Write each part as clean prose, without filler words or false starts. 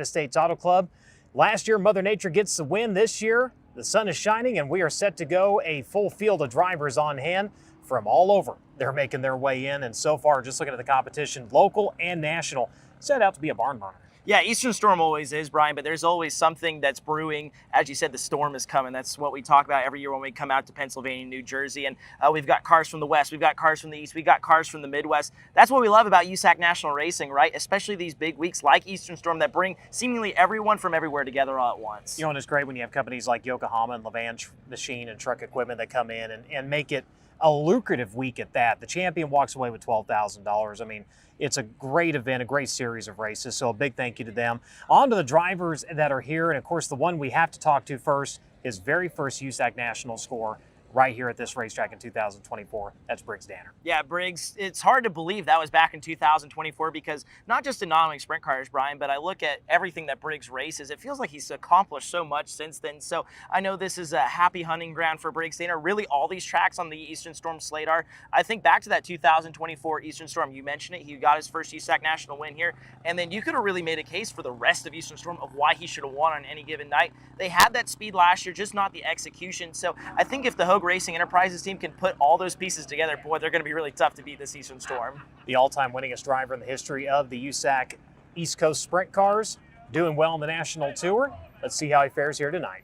States Auto Club. Last year, Mother Nature gets the win. This year, the sun is shining and we are set to go. A full field of drivers on hand from all over. They're making their way in, and so far, just looking at the competition, local and national, set out to be a barn burner. Yeah, Eastern Storm always is, Brian, but there's always something that's brewing. As you said, the storm is coming. That's what we talk about every year when we come out to Pennsylvania, New Jersey. And we've got cars from the West, we've got cars from the East, we've got cars from the Midwest. That's what we love about USAC National Racing, right? Especially these big weeks like Eastern Storm that bring seemingly everyone from everywhere together all at once. You know, and it's great when you have companies like Yokohama and Levan Machine and Truck Equipment that come in and make it a lucrative week at that. The champion walks away with $12,000. I mean, it's a great event, a great series of races, so a big thank you to them. On to the drivers that are here, and of course the one we have to talk to first, his very first USAC National score right here at this racetrack in 2024. That's Briggs Danner. Yeah, Briggs, it's hard to believe that was back in 2024 because not just in non-wing sprint cars, Brian, but I look at everything that Briggs races. It feels like he's accomplished so much since then. So I know this is a happy hunting ground for Briggs Danner. Really, all these tracks on the Eastern Storm slate are. I think back to that 2024 Eastern Storm, you mentioned it. He got his first USAC National win here, and then you could have really made a case for the rest of Eastern Storm of why he should have won on any given night. They had that speed last year, just not the execution. So I think if the Hogue Racing Enterprises team can put all those pieces together, boy, they're going to be really tough to beat this Eastern Storm. The all-time winningest driver in the history of the USAC East Coast Sprint Cars, doing well on the national tour. Let's see how he fares here tonight.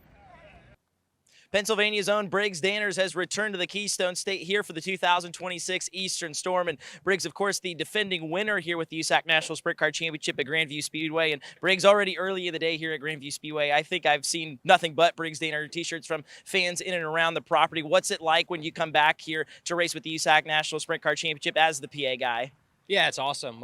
Pennsylvania's own Briggs Danners has returned to the Keystone State here for the 2026 Eastern Storm. And Briggs, of course, the defending winner here with the USAC National Sprint Car Championship at Grandview Speedway. And Briggs already early in the day here at Grandview Speedway. I think I've seen nothing but Briggs Danner t-shirts from fans in and around the property. What's it like when you come back here to race with the USAC National Sprint Car Championship as the PA guy? Yeah, it's awesome.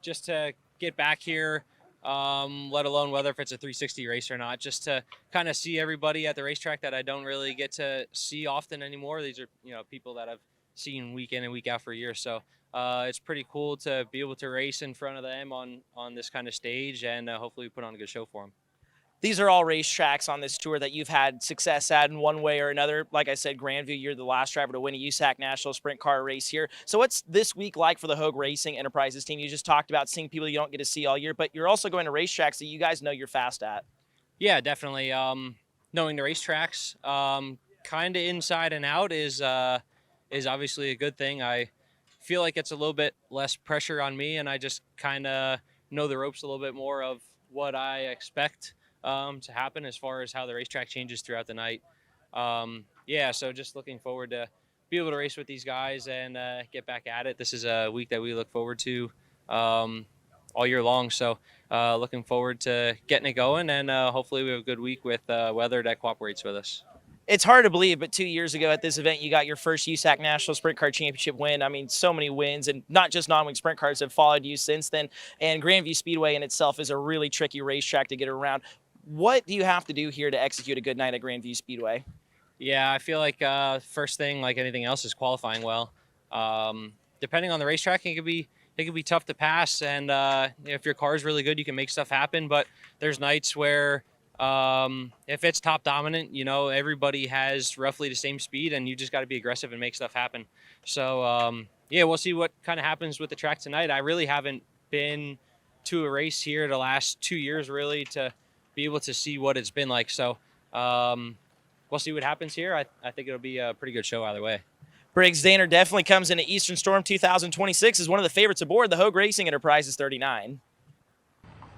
Just to get back here, let alone whether if it's a 360 race or not, just to kind of see everybody at the racetrack that I don't really get to see often anymore. These are, people that I've seen week in and week out for years. So it's pretty cool to be able to race in front of them on this kind of stage, and hopefully we put on a good show for them. These are all racetracks on this tour that you've had success at in one way or another. Like I said, Grandview, you're the last driver to win a USAC National Sprint Car race here. So what's this week like for the Hogue Racing Enterprises team? You just talked about seeing people you don't get to see all year, but you're also going to racetracks that you guys know you're fast at. Yeah, definitely. Knowing the racetracks, kind of inside and out is obviously a good thing. I feel like it's a little bit less pressure on me, and I just kind of know the ropes a little bit more of what I expect to happen as far as how the racetrack changes throughout the night. So just looking forward to be able to race with these guys and get back at it. This is a week that we look forward to all year long. So looking forward to getting it going, and hopefully we have a good week with weather that cooperates with us. It's hard to believe, but 2 years ago at this event, you got your first USAC National Sprint Car Championship win. I mean, so many wins, and not just non-wing sprint cars have followed you since then. And Grandview Speedway in itself is a really tricky racetrack to get around. What do you have to do here to execute a good night at Grandview Speedway? Yeah, I feel like first thing, like anything else, is qualifying well. Depending on the racetrack, it could be tough to pass, and if your car is really good, you can make stuff happen. But there's nights where if it's top dominant, everybody has roughly the same speed, and you just got to be aggressive and make stuff happen. So we'll see what kind of happens with the track tonight. I really haven't been to a race here the last 2 years, really, to be able to see what it's been like. So we'll see what happens here. I think it'll be a pretty good show either way. Briggs Danner definitely comes into Eastern Storm 2026 as one of the favorites aboard the Hogue Racing Enterprises 39.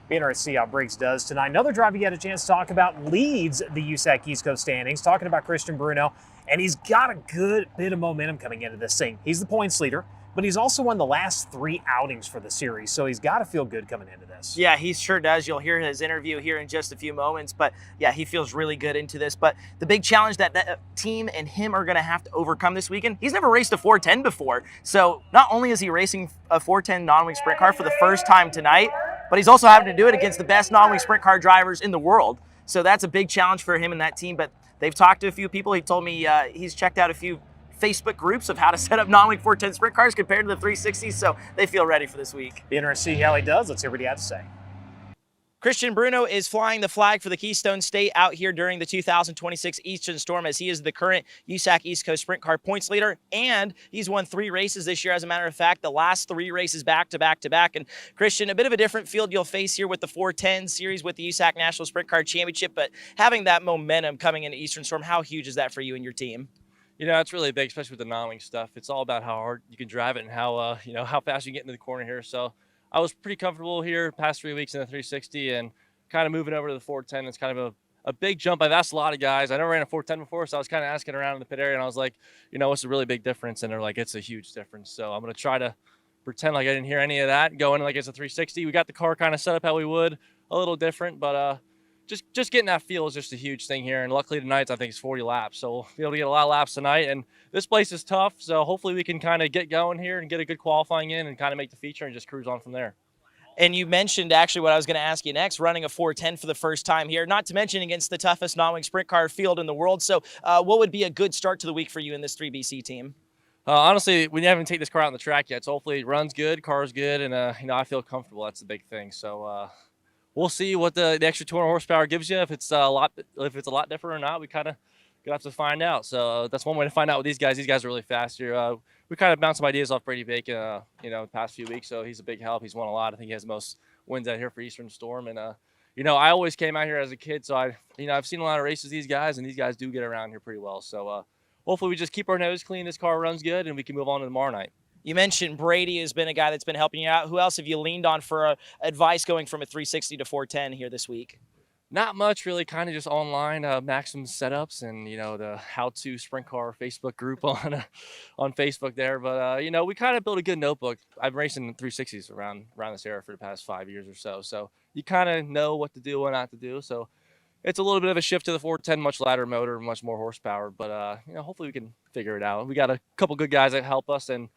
Be interested to see how Briggs does tonight. Another driver you had a chance to talk about leads the USAC East Coast standings, talking about Christian Bruno, and he's got a good bit of momentum coming into this thing. He's the points leader, but he's also won the last 3 outings for the series, so he's got to feel good coming into this. Yeah, he sure does. You'll hear his interview here in just a few moments, but yeah, he feels really good into this. But the big challenge that team and him are going to have to overcome this weekend, he's never raced a 410 before. So not only is he racing a 410 non-wing sprint car for the first time tonight, but he's also having to do it against the best non-wing sprint car drivers in the world. So that's a big challenge for him and that team. But they've talked to a few people. He told me he's checked out a few Facebook groups of how to set up non-wing 410 sprint cars compared to the 360s, so they feel ready for this week. Be interested to see how he does. Let's hear what he had to say. Christian Bruno is flying the flag for the Keystone State out here during the 2026 Eastern Storm, as he is the current USAC East Coast Sprint Car points leader, and he's won 3 races this year. As a matter of fact, the last 3 races back to back to back. And Christian, a bit of a different field you'll face here with the 410 series with the USAC National Sprint Car Championship, but having that momentum coming into Eastern Storm, how huge is that for you and your team? You know, it's really big, especially with the nomming stuff. It's all about how hard you can drive it and how how fast you get into the corner here. So I was pretty comfortable here past 3 weeks in the 360, and kind of moving over to the 410. It's kind of a big jump. I've asked a lot of guys. I never ran a 410 before, so I was kind of asking around in the pit area, and I was like, what's a really big difference? And they're like, it's a huge difference. So I'm going to try to pretend like I didn't hear any of that, go in like it's a 360. We got the car kind of set up how we would, a little different, but just getting that feel is just a huge thing here. And luckily tonight, I think it's 40 laps, so we'll be able to get a lot of laps tonight. And this place is tough, so hopefully we can kind of get going here and get a good qualifying in and kind of make the feature and just cruise on from there. And you mentioned actually what I was going to ask you next, running a 410 for the first time here, not to mention against the toughest non-wing sprint car field in the world. So what would be a good start to the week for you in this 3BC team? Honestly, we haven't taken this car out on the track yet, so hopefully it runs good, car's good, and I feel comfortable. That's the big thing. So we'll see what the extra 200 horsepower gives you. If it's a lot different or not, we kind of gonna have to find out. So that's one way to find out with these guys. These guys are really fast here. We kind of bounced some ideas off Brady Bacon, the past few weeks. So he's a big help. He's won a lot. I think he has the most wins out here for Eastern Storm. And I always came out here as a kid, so I've seen a lot of races these guys, and these guys do get around here pretty well. So hopefully we just keep our nose clean. This car runs good, and we can move on to tomorrow night. You mentioned Brady has been a guy that's been helping you out. Who else have you leaned on for advice going from a 360 to 410 here this week? Not much, really, kind of just online Maxim setups and, the how-to sprint car Facebook group on Facebook there. But, we kind of built a good notebook. I've raced in 360s around this era for the past 5 years or so. So you kind of know what to do, what not to do. So it's a little bit of a shift to the 410, much lighter motor, much more horsepower. But, hopefully we can figure it out. We got a couple good guys that help us, and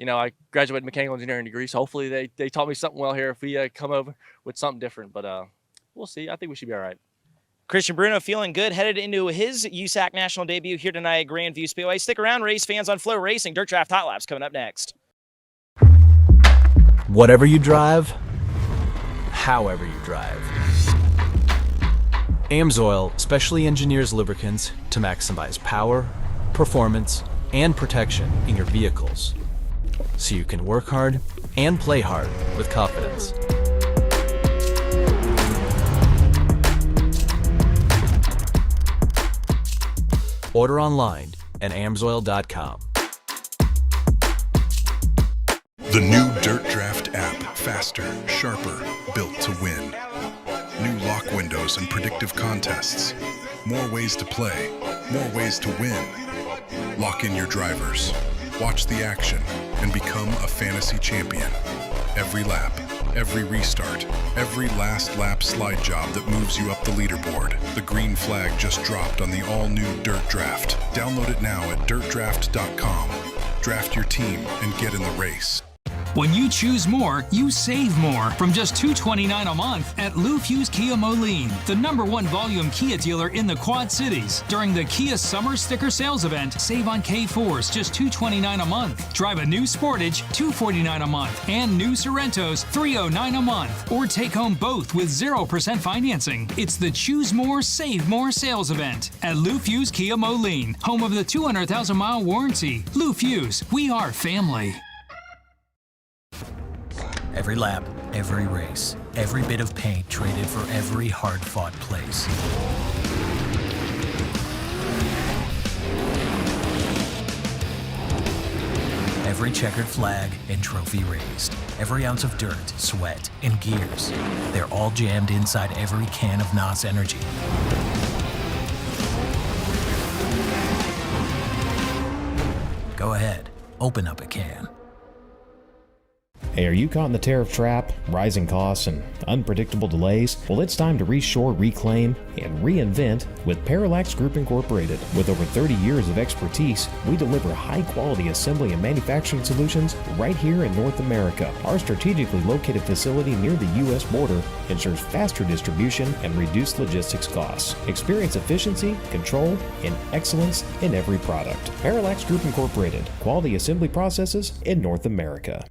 I graduated mechanical engineering degree, so hopefully they taught me something well here if we come over with something different. But we'll see. I think we should be all right. Christian Bruno feeling good, headed into his USAC national debut here tonight at Grandview Speedway. Stick around, race fans, on FloRacing. Dirt Draft Hot Laps coming up next. Whatever you drive, however you drive. AMSOIL specially engineers lubricants to maximize power, performance, and protection in your vehicles, so you can work hard and play hard with confidence. Order online at amsoil.com. The new Dirt Draft app, faster, sharper, built to win. New lock windows and predictive contests. More ways to play, more ways to win. Lock in your drivers, watch the action, and become a fantasy champion. Every lap, every restart, every last lap slide job that moves you up the leaderboard. The green flag just dropped on the all-new Dirt Draft. Download it now at dirtdraft.com. Draft your team and get in the race. When you choose more, you save more. From just $229 a month at Lou Fuse Kia Moline, the #1 volume Kia dealer in the Quad Cities. During the Kia Summer Sticker Sales Event, save on K4s just $229 a month. Drive a new Sportage, $249 a month. And new Sorrentos, $309 a month. Or take home both with 0% financing. It's the Choose More, Save More sales event at Lou Fuse Kia Moline, home of the 200,000-mile warranty. Lou Fuse, we are family. Every lap, every race, every bit of paint traded for every hard-fought place. Every checkered flag and trophy raised. Every ounce of dirt, sweat, and gears. They're all jammed inside every can of NOS Energy. Go ahead, open up a can. Hey, are you caught in the tariff trap, rising costs, and unpredictable delays? Well, it's time to reshore, reclaim, and reinvent with Parallax Group Incorporated. With over 30 years of expertise, we deliver high-quality assembly and manufacturing solutions right here in North America. Our strategically located facility near the U.S. border ensures faster distribution and reduced logistics costs. Experience efficiency, control, and excellence in every product. Parallax Group Incorporated, quality assembly processes in North America.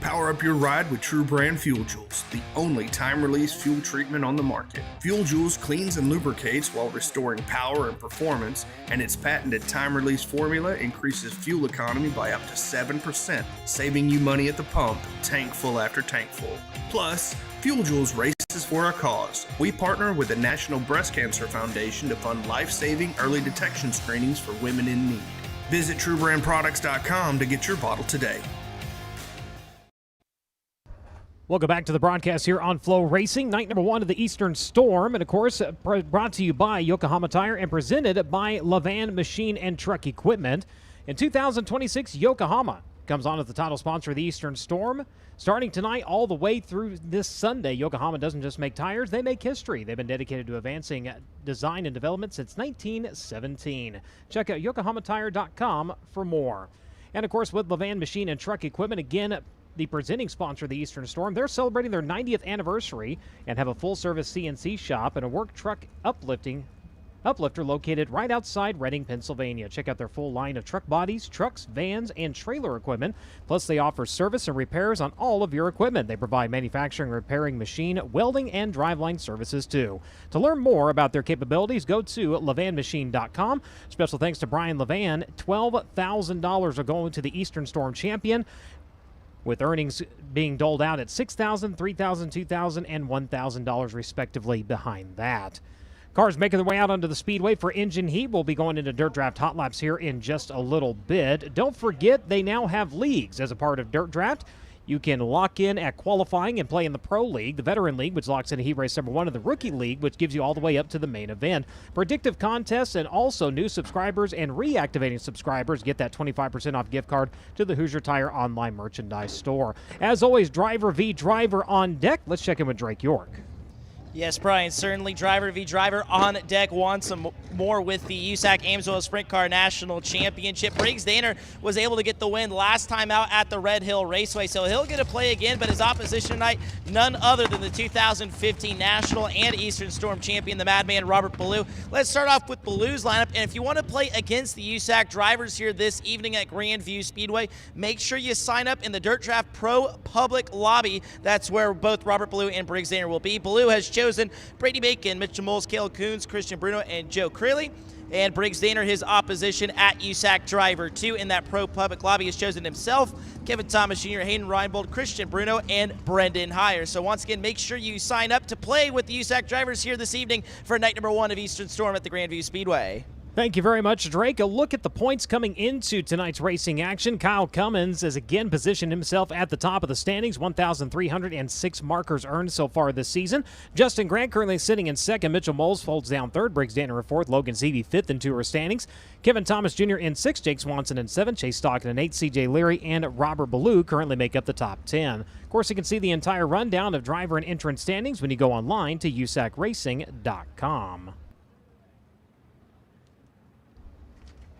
Power up your ride with True Brand Fuel Joules, the only time-release fuel treatment on the market. Fuel Joules cleans and lubricates while restoring power and performance, and its patented time-release formula increases fuel economy by up to 7%, saving you money at the pump, tank full after tank full. Plus, Fuel Joules races for a cause. We partner with the National Breast Cancer Foundation to fund life-saving early detection screenings for women in need. Visit TrueBrandProducts.com to get your bottle today. Welcome back to the broadcast here on FloRacing, night number 1 of the Eastern Storm, and of course brought to you by Yokohama Tire and presented by Levan Machine and Truck Equipment. In 2026, Yokohama comes on as the title sponsor of the Eastern Storm. Starting tonight all the way through this Sunday, Yokohama doesn't just make tires, they make history. They've been dedicated to advancing design and development since 1917. Check out yokohamatire.com for more. And of course, with Levan Machine and Truck Equipment, again, the presenting sponsor of the Eastern Storm, they're celebrating their 90th anniversary and have a full-service CNC shop and a work truck uplifter located right outside Reading, Pennsylvania. Check out their full line of truck bodies, trucks, vans, and trailer equipment. Plus, they offer service and repairs on all of your equipment. They provide manufacturing, repairing, machine, welding, and driveline services, too. To learn more about their capabilities, go to levanmachine.com. Special thanks to Brian Levan. $12,000 are going to the Eastern Storm champion, with earnings being doled out at $6,000, $3,000, $2,000, and $1,000 respectively behind that. Cars making their way out onto the Speedway for engine heat. We'll be going into Dirt Draft Hot Laps here in just a little bit. Don't forget, they now have leagues as a part of Dirt Draft. You can lock in at qualifying and play in the Pro League, the Veteran League, which locks in a heat race number 1, and the Rookie League, which gives you all the way up to the main event. Predictive contests and also new subscribers and reactivating subscribers get that 25% off gift card to the Hoosier Tire online merchandise store. As always, Driver v. Driver on deck. Let's check in with Drake York. Yes, Brian, certainly Driver v. Driver on deck. Want some more with the USAC Amsoil Sprint Car National Championship. Briggs Danner was able to get the win last time out at the Red Hill Raceway, so he'll get a play again, but his opposition tonight, none other than the 2015 National and Eastern Storm champion, the Madman Robert Ballou. Let's start off with Ballou's lineup, and if you want to play against the USAC drivers here this evening at Grandview Speedway, make sure you sign up in the Dirt Draft Pro Public Lobby. That's where both Robert Ballou and Briggs Danner will be. Ballou has chosen Brady Bacon, Mitchell Moles, Cale Coons, Christian Bruno, and Joe Crilly. And Briggs Danner, his opposition at USAC Driver 2 in that Pro Public Lobby, has chosen himself, Kevin Thomas Jr., Hayden Reinbold, Christian Bruno, and Brendan Heyer. So once again, make sure you sign up to play with the USAC drivers here this evening for night number 1 of Eastern Storm at the Grandview Speedway. Thank you very much, Drake. A look at the points coming into tonight's racing action. Kyle Cummins has again positioned himself at the top of the standings, 1,306 markers earned so far this season. Justin Grant currently sitting in second. Mitchell Moles folds down third. Briggs Danner in fourth. Logan Zeeby fifth in tour standings. Kevin Thomas Jr. in sixth. Jake Swanson in seventh. Chase Stockton in eighth. C.J. Leary and Robert Ballou currently make up the top 10. Of course, you can see the entire rundown of driver and entrant standings when you go online to usacracing.com.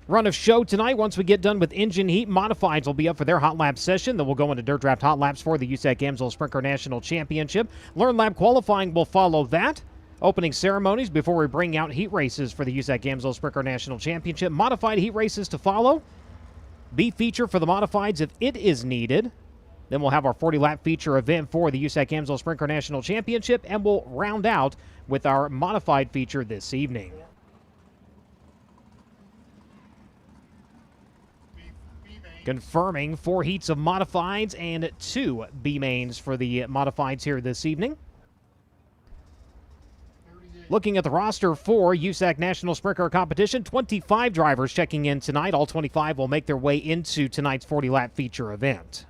Run of show tonight. Once we get done with engine heat, modifieds will be up for their hot lap session. Then we'll go into Dirt Draft Hot Laps for the USAC Amsoil Sprint Car National Championship. Learn Lab qualifying will follow that. Opening ceremonies before we bring out heat races for the USAC Amsoil Sprint Car National Championship. Modified heat races to follow. B feature for the modifieds if it is needed. Then we'll have our 40-lap feature event for the USAC Amsoil Sprint Car National Championship, and we'll round out with our modified feature this evening. Confirming 4 heats of modifieds and 2 B mains for the modifieds here this evening. Looking at the roster for USAC National Sprint Car Competition, 25 drivers checking in tonight. All 25 will make their way into tonight's 40-lap feature event.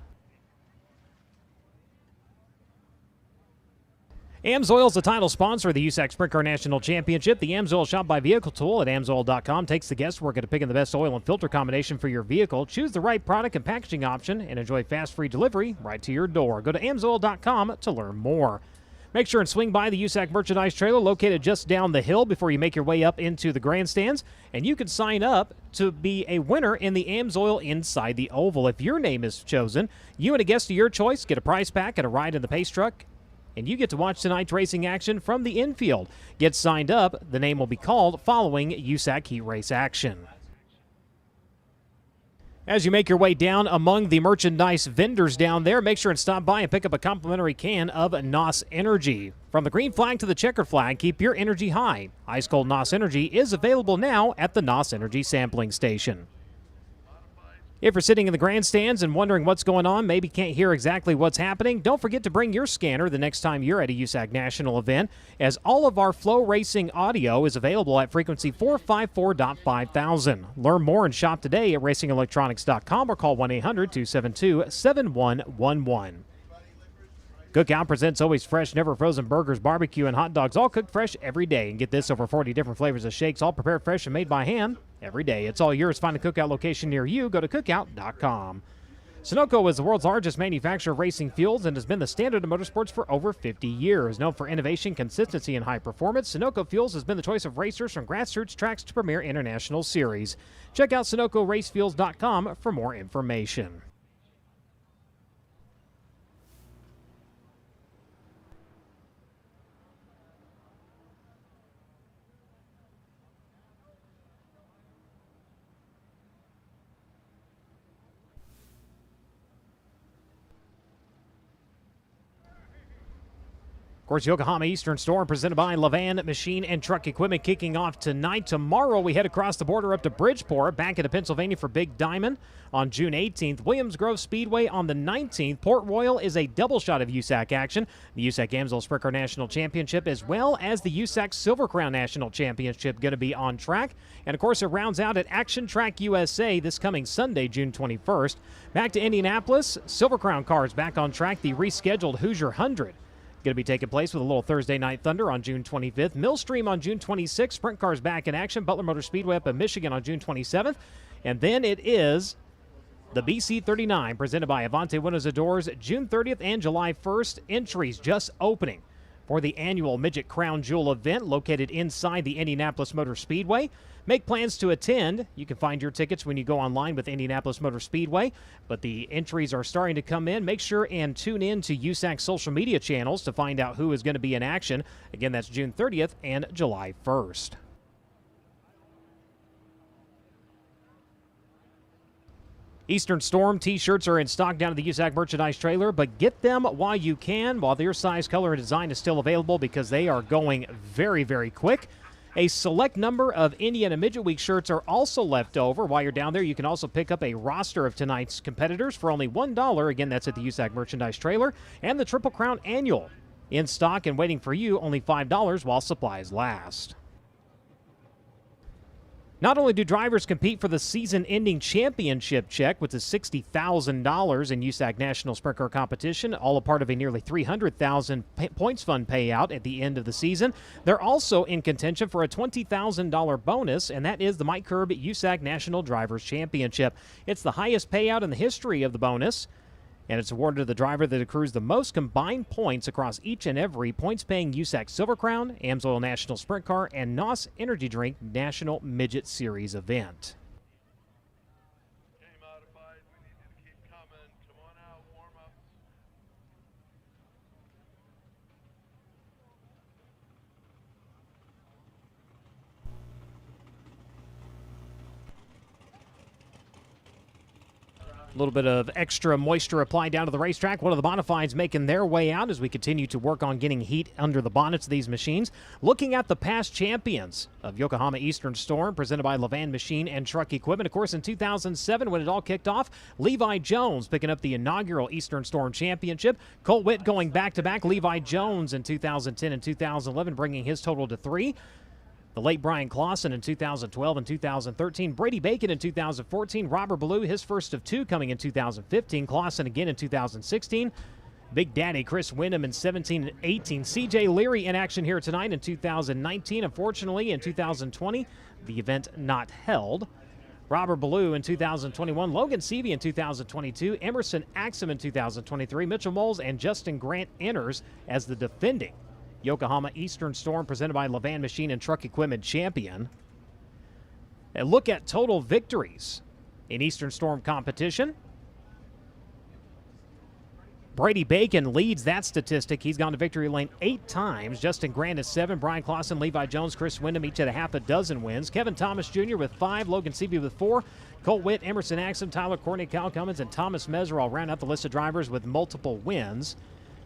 AMSOIL is the title sponsor of the USAC Sprint Car National Championship. The AMSOIL Shop by Vehicle Tool at AMSOIL.com takes the guesswork into picking the best oil and filter combination for your vehicle. Choose the right product and packaging option and enjoy fast free delivery right to your door. Go to AMSOIL.com to learn more. Make sure and swing by the USAC merchandise trailer located just down the hill before you make your way up into the grandstands. And you can sign up to be a winner in the AMSOIL Inside the Oval. If your name is chosen, you and a guest of your choice get a prize pack and a ride in the pace truck. And you get to watch tonight's racing action from the infield. Get signed up. The name will be called following USAC heat race action. As you make your way down among the merchandise vendors down there, make sure and stop by and pick up a complimentary can of NOS Energy. From the green flag to the checkered flag, keep your energy high. Ice cold NOS Energy is available now at the NOS Energy Sampling Station. If you're sitting in the grandstands and wondering what's going on, maybe can't hear exactly what's happening, don't forget to bring your scanner the next time you're at a USAC National event, as all of our FloRacing audio is available at frequency 454.5000. Learn more and shop today at racingelectronics.com or call 1-800-272-7111. Cookout presents always fresh, never frozen burgers, barbecue, and hot dogs, all cooked fresh every day. And get this, over 40 different flavors of shakes, all prepared fresh and made by hand every day. It's all yours. Find a Cookout location near you. Go to cookout.com. Sunoco is the world's largest manufacturer of racing fuels and has been the standard of motorsports for over 50 years. Known for innovation, consistency, and high performance, Sunoco Fuels has been the choice of racers from grassroots tracks to premier international series. Check out SunocoRaceFuels.com for more information. Of course, Yokohama Eastern Storm presented by Levan Machine and Truck Equipment kicking off tonight. Tomorrow we head across the border up to Bridgeport, back into Pennsylvania for Big Diamond on June 18th. Williams Grove Speedway on the 19th. Port Royal is a double shot of USAC action. The USAC Amsoil Sprint Car National Championship as well as the USAC Silver Crown National Championship going to be on track. And of course it rounds out at Action Track USA this coming Sunday, June 21st. Back to Indianapolis, Silver Crown cars back on track. The rescheduled Hoosier 100. Going to be taking place with a little Thursday Night Thunder on June 25th. Millstream on June 26th. Sprint cars back in action. Butler Motor Speedway up in Michigan on June 27th. And then it is the BC39 presented by Avante Windows and Doors June 30th and July 1st. Entries just opening for the annual Midget Crown Jewel event located inside the Indianapolis Motor Speedway. Make plans to attend. You can find your tickets when you go online with Indianapolis Motor Speedway, but the entries are starting to come in. Make sure and tune in to USAC's social media channels to find out who is going to be in action. Again, that's June 30th and July 1st. Eastern Storm t-shirts are in stock down at the USAC merchandise trailer, but get them while you can, while their size, color, and design is still available, because they are going very, very quick. A select number of Indiana Midget Week shirts are also left over. While you're down there, you can also pick up a roster of tonight's competitors for only $1. Again, that's at the USAC merchandise trailer. And the Triple Crown Annual in stock and waiting for you, only $5 while supplies last. Not only do drivers compete for the season-ending championship check with the $60,000 in USAC National Sprint Car Competition, all a part of a nearly $300,000 points fund payout at the end of the season, they're also in contention for a $20,000 bonus, and that is the Mike Curb USAC National Drivers Championship. It's the highest payout in the history of the bonus, and it's awarded to the driver that accrues the most combined points across each and every points-paying USAC Silver Crown, Amsoil National Sprint Car, and NOS Energy Drink National Midget Series event. A little bit of extra moisture applied down to the racetrack. One of the modifieds making their way out as we continue to work on getting heat under the bonnets of these machines. Looking at the past champions of Yokohama Eastern Storm, presented by Levan Machine and Truck Equipment. Of course, in 2007, when it all kicked off, Levi Jones picking up the inaugural Eastern Storm Championship. Colt Witt going back-to-back. Levi Jones in 2010 and 2011, bringing his total to 3. The late Brian Clausen in 2012 and 2013. Brady Bacon in 2014. Robert Ballou, his first of 2, coming in 2015. Clausen again in 2016. Big Daddy Chris Wyndham in 17 and 18. C.J. Leary in action here tonight in 2019. Unfortunately, in 2020, the event not held. Robert Ballou in 2021. Logan Seavey in 2022. Emerson Axum in 2023. Mitchell Moles and Justin Grant enters as the defending Yokohama Eastern Storm, presented by Levan Machine and Truck Equipment champion. A look at total victories in Eastern Storm competition. Brady Bacon leads that statistic. He's gone to victory lane 8 times. Justin Grant is 7. Brian Clausen, Levi Jones, Chris Wyndham each at a half a dozen wins. Kevin Thomas Jr. with 5. Logan Seavey with 4. Cole Witt, Emerson Axum, Tyler Courtney, Kyle Cummins, and Thomas Meserall round out the list of drivers with multiple wins.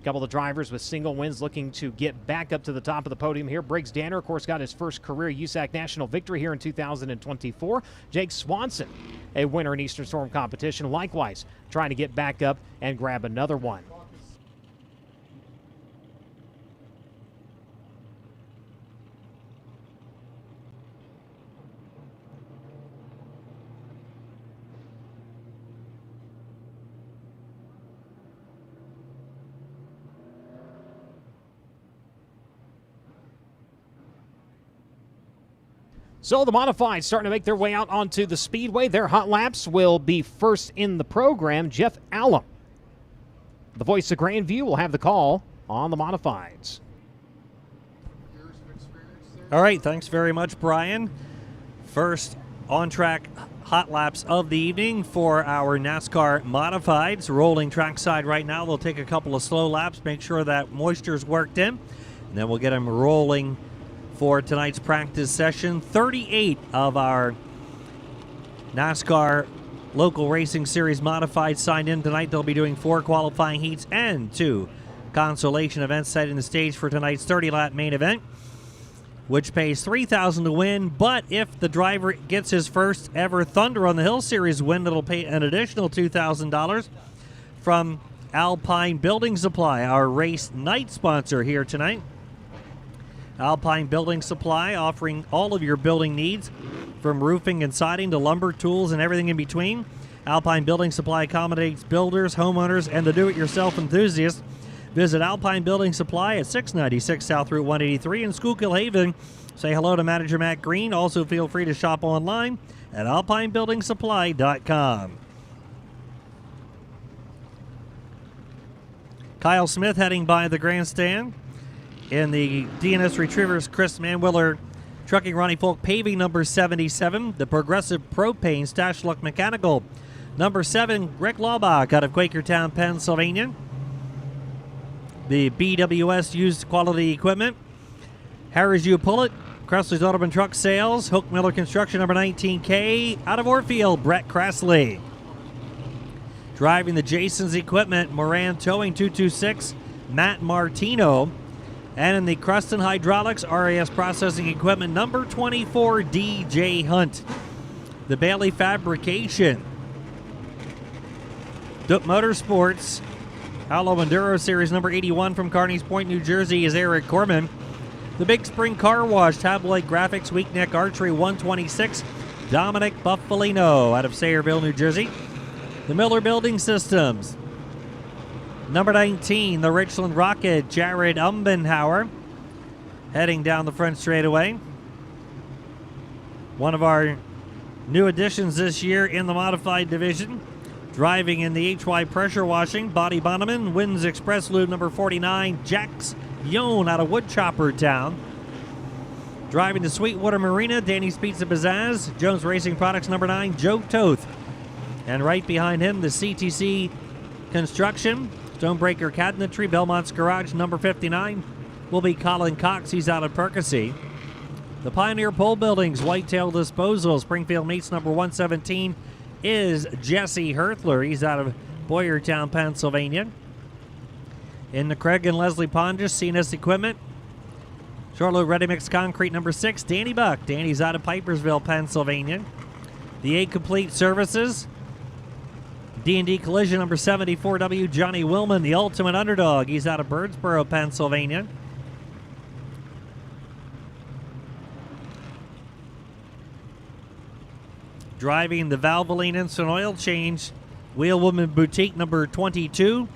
A couple of drivers with single wins looking to get back up to the top of the podium here. Briggs Danner, of course, got his first career USAC national victory here in 2024. Jake Swanson, a winner in Eastern Storm competition, likewise trying to get back up and grab another one. So the modifieds starting to make their way out onto the Speedway. Their hot laps will be first in the program. Jeff Allum, the voice of Grandview, will have the call on the modifieds. All right, thanks very much, Brian. First on-track hot laps of the evening for our NASCAR modifieds. Rolling trackside right now. They'll take a couple of slow laps, make sure that moisture's worked in, and then we'll get them rolling for tonight's practice session. 38 of our NASCAR Local Racing Series modified signed in tonight. They'll be doing 4 qualifying heats and 2 consolation events, setting the stage for tonight's 30-lap main event, which pays $3,000 to win. But if the driver gets his first ever Thunder on the Hill Series win, it'll pay an additional $2,000 from Alpine Building Supply, our race night sponsor here tonight. Alpine Building Supply, offering all of your building needs, from roofing and siding to lumber, tools, and everything in between. Alpine Building Supply accommodates builders, homeowners, and the do-it-yourself enthusiasts. Visit Alpine Building Supply at 696 South Route 183 in Schuylkill Haven. Say hello to Manager Matt Green. Also feel free to shop online at alpinebuildingsupply.com. Kyle Smith heading by the grandstand in the DNS Retrievers Chris Manwiller Trucking Ronnie Folk Paving number 77. The Progressive Propane Stash Luck Mechanical number 7. Rick Laubach out of Quakertown, Pennsylvania. The BWS Used Quality Equipment. Harris U. Pullet, Cressley's Autobahn Truck Sales. Hook Miller Construction number 19K out of Orfield, Brett Cressley. Driving the Jason's Equipment, Moran Towing 226, Matt Martino. And in the Cruston Hydraulics RAS Processing Equipment number 24, DJ Hunt. The Bailey Fabrication, Duke Motorsports, Halo Enduro Series number 81 from Carneys Point, New Jersey is Eric Corman. The Big Spring Car Wash, Tabloid Graphics, Weak Neck Archery 126, Dominic Buffalino out of Sayreville, New Jersey. The Miller Building Systems, number 19, the Richland Rocket, Jared Umbenhauer, heading down the front straightaway. One of our new additions this year in the modified division. Driving in the HY Pressure Washing, Body Bonneman, Winds Express Lube number 49, Jax Yone out of Woodchopper Town. Driving the Sweetwater Marina, Danny's Pizza Pizzazz, Jones Racing Products number 9, Joe Toth. And right behind him, the CTC Construction, Stonebreaker Cabinetry, Belmont's Garage number 59 will be Colin Cox. He's out of Percy. The Pioneer Pole Buildings, Whitetail Disposal, Springfield Meats number 117 is Jesse Herthler. He's out of Boyertown, Pennsylvania. In the Craig and Leslie Pondius, CNS Equipment, Charlotte Ready Mix Concrete number 6, Danny Buck. Danny's out of Pipersville, Pennsylvania. The A Complete Services, D&D Collision number 74W, Johnny Willman, the Ultimate Underdog. He's out of Birdsboro, Pennsylvania. Driving the Valvoline Instant Oil Change, Wheelwoman Boutique number 22,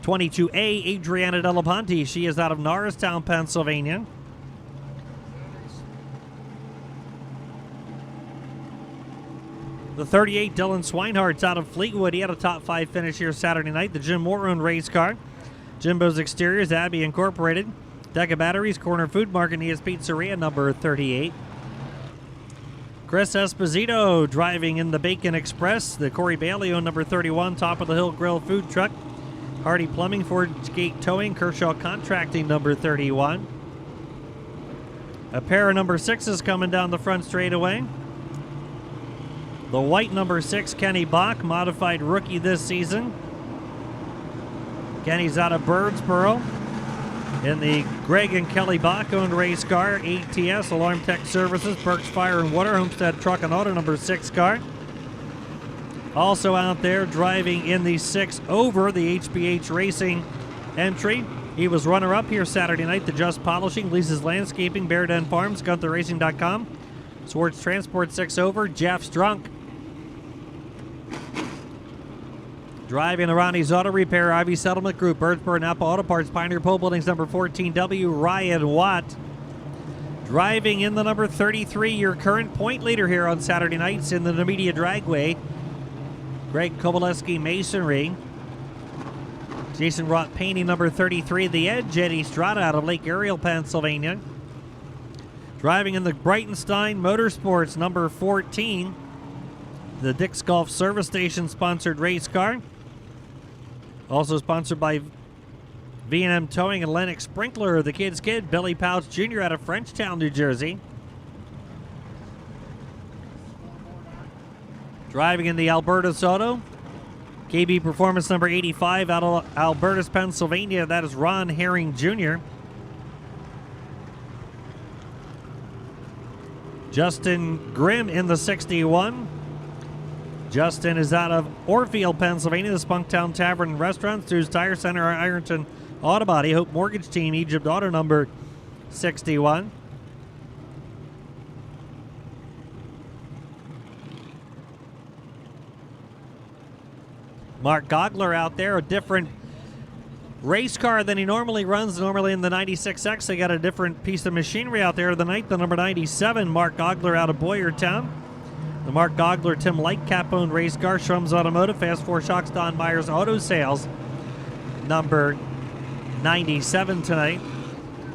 22A, Adriana Delaponte. She is out of Norristown, Pennsylvania. The 38, Dylan Swinehart's out of Fleetwood. He had a top 5 finish here Saturday night. The Jim Moore-owned race car. Jimbo's Exteriors, Abbey Incorporated. Deca Batteries, Corner Food Market, Nia's Pizzeria, number 38. Chris Esposito driving in the Bacon Express. The Corey Bailey owned number 31, Top of the Hill Grill Food Truck. Hardy Plumbing, Ford Gate Towing, Kershaw Contracting, number 31. A pair of number 6s coming down the front straightaway. The white number 6, Kenny Bach, modified rookie this season. Kenny's out of Birdsboro in the Greg and Kelly Bach-owned race car, ATS, Alarm Tech Services, Berks Fire and Water, Homestead Truck and Auto number 6 car. Also out there driving in the 6 over the HBH Racing entry. He was runner-up here Saturday night, the Just Polishing, Lisa's Landscaping, Bear Den Farms, GuntherRacing.com. Swartz Transport 6 over, Jeff's Drunk. Driving Ronnie's Auto Repair, Ivy Settlement Group, Birdsboro, Napa Auto Parts, Pioneer Pole Buildings, number 14W, Ryan Watt. Driving in the number 33, your current point leader here on Saturday nights in the Nemedia Dragway, Greg Kowaleski Masonry. Jason Roth painting number 33, The Edge, Eddie Strada out of Lake Ariel, Pennsylvania. Driving in the Brightenstein Motorsports number 14, the Dick's Golf Service Station sponsored race car. Also sponsored by V&M Towing and Lennox Sprinkler, the kid's kid, Billy Pouch Jr. out of Frenchtown, New Jersey. Driving in the Albertus Auto, KB Performance number 85 out of Albertus, Pennsylvania. That is Ron Herring Jr. Justin Grimm in the 61. Justin is out of Orfield, Pennsylvania, the Spunktown Tavern and Restaurant, Stu's Tire Center, Ironton Auto Body, Hope Mortgage Team, Egypt Auto number 61. Mark Gogler out there, a different race car than he normally runs. Normally in the 96X, they got a different piece of machinery out there tonight. The number 97, Mark Gogler out of Boyertown. The Mark Gogler, Tim Lightcap-owned race car, Shrums Automotive, Fast Four Shocks, Don Myers Auto Sales, number 97 tonight.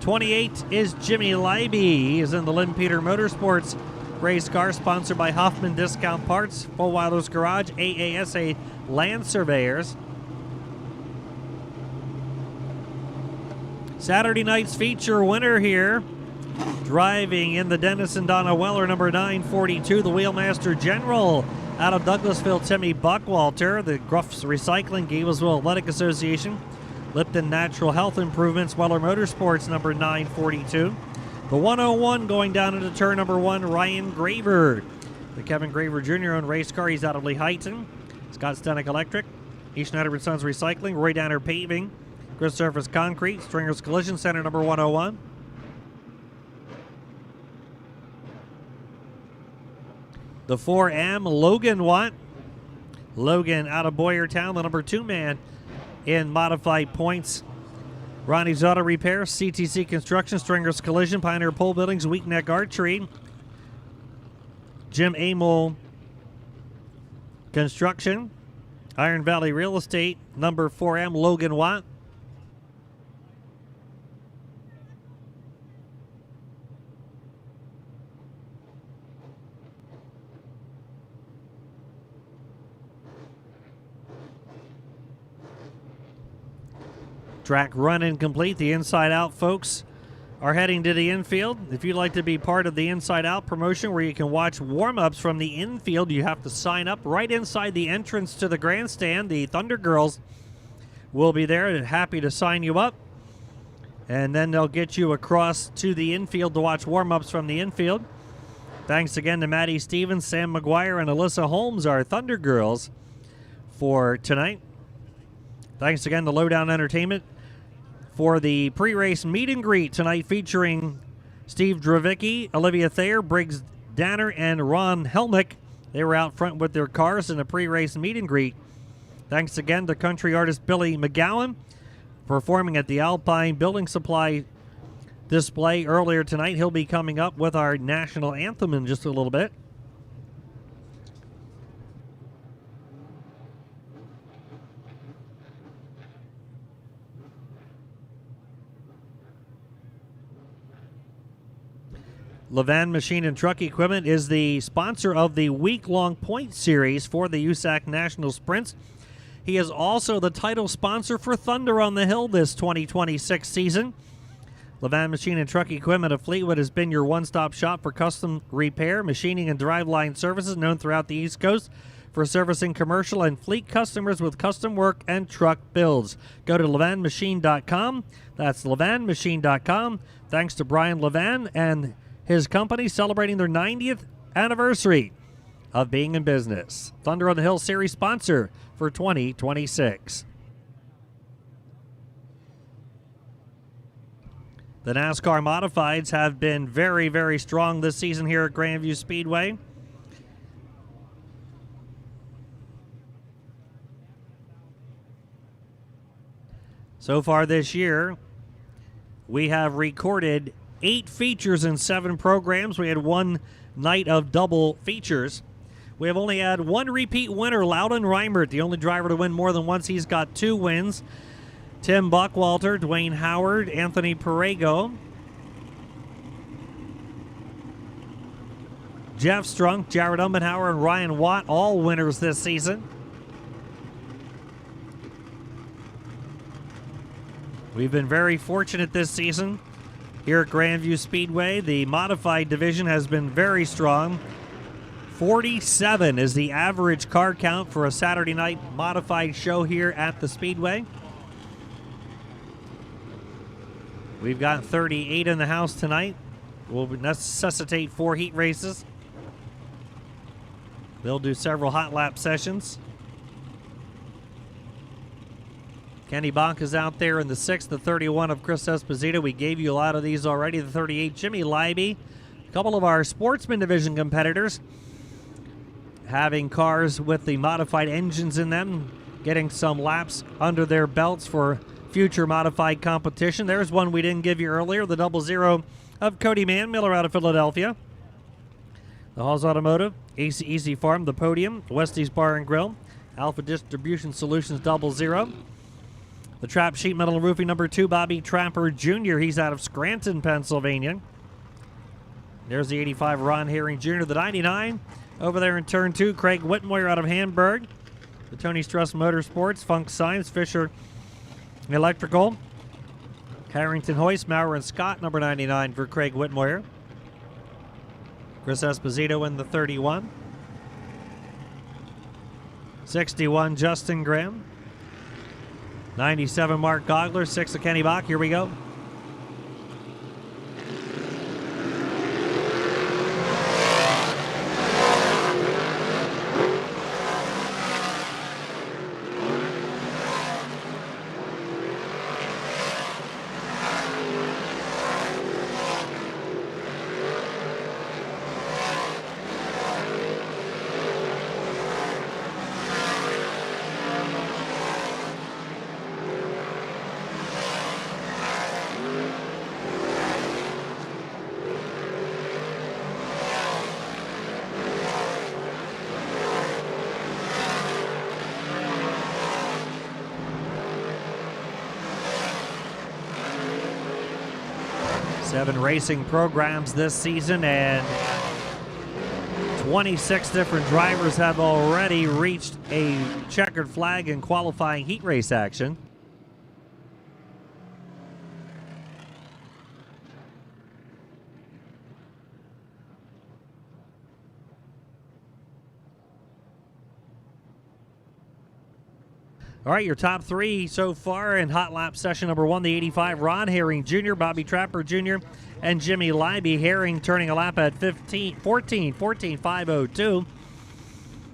28 is Jimmy Leiby. He is in the Lynn Peter Motorsports race car, sponsored by Hoffman Discount Parts, Full Wilders Garage, AASA Land Surveyors. Saturday night's feature winner here, driving in the Dennis and Donna Weller number 942, the Wheelmaster General out of Douglasville, Timmy Buckwalter, the Gruffs Recycling, Gablesville Athletic Association, Lipton Natural Health Improvements, Weller Motorsports number 942. The 101 going down into turn number 1, Ryan Graver, the Kevin Graver Jr. owned race car. He's out of Lehighton. Scott Stenick Electric, E. Schneider & Sons Recycling, Roy Danner Paving, Chris Surface Concrete, Stringer's Collision Center number 101. The 4M, Logan Watt. Logan out of Boyertown, the number 2 man in modified points. Ronnie's Auto Repair, CTC Construction, Stringer's Collision, Pioneer Pole Buildings, Weak Neck Archery, Jim Amel Construction, Iron Valley Real Estate, number 4M, Logan Watt. Track run incomplete. The inside out folks are heading to the infield. If you'd like to be part of the inside out promotion where you can watch warm-ups from the infield, you have to sign up right inside the entrance to the grandstand. The Thunder Girls will be there and happy to sign you up. And then they'll get you across to the infield to watch warm-ups from the infield. Thanks again to Maddie Stevens, Sam McGuire, and Alyssa Holmes, our Thunder Girls, for tonight. Thanks again to Lowdown Entertainment for the pre-race meet and greet tonight, featuring Steve Dravicki, Olivia Thayer, Briggs Danner, and Ron Helmick. They were out front with their cars in a pre-race meet and greet. Thanks again to country artist Billy McGowan, performing at the Alpine Building Supply display earlier tonight. He'll be coming up with our national anthem in just a little bit. Levan Machine and Truck Equipment is the sponsor of the week-long point series for the USAC National Sprints. He is also the title sponsor for Thunder on the Hill this 2026 season. Levan Machine and Truck Equipment of Fleetwood has been your one-stop shop for custom repair, machining, and driveline services, known throughout the East Coast for servicing commercial and fleet customers with custom work and truck builds. Go to levanmachine.com. That's levanmachine.com. Thanks to Brian Levan and his company celebrating their 90th anniversary of being in business. Thunder on the Hill Series sponsor for 2026. The NASCAR Modifieds have been very, very strong this season here at Grandview Speedway. So far this year, we have recorded 8 features and 7 programs. We had one night of double features. We have only had one repeat winner, Loudon Reimert, the only driver to win more than once. He's got 2 wins. Tim Buckwalter, Dwayne Howard, Anthony Perego, Jeff Strunk, Jared Umbenhauer, and Ryan Watt, all winners this season. We've been very fortunate this season here at Grandview Speedway. The modified division has been very strong. 47 is the average car count for a Saturday night modified show here at the Speedway. We've got 38 in the house tonight. Will necessitate 4 heat races. They'll do several hot lap sessions. Kenny Bonk is out there in the 6th, the 31 of Chris Esposito. We gave you a lot of these already. The 38, Jimmy Leiby. A couple of our Sportsman Division competitors having cars with the modified engines in them, getting some laps under their belts for future modified competition. There's one we didn't give you earlier, the 00 of Cody Mann Miller out of Philadelphia. The Halls Automotive, AC Easy Farm, The Podium, Westies Bar and Grill, Alpha Distribution Solutions 00. The Trap Sheet Metal and Roofing number 2, Bobby Trapper Jr. He's out of Scranton, Pennsylvania. There's the 85, Ron Herring Jr. The 99 over there in turn 2, Craig Whitmoyer out of Hamburg. The Tony Struss Motorsports, Funk Signs, Fisher Electrical, Harrington Hoist, Maurer and Scott, number 99 for Craig Whitmoyer. Chris Esposito in the 31. 61, Justin Graham. 97, Mark Gogler. 6 of Kenny Bach. Here we go. Seven racing programs this season, and 26 different drivers have already reached a checkered flag in qualifying heat race action. All right, your top 3 so far in hot lap session number 1, the 85, Ron Herring Jr., Bobby Trapper Jr., and Jimmy Leiby. Herring turning a lap at 14.502.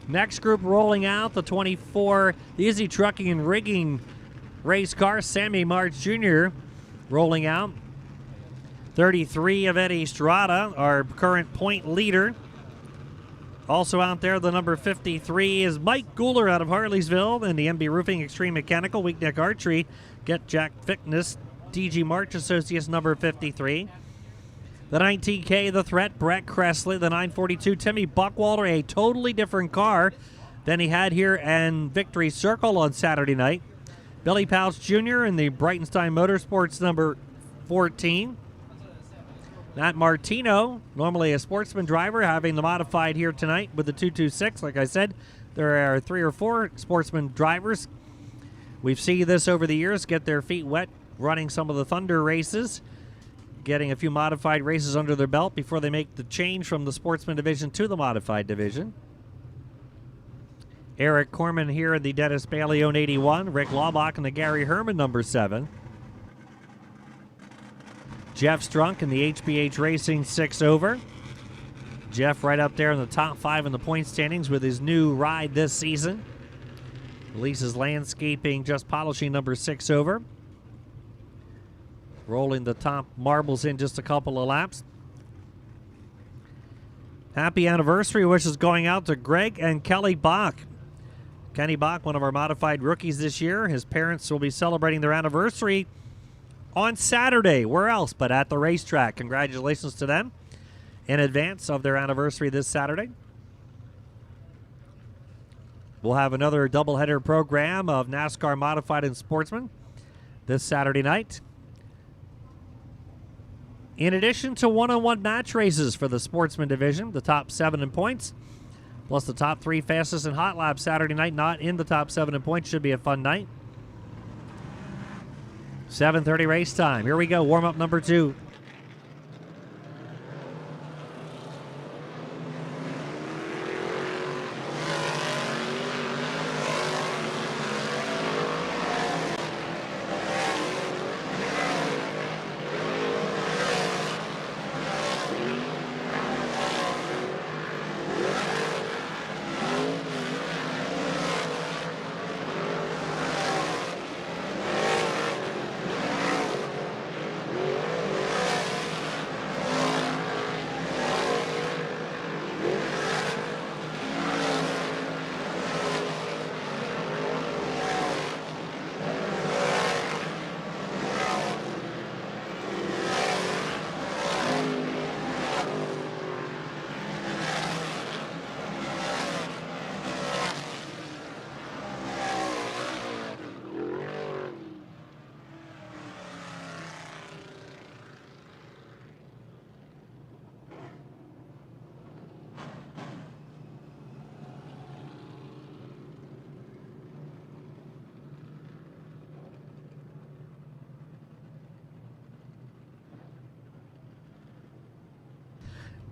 Next group rolling out, the 24, the Izzy Trucking and Rigging race car, Sammy March Jr. rolling out. 33 of Eddie Strada, our current point leader. Also out there, the number 53 is Mike Gooler out of Harleysville, and the MB Roofing Extreme Mechanical, Weak Neck Archery, Get Jack Fitness, DG March Associates number 53. The 19K, the Threat, Brett Cressley. The 942, Timmy Buckwalter, a totally different car than he had here in Victory Circle on Saturday night. Billy Pouch Jr. in the Brightenstein Motorsports number 14. Matt Martino, normally a Sportsman driver, having the modified here tonight with the 226. Like I said, there are 3 or 4 Sportsman drivers. We've seen this over the years, get their feet wet running some of the Thunder races. getting a few modified races under their belt before they make the change from the sportsman division to the modified division. Eric Corman here in the Dennis Bailey 81, Rick Laubach in the Gary Herman number 7. Jeff Strunk in the HBH Racing 6 over. Jeff right up there in the top 5 in the point standings with his new ride this season. Lisa's Landscaping just polishing number 6 over. Rolling the top marbles in just a couple of laps. Happy anniversary wishes going out to Greg and Kelly Bach. Kenny Bach, one of our modified rookies this year. His parents will be celebrating their anniversary on Saturday. Where else but at the racetrack? Congratulations to them in advance of their anniversary this Saturday. We'll have another doubleheader program of NASCAR Modified and Sportsman this Saturday night. In addition to one-on-one match races for the Sportsman division, the top 7 in points, plus the top 3 fastest in hot laps Saturday night, not in the top 7 in points. Should be a fun night. 7:30 race time. Here we go. Warm-up number 2.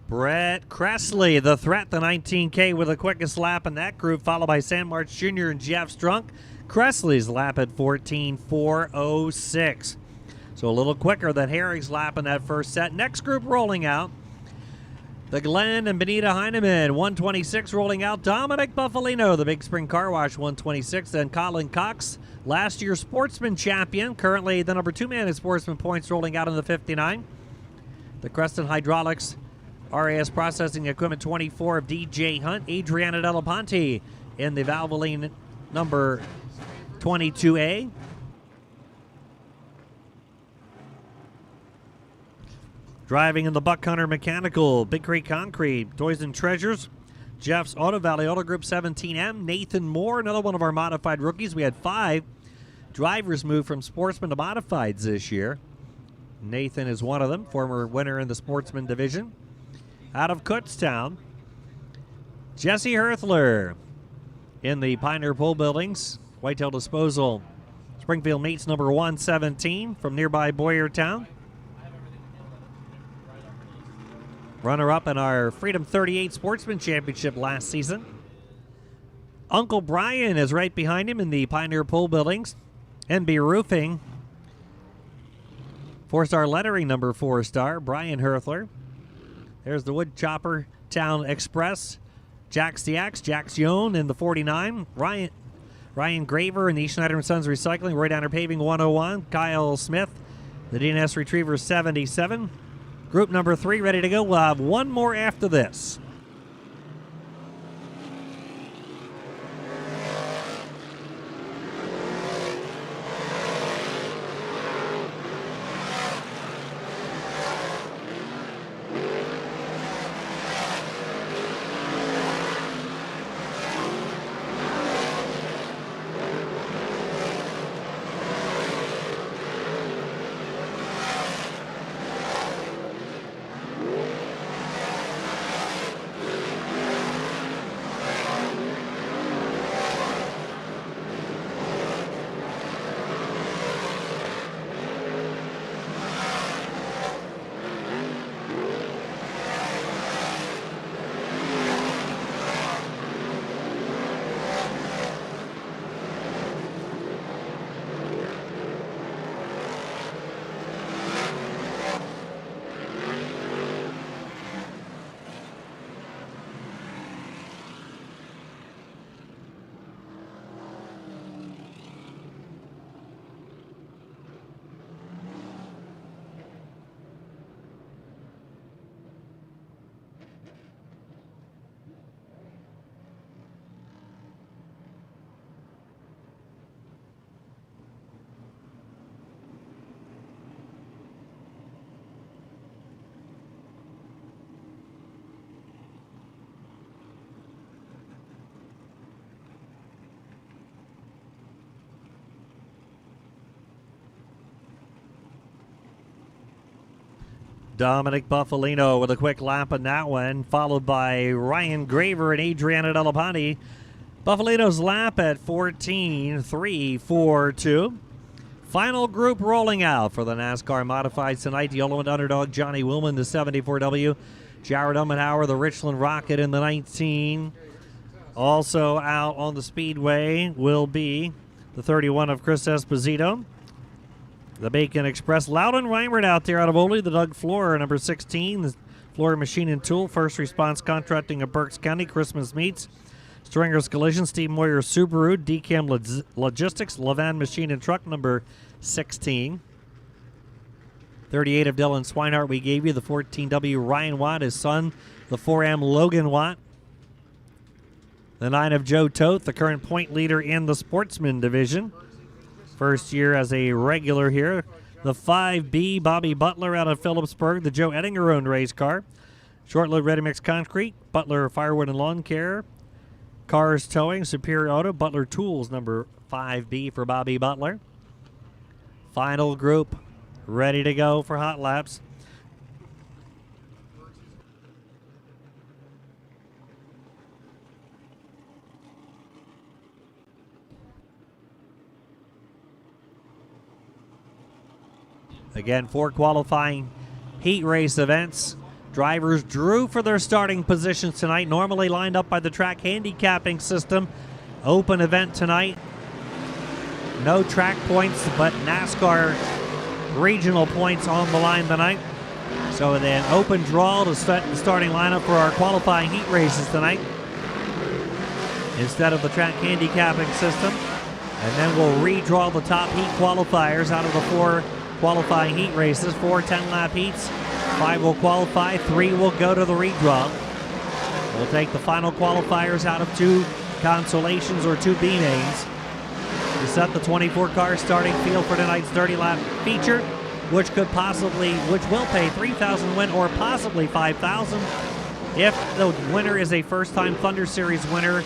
Brett Cressley, the threat, the 19K with the quickest lap in that group, followed by Sam March Jr. and Jeff Strunk. Cressley's lap at 14:4:06. So a little quicker than Herring's lap in that first set. Next group rolling out. The Glenn and Benita Heineman, 126 rolling out. Dominic Buffalino, the Big Spring Car Wash, 126. Then Colin Cox, last year's Sportsman champion, currently the number 2 man in Sportsman points, rolling out in the 59. The Creston Hydraulics RAS Processing Equipment 24 of DJ Hunt, Adriana Della Ponte in the Valvoline number 22A. Driving in the Buck Hunter Mechanical, Big Creek Concrete, Toys and Treasures, Jeff's Auto Valley Auto Group 17M, Nathan Moore, another one of our modified rookies. We had 5 drivers move from Sportsman to Modifieds this year. Nathan is one of them, former winner in the Sportsman division. Out of Kutztown, Jesse Herthler in the Pioneer Pool Buildings, Whitetail Disposal, Springfield Meats number 117 from nearby Boyertown. Runner-up in our Freedom 38 Sportsman Championship last season. Uncle Brian is right behind him in the Pioneer Pool Buildings. NB Roofing, 4-star lettering number 4-star, Brian Herthler. There's the Wood Chopper Town Express, Jack Stiax, Jack Sion in the 49. Ryan Graver in the Schneider & Sons Recycling, Roy Downer Paving 101. Kyle Smith, the DNS Retriever 77. Group number 3 ready to go. We'll have one more after this. Dominic Buffalino with a quick lap on that one, followed by Ryan Graver and Adriana Delaponte. Buffalino's lap at 14.342. Final group rolling out for the NASCAR Modifieds tonight. The ultimate underdog, Johnny Willman, the 74W. Jared Ummenhauer, the Richland Rocket, in the 19. Also out on the Speedway will be the 31 of Chris Esposito. The Bacon Express. Loudon Reimert out there out of Ole. The Doug Floor, number 16. The Floor Machine and Tool. First Response Contracting of Berks County. Christmas Meats. Stringer's Collision. Steve Moyer Subaru. DCAM Logistics. Levan Machine and Truck, number 16. 38 of Dylan Swinehart we gave you. The 14W Ryan Watt. His son, the 4M Logan Watt. The 9 of Joe Toth, the current point leader in the Sportsman division. First year as a regular here. The 5B, Bobby Butler out of Phillipsburg, the Joe Ettinger-owned race car. Short-load ready-mix concrete, Butler Firewood and Lawn Care. Cars Towing, Superior Auto, Butler Tools, number 5B for Bobby Butler. Final group, ready to go for hot laps. Again, 4 qualifying heat race events. Drivers drew for their starting positions tonight, normally lined up by the track handicapping system. Open event tonight. No track points, but NASCAR regional points on the line tonight. So then open draw to set the starting lineup for our qualifying heat races tonight, instead of the track handicapping system. And then we'll redraw the top heat qualifiers out of the 4 qualifying heat races. 4 10-lap heats. 5 will qualify. 3 will go to the redraw. We'll take the final qualifiers out of 2 consolations or 2 B names to set the 24-car starting field for tonight's 30-lap feature, which will pay $3,000 win or possibly $5,000 if the winner is a first-time Thunder Series winner,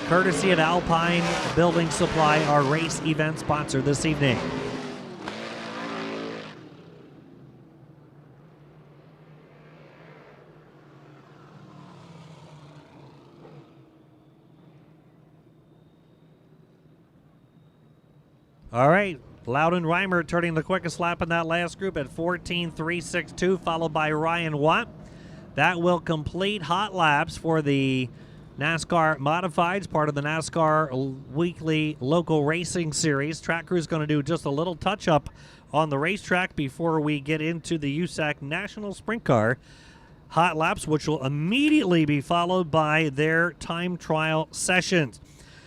courtesy of Alpine Building Supply, our race event sponsor this evening. All right, Loudon Reimer turning the quickest lap in that last group at 14.362, followed by Ryan Watt. That will complete hot laps for the NASCAR Modifieds, part of the NASCAR Weekly Local Racing Series. Track crew's going to do just a little touch-up on the racetrack before we get into the USAC National Sprint Car hot laps, which will immediately be followed by their time trial sessions.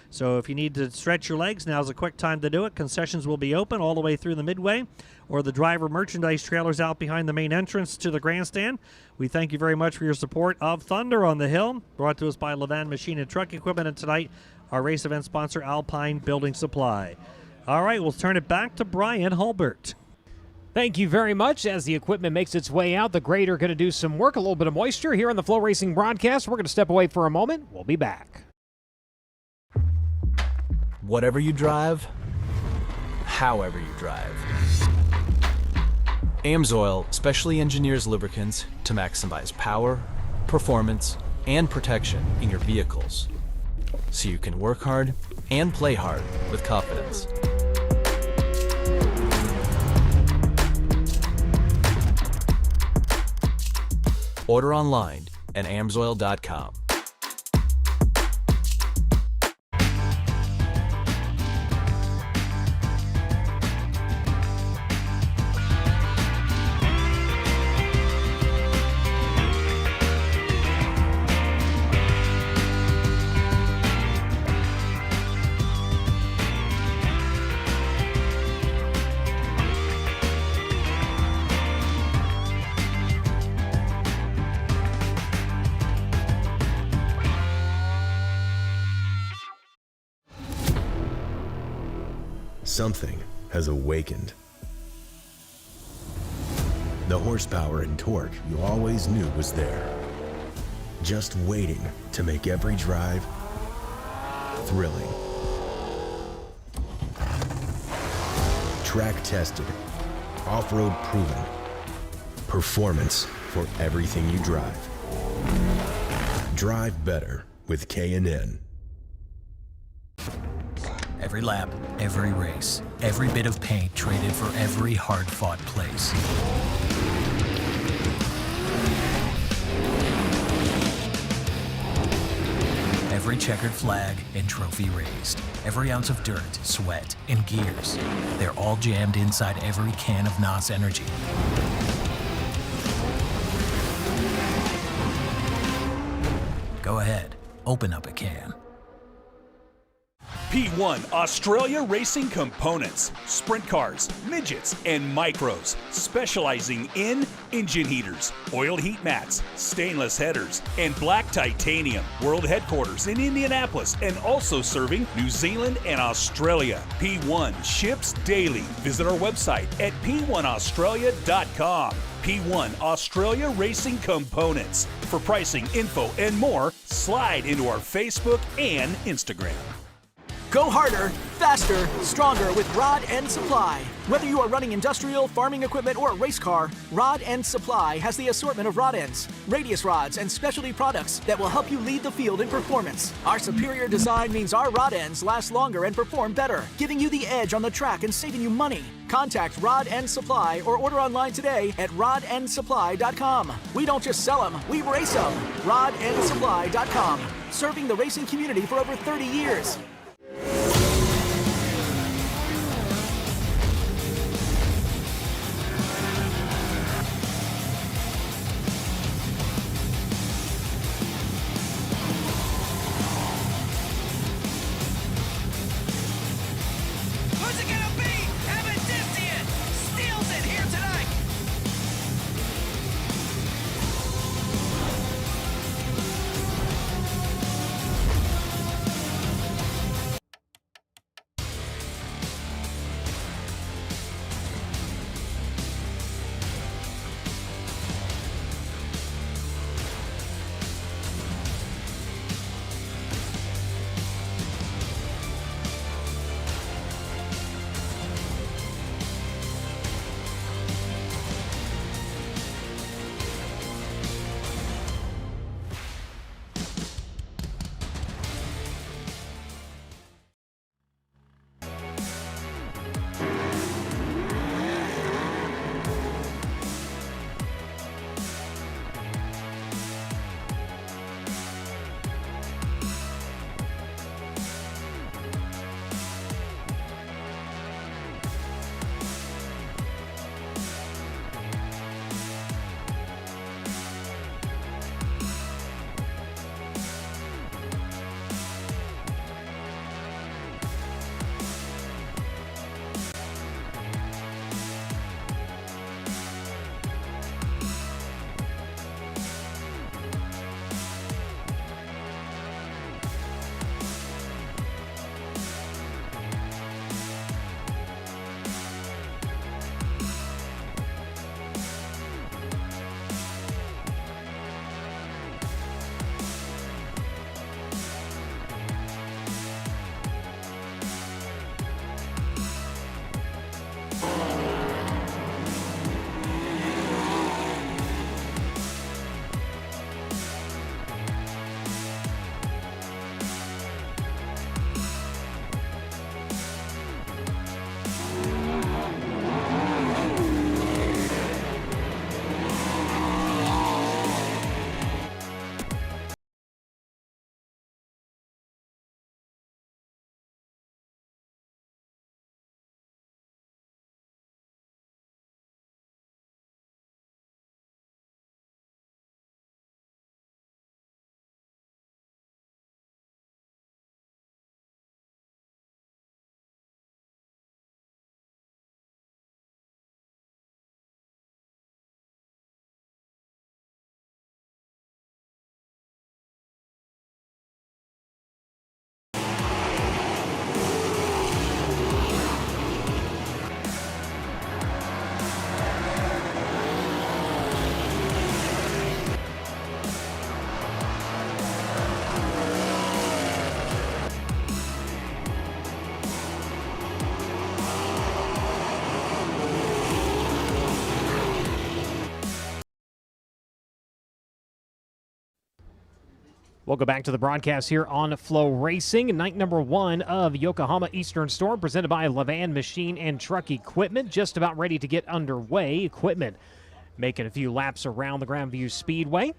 So if you need to stretch your legs, now's a quick time to do it. Concessions will be open all the way through the midway, or the driver merchandise trailers out behind the main entrance to the grandstand. We thank you very much for your support of Thunder on the Hill, brought to us by Levan Machine and Truck Equipment, and tonight our race event sponsor, Alpine Building Supply. All right, we'll turn it back to Brian Hulbert. Thank you very much. As the equipment makes its way out, the grader going to do some work, a little bit of moisture here on the FloRacing broadcast. We're going to step away for a moment. We'll be back. Whatever you drive, however you drive. AMSOIL specially engineers lubricants to maximize power, performance, and protection in your vehicles, so you can work hard and play hard with confidence. Order online at amsoil.com. Something has awakened. The horsepower and torque you always knew was there, just waiting to make every drive thrilling. Track tested, off-road proven, performance for everything you drive. Drive better with K&N. Every lap, every race, every bit of paint traded for every hard-fought place. Every checkered flag and trophy raised. Every ounce of dirt, sweat, and gears. They're all jammed inside every can of NOS Energy. Go ahead, open up a can. P1 Australia Racing Components, sprint cars, midgets, and micros, specializing in engine heaters, oiled heat mats, stainless headers, and black titanium. World headquarters in Indianapolis and also serving New Zealand and Australia. P1 ships daily. Visit our website at p1australia.com. P1 Australia Racing Components. For pricing, info, and more, slide into our Facebook and Instagram. Go harder, faster, stronger with Rod End Supply. Whether you are running industrial, farming equipment, or a race car, Rod End Supply has the assortment of rod ends, radius rods, and specialty products that will help you lead the field in performance. Our superior design means our rod ends last longer and perform better, giving you the edge on the track and saving you money. Contact Rod End Supply or order online today at rodendsupply.com. We don't just sell them, we race them. rodendsupply.com. Serving the racing community for over 30 years. Who's it gonna be? Evan Distian steals it here tonight. We'll go back to the broadcast here on FloRacing. Night number 1 of Yokohama Eastern Storm, presented by Levan Machine and Truck Equipment. Just about ready to get underway. Equipment making a few laps around the Grandview Speedway,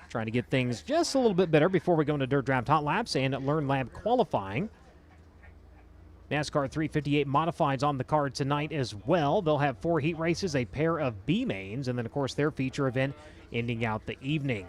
trying to get things just a little bit better before we go into Dirt Draft Hot Laps and Learn Lab qualifying. NASCAR 358 Modifieds on the card tonight as well. They'll have 4 heat races, a pair of B mains, and then, of course, their feature event ending out the evening.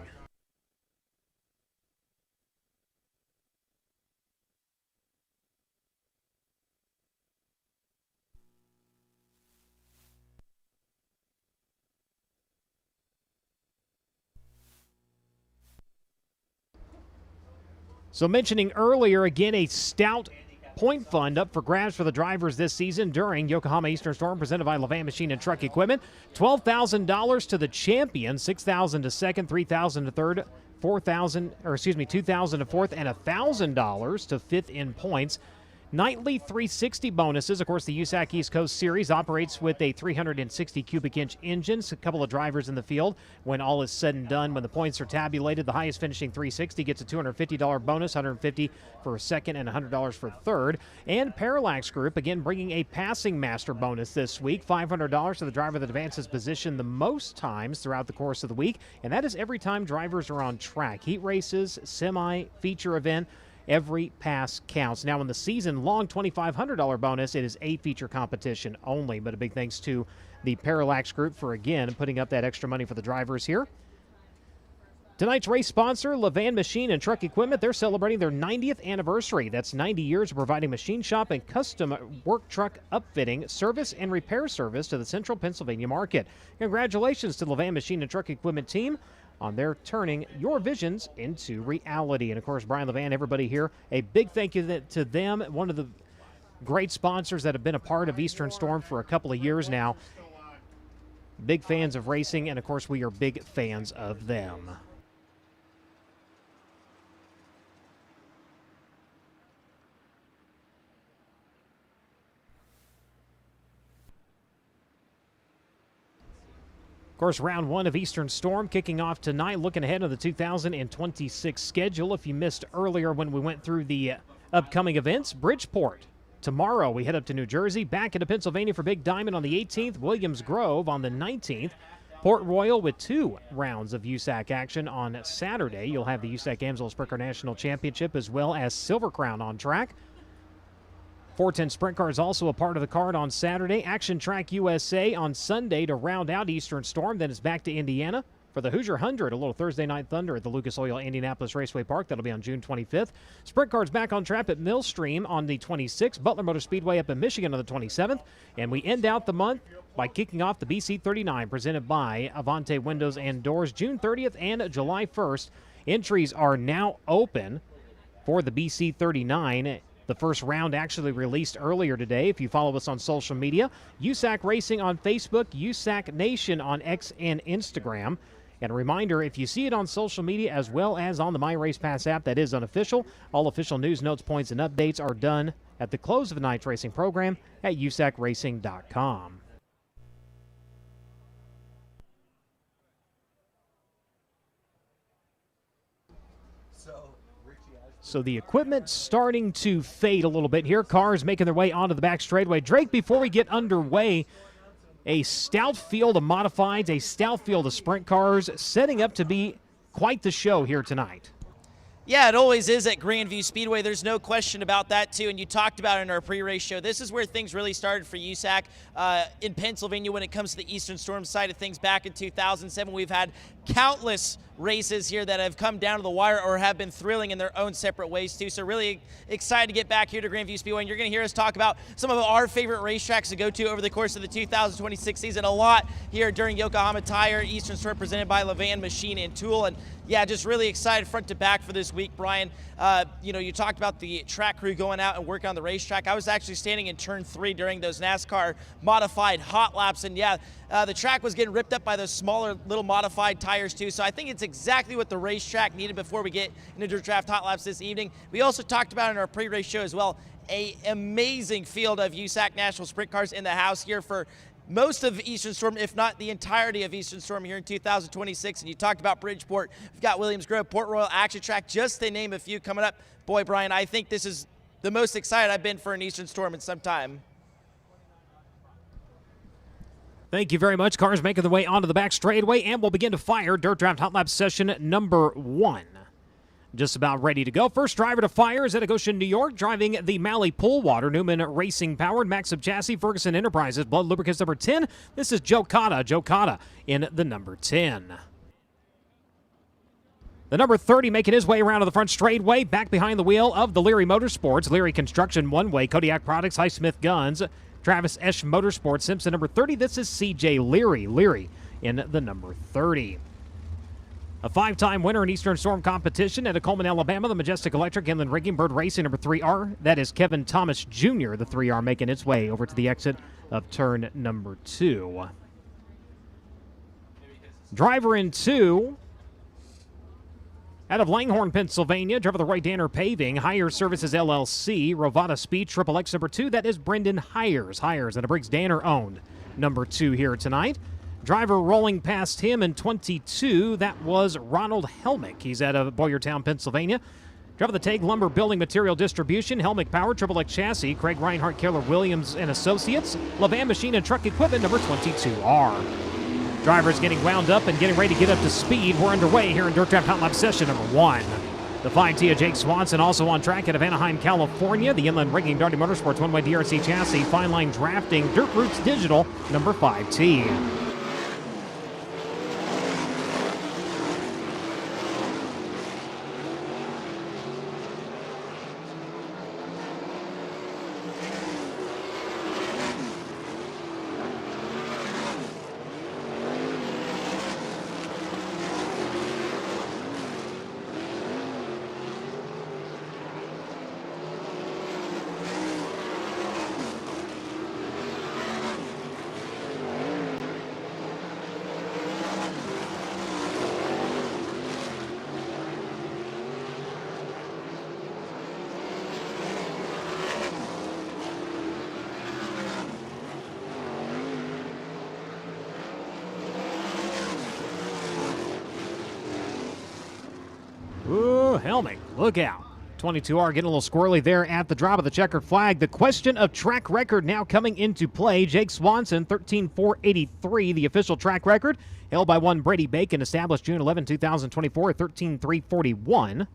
So mentioning earlier, again, a stout point fund up for grabs for the drivers this season during Yokohama Eastern Storm, presented by Levan Machine and Truck Equipment. $12,000 to the champion, $6,000 to second, $3,000 to third, $2,000 to fourth, and $1,000 to fifth in points. Nightly 360 bonuses. Of course, the USAC East Coast Series operates with a 360 cubic inch engine. So a couple of drivers in the field. When all is said and done, when the points are tabulated, the highest finishing 360 gets a $250 bonus, $150 for second and $100 for third. And Parallax Group, again, bringing a passing master bonus this week. $500 to the driver that advances position the most times throughout the course of the week. And that is every time drivers are on track. Heat races, semi, feature event. Every pass counts. Now, in the season-long $2,500 bonus, it is a feature competition only. But a big thanks to the Parallax Group for, again, putting up that extra money for the drivers here. Tonight's race sponsor, Levan Machine and Truck Equipment. They're celebrating their 90th anniversary. That's 90 years of providing machine shop and custom work truck upfitting, service, and repair service to the central Pennsylvania market. Congratulations to Levan Machine and Truck Equipment team on their turning your visions into reality. And, of course, Brian Levan, everybody here, a big thank you to them, one of the great sponsors that have been a part of Eastern Storm for a couple of years now. Big fans of racing, and, of course, we are big fans of them. Of course, round 1 of Eastern Storm kicking off tonight, looking ahead of the 2026 schedule. If you missed earlier when we went through the upcoming events, Bridgeport. Tomorrow we head up to New Jersey, back into Pennsylvania for Big Diamond on the 18th, Williams Grove on the 19th, Port Royal with 2 rounds of USAC action on Saturday. You'll have the USAC Amsoil Sprint Car National Championship as well as Silver Crown on track. 410 Sprint Car is also a part of the card on Saturday. Action Track USA on Sunday to round out Eastern Storm. Then it's back to Indiana for the Hoosier 100, a little Thursday Night Thunder at the Lucas Oil Indianapolis Raceway Park. That'll be on June 25th. Sprint Car's back on track at Millstream on the 26th. Butler Motor Speedway up in Michigan on the 27th. And we end out the month by kicking off the BC 39 presented by Avante Windows and Doors, June 30th and July 1st. Entries are now open for the BC 39. The first round actually released earlier today. If you follow us on social media, USAC Racing on Facebook, USAC Nation on X and Instagram. And a reminder, if you see it on social media as well as on the My Race Pass app, that is unofficial. All official news, notes, points, and updates are done at the close of the night's racing program at usacracing.com. So the equipment starting to fade a little bit here. Cars making their way onto the back straightaway. Drake, before we get underway, a stout field of modifieds, a stout field of sprint cars, setting up to be quite the show here tonight. Yeah, it always is at Grandview Speedway. There's no question about that, too. And you talked about it in our pre-race show. This is where things really started for USAC in Pennsylvania when it comes to the Eastern Storm side of things. Back in 2007, we've had countless races here that have come down to the wire or have been thrilling in their own separate ways, too. So really excited to get back here to Grandview Speedway. And you're going to hear us talk about some of our favorite racetracks to go to over the course of the 2026 season. A lot here during Yokohama Tire, Eastern Storm presented by Levan Machine and Tool. And yeah, just really excited front to back for this week, Brian. You talked about the track crew going out and working on the racetrack. I was actually standing in turn 3 during those NASCAR modified hot laps, and yeah, the track was getting ripped up by those smaller little modified tires too. So I think it's exactly what the racetrack needed before we get into Dirt Draft hot laps this evening. We also talked about in our pre-race show as well, an amazing field of USAC National Sprint Cars in the house here for most of Eastern Storm, if not the entirety of Eastern Storm here in 2026. And you talked about Bridgeport. We've got Williams Grove, Port Royal Action Track, just to name a few coming up. Boy, Brian, I think this is the most excited I've been for an Eastern Storm in some time. Thank you very much. Cars making their way onto the back straightaway, and we'll begin to fire Dirt Draft Hot Lap session number 1. Just about ready to go. First driver to fire is at Goshen, New York, driving the Malley Pool Water, Newman Racing Powered, Maxim Chassis, Ferguson Enterprises, Blood Lubricants number 10. This is Joe Cotta. Joe Cotta in the number 10. The number 30 making his way around to the front straightaway, back behind the wheel of the Leary Motorsports, Leary Construction One-Way, Kodiak Products, Highsmith Guns, Travis Esch Motorsports, Simpson number 30. This is C.J. Leary. Leary in the number 30. A 5-time winner in Eastern Storm competition at Coleman, Alabama, the Majestic Electric Inland Rigging Bird Racing number 3R. That is Kevin Thomas Jr., the 3R, making its way over to the exit of turn number 2. Driver in 2. Out of Langhorne, Pennsylvania, driver the Roy Danner Paving, Hire Services LLC, Rovada Speed, Triple X number 2. That is Brendan Hires. Hires, and a Briggs Danner owned number 2 here tonight. Driver rolling past him in 22, that was Ronald Helmick. He's out of Boyertown, Pennsylvania. Driver the Tague Lumber Building Material Distribution, Helmick Power, Triple X Chassis, Craig Reinhardt, Keller Williams and Associates, Levan Machine and Truck Equipment number 22R. Drivers getting wound up and getting ready to get up to speed. We're underway here in Dirt Draft Hot Lap session number 1. The 5T of Jake Swanson also on track out of Anaheim, California. The Inland Rigging Darty Motorsports One-Way DRC Chassis, Fine Line Drafting, Dirt Roots Digital number 5T. Ooh, Helmick, look out. 22R getting a little squirrely there at the drop of the checkered flag. The question of track record now coming into play. Jake Swanson, 13.483, the official track record, held by one Brady Bacon, established June 11, 2024, 13.341.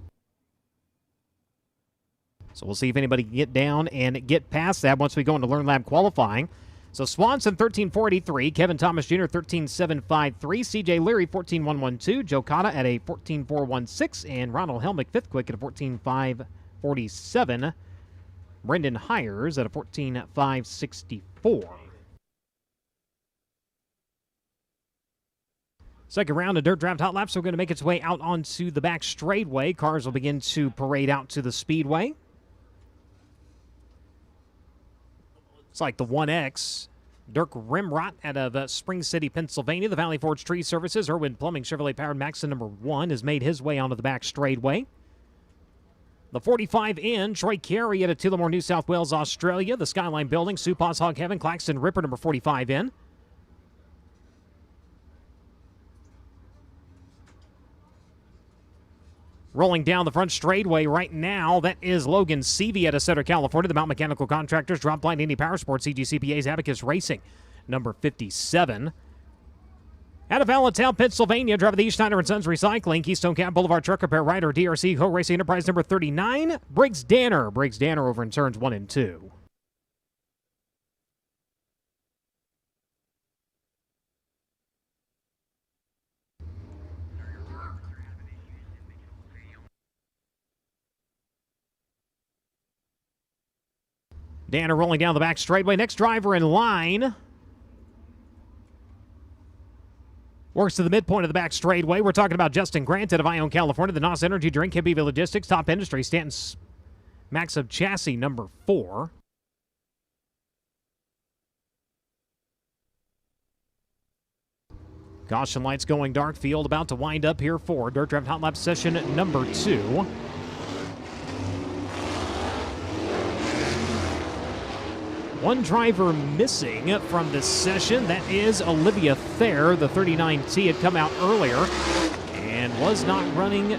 So we'll see if anybody can get down and get past that once we go into Learn Lab qualifying. So Swanson, 13.483. Kevin Thomas Jr., 13.753. CJ Leary, 14.112. Joe Cotta at a 14.416. And Ronald Helmick, fifth quick, at a 14.547. Brendan Hires at a 14.564. Second round of Dirt Draft Hot Laps. So we're going to make its way out onto the back straightaway. Cars will begin to parade out to the Speedway. It's like the 1X. Dirk Rimrott out of Spring City, Pennsylvania. The Valley Forge Tree Services, Irwin Plumbing, Chevrolet Powered Maxim number 1 has made his way onto the back straightaway. The 45N, Troy Carey out of Tullamore, New South Wales, Australia. The Skyline Building, Supos Hog Heaven, Claxton Ripper number 45N. Rolling down the front straightaway right now, that is Logan Seavey out of Cedar, California. The Mount Mechanical Contractors, Drop Line Indy Power Sports, CGCPA's Abacus Racing, number 57. Out of Allentown, Pennsylvania, driver the E. Schneider & Sons Recycling, Keystone Cap Boulevard Truck Repair Rider, DRC Ho Racing Enterprise, number 39. Briggs Danner. Briggs Danner over in turns 1 and 2. Danner rolling down the back straightaway. Next driver in line works to the midpoint of the back straightaway. We're talking about Justin Grant out of Ione, California. The NOS Energy Drink, Hippie Logistics, Top Industry, Stanton's Maxim Chassis number 4. Caution lights going dark. Field about to wind up here for Dirt Draft Hot Lap session number 2. One driver missing from this session. That is Olivia Thayer. The 39T had come out earlier and was not running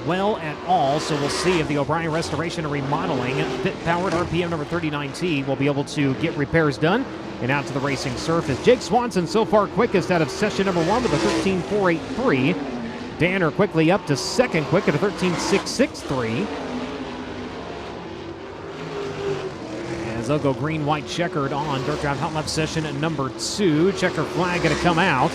well at all. So we'll see if the O'Brien Restoration and Remodeling fit-powered RPM number 39T will be able to get repairs done and out to the racing surface. Jake Swanson so far quickest out of session number 1 with a 13.483. Danner quickly up to second quick at a 13.663. As they'll go green, white, checkered on Dirt Drive Hot Lap session at number 2. Checker flag going to come out.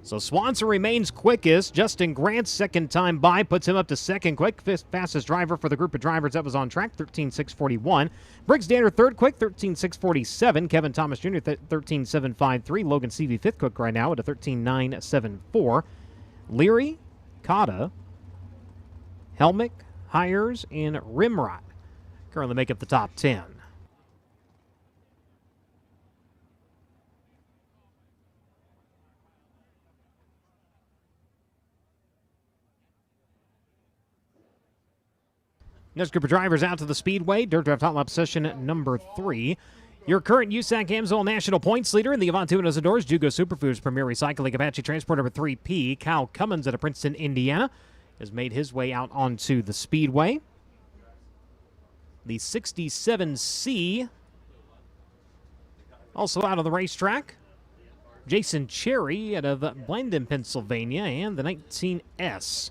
So Swanson remains quickest. Justin Grant's second time by puts him up to second quick. Fastest driver for the group of drivers that was on track, 13.641. Briggs Danner third quick, 13.647. Kevin Thomas Jr. 13.753. Logan Seavey fifth quick right now at a 13.974. Leary, Cotta, Helmick, Hires, and Rimrod currently make up the top 10. Next group of drivers out to the Speedway. Dirt Drive Hot Lap session number 3. Your current USAC AMSOIL National Points leader in the Avant Windows and Doors, Jugo Superfoods Premier Recycling Apache Transport number 3P. Kyle Cummins out of Princeton, Indiana, has made his way out onto the Speedway. The 67C also out on the racetrack. Jason Cherry out of Blandon, Pennsylvania, and the 19S.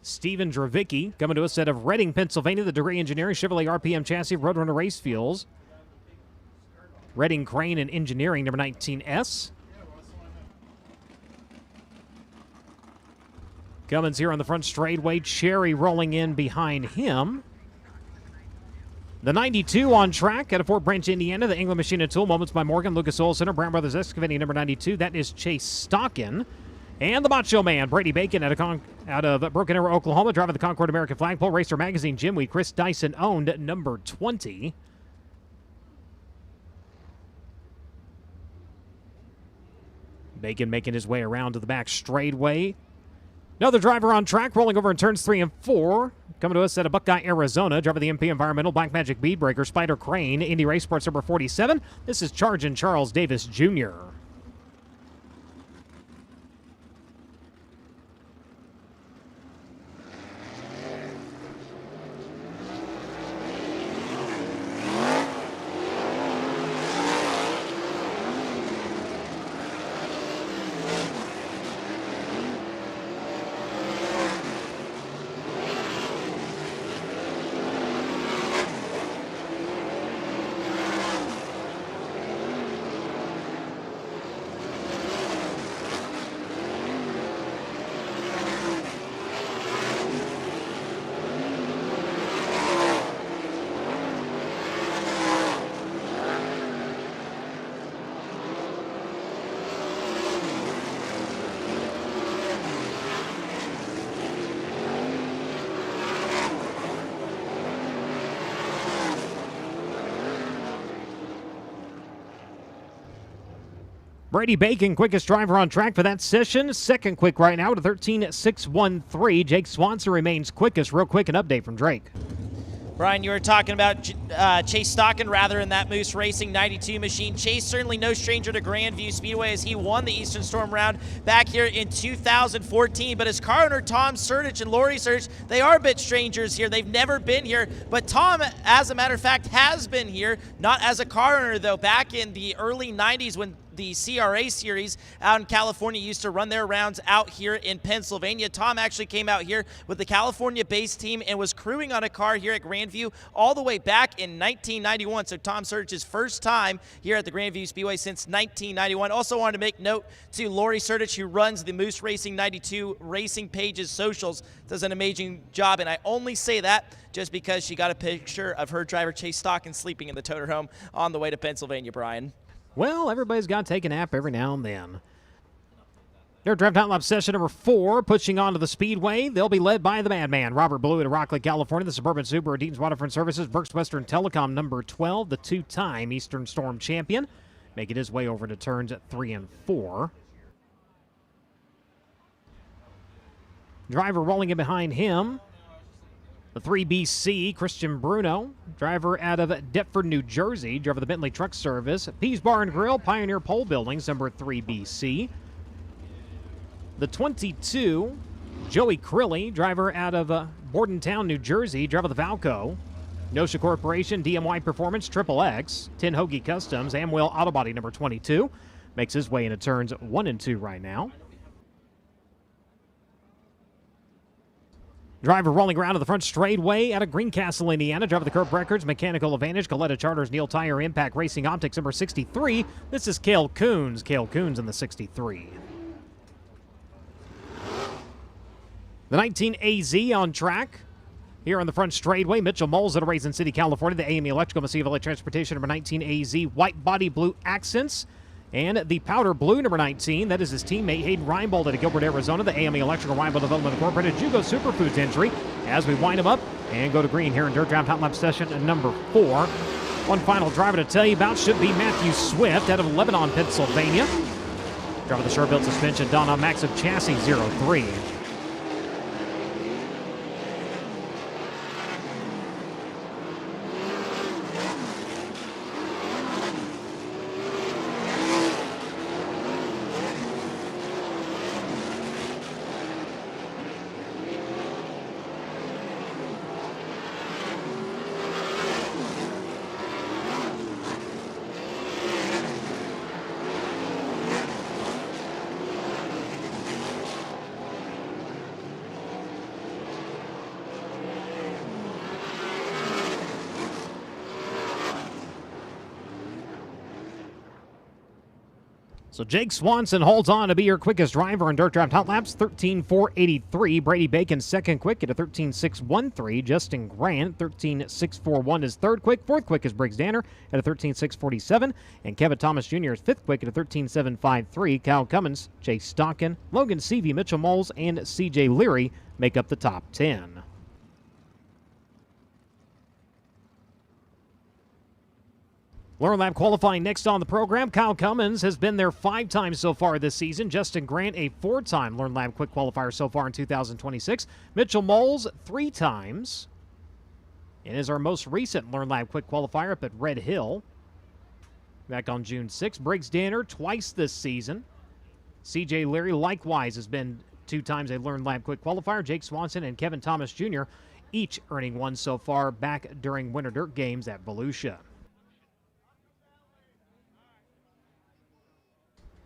Steven Dravicki coming to us out of Reading, Pennsylvania, the Degree Engineering Chevrolet RPM Chassis Roadrunner Race Fuels. Reading Crane and Engineering, number 19S. Cummins here on the front straightaway. Cherry rolling in behind him. The 92 on track out of Fort Branch, Indiana. The England Machine and Tool, Moments by Morgan, Lucas Oil Center, Brown Brothers Excavating, number 92. That is Chase Stockin. And the Macho Man, Brady Bacon out of Broken Arrow, Oklahoma, driving the Concord American Flagpole. Racer Magazine, Jim Wheat, Chris Dyson owned, number 20. Bacon making his way around to the back straightaway. Another driver on track, rolling over in turns 3 and 4. Coming to us out of Buckeye, Arizona, driving the MP Environmental, Black Magic Beadbreaker, Spider Crane, Indy Race Sports number 47. This is Chargin' Charles Davis Jr. Brady Bacon, quickest driver on track for that session. Second quick right now at a 13.613. Jake Swanson remains quickest. Real quick, an update from Drake. Brian, you were talking about Chase Stockin rather in that Moose Racing 92 machine. Chase certainly no stranger to Grandview Speedway as he won the Eastern Storm round back here in 2014. But his car owner, Tom Sertich and Lori Sertich, they are a bit strangers here. They've never been here. But Tom, as a matter of fact, has been here. Not as a car owner, though. Back in the early 90s when the CRA series out in California used to run their rounds out here in Pennsylvania. Tom actually came out here with the California-based team and was crewing on a car here at Grandview all the way back in 1991. So Tom Sertich's first time here at the Grandview Speedway since 1991. Also wanted to make note to Lori Sertich, who runs the Moose Racing 92 Racing Pages socials. Does an amazing job, and I only say that just because she got a picture of her driver Chase Stockin sleeping in the toter home on the way to Pennsylvania, Brian. Well, everybody's got to take a nap every now and then. Dirt Draft Time Lap session number 4, pushing onto the Speedway. They'll be led by the Madman, Robert Blue at Rockland, California. The Suburban Subaru, Dean's Waterfront Services, Berks Western Telecom, number 12, the two-time Eastern Storm champion, making his way over to turns 3 and 4. Driver rolling in behind him, the 3BC, Christian Bruno. Driver out of Deptford, New Jersey, driver of the Bentley Truck Service. Pease Bar and Grill, Pioneer Pole Buildings, number 3BC. The 22, Joey Crilly, driver out of Bordentown, New Jersey, driver of the Valco. Nosha Corporation, DMY Performance, Triple X, Tin Hoagie Customs, Amwell Auto Body, number 22. Makes his way into turns 1 and 2 right now. Driver rolling around to the front straightaway out of Greencastle, Indiana. Driver of the Curb Records, Mechanical Advantage, Coletta Charters, Neil Tire, Impact Racing Optics, number 63. This is Cale Coons. Cale Coons in the 63. The 19 AZ on track here on the front straightaway. Mitchell Moles out of Raisin City, California. The AME Electrical Massive Light Transportation, number 19 AZ. White body blue accents. And the powder blue, number 19. That is his teammate, Hayden Reinbold out of Gilbert, Arizona. The AME Electrical Reinbold Development Incorporated. Jugo Superfoods entry as we wind him up and go to green here in Dirt Draft Hot Lap session number 4. One final driver to tell you about should be Matthew Swift out of Lebanon, Pennsylvania. Driver of the Sure-Built Suspension, Donna Max of Chassis 03. So Jake Swanson holds on to be your quickest driver in Dirt Draft Hot Laps, 13.483. Brady Bacon second quick at a 13.613. Justin Grant, 13.641 is third quick. Fourth quick is Briggs Danner at a 13.647. And Kevin Thomas Jr. is fifth quick at a 13.753. Kyle Cummins, Chase Stockin, Logan Seavey, Mitchell Moles, and CJ Leary make up the top 10. Learn Lab qualifying next on the program. Kyle Cummins has been there 5 times so far this season. Justin Grant, a 4-time Learn Lab quick qualifier so far in 2026. Mitchell Moles, 3 times. And is our most recent Learn Lab quick qualifier up at Red Hill back on June 6th. Briggs Danner, twice this season. CJ Leary, likewise, has been 2 times a Learn Lab quick qualifier. Jake Swanson and Kevin Thomas Jr., each earning 1 so far back during Winter Dirt Games at Volusia.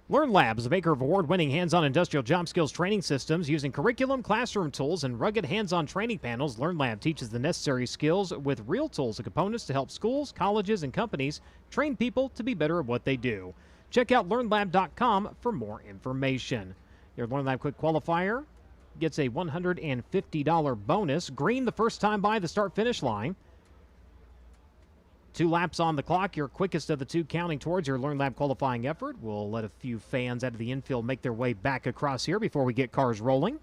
Learn Lab is a maker of award-winning hands-on industrial job skills training systems using curriculum, classroom tools, and rugged hands-on training panels. Learn Lab teaches the necessary skills with real tools and components to help schools, colleges, and companies train people to be better at what they do. Check out LearnLab.com for more information. Your Learn Lab Quick Qualifier gets a $150 bonus. Green the first time by the start-finish line. 2 laps on the clock, your quickest of the 2 counting towards your Learn Lab qualifying effort. We'll let a few fans out of the infield make their way back across here before we get cars rolling.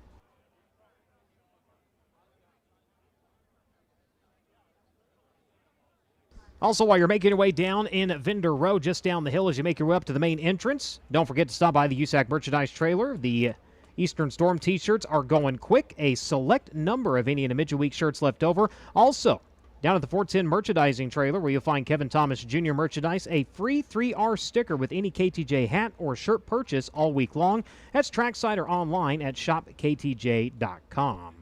Also, while you're making your way down in Vendor Row, just down the hill as you make your way up to the main entrance, don't forget to stop by the USAC merchandise trailer. The Eastern Storm t-shirts are going quick. A select number of Indiana Midweek shirts left over. Also, down at the 410 merchandising trailer where you'll find Kevin Thomas Jr. merchandise, a free 3R sticker with any KTJ hat or shirt purchase all week long. That's trackside or online at shopktj.com.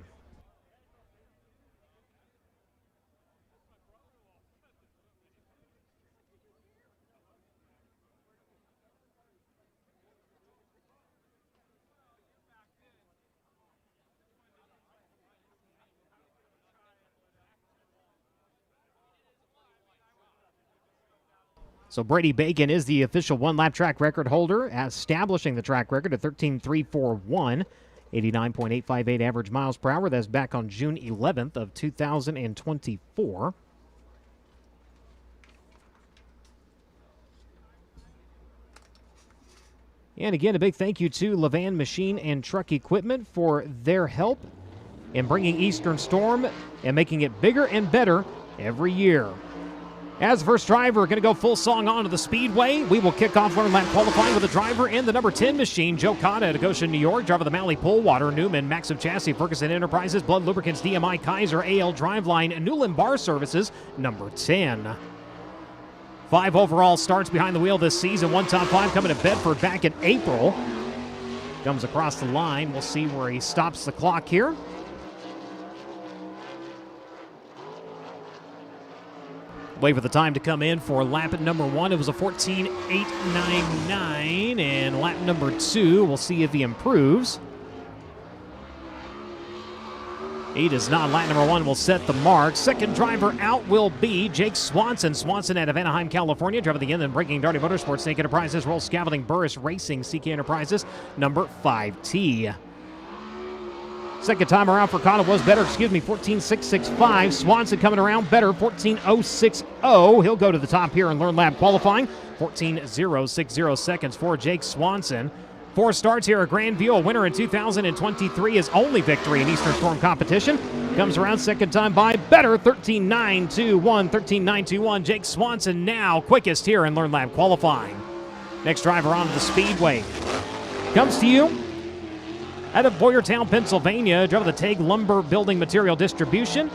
So Brady Bacon is the official 1-lap track record holder, establishing the track record at 13.341, 89.858 average miles per hour. That's back on June 11th of 2024. And again, a big thank you to Levan Machine and Truck Equipment for their help in bringing Eastern Storm and making it bigger and better every year. As the first driver, going to go full song onto the Speedway. We will kick off Learn Lap qualifying with a driver in the number 10 machine, Joe Cotta at Goshen, New York. Driver the Malley Pullwater, Newman, Maxim Chassis, Ferguson Enterprises, Blood Lubricants, DMI, Kaiser, AL Driveline, Newland Bar Services, number 10. 5 overall starts behind the wheel this season. 1 top 5 coming to Bedford back in April. Comes across the line. We'll see where he stops the clock here. Wait for the time to come in for lap number 1. It was a 14.899, and lap number 2, we'll see if he improves. He does not. Lap number 1 will set the mark. Second driver out will be Jake Swanson. Swanson out of Anaheim, California. Driver of the Inland Breaking Darty Motorsports, Snake Enterprises, Roll Scaffolding, Burris Racing, CK Enterprises, number 5T. Second time around for Cotta was better, 14.665. Swanson coming around better, 14.060. He'll go to the top here in Learn Lab qualifying. 14.060 seconds for Jake Swanson. 4 starts here at Grandview, a winner in 2023, his only victory in Eastern Storm competition. Comes around second time by better, 13.921, 13.921. Jake Swanson now quickest here in Learn Lab qualifying. Next driver onto the Speedway. Comes to you out of Boyertown, Pennsylvania, driver the Tague Lumber Building Material Distribution.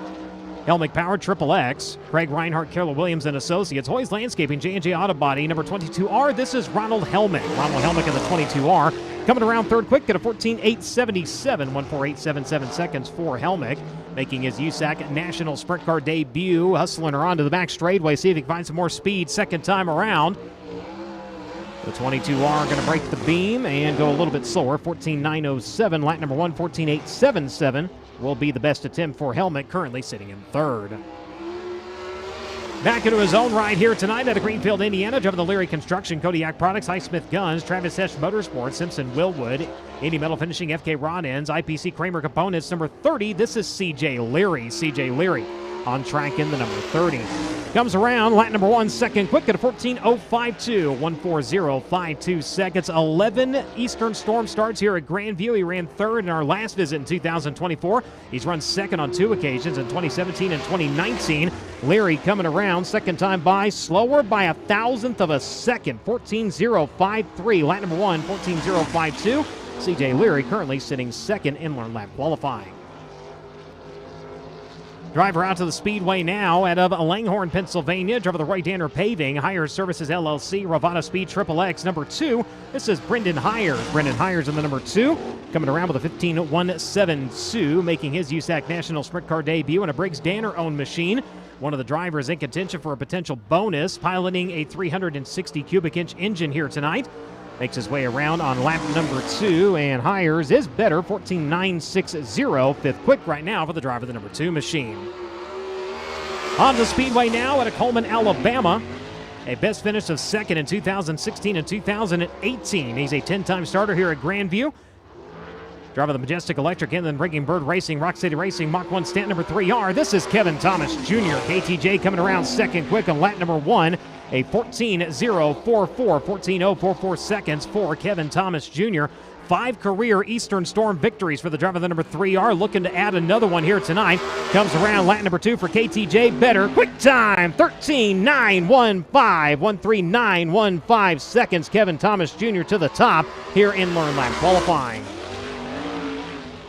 Helmick Power, Triple X. Craig Reinhardt, Keller Williams and Associates. Hoy's Landscaping, J&J Auto Body, number 22R. This is Ronald Helmick. Ronald Helmick in the 22R. Coming around third quick at a 14.877, 14877 seconds for Helmick. Making his USAC National Sprint Car debut. Hustling her onto the back straightaway. See if he can find some more speed second time around. The 22R going to break the beam and go a little bit slower. 14.907. Lap number 1, 14.877 will be the best attempt for Helmick, currently sitting in third. Back into his own ride here tonight out of Greenfield, Indiana. Driver the Leary Construction, Kodiak Products, Highsmith Guns, Travis Hesh Motorsports, Simpson Willwood, Indy Metal Finishing, FK Rod Ends, IPC Kramer Components, number 30. This is CJ Leary. CJ Leary on track in the number 30. Comes around, lap number 1, second quick at a 14.052, 14052 seconds. 11 Eastern Storm starts here at Grandview. He ran third in our last visit in 2024. He's run second on 2 occasions in 2017 and 2019. Leary coming around, second time by, slower by 1,000th of a second, 14.053. Lap number 1, 14.052. CJ Leary currently sitting second in Learn Lap qualifying. Driver out to the Speedway now out of Langhorne, Pennsylvania. Driver the Roy Danner Paving, Hires Services LLC, Ravada Speed Triple X, number 2. This is Brendan Hires. Brendan Hires in the number 2. Coming around with a 15.172, making his USAC National Sprint Car debut in a Briggs Danner-owned machine. One of the drivers in contention for a potential bonus, piloting a 360 cubic inch engine here tonight. Makes his way around on lap number 2, and Hires is better, 14.960, fifth quick right now for the driver of the number 2 machine. On the Speedway now at Coleman, Alabama. A best finish of second in 2016 and 2018. He's a 10-time starter here at Grandview. Driver the Majestic Electric and then Breaking Bird Racing, Rock City Racing, Mach 1 Stant number 3R. This is Kevin Thomas Jr. KTJ coming around second quick on lap number 1. A 14.044, 14.044 seconds for Kevin Thomas Jr. 5 career Eastern Storm victories for the driver of the number 3R. Looking to add another one here tonight. Comes around lap number 2 for KTJ. Better. Quick time. 13.915. 13915 seconds. Kevin Thomas Jr. to the top here in Learn Lap qualifying.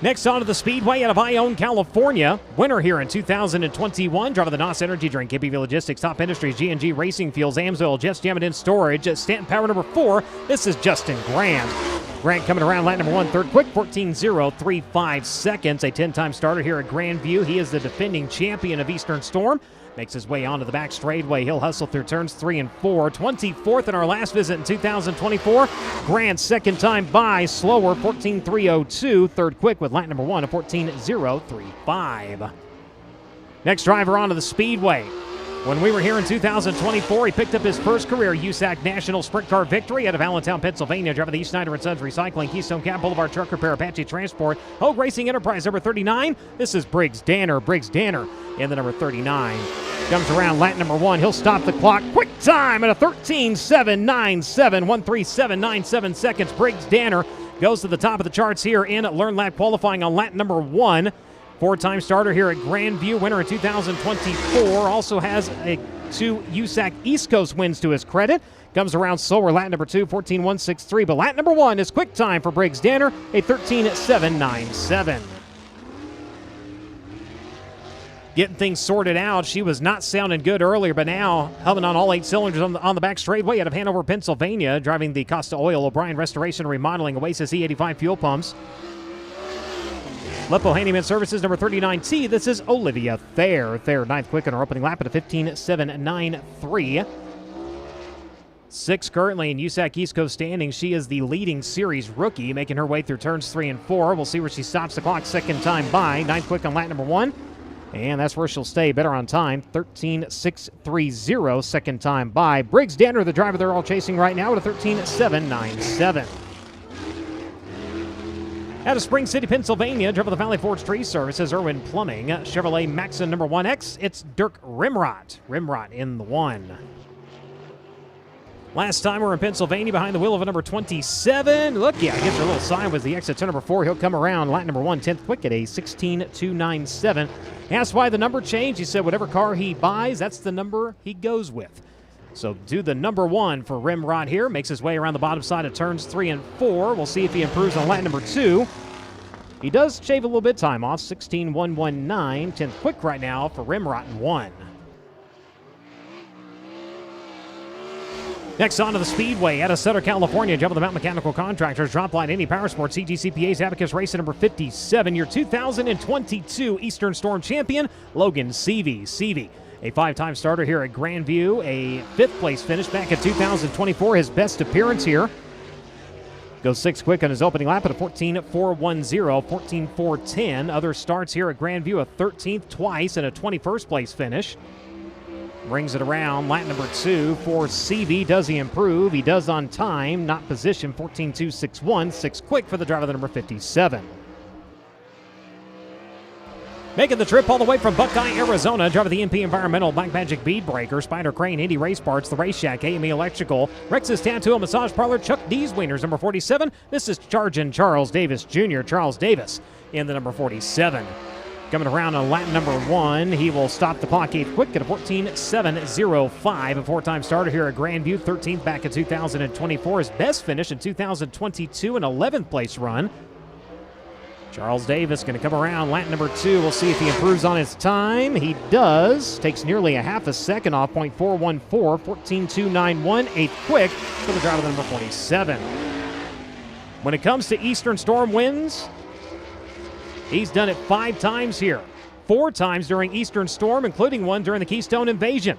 Next on to the Speedway out of Ione, California. Winner here in 2021. Driver the NOS Energy Drink, KBV Logistics, Top Industries, G&G Racing Fuels, Amsoil, Jets Jam in Storage, Stanton Power number 4. This is Justin Grant. Grant coming around lap number 1, third quick, 14.035 seconds. A 10-time starter here at Grandview. He is the defending champion of Eastern Storm. Makes his way onto the back straightaway. He'll hustle through turns 3 and 4. 24th in our last visit in 2024. Grant second time by, slower, 14.302. Third quick with lap number 1, a 14.035. Next driver onto the Speedway. When we were here in 2024, he picked up his first career USAC National Sprint Car victory out of Allentown, Pennsylvania. Driver the East Snyder & Sons Recycling, Keystone Cap Boulevard Truck Repair, Apache Transport, Hogue Racing Enterprise, number 39. This is Briggs Danner. Briggs Danner in the number 39. Comes around lap number 1. He'll stop the clock. Quick time at a 13.797, 137.97 seconds. Briggs Danner goes to the top of the charts here in Learn Lap qualifying on lap number 1. Four-time starter here at Grandview, winner in 2024. Also has 2 USAC East Coast wins to his credit. Comes around slower, lap number 2, 14.163. But lap number 1 is quick time for Briggs Danner, a 13.797. Getting things sorted out. She was not sounding good earlier, but now humming on all 8 cylinders on the back straightaway out of Hanover, Pennsylvania, driving the Costa Oil O'Brien Restoration and Remodeling Oasis E85 fuel pumps. Lepo Handyman Services, number 39T. This is Olivia Thayer. Thayer, 9th quick in her opening lap at a 15.793. 6th currently in USAC East Coast standings. She is the leading series rookie, making her way through turns 3 and 4. We'll see where she stops the clock second time by. 9th quick on lap number 1. And that's where she'll stay. Better on time. 13.630 second time by. Briggs Danner, the driver they're all chasing right now, at a 13.797. Out of Spring City, Pennsylvania, driver of the Valley Forge Tree Services, Irwin Plumbing, Chevrolet Maxon number 1X. It's Dirk Rimrot. Rimrot in the 1. Last time we're in Pennsylvania behind the wheel of a number 27. Look, yeah, gets her little sign with the exit to number 4. He'll come around lap number 1, 10th quick at a 16.297. Asked why the number changed. He said whatever car he buys, that's the number he goes with. So do the number 1 for Rimrod here. Makes his way around the bottom side of turns 3 and 4. We'll see if he improves on lap number 2. He does shave a little bit of time off. 16.119. 10th quick right now for Rimrod in 1. Next on to the Speedway out of Sutter, California. Jump of the Mountain Mechanical Contractors. Drop line Indy Power Sports. CGCPA's Abacus Race number 57. Your 2022 Eastern Storm champion, Logan Seavey. Seavey, a 5-time starter here at Grandview. A 5th place finish back in 2024. His best appearance here. Goes 6th quick on his opening lap at a 14.410, 14.410. Other starts here at Grandview, a 13th twice and a 21st place finish. Brings it around, lap number 2 for CV. Does he improve? He does on time, not position, 14.261, 6th quick for the driver, the number 57. Making the trip all the way from Buckeye, Arizona, driver the MP Environmental, Black Magic Bead Breaker, Spider Crane, Indy Race Parts, The Race Shack, AME Electrical, Rex's Tattoo and Massage Parlor, Chuck D's Wieners, number 47. This is Chargin' Charles Davis Jr., Charles Davis in the number 47. Coming around on lap number 1, he will stop the clock 8th quick at a 14.705. A 4-time starter here at Grandview, 13th back in 2024. His best finish in 2022, an 11th place run. Charles Davis going to come around lap number 2. We'll see if he improves on his time. He does. Takes nearly a half a second off, 0.414, 14.291, 8th quick for the driver, number 47. When it comes to Eastern Storm wins, he's done it 5 times here. 4 times during Eastern Storm, including one during the Keystone Invasion.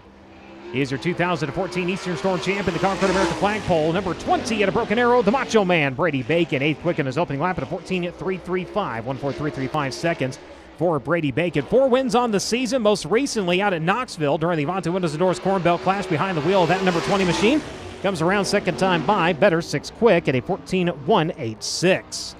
He is your 2014 Eastern Storm champion, the Concord America flagpole. Number 20 at a Broken Arrow, the Macho Man, Brady Bacon. 8th quick in his opening lap at a 14.335, 1.4335 seconds for Brady Bacon. 4 wins on the season, most recently out at Knoxville during the Avante Windows and Doors Corn Belt Clash behind the wheel of that number 20 machine. Comes around second time by, better 6th quick at a 14.186.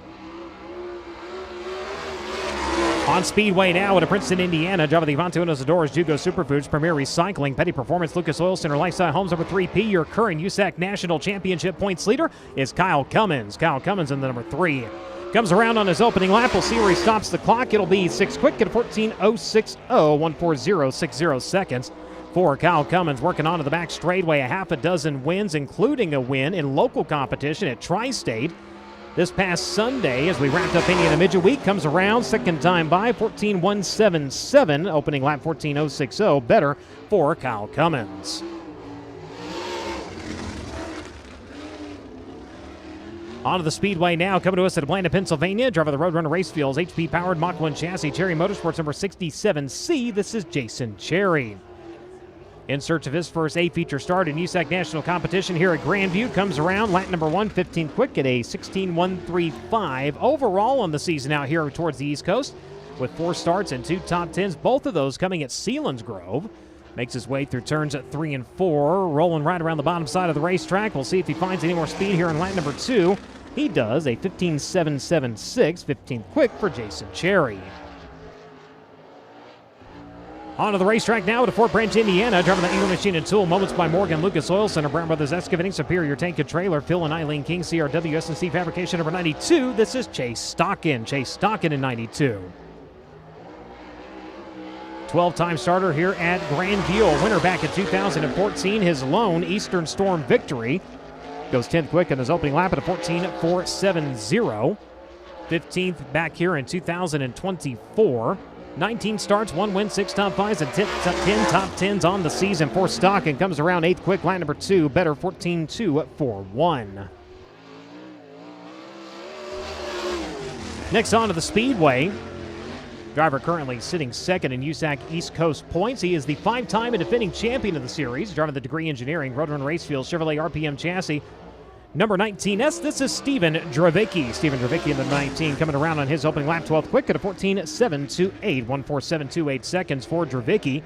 On Speedway now at a Princeton, Indiana, driver the Avante Windows and Doors, Jugo Superfoods, Premier Recycling, Petty Performance, Lucas Oil Center, Lifestyle Homes, number 3P. Your current USAC National Championship points leader is Kyle Cummins. Kyle Cummins in the number 3. Comes around on his opening lap. We'll see where he stops the clock. It'll be 6th quick at a 14.060, 140.60 seconds for Kyle Cummins. Working on to the back straightaway, a half a dozen wins, including a win in local competition at Tri-State this past Sunday as we wrapped up Indiana Midget Week. Comes around second time by, 14.177, opening lap 14.060, better for Kyle Cummins. On to the Speedway now, coming to us at Atlanta, Pennsylvania. Driver of the Roadrunner Race Fuels, HP-powered Mach 1 chassis, Cherry Motorsports number 67C. This is Jason Cherry. In search of his first A-feature start in USAC National Competition here at Grandview. Comes around lap number 1, 15 quick at a 16.135. Overall on the season out here towards the East Coast with 4 starts and 2 top 10s, both of those coming at Selinsgrove. Makes his way through turns at 3 and 4, rolling right around the bottom side of the racetrack. We'll see if he finds any more speed here in lap number 2. He does, a 15.776, 15th quick for Jason Cherry. On to the racetrack now to Fort Branch, Indiana. Driving the England Machine and Tool. Moments by Morgan, Lucas Oil Center, Brown Brothers Excavating, Superior Tank and Trailer, Phil and Eileen King, CRW S&C Fabrication number 92. This is Chase Stockin. Chase Stockin in 92. 12-time starter here at Grandview. A winner back in 2014. His lone Eastern Storm victory. Goes 10th quick in his opening lap at a 14.470. 15th back here in 2024. 19 starts, 1 win, 6 top 5s, and 10 top 10s on the season for Stockin. Comes around 8th quick, lap number 2, better 14.241. Next on to the Speedway. Driver currently sitting second in USAC East Coast points. He is the 5-time and defending champion of the series, driving the Degree Engineering Roadrunner Racefield Chevrolet RPM chassis. Number 19S, this is Steven Dravicki. Steven Dravicki in the 19 coming around on his opening lap, 12th quick at a 14.728, 14728 seconds for Dravicki.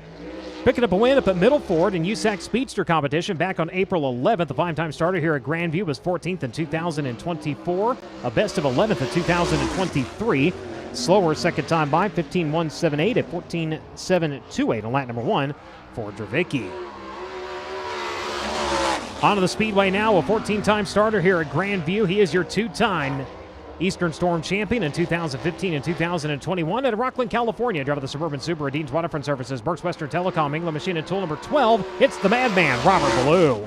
Picking up a win up at Middle Ford in USAC Speedster competition back on April 11th. The 5-time starter here at Grandview was 14th in 2024, a best of 11th in 2023. Slower second time by, 15.178 at 14.728 on lap number 1 for Dravicki. On to the Speedway now, a 14-time starter here at Grandview. He is your 2-time Eastern Storm champion in 2015 and 2021 at Rockland, California. Driving the Suburban Subaru, Dean's Waterfront Services, Burks Western Telecom, England Machine and Tool number 12. It's the madman, Robert Ballou.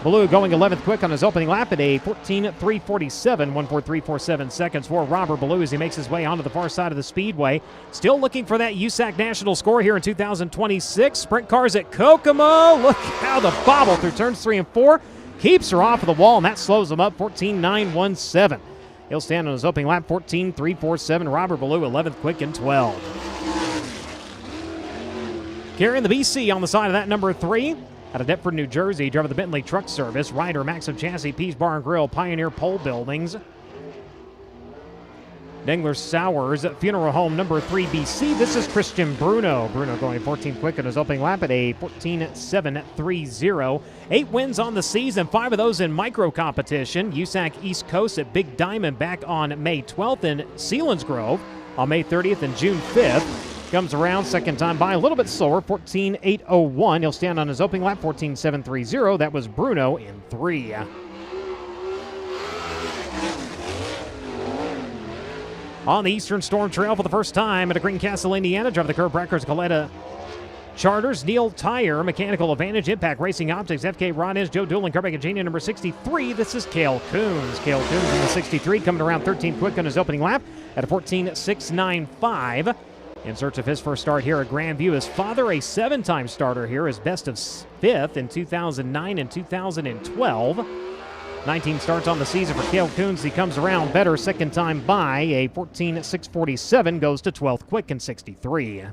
Ballou going 11th quick on his opening lap at a 14.347, 14347 seconds for Robert Ballou as he makes his way onto the far side of the Speedway. Still looking for that USAC national score here in 2026. Sprint cars at Kokomo. Look how the bobble through turns 3 and 4 keeps her off of the wall, and that slows him up, 14.917. He'll stand on his opening lap, 14.347. Robert Ballou, 11th quick in 12. Carrying the BC on the side of that, number 3. Out of Deptford, New Jersey, driving the Bentley Truck Service, Ryder, Maxim Chassis, Pease Bar and Grill, Pioneer Pole Buildings. Dengler Sowers, Funeral Home, number 3 BC. This is Christian Bruno. Bruno going 14th quick in his opening lap at a 14.730. 8 wins on the season, 5 of those in micro competition. USAC East Coast at Big Diamond back on May 12th in Selinsgrove. On May 30th and June 5th. Comes around, second time by, a little bit slower, 14.801. He'll stand on his opening lap, 14.730. That was Bruno in 3. On the Eastern Storm Trail for the first time at a Greencastle, Indiana, driving the Curb Breakers, Coletta Charters, Neil Tire, Mechanical Advantage, Impact Racing Optics, FK Rod Ends, Joe Doolin, Carback and Genia, number 63. This is Cale Coons. Cale Coons in the 63, coming around 13th quick on his opening lap at a 14.695. In search of his first start here at Grandview. His father, a 7-time starter here, is best of 5th in 2009 and 2012. 19 starts on the season for Cale Coons. He comes around better second time by, a 14.647, goes to 12th quick in 63.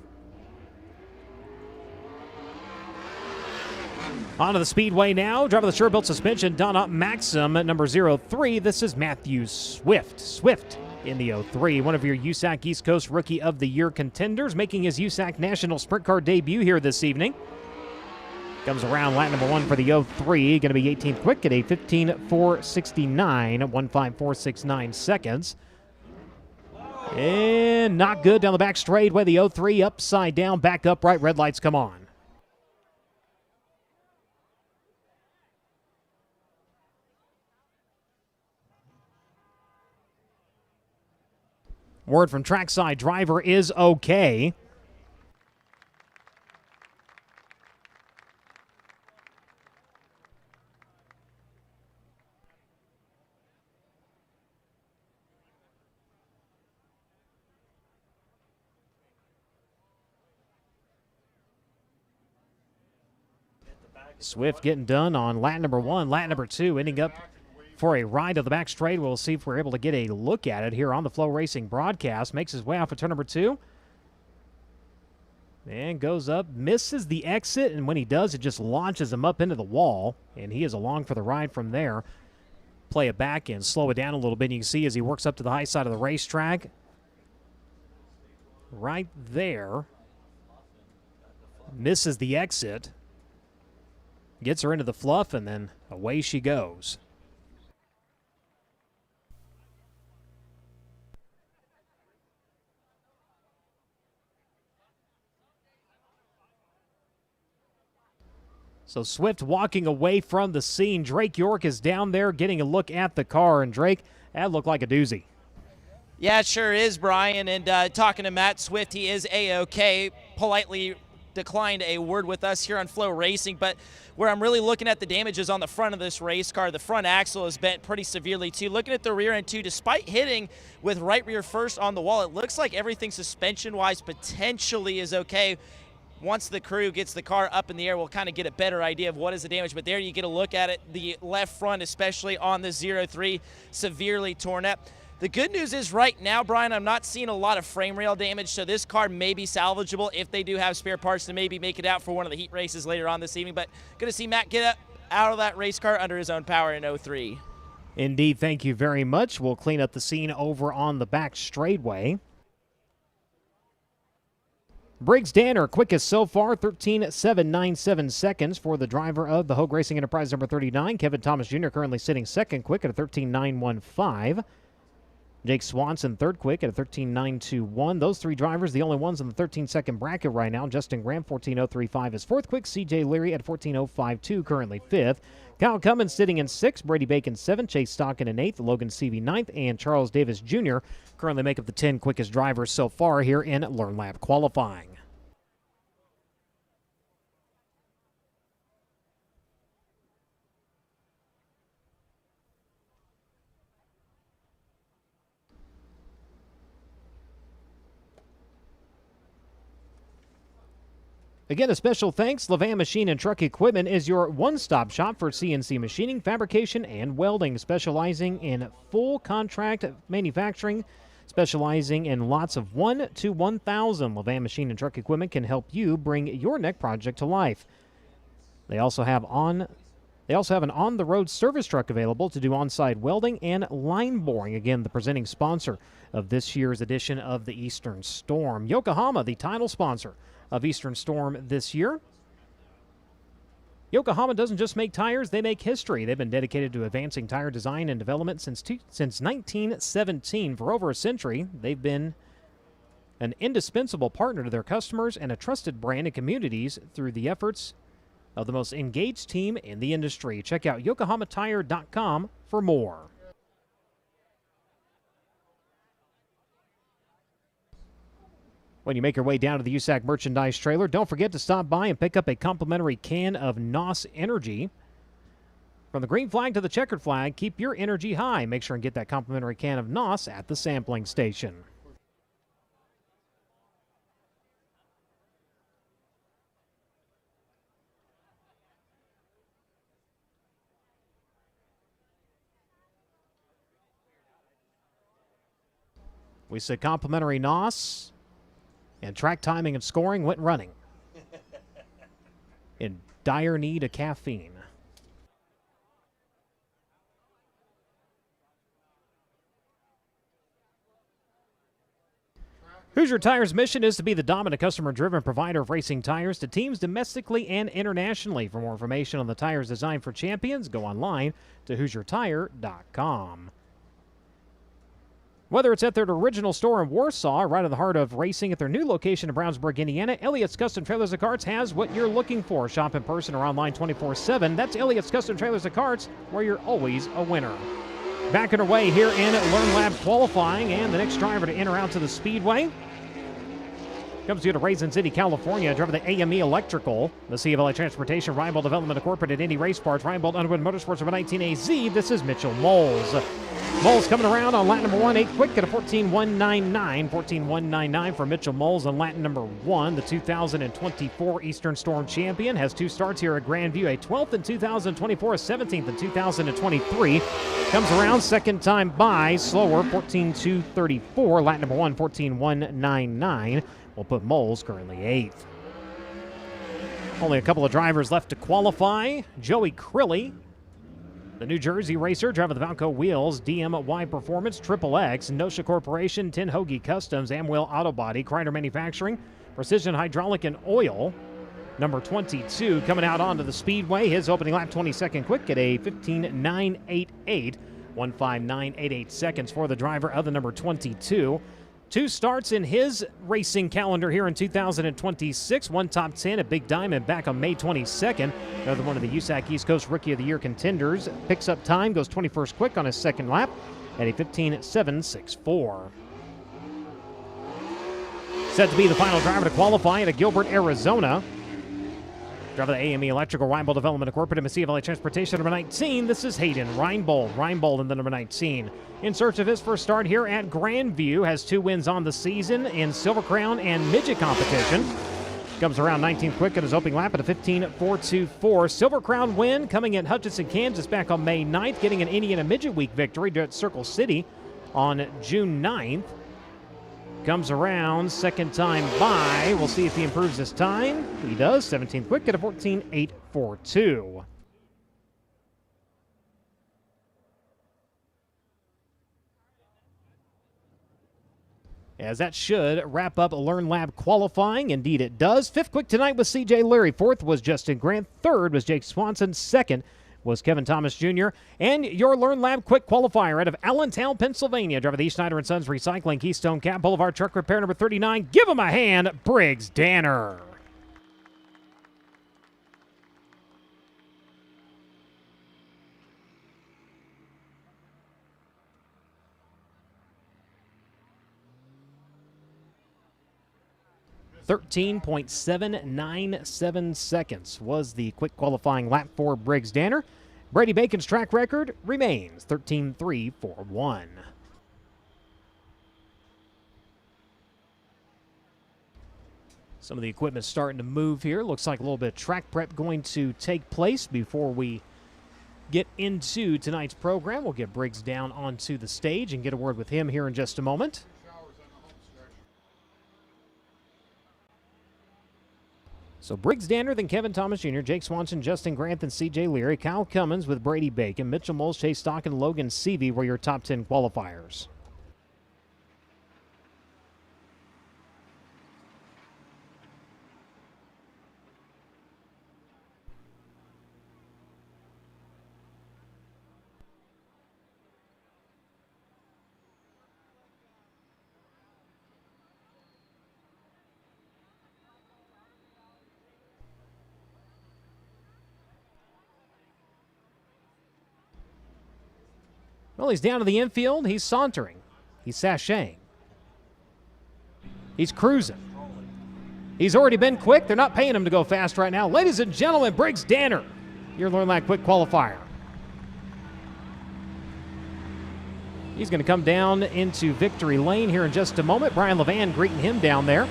Onto the Speedway now. Driving the Sure-Built Suspension, Donna Maxim, number 03. This is Matthew Swift. Swift in the 03, one of your USAC East Coast Rookie of the Year contenders, making his USAC National Sprint Car debut here this evening. Comes around lap number 1 for the 03, going to be 18th quick at a 15.469, 15469 seconds. And not good down the back straightaway. The 03 upside down, back upright, red lights come on. Word from trackside driver is okay. Swift getting done on lap number 1, lap number 2, ending up for a ride to the back straight. We'll see if we're able to get a look at it here on the FloRacing broadcast. Makes his way off of turn number 2. And goes up, misses the exit, and when he does, it just launches him up into the wall, and he is along for the ride from there. Play it back and slow it down a little bit. You can see as he works up to the high side of the racetrack. Right there. Misses the exit. Gets her into the fluff, and then away she goes. So Swift walking away from the scene. Drake York is down there getting a look at the car. And Drake, that looked like a doozy. Yeah, it sure is, Brian. And talking to Matt Swift, he is A-OK. Politely declined a word with us here on FloRacing, but where I'm really looking at the damages on the front of this race car, the front axle is bent pretty severely too. Looking at the rear end too, despite hitting with right rear first on the wall, it looks like everything suspension-wise potentially is okay. Once the crew gets the car up in the air, we'll kind of get a better idea of what is the damage, but there you get a look at it. The left front, especially on the 03, severely torn up. The good news is right now, Brian, I'm not seeing a lot of frame rail damage, so this car may be salvageable if they do have spare parts to maybe make it out for one of the heat races later on this evening. But good to see Matt get up out of that race car under his own power in 03. Indeed, thank you very much. We'll clean up the scene over on the back straightaway. Briggs Danner, quickest so far, 13.797 seconds for the driver of the Hogue Racing Enterprise number 39. Kevin Thomas Jr. currently sitting second quick at a 13.915. Jake Swanson third quick at a 13.921. Those three drivers, the only ones in the 13-second bracket right now. Justin Graham, 14.035 is fourth quick. C.J. Leary at 14.052, currently fifth. Kyle Cummins sitting in sixth. Brady Bacon seventh. Chase Stockton in eighth. Logan Seavey ninth. And Charles Davis Jr. currently make up the 10 quickest drivers so far here in Learn Lab qualifying. Again, a special thanks. Levan Machine and Truck Equipment is your one-stop shop for CNC machining, fabrication, and welding, specializing in full contract manufacturing, specializing in lots of 1 to 1,000. Levan Machine and Truck Equipment can help you bring your next project to life. They also have an on-the-road service truck available to do on-site welding and line boring. Again, the presenting sponsor of this year's edition of the Eastern Storm. Yokohama, the title sponsor of Eastern Storm this year. Yokohama doesn't just make tires, they make history. They've been dedicated to advancing tire design and development since 1917. For over a century, they've been an indispensable partner to their customers and a trusted brand in communities through the efforts of the most engaged team in the industry. Check out yokohamatire.com for more. When you make your way down to the USAC merchandise trailer, don't forget to stop by and pick up a complimentary can of NOS Energy. From the green flag to the checkered flag, keep your energy high. Make sure and get that complimentary can of NOS at the sampling station. We said complimentary NOS. And track timing and scoring went running. In dire need of caffeine. Hoosier Tires' mission is to be the dominant customer-driven provider of racing tires to teams domestically and internationally. For more information on the tires designed for champions, go online to HoosierTire.com. Whether it's at their original store in Warsaw, right in the heart of racing at their new location in Brownsburg, Indiana, Elliott's Custom Trailers and Carts has what you're looking for. Shop in person or online 24/7. That's Elliott's Custom Trailers and Carts, where you're always a winner. Back underway here in Learn Lab qualifying, and the next driver to enter out to the Speedway comes to you to Raisin City, California, driver the AME Electrical, the CFLA Transportation, Reinbold Development Incorporated, Indy Race Parts, Reinbold Underwood Motorsports number 19AZ. This is Mitchell Moles. Moles coming around on lap number 1, 8 quick at a 14.199. 14.199 for Mitchell Moles on lap number 1. The 2024 Eastern Storm champion has 2 starts here at Grandview, a 12th in 2024, a 17th in 2023. Comes around second time by, slower, 14.234. Lap number 1, 14.199. We'll put Moles currently 8th. Only a couple of drivers left to qualify. Joey Crilly, the New Jersey racer, driving the Valco Wheels, DMY Performance, Triple X, Nosha Corporation, Tin Hoagie Customs, Amwell Auto Body, Kreider Manufacturing, Precision Hydraulic and Oil. Number 22 coming out onto the Speedway. His opening lap 22nd quick at a 15.988. 15.988 seconds for the driver of the number 22. 2 starts in his racing calendar here in 2026. 1 top 10 at Big Diamond back on May 22nd. Another one of the USAC East Coast Rookie of the Year contenders. Picks up time, goes 21st quick on his second lap at a 15.764. Set to be the final driver to qualify at Gilbert, Arizona. Driver of the AME Electrical Reinbold Development Incorporated, CFLA Transportation, number 19. This is Hayden Reinbold. Reinbold in the number 19. In search of his first start here at Grandview. Has 2 wins on the season in Silver Crown and Midget competition. Comes around 19th quick at his opening lap at a 15.424. Silver Crown win coming in Hutchinson, Kansas back on May 9th. Getting an Indiana Midget Week victory at Circle City on June 9th. Comes around, second time by. We'll see if he improves this time. He does. 17th quick at a 14.842. As that should wrap up Learn Lab qualifying. Indeed it does. 5th quick tonight was C.J. Leary. 4th was Justin Grant. 3rd was Jake Swanson. 2nd was Kevin Thomas Jr. And your Learn Lab quick qualifier out of Allentown, Pennsylvania. Driver of the E. Snyder & Sons Recycling, Keystone Cap Boulevard Truck Repair number 39. Give him a hand, Briggs Danner. .797 seconds was the quick qualifying lap for Briggs Danner. Brady Bacon's track record remains 13.341. Some of the equipment starting to move here. Looks like a little bit of track prep going to take place before we get into tonight's program. We'll get Briggs down onto the stage and get a word with him here in just a moment. So Briggs Danner, then Kevin Thomas Jr., Jake Swanson, Justin Grant, and C.J. Leary. Kyle Cummins with Brady Bacon, Mitchell Moles, Chase Stock, and Logan Seavey were your top 10 qualifiers. Well, he's down to the infield. He's sauntering. He's sashaying. He's cruising. He's already been quick. They're not paying him to go fast right now. Ladies and gentlemen, Briggs Danner, your Learn That Quick qualifier. He's going to come down into victory lane here in just a moment. Brian Levan greeting him down there.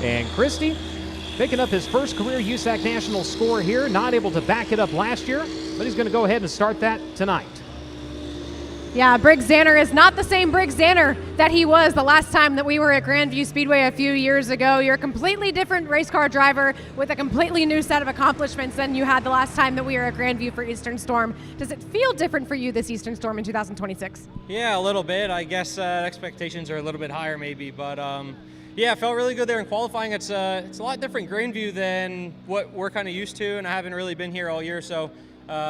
And Christie picking up his first career USAC national score here. Not able to back it up last year, but he's going to go ahead and start that tonight. Yeah, Briggs Danner is not the same Briggs Danner that he was the last time that we were at Grandview Speedway a few years ago. You're a completely different race car driver with a completely new set of accomplishments than you had the last time that we were at Grandview for Eastern Storm. Does it feel different for you this Eastern Storm in 2026? Yeah, a little bit. I guess expectations are a little bit higher maybe, but yeah, it felt really good there in qualifying. It's a lot different Grandview than what we're kind of used to, and I haven't really been here all year, so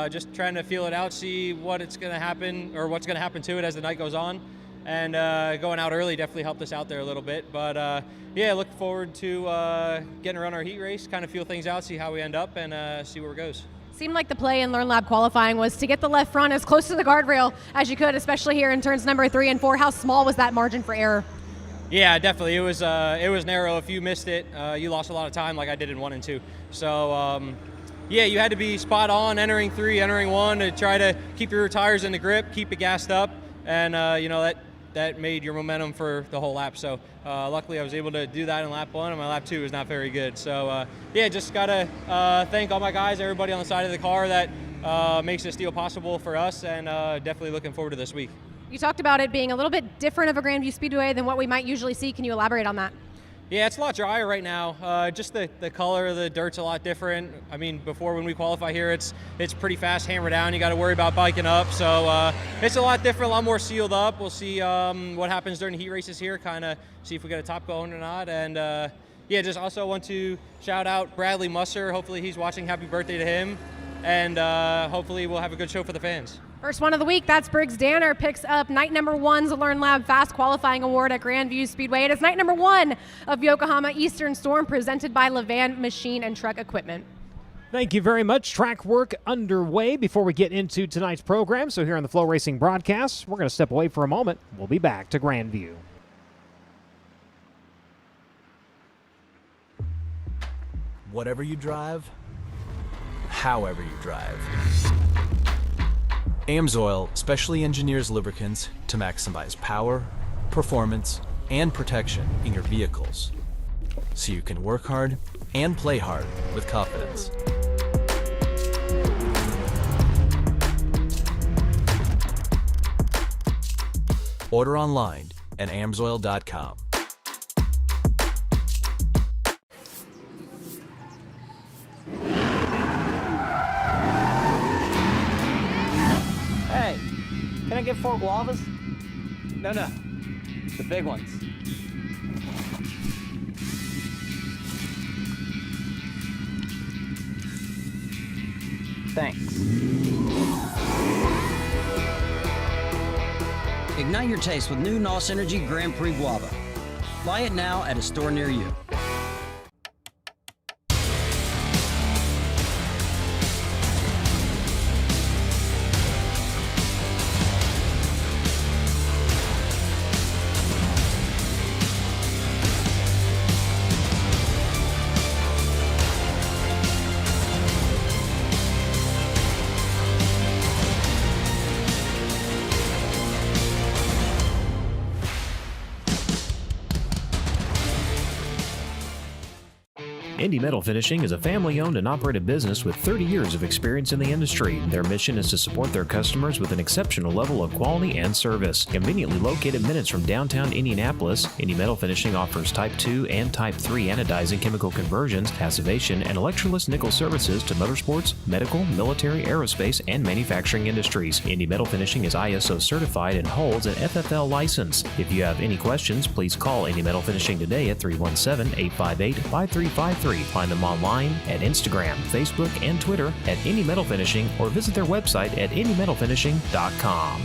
just trying to feel it out, see what it's going to happen or what's going to happen to it as the night goes on. And going out early definitely helped us out there a little bit. But yeah, look forward to getting around our heat race, kind of feel things out, see how we end up, and see where it goes. Seemed like the play in Learn Lab qualifying was to get the left front as close to the guardrail as you could, especially here in turns number 3 and 4. How small was that margin for error? Yeah, definitely. It was narrow. If you missed it, you lost a lot of time like I did in 1 and 2. So yeah, you had to be spot on entering 3, entering 1 to try to keep your tires in the grip, keep it gassed up, and you know that made your momentum for the whole lap. So luckily I was able to do that in lap 1, and my lap 2 was not very good. So yeah, just gotta thank all my guys, everybody on the side of the car that makes this deal possible for us, and definitely looking forward to this week. You talked about it being a little bit different of a Grandview Speedway than what we might usually see. Can you elaborate on that? Yeah, it's a lot drier right now. Just the color of the dirt's a lot different. I mean, before when we qualify here, it's pretty fast hammer down. You got to worry about biking up. So it's a lot different, a lot more sealed up. We'll see what happens during the heat races here, kind of see if we get a top going or not. And yeah, just also want to shout out Bradley Musser. Hopefully he's watching. Happy birthday to him. and hopefully we'll have a good show for the fans. First one of the week, that's Briggs Danner, picks up night number 1's Learn Lab Fast Qualifying Award at Grandview Speedway. It is night number 1 of Yokohama Eastern Storm, presented by Levan Machine and Truck Equipment. Thank you very much. Track work underway before we get into tonight's program. So here on the FloRacing broadcast, we're going to step away for a moment. We'll be back to Grandview. Whatever you drive, however you drive. AMSOIL specially engineers lubricants to maximize power, performance, and protection in your vehicles, so you can work hard and play hard with confidence. Order online at amsoil.com. Hey, can I get 4 guavas? No, the big ones. Thanks. Ignite your taste with new NOS Energy Grand Prix Guava. Buy it now at a store near you. Indy Metal Finishing is a family-owned and operated business with 30 years of experience in the industry. Their mission is to support their customers with an exceptional level of quality and service. Conveniently located minutes from downtown Indianapolis, Indy Metal Finishing offers Type 2 and Type 3 anodizing chemical conversions, passivation, and electroless nickel services to motorsports, medical, military, aerospace, and manufacturing industries. Indy Metal Finishing is ISO certified and holds an FFL license. If you have any questions, please call Indy Metal Finishing today at 317-858-5353. Find them online at Instagram, Facebook, and Twitter at Indy Metal Finishing, or visit their website at indymetalfinishing.com.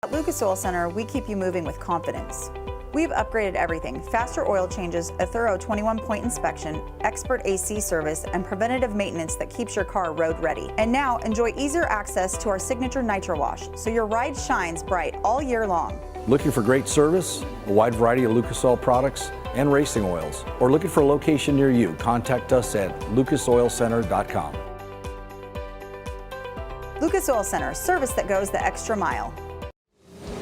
At Lucas Oil Center, we keep you moving with confidence. We've upgraded everything: faster oil changes, a thorough 21-point inspection, expert AC service, and preventative maintenance that keeps your car road ready. And now enjoy easier access to our signature Nitro Wash, so your ride shines bright all year long. Looking for great service, a wide variety of Lucas Oil products, and racing oils, or looking for a location near you, contact us at lucasoilcenter.com. Lucas Oil Center, service that goes the extra mile.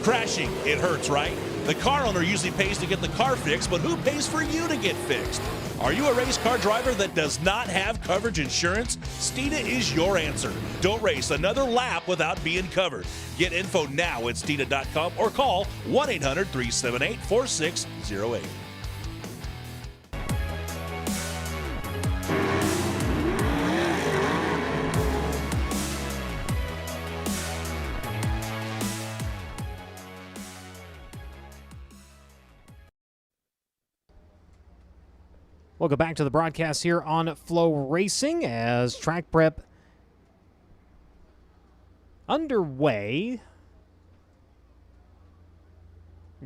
Crashing, it hurts, right? The car owner usually pays to get the car fixed, but who pays for you to get fixed? Are you a race car driver that does not have coverage insurance? Steeda is your answer. Don't race another lap without being covered. Get info now at steeda.com or call 1-800-378-4608. Welcome back to the broadcast here on FloRacing as track prep underway.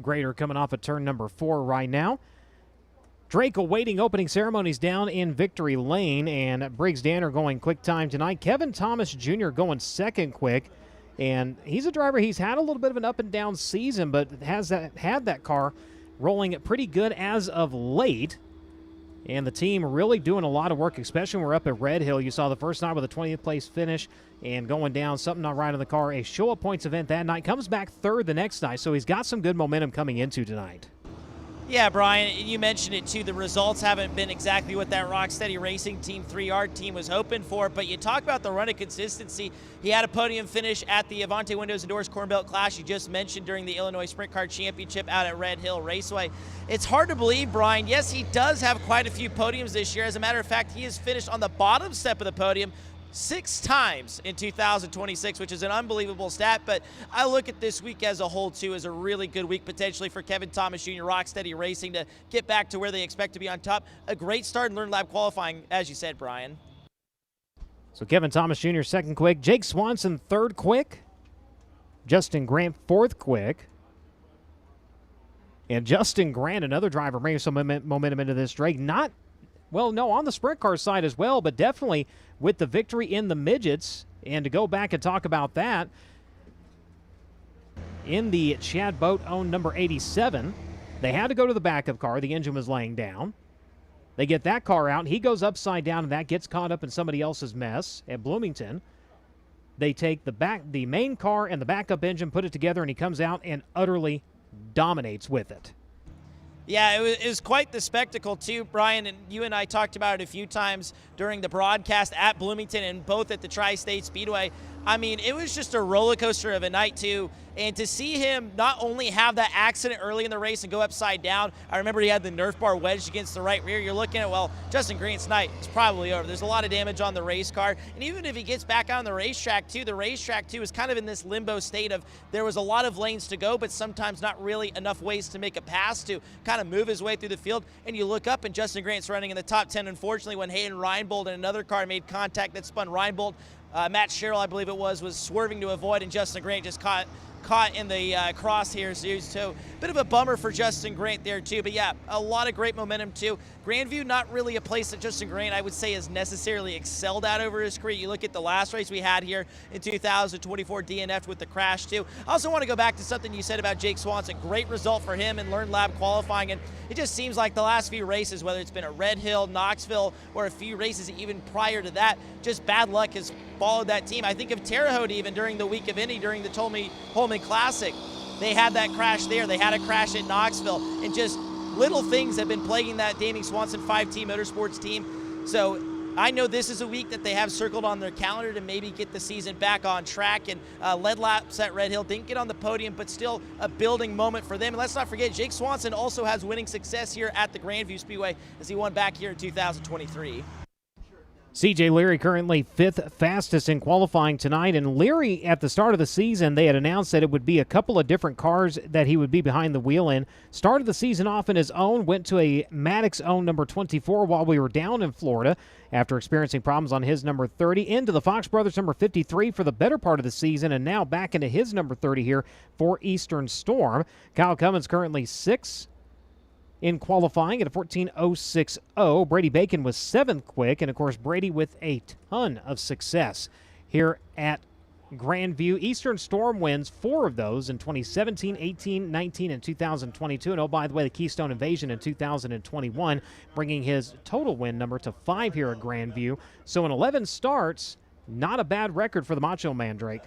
Grader coming off of turn number 4 right now. Drake awaiting opening ceremonies down in Victory Lane, and Briggs Danner going quick time tonight. Kevin Thomas Jr. going second quick, and he's a driver. He's had a little bit of an up and down season, but had that car rolling pretty good as of late. And the team really doing a lot of work, especially when we're up at Red Hill. You saw the first night with a 20th place finish and going down, something not right in the car. A show-up points event that night, comes back third the next night, so he's got some good momentum coming into tonight. Yeah, Brian, you mentioned it too. The results haven't been exactly what that Rocksteady Racing Team 3R team was hoping for, but you talk about the run of consistency. He had a podium finish at the Avante Windows and Doors Corn Belt Clash you just mentioned during the Illinois Sprint Car Championship out at Red Hill Raceway. It's hard to believe, Brian. Yes, he does have quite a few podiums this year. As a matter of fact, he has finished on the bottom step of the podium 6 times in 2026, which is an unbelievable stat. But I look at this week as a whole, too, as a really good week potentially for Kevin Thomas Jr., Rocksteady Racing, to get back to where they expect to be on top. A great start in Learn Lab qualifying, as you said, Brian. So Kevin Thomas Jr. second quick, Jake Swanson third quick, Justin Grant fourth quick. And Justin Grant, another driver, bringing some momentum into this, Drake. Not, well, no, on the sprint car side as well, but definitely with the victory in the midgets. And to go back and talk about that, in the Chad Boat-owned number 87, they had to go to the backup car. The engine was laying down. They get that car out. He goes upside down, and that gets caught up in somebody else's mess at Bloomington. They take the main car and the backup engine, put it together, and he comes out and utterly dominates with it. Yeah, it was quite the spectacle, too, Brian, and you and I talked about it a few times during the broadcast at Bloomington and both at the Tri-State Speedway. I mean, it was just a roller coaster of a night, too. And to see him not only have that accident early in the race and go upside down, I remember he had the Nerf bar wedged against the right rear. You're looking at, well, Justin Grant's night is probably over. There's a lot of damage on the race car. And even if he gets back on the racetrack, too, is kind of in this limbo state of there was a lot of lanes to go, but sometimes not really enough ways to make a pass to kind of move his way through the field. And you look up, and Justin Grant's running in the top 10. Unfortunately, when Hayden Reinbold and another car made contact that spun Reinbold, Matt Sherrill, I believe it was swerving to avoid, and Justin Grant just caught in the crosshairs, so bit of a bummer for Justin Grant there too. But yeah, a lot of great momentum too. Grandview, not really a place that Justin Grant, I would say, has necessarily excelled at over his career. You look at the last race we had here in 2024, DNF'd with the crash too. I also want to go back to something you said about Jake Swanson. Great result for him in Learn Lab qualifying, and it just seems like the last few races, whether it's been at Red Hill, Knoxville, or a few races even prior to that, just bad luck has followed that team. I think of Terre Haute even during the week of Indy, during the Holman Classic. They had that crash there. They had a crash at Knoxville, and just little things have been plaguing that Daming Swanson 5T Motorsports team. So I know this is a week that they have circled on their calendar to maybe get the season back on track, and led laps at Red Hill, didn't get on the podium, but still a building moment for them. And let's not forget, Jake Swanson also has winning success here at the Grandview Speedway as he won back here in 2023. CJ Leary currently 5th fastest in qualifying tonight, and Leary at the start of the season, they had announced that it would be a couple of different cars that he would be behind the wheel in. Started the season off in his own, went to a Maddox own number 24 while we were down in Florida after experiencing problems on his number 30, into the Fox Brothers number 53 for the better part of the season, and now back into his number 30 here for Eastern Storm. Kyle Cummins currently 6th in qualifying at a 14.060. Brady Bacon was 7th quick, and of course Brady with a ton of success here at Grandview. Eastern Storm wins 4 of those in 2017, 18, 19, and 2022. And oh, by the way, the Keystone Invasion in 2021, bringing his total win number to 5 here at Grandview. So in 11 starts, not a bad record for the Macho Man, Drake.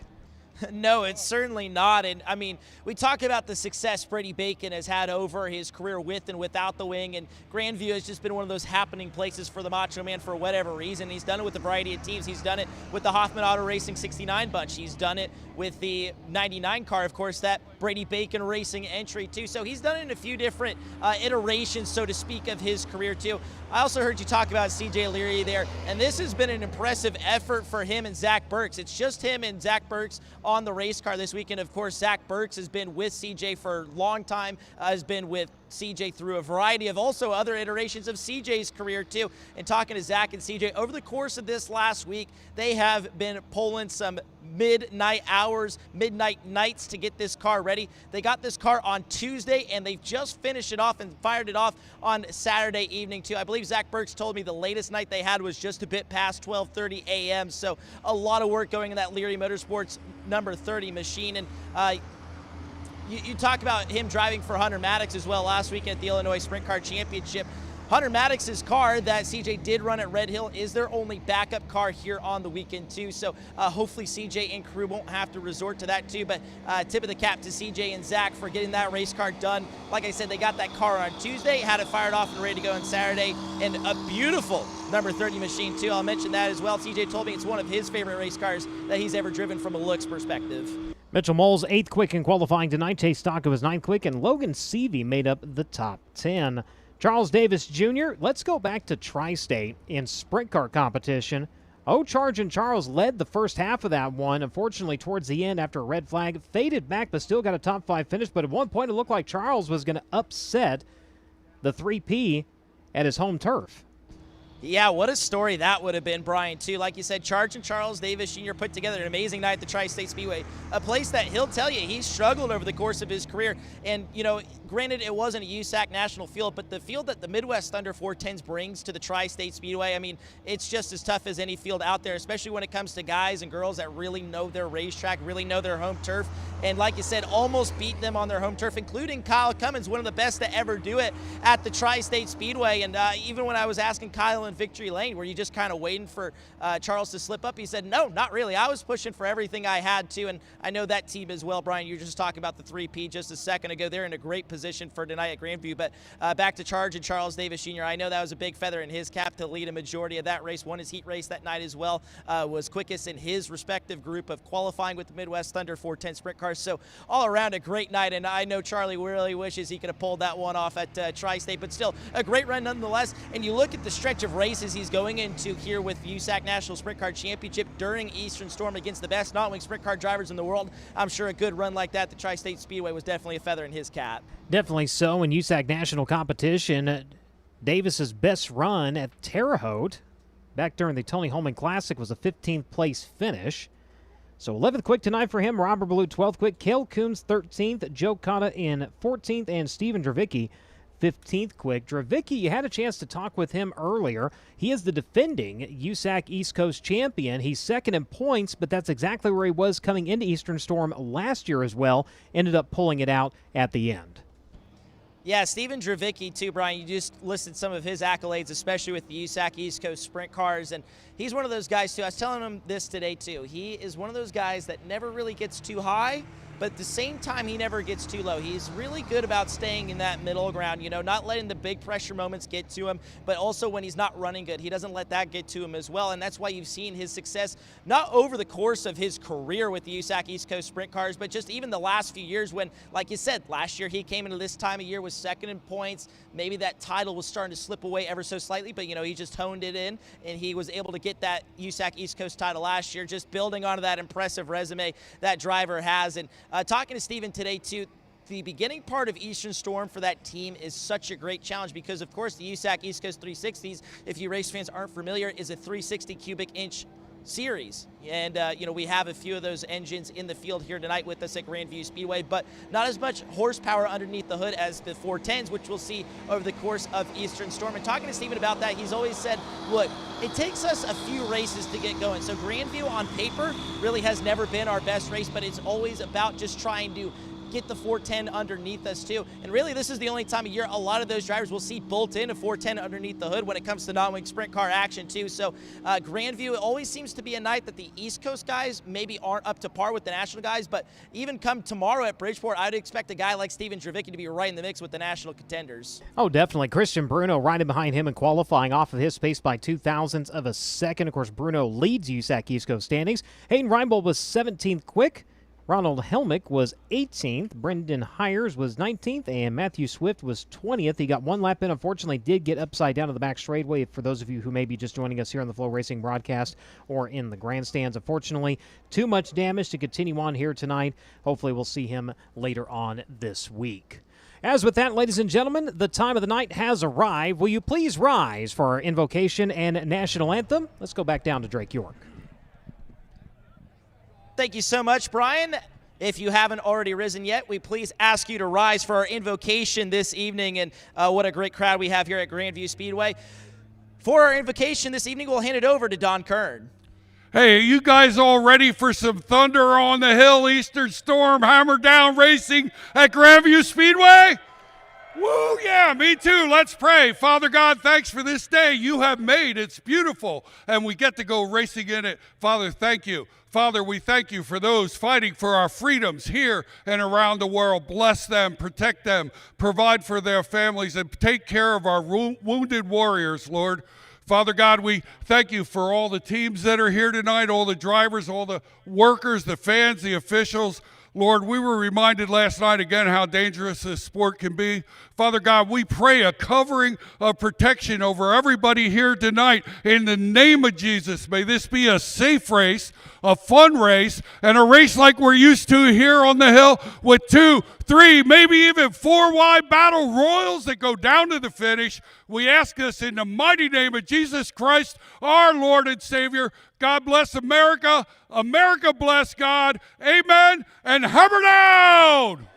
No, it's certainly not. And I mean, we talk about the success Brady Bacon has had over his career with and without the wing, and Grandview has just been one of those happening places for the Macho Man for whatever reason. He's done it with a variety of teams. He's done it with the Hoffman Auto Racing 69 bunch. He's done it with the 99 car, of course, that Brady Bacon Racing entry too. So he's done it in a few different iterations, so to speak, of his career too. I also heard you talk about CJ Leary there, and this has been an impressive effort for him and Zach Burks. It's just him and Zach Burks on the race car this weekend. Of course, Zach Burks has been with CJ for a long time, has been with CJ through a variety of also other iterations of CJ's career too. And talking to Zach and CJ over the course of this last week, they have been pulling some midnight hours, midnight nights to get this car ready. They got this car on Tuesday, and they've just finished it off and fired it off on Saturday evening too. I believe Zach Burks told me the latest night they had was just a bit past 12:30 a.m. So a lot of work going in that Leary Motorsports number 30 machine. And you talk about him driving for Hunter Maddox as well last weekend at the Illinois Sprint Car Championship. Hunter Maddox's car that CJ did run at Red Hill is their only backup car here on the weekend too. So hopefully CJ and crew won't have to resort to that too. But tip of the cap to CJ and Zach for getting that race car done. Like I said, they got that car on Tuesday, had it fired off and ready to go on Saturday, and a beautiful number 30 machine too. I'll mention that as well. CJ told me it's one of his favorite race cars that he's ever driven from a looks perspective. Mitchell Moles, 8th quick in qualifying tonight. Chase Stocka was 9th quick, and Logan Seavey made up the top 10. Charles Davis Jr., let's go back to Tri-State in sprint car competition. Charge and Charles led the first half of that one. Unfortunately, towards the end, after a red flag, faded back, but still got a top 5 finish. But at one point, it looked like Charles was going to upset the 3P at his home turf. Yeah, what a story that would have been, Brian, too. Like you said, Charge and Charles Davis Jr. put together an amazing night at the Tri-State Speedway, a place that he'll tell you he's struggled over the course of his career. And, you know, granted, it wasn't a USAC national field, but the field that the Midwest Thunder 410s brings to the Tri-State Speedway, I mean, it's just as tough as any field out there, especially when it comes to guys and girls that really know their racetrack, really know their home turf. And like you said, almost beat them on their home turf, including Kyle Cummins, one of the best to ever do it at the Tri-State Speedway. And even when I was asking Kyle in Victory Lane, were you just kind of waiting for Charles to slip up? He said, no, not really. I was pushing for everything I had to, and I know that team as well. Brian, you were just talking about the 3P just a second ago. They're in a great position for tonight at Grandview. But back to Charge and Charles Davis Jr., I know that was a big feather in his cap to lead a majority of that race. Won his heat race that night as well. Was quickest in his respective group of qualifying with the Midwest Thunder 410 sprint cars. So all around a great night, and I know Charlie really wishes he could have pulled that one off at Tri-State, but still a great run nonetheless. And you look at the stretch of races he's going into here with USAC National Sprint Car Championship during Eastern Storm against the best non-wing sprint car drivers in the world. I'm sure a good run like that at the Tri-State Speedway was definitely a feather in his cap. Definitely so. In USAC National competition, Davis's best run at Terre Haute back during the Tony Holman Classic was a 15th place finish. So 11th quick tonight for him. Robert Ballou 12th quick. Cale Coombs 13th. Joe Cotta in 14th. And Steven Dravicki 15th quick. Dravicki, you had a chance to talk with him earlier. He is the defending USAC East Coast champion. He's second in points, but that's exactly where he was coming into Eastern Storm last year as well. Ended up pulling it out at the end. Yeah, Steven Dravicki, too, Brian. You just listed some of his accolades, especially with the USAC East Coast sprint cars. And he's one of those guys, too. I was telling him this today, too. He is one of those guys that never really gets too high, but at the same time, he never gets too low. He's really good about staying in that middle ground, you know, not letting the big pressure moments get to him, but also when he's not running good, he doesn't let that get to him as well. And that's why you've seen his success, not over the course of his career with the USAC East Coast sprint cars, but just even the last few years when, like you said, last year he came into this time of year was second in points. Maybe that title was starting to slip away ever so slightly, but, you know, he just honed it in, and he was able to get that USAC East Coast title last year, just building onto that impressive resume that driver has. And talking to Steven today, too, the beginning part of Eastern Storm for that team is such a great challenge because, of course, the USAC East Coast 360s, if you race fans aren't familiar, is a 360 cubic inch series. And, you know, we have a few of those engines in the field here tonight with us at Grandview Speedway, but not as much horsepower underneath the hood as the 410s, which we'll see over the course of Eastern Storm. And talking to Steven about that, he's always said, look, it takes us a few races to get going. So Grandview on paper really has never been our best race, but it's always about just trying to get the 410 underneath us too. And really, this is the only time of year a lot of those drivers will see bolt in a 410 underneath the hood when it comes to non-wing sprint car action too. So Grandview, it always seems to be a night that the East Coast guys maybe aren't up to par with the national guys, but even come tomorrow at Bridgeport, I'd expect a guy like Steven Dravicki to be right in the mix with the national contenders. Oh, definitely. Christian Bruno riding behind him and qualifying off of his pace by 0.02 of a second. Of course, Bruno leads USAC East Coast standings. Hayden Reinbold was 17th quick. Ronald Helmick was 18th, Brendan Hires was 19th, and Matthew Swift was 20th. He got one lap in, unfortunately did get upside down to the back straightaway for those of you who may be just joining us here on the FloRacing broadcast or in the grandstands. Unfortunately, too much damage to continue on here tonight. Hopefully we'll see him later on this week. As with that, ladies and gentlemen, the time of the night has arrived. Will you please rise for our invocation and national anthem? Let's go back down to Drake York. Thank you so much, Brian. If you haven't already risen yet, we please ask you to rise for our invocation this evening. And what a great crowd we have here at Grandview Speedway. For our invocation this evening, we'll hand it over to Don Kern. Hey, are you guys all ready for some thunder on the hill, Eastern Storm, hammer down racing at Grandview Speedway? Woo, yeah, me too. Let's pray. Father God, thanks for this day you have made. It's beautiful, and we get to go racing in it. Father, thank you. Father, we thank you for those fighting for our freedoms here and around the world. Bless them, protect them, provide for their families, and take care of our wounded warriors, Lord. Father God, we thank you for all the teams that are here tonight, all the drivers, all the workers, the fans, the officials. Lord, we were reminded last night again how dangerous this sport can be. Father God, we pray a covering of protection over everybody here tonight in the name of Jesus. May this be a safe race, a fun race, and a race like we're used to here on the hill with 2, 3, maybe even 4 wide battle royals that go down to the finish. We ask this in the mighty name of Jesus Christ, our Lord and Savior. God bless America. America bless God. Amen. And hammer down.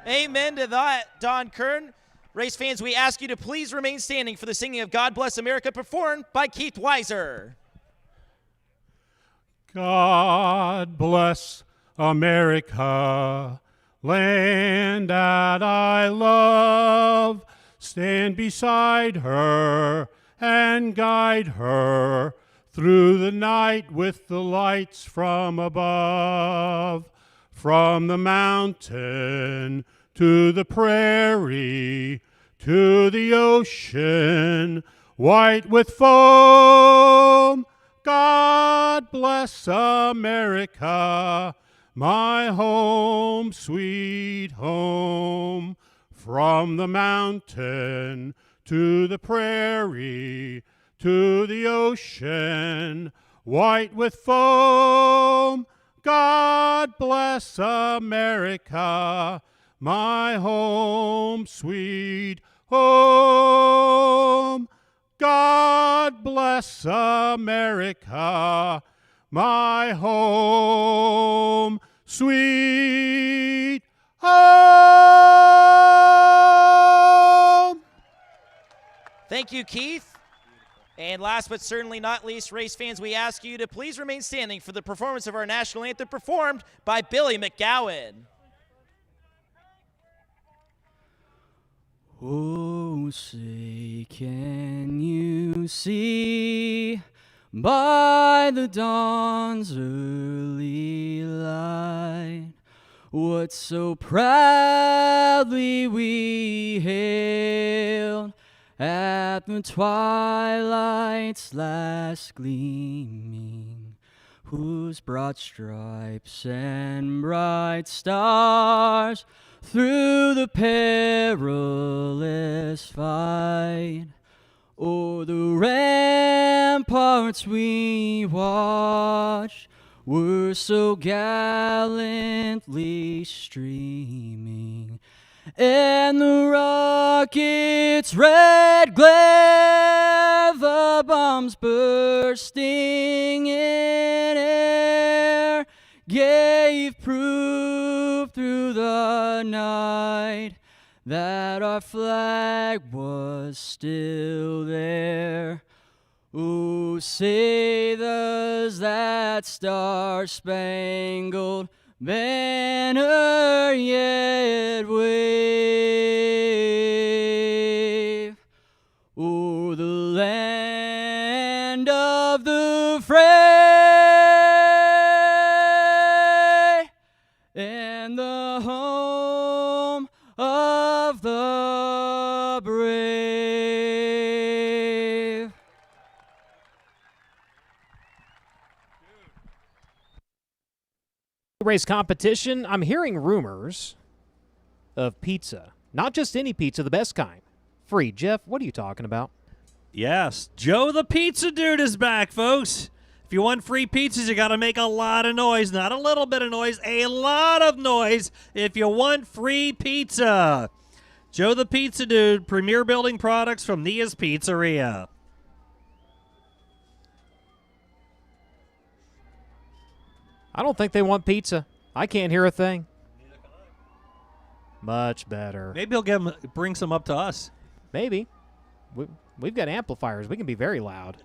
Amen to that, Don Kern. Race fans, we ask you to please remain standing for the singing of God Bless America performed by Keith Weiser. God bless America, land that I love. Stand beside her and guide her through the night with the lights from above. From the mountain to the prairie, to the ocean, white with foam. God bless America, my home, sweet home. From the mountain to the prairie, to the ocean, white with foam. God bless America, my home, sweet home. God bless America, my home, sweet home. Thank you, Keith. And last but certainly not least, race fans, we ask you to please remain standing for the performance of our national anthem performed by Billy McGowan. Oh, say, can you see by the dawn's early light what so proudly we hailed at the twilight's last gleaming, whose broad stripes and bright stars through the perilous fight o'er the ramparts we watched were so gallantly streaming, and the rocket's red glare, the bombs bursting in air, gave proof through the night that our flag was still there. Oh, say does that star-spangled banner yet wave o'er the land of the free and the home of the brave. Race competition, I'm hearing rumors of pizza. Not just any pizza, the best kind. Free. Jeff, what are you talking about? Yes, Joe the Pizza Dude is back, folks. If you want free pizzas, you got to make a lot of noise. Not a little bit of noise, a lot of noise if you want free pizza. Joe the Pizza Dude, premier building products from Nia's Pizzeria. I don't think they want pizza. I can't hear a thing. Much better. Maybe he'll bring some up to us. Maybe. We've got amplifiers. We can be very loud.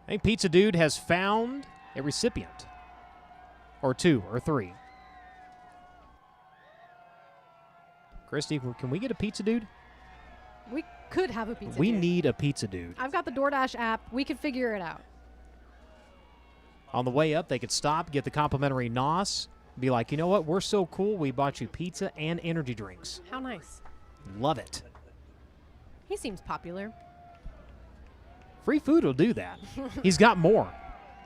I think Pizza Dude has found a recipient. or 2 or 3. Christy, can we get a pizza dude? We could have a pizza We dude. need a pizza dude. I've got the DoorDash app. We could figure it out. On the way up, they could stop, get the complimentary NOS, be like, you know what, we're so cool, we bought you pizza and energy drinks. How nice. Love it. He seems popular. Free food will do that. He's got more.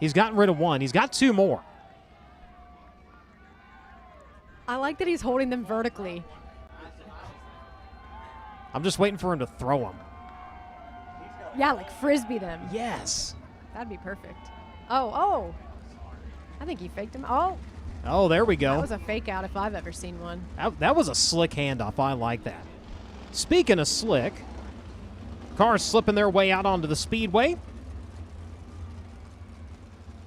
He's gotten rid of one. He's got 2 more. I like that he's holding them vertically. I'm just waiting for him to throw them. Yeah, like frisbee them. Yes. That'd be perfect. Oh. I think he faked him. Oh. Oh, there we go. That was a fake out if I've ever seen one. That was a slick handoff. I like that. Speaking of slick, cars slipping their way out onto the Speedway.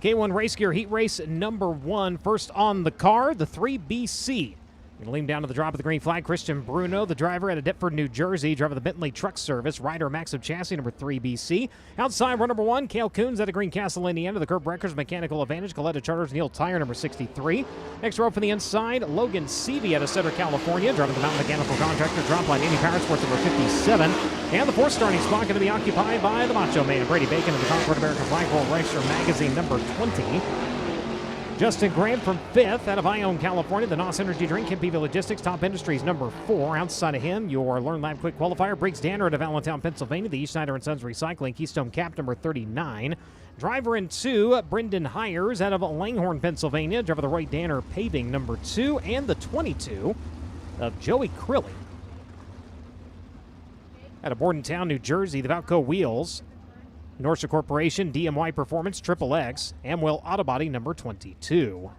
K1 Race Gear Heat Race number 1. First on the car, the 3BC. Going to lean down to the drop of the green flag. Christian Bruno, the driver out of Deptford, New Jersey, driver of the Bentley Truck Service. Rider Maxim Chassis, number 3BC. Outside, row number 1, Cale Coons out of Greencastle, Indiana. The Kurt Breckers Mechanical Advantage. Coletta Charters, Neil Tire, number 63. Next row from the inside, Logan Seavey out of Cedar, California, driving the Mountain Mechanical Contractor. Dropline Indy Power Sports, number 57. And the 4th starting spot going to be occupied by the Macho Man, Brady Bacon of the Concord American Flagpole Racer Magazine, number 20. Justin Grant from 5th out of Ione, California. The NOS Energy Drink, Kim PV Logistics, Top Industries, number 4. Outside of him, your Learn Lab Quick Qualifier, Briggs Danner out of Allentown, Pennsylvania. The East Snyder & Sons Recycling, Keystone Cap, number 39. Driver in 2, Brendan Hires out of Langhorne, Pennsylvania. Driver the Roy Danner Paving, number 2. And the 22 of Joey Crilly out of Bordentown, New Jersey. The Valco Wheels, Norcia Corporation, DMY Performance, Triple X, Amwell Autobody, number 22.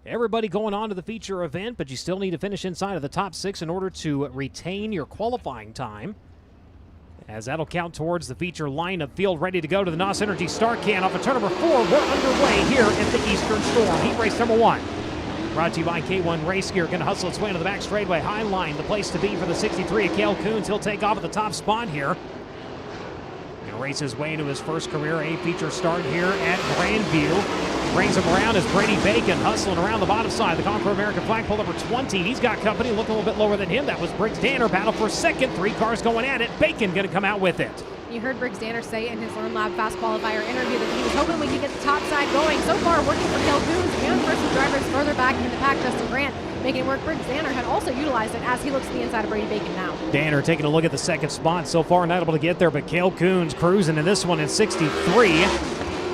Everybody going on to the feature event, but you still need to finish inside of the top 6 in order to retain your qualifying time, as that'll count towards the feature lineup. Field ready to go to the NOS Energy Star Can off of turn number 4. We're underway here at the Eastern Storm. Heat race number 1. Brought to you by K1 Race Gear. Going to hustle its way into the back straightaway. High line, the place to be for the 63 of Cale Coons. He'll take off at the top spot here. Going to race his way into his first career A feature start here at Grandview. Brings him around as Brady Bacon hustling around the bottom side. The Concord American Flagpole number 20. He's got company looking a little bit lower than him. That was Briggs Danner. Battle for second. 3 cars going at it. Bacon going to come out with it. You heard Briggs Danner say in his Learn Lab Fast Qualifier interview that he was hoping we could get the top side going. So far, working for Cale Coons and for some drivers further back in the pack, Justin Grant, making it work. Briggs Danner had also utilized it as he looks to the inside of Brady Bacon now. Danner taking a look at the second spot. So far, not able to get there, but Cale Coons cruising in this one in 63.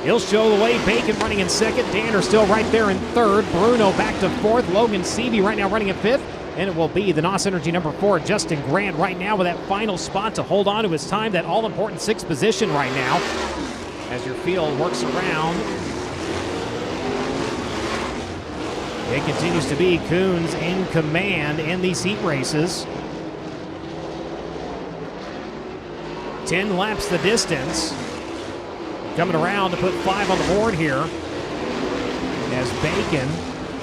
He'll show the way. Bacon running in second. Danner still right there in third. Bruno back to fourth. Logan Seavey right now running in fifth. And it will be the NOS Energy number 4, Justin Grant, right now with that final spot to hold on to his time, that all-important 6th position right now. As your field works around, it continues to be Coons in command in these heat races. 10 laps the distance. Coming around to put 5 on the board here, as Bacon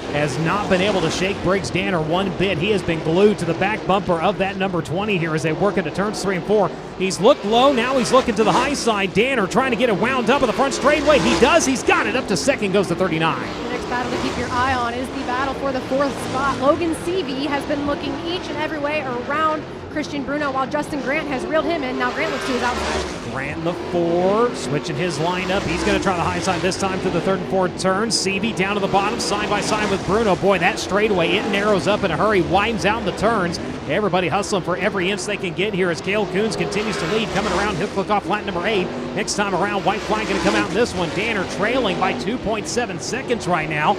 has not been able to shake Briggs Danner one bit. He has been glued to the back bumper of that number 20 here as they work into turns 3 and 4. He's looked low, now he's looking to the high side. Danner trying to get it wound up in the front straightaway. He does, he's got it. Up to second goes to 39. The next battle to keep your eye on is the battle for the 4th spot. Logan Seavey has been looking each and every way around Christian Bruno while Justin Grant has reeled him in. Now Grant looks to his outside. Grant in the 4, switching his lineup. He's going to try the high side this time through the 3rd and 4th turns. Seavey down to the bottom, side by side with Bruno. Boy, that straightaway, it narrows up in a hurry, widens out in the turns. Everybody hustling for every inch they can get here as Cale Coons continues to lead. Coming around, he'll click off lap number 8. Next time around, white flag going to come out in this one. Danner trailing by 2.7 seconds right now.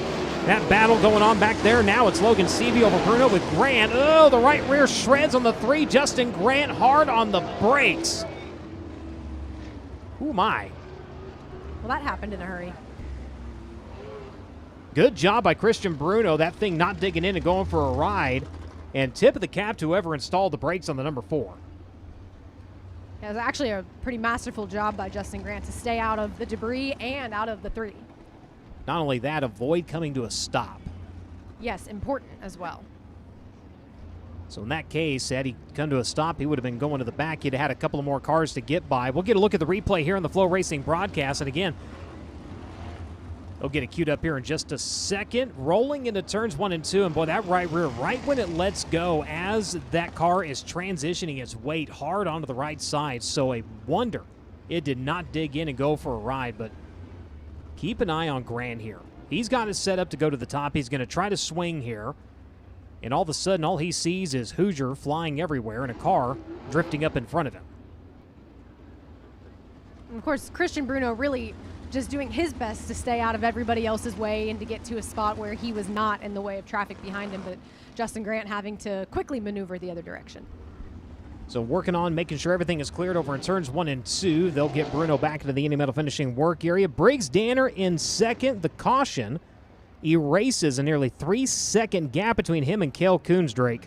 That battle going on back there. Now it's Logan Seavey over Bruno with Grant. Oh, the right rear shreds on the 3. Justin Grant hard on the brakes. Ooh, my. Well, that happened in a hurry. Good job by Christian Bruno. That thing not digging in and going for a ride. And tip of the cap to whoever installed the brakes on the number 4. It was actually a pretty masterful job by Justin Grant to stay out of the debris and out of the 3. Not only that, avoid coming to a stop. Yes, important as well. So in that case, had he come to a stop, he would have been going to the back. He'd have had a couple of more cars to get by. We'll get a look at the replay here on the FloRacing broadcast. And again, they'll get it queued up here in just a second. Rolling into turns 1 and 2, and boy, that right rear, right when it lets go, as that car is transitioning its weight hard onto the right side. So a wonder it did not dig in and go for a ride, but keep an eye on Grant here. He's got it set up to go to the top. He's going to try to swing here. And all of a sudden, all he sees is Hoosier flying everywhere and a car drifting up in front of him. And of course, Christian Bruno really just doing his best to stay out of everybody else's way and to get to a spot where he was not in the way of traffic behind him, but Justin Grant having to quickly maneuver the other direction. So working on making sure everything is cleared over in turns 1 and 2. They'll get Bruno back into the Indy Metal finishing work area. Briggs Danner in second. The caution erases a nearly 3-second gap between him and Cale Koonsdrake.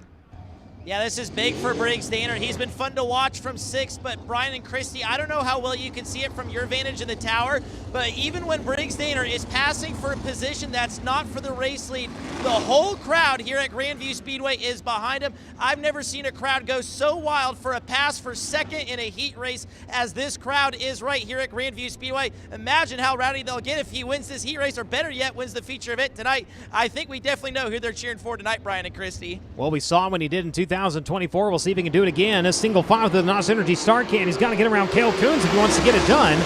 Yeah, this is big for Briggs Danner. He's been fun to watch from 6th, but Brian and Christy, I don't know how well you can see it from your vantage in the tower, but even when Briggs Danner is passing for a position that's not for the race lead, the whole crowd here at Grandview Speedway is behind him. I've never seen a crowd go so wild for a pass for second in a heat race as this crowd is right here at Grandview Speedway. Imagine how rowdy they'll get if he wins this heat race, or better yet, wins the feature event tonight. I think we definitely know who they're cheering for tonight, Brian and Christy. Well, we saw when he did in 2024. We'll see if he can do it again. A single file to the NOS Energy Star Can. He's got to get around Cale Koons if he wants to get it done.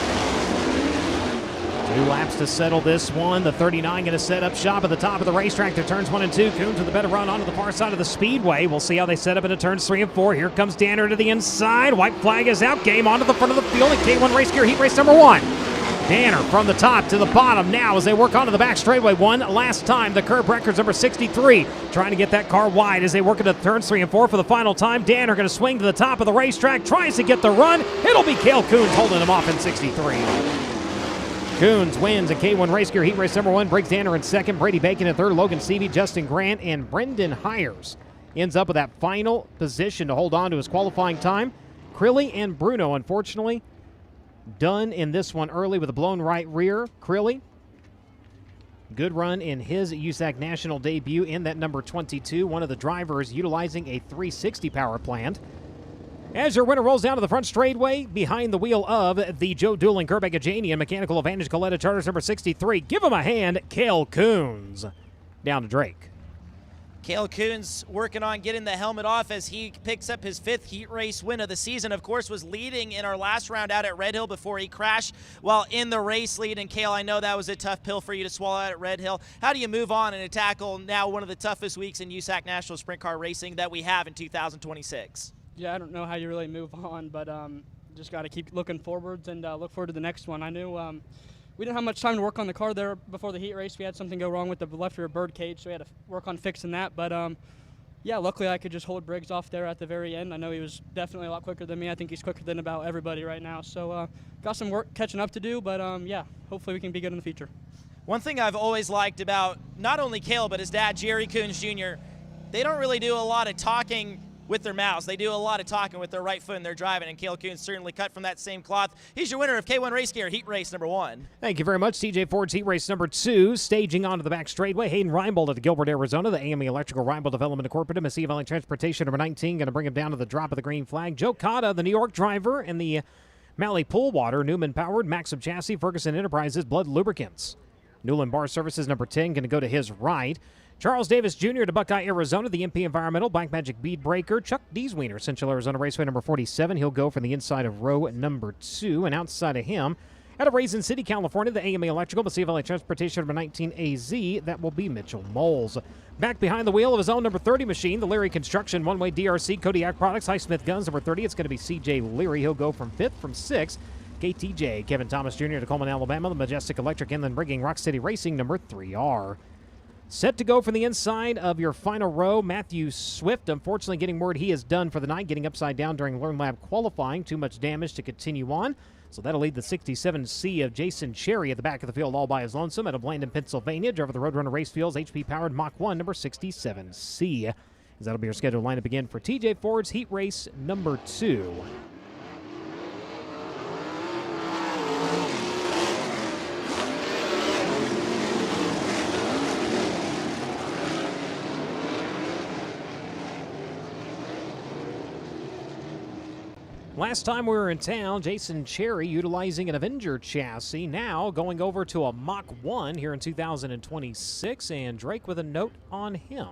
2 laps to settle this one. The 39 going to set up shop at the top of the racetrack to turns 1 and 2. Koons with a better run onto the far side of the speedway. We'll see how they set up into turns 3 and 4. Here comes Danner to the inside. White flag is out. Game onto the front of the field in K1 Race Gear Heat Race number 1. Danner from the top to the bottom now as they work onto the back straightaway. One last time, the curb records number 63, trying to get that car wide as they work into turns 3 and 4 for the final time. Danner going to swing to the top of the racetrack, tries to get the run. It'll be Cale Koons holding him off in 63. Koons wins in K1 Race Gear Heat Race number 1. Briggs Danner in second, Brady Bacon in third, Logan Stevie, Justin Grant, and Brendan Hires ends up with that final position to hold on to his qualifying time. Crilly and Bruno, unfortunately, done in this one early with a blown right rear. Crilly, good run in his USAC national debut in that number 22, one of the drivers utilizing a 360 power plant. As your winner rolls down to the front straightaway, behind the wheel of the Joe Dooling Kerbagajanian Mechanical Advantage Coletta Charters number 63. Give him a hand, Cale Koons. Down to Drake. Cale Koons working on getting the helmet off as he picks up his 5th heat race win of the season. Of course, was leading in our last round out at Red Hill before he crashed while in the race lead. And Cale, I know that was a tough pill for you to swallow out at Red Hill. How do you move on and tackle now one of the toughest weeks in USAC National Sprint Car Racing that we have in 2026? Yeah, I don't know how you really move on, but just got to keep looking forwards and look forward to the next one. I knew we didn't have much time to work on the car there before the heat race. We had something go wrong with the left rear bird cage, so we had to work on fixing that. But yeah, luckily I could just hold Briggs off there at the very end. I know he was definitely a lot quicker than me. I think he's quicker than about everybody right now. So got some work catching up to do, but yeah, hopefully we can be good in the future. One thing I've always liked about not only Cale, but his dad, Jerry Koons Jr., they don't really do a lot of talking with their mouths. They do a lot of talking with their right foot and they're driving, and Cale Koons certainly cut from that same cloth. He's your winner of K1 Race Gear Heat Race number 1. Thank you very much. TJ Ford's Heat Race number 2, staging onto the back straightaway. Hayden Reinbold at Gilbert, Arizona. The AME Electrical Reinbold Development Incorporated. Massive Valley Transportation number 19, going to bring him down to the drop of the green flag. Joe Cotta, the New York driver, and the Malley Pool Water, Newman Powered, Maxim Chassis, Ferguson Enterprises, Blood Lubricants. Newland Bar Services number 10, going to go to his right. Charles Davis Jr. to Buckeye, Arizona, the MP Environmental, Black Magic Bead Breaker. Chuck Dieswiener, Central Arizona Raceway number 47. He'll go from the inside of row number 2, and outside of him, out of Raisin City, California, the AMA Electrical, Massive Valley Transportation number 19 AZ. That will be Mitchell Moles. Back behind the wheel of his own number 30 machine, the Leary Construction, One-Way DRC, Kodiak Products, Highsmith Guns number 30. It's going to be CJ Leary. He'll go from 5th, from 6th. KTJ, Kevin Thomas Jr. to Coleman, Alabama, the Majestic Electric Inland Rigging, Rock City Racing number 3R. Set to go from the inside of your final row, Matthew Swift. Unfortunately, getting word he is done for the night, getting upside down during Learn Lab qualifying. Too much damage to continue on. So that'll lead the 67C of Jason Cherry at the back of the field all by his lonesome out of Blandon, Pennsylvania. Driver of the Roadrunner Race Fields, HP-powered Mach 1, number 67C. As that'll be your scheduled lineup again for TJ Ford's Heat Race number 2. Last time we were in town, Jason Cherry utilizing an Avenger chassis, now going over to a Mach 1 here in 2026, and Drake with a note on him.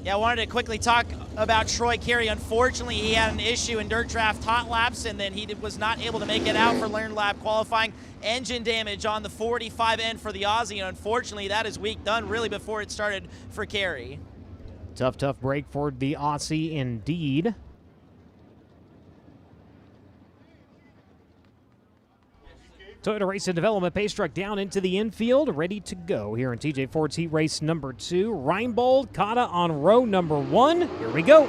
Yeah, I wanted to quickly talk about Troy Carey. Unfortunately, he had an issue in dirt draft hot laps, and then he was not able to make it out for Learn Lab qualifying. Engine damage on the 45N for the Aussie, and unfortunately, that is week done really before it started for Carey. Tough break for the Aussie indeed. Toyota Race and Development pace truck down into the infield, ready to go here in TJ Ford's heat race number 2. Reinbold, Kata on row number 1. Here we go.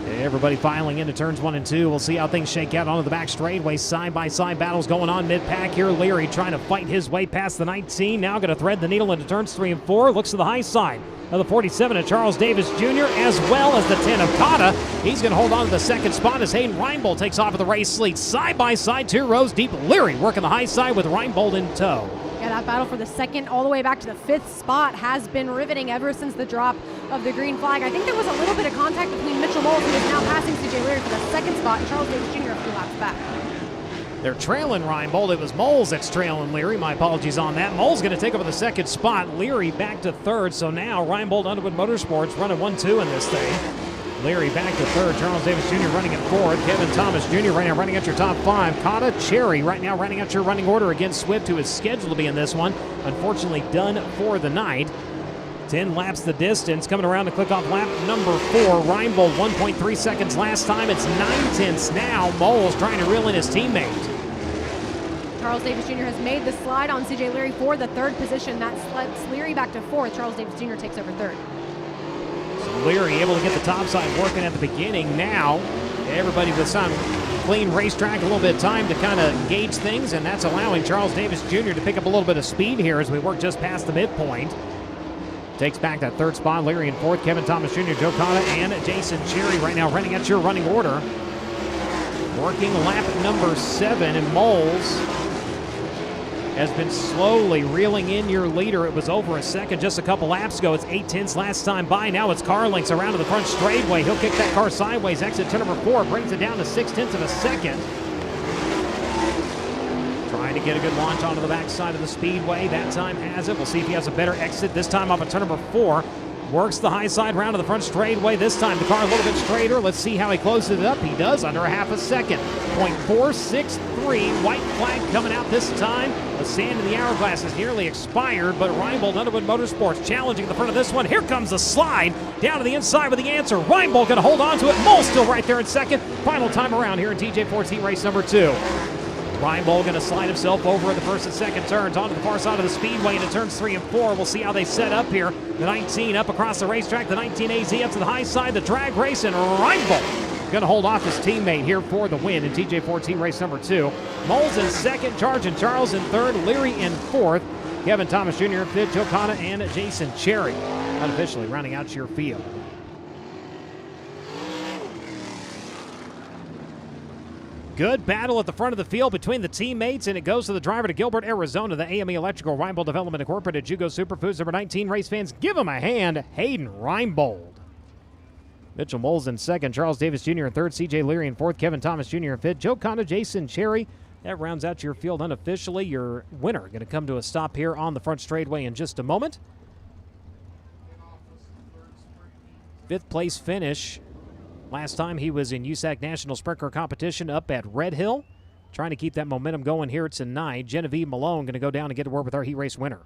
Everybody filing into turns 1 and 2. We'll see how things shake out onto the back straightaway. Side-by-side battles going on mid-pack here. Leary trying to fight his way past the 19. Now going to thread the needle into turns 3 and 4. Looks to the high side of the 47 of Charles Davis Jr. as well as the 10 of Kata. He's going to hold on to the second spot as Hayden Reinbold takes off of the race lead. Side-by-side, 2 rows deep. Leary working the high side with Reinbold in tow. Yeah, that battle for the second all the way back to the 5th spot has been riveting ever since the drop of the green flag. I think there was a little bit of contact between Mitchell Moles, who is now passing CJ Leary for the second spot, and Charles Davis Jr. a few laps back. They're trailing Reinbold. It was Moles that's trailing Leary. My apologies on that. Moles going to take over the second spot. Leary back to third. So now Reinbold Underwood Motorsports running 1-2 in this thing. Leary back to third. Charles Davis Jr. running at fourth. Kevin Thomas Jr. right now running at your top 5. Kata Cherry right now running at your running order against Swift, who is scheduled to be in this one. Unfortunately done for the night. 10 laps the distance. Coming around to click off lap number 4. Reinbold 1.3 seconds last time. It's 9/10 now. Moles trying to reel in his teammate. Charles Davis Jr. has made the slide on CJ Leary for the 3rd position. That slides Leary back to 4th. Charles Davis Jr. takes over 3rd. So Leary able to get the top side working at the beginning. Now everybody with some clean racetrack, a little bit of time to kind of gauge things, and that's allowing Charles Davis Jr. to pick up a little bit of speed here as we work just past the midpoint. Takes back that 3rd spot. Leary in 4th. Kevin Thomas Jr., Joe Kata, and Jason Cherry right now running at your running order. Working lap number 7, and Moles has been slowly reeling in your leader. It was over a second just a couple laps ago. It's 8/10 last time by. Now it's Carlinks around to the front straightaway. He'll kick that car sideways. Exit turn number 4 brings it down to 6/10 of a second. Trying to get a good launch onto the backside of the Speedway. That time has it. We'll see if he has a better exit. This time off of turn number 4. Works the high side round to the front straightaway. This time the car a little bit straighter. Let's see how he closes it up. He does under a half a second. 0.463. White flag coming out this time. The sand in the hourglass is nearly expired, but Reinbold Underwood Motorsports challenging the front of this one. Here comes the slide down to the inside with the answer. Reinbold going to hold on to it. Moles still right there in second. Final time around here in TJ Ford's heat race number 2. Reinbold going to slide himself over in the first and second turns onto the far side of the Speedway into turns 3 and 4. We'll see how they set up here. The 19 up across the racetrack. The 19 AZ up to the high side. The drag race, and Reinbold going to hold off his teammate here for the win in TJ Ford's heat race number 2. Moles in second, Charging Charles in third, Leary in 4th. Kevin Thomas Jr. in 5th, Joe Kata and Jason Cherry unofficially rounding out your field. Good battle at the front of the field between the teammates, and it goes to the driver to Gilbert, Arizona, the AME Electrical Reinbold Development Incorporated Jugo Superfoods number 19. Race fans, give him a hand. Hayden Reinbold. Mitchell Moles in second, Charles Davis Jr. in third, CJ Leary in 4th, Kevin Thomas Jr. in 5th, Joe Kata, Jason Cherry. That rounds out your field unofficially. Your winner going to come to a stop here on the front straightaway in just a moment. 5th place finish. Last time he was in USAC National Sprint Car Competition up at Red Hill. Trying to keep that momentum going here tonight. Genevieve Malone going to go down and get to work with our heat race winner.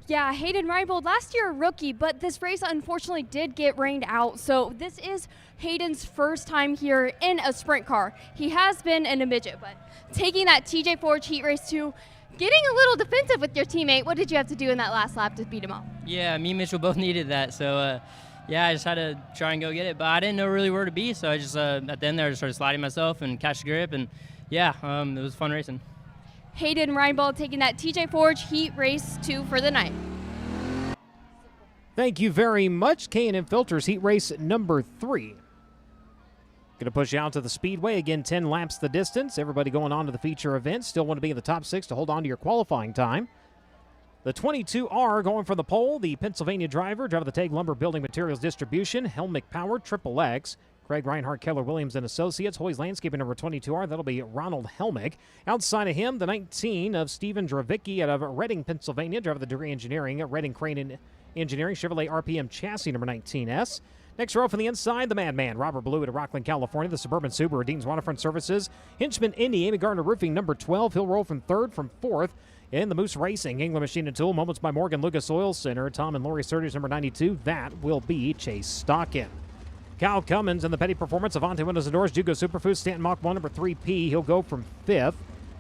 Yeah, Hayden Reinbold, last year a rookie, but this race unfortunately did get rained out. So this is Hayden's first time here in a sprint car. He has been in a midget, but taking that TJ Ford heat race to getting a little defensive with your teammate. What did you have to do in that last lap to beat him up? Yeah, me and Mitchell both needed that. So, yeah, I just had to try and go get it, but I didn't know really where to be, so I just, at the end there, I just started sliding myself and catch the grip, and yeah, it was fun racing. Hayden Reinbold taking that TJ Forge Heat Race 2 for the night. Thank you very much. K&M Filters heat race number 3. Going to push out to the Speedway. Again, 10 laps the distance. Everybody going on to the feature event. Still want to be in the top 6 to hold on to your qualifying time. The 22R going for the pole, the Pennsylvania driver of the TAG Lumber Building Materials Distribution, Helmick Power, Triple X. Craig Reinhardt, Keller Williams and Associates. Hoy's Landscaping number 22R. That'll be Ronald Helmick. Outside of him, the 19 of Stephen Dravicki out of Reading, Pennsylvania. Driver of the Degree Engineering, Reading Crane and Engineering. Chevrolet RPM chassis number 19S. Next row from the inside, the Madman, Robert Blue out of Rockland, California. The Suburban Subaru, Dean's Waterfront Services. Hinchman Indy, Amy Gardner Roofing number 12. He'll roll from third, from fourth. In the Moose Racing, England Machine and Tool, Moments by Morgan Lucas Oil Center. Tom and Lori Surtees number 92. That will be Chase Stockin. Kyle Cummins in the Petty Performance, Avante Windows and Doors, Jugo Superfoods, Stanton Mach 1, number 3P. He'll go from fifth.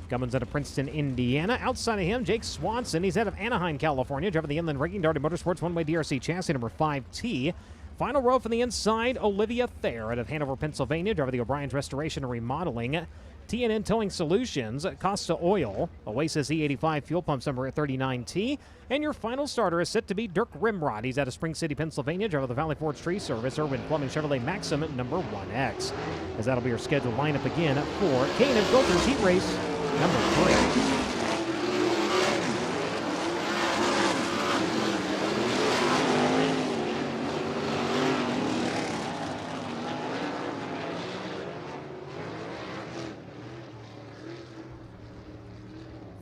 Cummins out of Princeton, Indiana. Outside of him, Jake Swanson. He's out of Anaheim, California. Driving the Inland Rigging, Darty Motorsports, one-way DRC chassis, number 5T. Final row from the inside, Olivia Thayer out of Hanover, Pennsylvania. Driving the O'Brien's Restoration and Remodeling. T&N Towing Solutions, Costa Oil, Oasis E85 Fuel Pumps number 39T. And your final starter is set to be Dirk Rimrod. He's out of Spring City, Pennsylvania. Driver of the Valley Forge Tree Service, Irwin Plumbing Chevrolet Maxim number 1X. As that'll be your scheduled lineup again for Kane and Filters Heat Race number 3.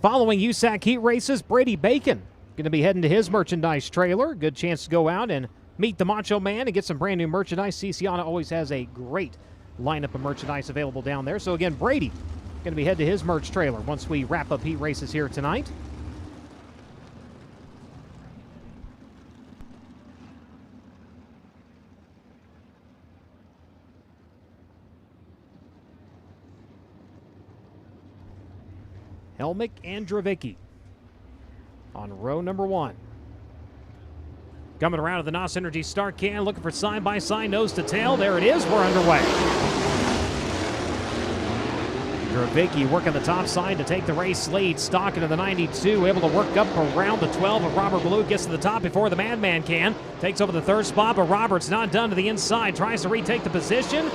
Following USAC heat races, Brady Bacon going to be heading to his merchandise trailer. Good chance to go out and meet the Macho Man and get some brand new merchandise. Ciciana always has a great lineup of merchandise available down there. So again, Brady going to be heading to his merch trailer once we wrap up heat races here tonight. Helmick and Dravicki on row number 1. Coming around to the NOS Energy start can, looking for side-by-side, nose to tail. There it is. We're underway. Dravicki working the top side to take the race lead. Stock into the 92, able to work up around the 12 of Robert Blue. Gets to the top before the Madman can. Takes over the third spot, but Robert's not done to the inside. Tries to retake the position.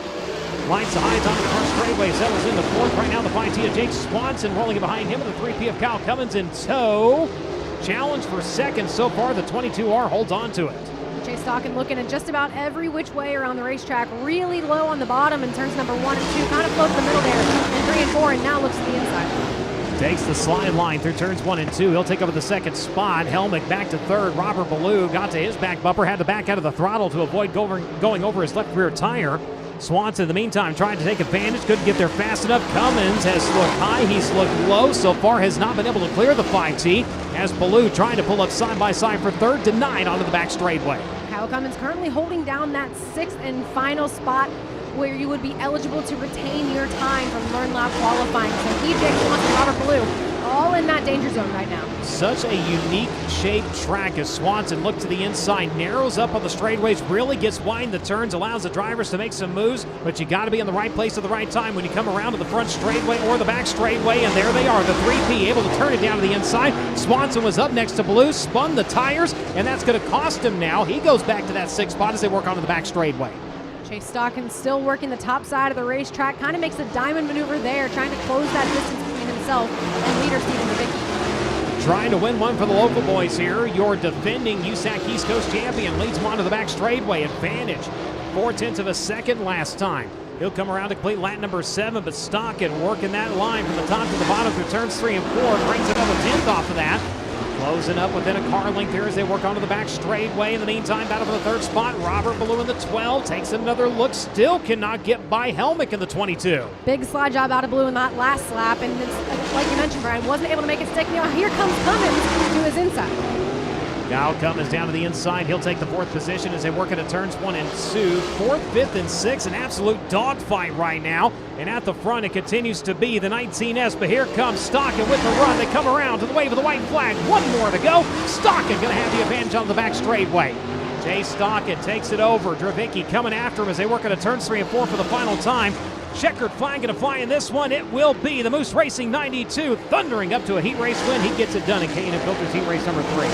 Lights the high top of the first straightaway, settles into fourth. Right now the 5T of Jake Swanson rolling in behind him with the 3P of Kyle Cummins in tow. Challenge for second so far. The 22R holds on to it. Chase Stockin looking at just about every which way around the racetrack. Really low on the bottom in turns number 1 and 2. Kind of floats the middle there in 3 and 4 and now looks to the inside. Takes the slide line through turns 1 and 2. He'll take over the second spot. Helmick back to third. Robert Ballou got to his back bumper. Had to back out of the throttle to avoid going over his left rear tire. Swanson, in the meantime, trying to take advantage. Couldn't get there fast enough. Cummins has looked high. He's looked low. So far has not been able to clear the 5T. As Ballou trying to pull up side-by-side for third. Denied onto the back straightaway. Kyle Cummins currently holding down that 6th and final spot where you would be eligible to retain your time from Learn Lab qualifying. So he, Jake Swanson, Robert Ballou, all in that danger zone right now. Such a unique shaped track as Swanson looked to the inside, narrows up on the straightaways, really gets wide in the turns, allows the drivers to make some moves, but you got to be in the right place at the right time when you come around to the front straightaway or the back straightaway, and there they are, the 3P able to turn it down to the inside. Swanson was up next to Blue, spun the tires, and that's going to cost him now. He goes back to that 6th spot as they work onto the back straightaway. Chase Stockin still working the top side of the racetrack, kind of makes a diamond maneuver there, trying to close that distance between himself and leader Stephen Dravicki. Trying to win one for the local boys here. Your defending USAC East Coast champion leads him onto the back straightaway. Advantage 0.4 of a second last time. He'll come around to complete lap number 7, but Stockin working that line from the top to the bottom through turns 3 and 4. Brings another 10th off of that. Closing up within a car length here as they work onto the back straightaway. In the meantime, battle for the 3rd spot. Robert Ballou in the 12. Takes another look. Still cannot get by Helmick in the 22. Big slide job out of Blue in that last lap. And it's, like you mentioned, Brian, wasn't able to make it stick. Now here comes Cummins to his inside. Kyle Cummins down to the inside. He'll take the 4th position as they work into turns 1 and 2. 4th, 5th, and 6th. An absolute dogfight right now. And at the front, it continues to be the 19S. But here comes Stockin with the run. They come around to the wave of the white flag. One more to go. Stockin going to have the advantage on the back straightaway. Jay Stockin takes it over. Dravicki coming after him as they work into turns 3 and 4 for the final time. Checkered flag going to fly in this one. It will be the Moose Racing 92 thundering up to a heat race win. He gets it done in K&N Filters heat race number 3.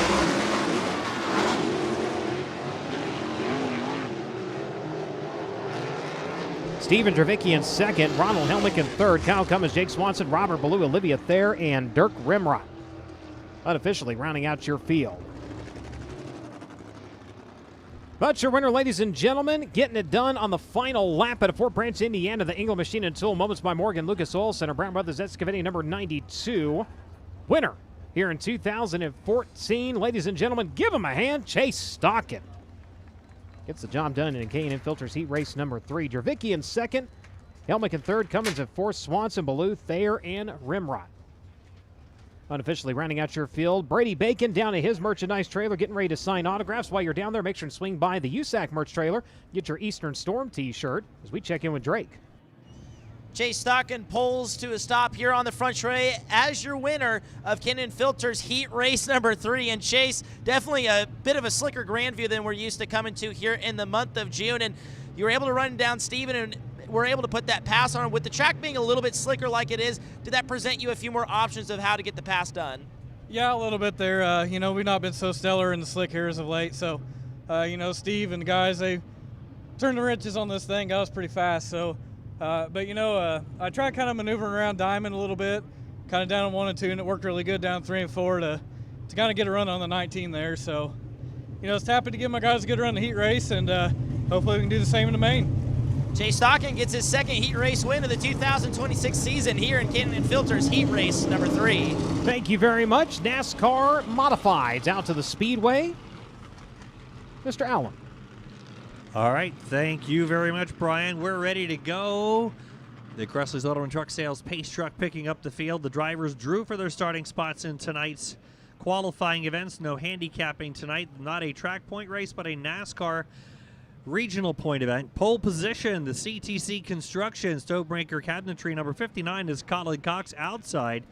Stephen Dravicki in 2nd, Ronald Helmick in 3rd, Kyle Cummins, Jake Swanson, Robert Ballou, Olivia Thayer, and Dirk Rimrod. unofficially rounding out your field. But your winner, ladies and gentlemen, getting it done on the final lap at Fort Branch, Indiana, the Engel Machine and Tool Moments by Morgan Lucas Oil Center, Brown Brothers Excavating number 92. Winner here in 2014. Ladies and gentlemen, give him a hand, Chase Stockin. Gets the job done in K&N Filters Heat Race number 3. Dravicki in second, Helmick in third, Cummins in fourth, Swanson, Ballou, Thayer, and Rimrod. Unofficially rounding out your field, Brady Bacon down to his merchandise trailer, getting ready to sign autographs. While you're down there, make sure and swing by the USAC merch trailer, get your Eastern Storm t-shirt as we check in with Drake. Chase Stockin pulls to a stop here on the front straightaway as your winner of K&N Filters Heat Race number 3. And Chase, definitely a bit of a slicker Grandview than we're used to coming to here in the month of June. And you were able to run down Steven and were able to put that pass on. With the track being a little bit slicker like it is, did that present you a few more options of how to get the pass done? Yeah, a little bit there. You know, we've not been so stellar in the slick here as of late. So, you know, Steve and the guys, they turned the wrenches on this thing, got us pretty fast. So, but, you know, I tried kind of maneuvering around Diamond a little bit, kind of down on 1 and 2, and it worked really good down 3 and 4 to kind of get a run on the 19 there. So, you know, I was happy to give my guys a good run in the heat race, and hopefully we can do the same in the main. Chase Stockin gets his second heat race win of the 2026 season here in K&N Filters Heat Race number 3. Thank you very much. NASCAR Modifieds out to the Speedway. Mr. Allen. All right, thank you very much, Brian. We're ready to go. The Cressley's Auto and Truck Sales Pace Truck picking up the field. The drivers drew for their starting spots in tonight's qualifying events. No handicapping tonight. Not a track point race, but a NASCAR regional point event. Pole position, the CTC Construction Stonebreaker Cabinetry number 59 is Colin Cox outside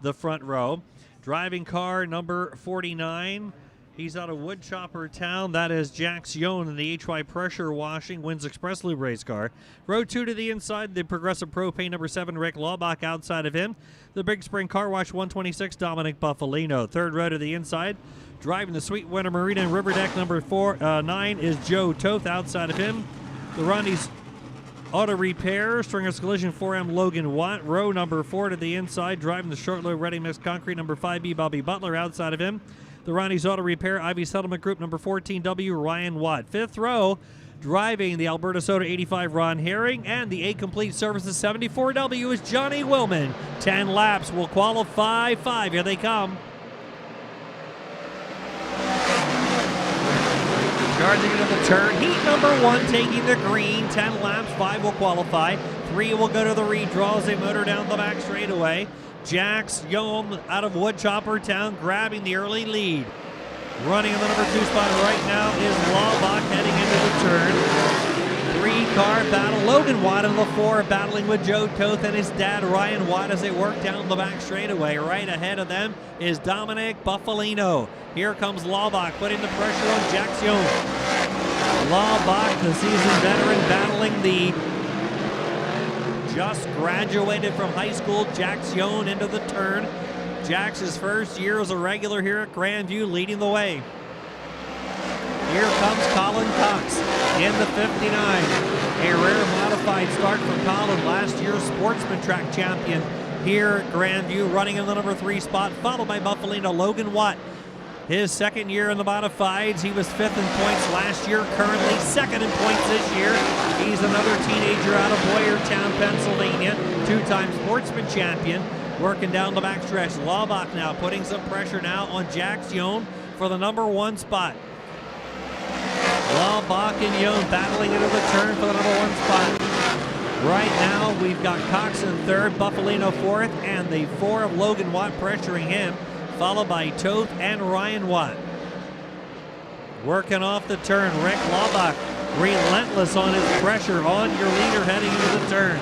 the front row. Driving car number 49, he's out of Woodchopper Town. That is Jack Sion in the HY Pressure Washing Winds Express Lube race car. Row 2 to the inside, the Progressive Propane number 7, Rick Laubach outside of him. The Big Spring Car Wash 126, Dominic Buffalino. Third row to the inside, driving the Sweetwater Marina and River Deck number 9 is Joe Toth outside of him. The Ronnie's Auto Repair, Stringers Collision 4M Logan Watt. Row number 4 to the inside, driving the Short Low Ready Mix Concrete number 5B Bobby Butler outside of him. The Ronnie's Auto Repair, Ivy Settlement Group number 14W Ryan Watt. Fifth row, driving the Alberta Soda 85 Ron Herring, and the A Complete Services 74W is Johnny Willman. 10 laps will qualify 5. Here they come. Charging into the turn, heat number 1 taking the green, 10 laps, 5 will qualify, 3 will go to the redraw as they motor down the back straightaway. Jax Yom out of Woodchopper Town grabbing the early lead. Running in the number 2 spot right now is Laubach heading into the turn. 3-car battle, Logan Watt in the 4 battling with Joe Toth and his dad Ryan Watt as they work down the back straightaway. Right ahead of them is Dominic Buffalino. Here comes Laubach putting the pressure on Jax Young. Laubach, the seasoned veteran, battling the just graduated from high school Jax Young into the turn. Jax's first year as a regular here at Grandview leading the way. Here comes Colin Cox in the 59. A rare modified start from Colin, last year's Sportsman Track champion here at Grandview, running in the number 3 spot, followed by Buffalino Logan Watt. His second year in the modifieds, he was 5th in points last year, currently 2nd in points this year. He's another teenager out of Boyertown, Pennsylvania, 2-time Sportsman champion, working down the backstretch. Laubach now putting some pressure now on Jax Young for the number 1 spot. Laubach and Young battling into the turn for the number 1 spot. Right now, we've got Cox in 3rd, Buffalino 4th, and the 4 of Logan Watt pressuring him, followed by Toth and Ryan Watt. Working off the turn, Rick Laubach relentless on his pressure on your leader heading into the turn.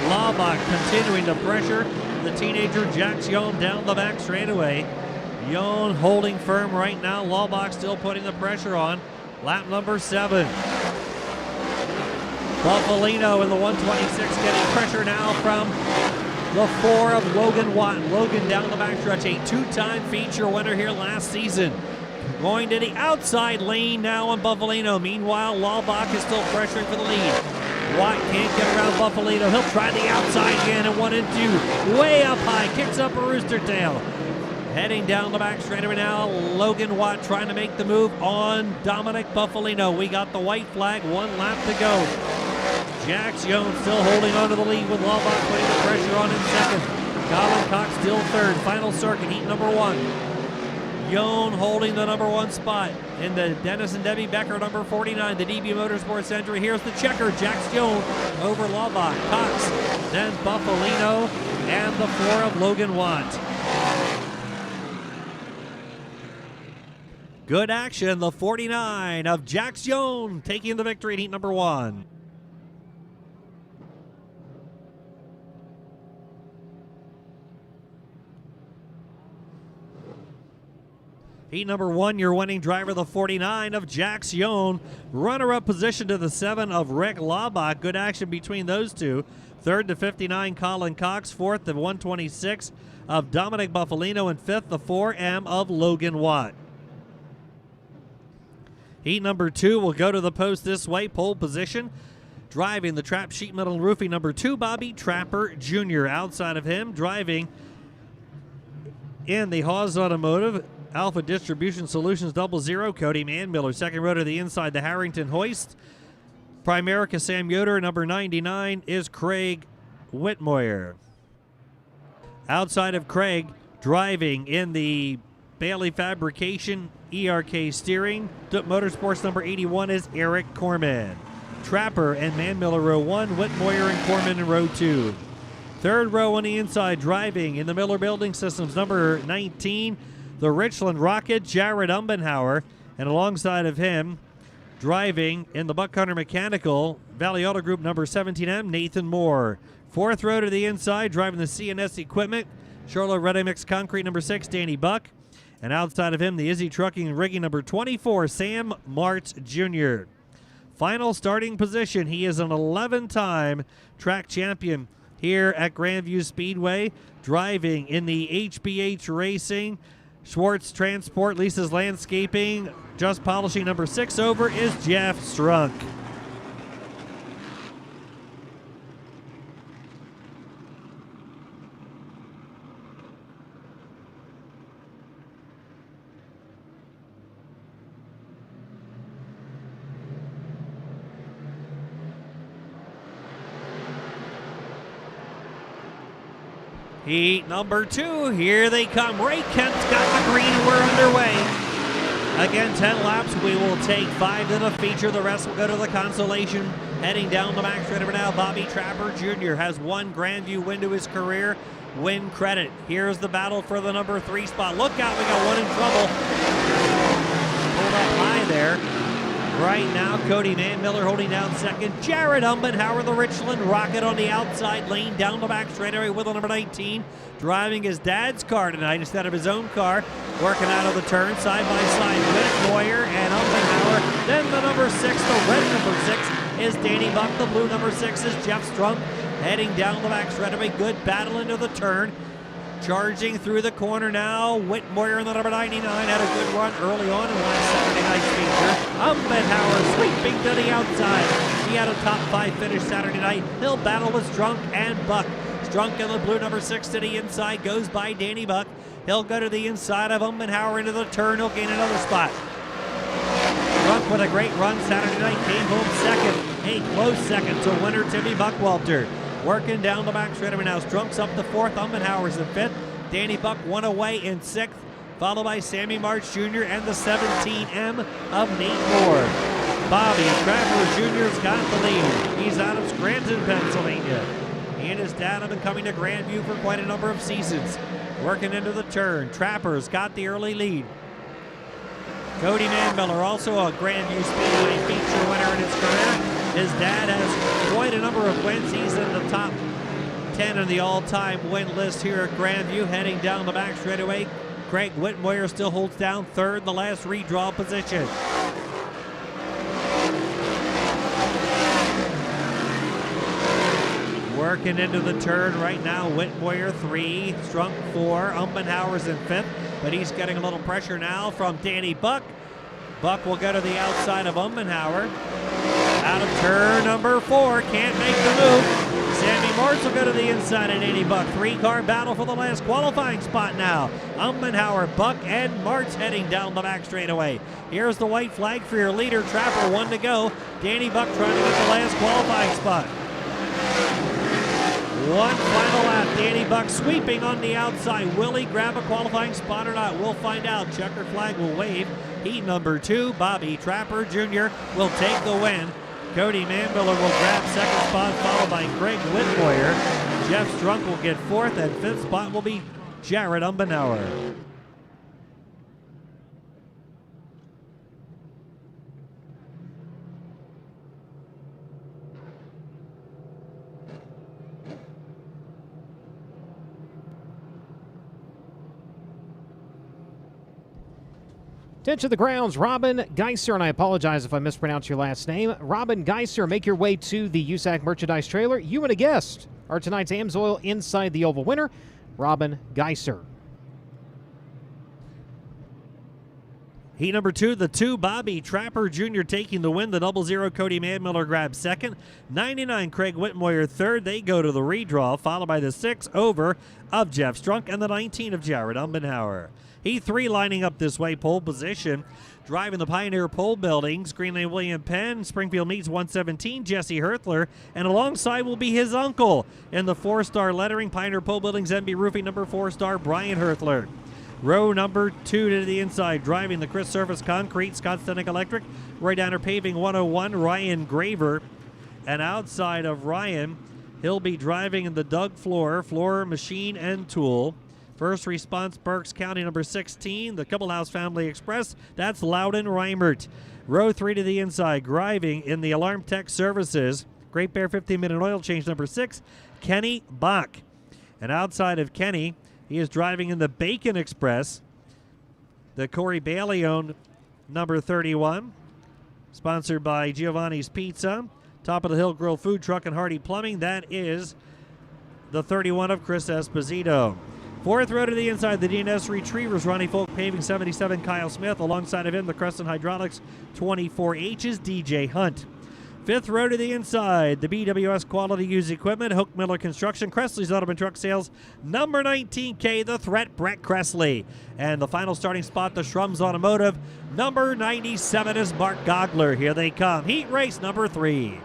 Laubach continuing to pressure the teenager Jax Young down the back straightaway. Young holding firm right now. Laubach still putting the pressure on. Lap number 7. Buffalino in the 126 getting pressure now from the 4 of Logan Watt. Logan down the backstretch, a 2-time feature winner here last season. Going to the outside lane now on Buffalino. Meanwhile, Laubach is still pressuring for the lead. Watt can't get around Buffalino. He'll try the outside again and 1 and 2. Way up high, kicks up a rooster tail. Heading down the back straightaway now, Logan Watt trying to make the move on Dominic Buffalino. We got the white flag, 1 lap to go. Jax Young still holding on to the lead with Laubach putting the pressure on in second. Colin Cox still third. Final circuit, heat number 1. Young holding the number 1 spot in the Dennis and Debbie Becker number 49, the DB Motorsports entry. Here's the checker, Jax Young over Laubach, Cox, then Buffalino, and the 4 of Logan Watt. Good action, the 49 of Jax Young taking the victory in heat number 1. Heat number 1, your winning driver, the 49 of Jax Young. Runner-up position to the 7 of Rick Laubach. Good action between those two. Third to 59, Colin Cox. Fourth to 126 of Dominic Buffalino. And fifth, the 4M of Logan Watt. Heat number 2 will go to the post this way. Pole position. Driving the Trap Sheet Metal Roofing number 2, Bobby Trapper Jr. Outside of him, driving in the Hawes Automotive Alpha Distribution Solutions 00, Cody Manmiller. Second row to the inside, the Harrington Hoist. Primerica Sam Yoder, number 99 is Craig Whitmoyer. Outside of Craig, driving in the Bailey Fabrication ERK Steering Motorsports number 81 is Eric Corman. Trapper and Manmiller row 1, Whitmoyer and Corman in row 2. Third row on the inside, driving in the Miller Building Systems number 19, the Richland Rocket, Jared Umbenhauer, and alongside of him, driving in the Buck Hunter Mechanical Valley Auto Group number 17M, Nathan Moore. Fourth row to the inside, driving the CNS Equipment, Charlotte Ready Mix Concrete number 6, Danny Buck. And outside of him, the Izzy Trucking and Rigging number 24, Sam Martz Jr. Final starting position, he is an 11-time track champion here at Grandview Speedway, driving in the HBH Racing, Schwartz Transport, Lisa's Landscaping, just polishing number 6 over is Jeff Strunk. Heat number 2, here they come. Ray Kent's got the green, we're underway. Again, 10 laps, we will take 5 to the feature, the rest will go to the consolation. Heading down the back straight over now, Bobby Trapper Jr. has 1 Grandview win to his career, win credit. Here's the battle for the number 3 spot. Look out, we got 1 in trouble. Pulled up high there. Right now, Cody Manmiller holding down second. Jared Umbenhauer, the Richland Rocket on the outside lane, down the back straightaway with the number 19. Driving his dad's car tonight instead of his own car. Working out of the turn, side by side with Moyer and Umbenhauer. Then the number 6, the red number 6, is Danny Buck. The blue number 6 is Jeff Strunk. Heading down the back straightaway, good battle into the turn. Charging through the corner now, Whitmoyer in the number 99 had a good run early on in last Saturday night's feature. Umbenhauer sweeping to the outside. He had a top 5 finish Saturday night. He'll battle with Strunk and Buck. Strunk in the blue number 6 to the inside, goes by Danny Buck. He'll go to the inside of Umbenhauer into the turn. He'll gain another spot. Strunk with a great run Saturday night, came home second. A close second to winner Timmy Buckwalter. Working down the back straightaway now. Strunk's up to 4th, Umbenhauer's in 5th. Danny Buck 1 away in 6th, followed by Sammy March Jr. and the 17M of Nate Moore. Bobby Trapper Jr.'s got the lead. He's out of Scranton, Pennsylvania. He and his dad have been coming to Grandview for quite a number of seasons. Working into the turn. Trapper's got the early lead. Cody Manmiller, also a Grandview Speedway feature winner in his career. His dad has quite a number of wins. He's in the top 10 in the all-time win list here at Grandview. Heading down the back straightaway, Craig Whitmoyer still holds down 3rd, the last redraw position. Working into the turn right now, Whitmoyer 3, Strunk 4, Umbenhauer's in 5th, but he's getting a little pressure now from Danny Buck. Buck will go to the outside of Umbenhauer. Out of turn number 4, can't make the move. Sammy Martz will go to the inside at 80 Buck. 3-car battle for the last qualifying spot now. Umbenhauer, Buck, and Martz heading down the back straightaway. Here's the white flag for your leader, Trapper, 1 to go. Danny Buck trying to get the last qualifying spot. One final lap. Danny Buck sweeping on the outside. Will he grab a qualifying spot or not? We'll find out. Checker flag will wave. Heat number 2, Bobby Trapper Jr. will take the win. Cody Manmiller will grab second spot, followed by Greg Whitmoyer. Jeff Strunk will get 4th, and 5th spot will be Jared Umbenhauer. Attention to the grounds, Robin Geiser, and I apologize if I mispronounce your last name. Robin Geiser, make your way to the USAC merchandise trailer. You and a guest are tonight's AMSOIL Inside the Oval winner, Robin Geiser. Heat number 2, the 2, Bobby Trapper Jr. taking the win. The 00, Cody Manmiller grabs second. 99, Craig Whitmoyer third. They go to the redraw, followed by the 6 over of Jeff Strunk and the 19 of Jared Umbenhauer. Heat 3 lining up this way, pole position. Driving the Pioneer Pole Buildings, Green Lane William Penn, Springfield Meets 117, Jesse Herthler, and alongside will be his uncle in the 4-star lettering, Pioneer Pole Buildings, MB Roofing, number 4-star, Brian Herthler. Row number 2 to the inside, driving the Chris Service Concrete, Scott Stenick Electric, right down Paving 101, Ryan Graver. And outside of Ryan, he'll be driving in the Doug Floor Machine and Tool. First Response Berks County number 16, the Couplehouse Family Express, that's Loudon Reimert. Row 3 to the inside, driving in the Alarm Tech Services, Great Bear 15-minute oil change number 6, Kenny Bach. And outside of Kenny, he is driving in the Bacon Express, the Corey Bailey owned number 31, sponsored by Giovanni's Pizza, Top of the Hill Grill Food Truck and Hardy Plumbing. That is the 31 of Chris Esposito. 4th row to the inside, the DNS Retrievers, Ronnie Folk Paving 77, Kyle Smith. Alongside of him, the Crescent Hydraulics 24H's DJ Hunt. 5th row to the inside, the BWS Quality Used Equipment, Hook Miller Construction, Cressley's Auto and Truck Sales, number 19K, the Threat, Brett Cressley. And the final starting spot, the Shrums Automotive, number 97 is Mark Gogler. Here they come, heat race number 3.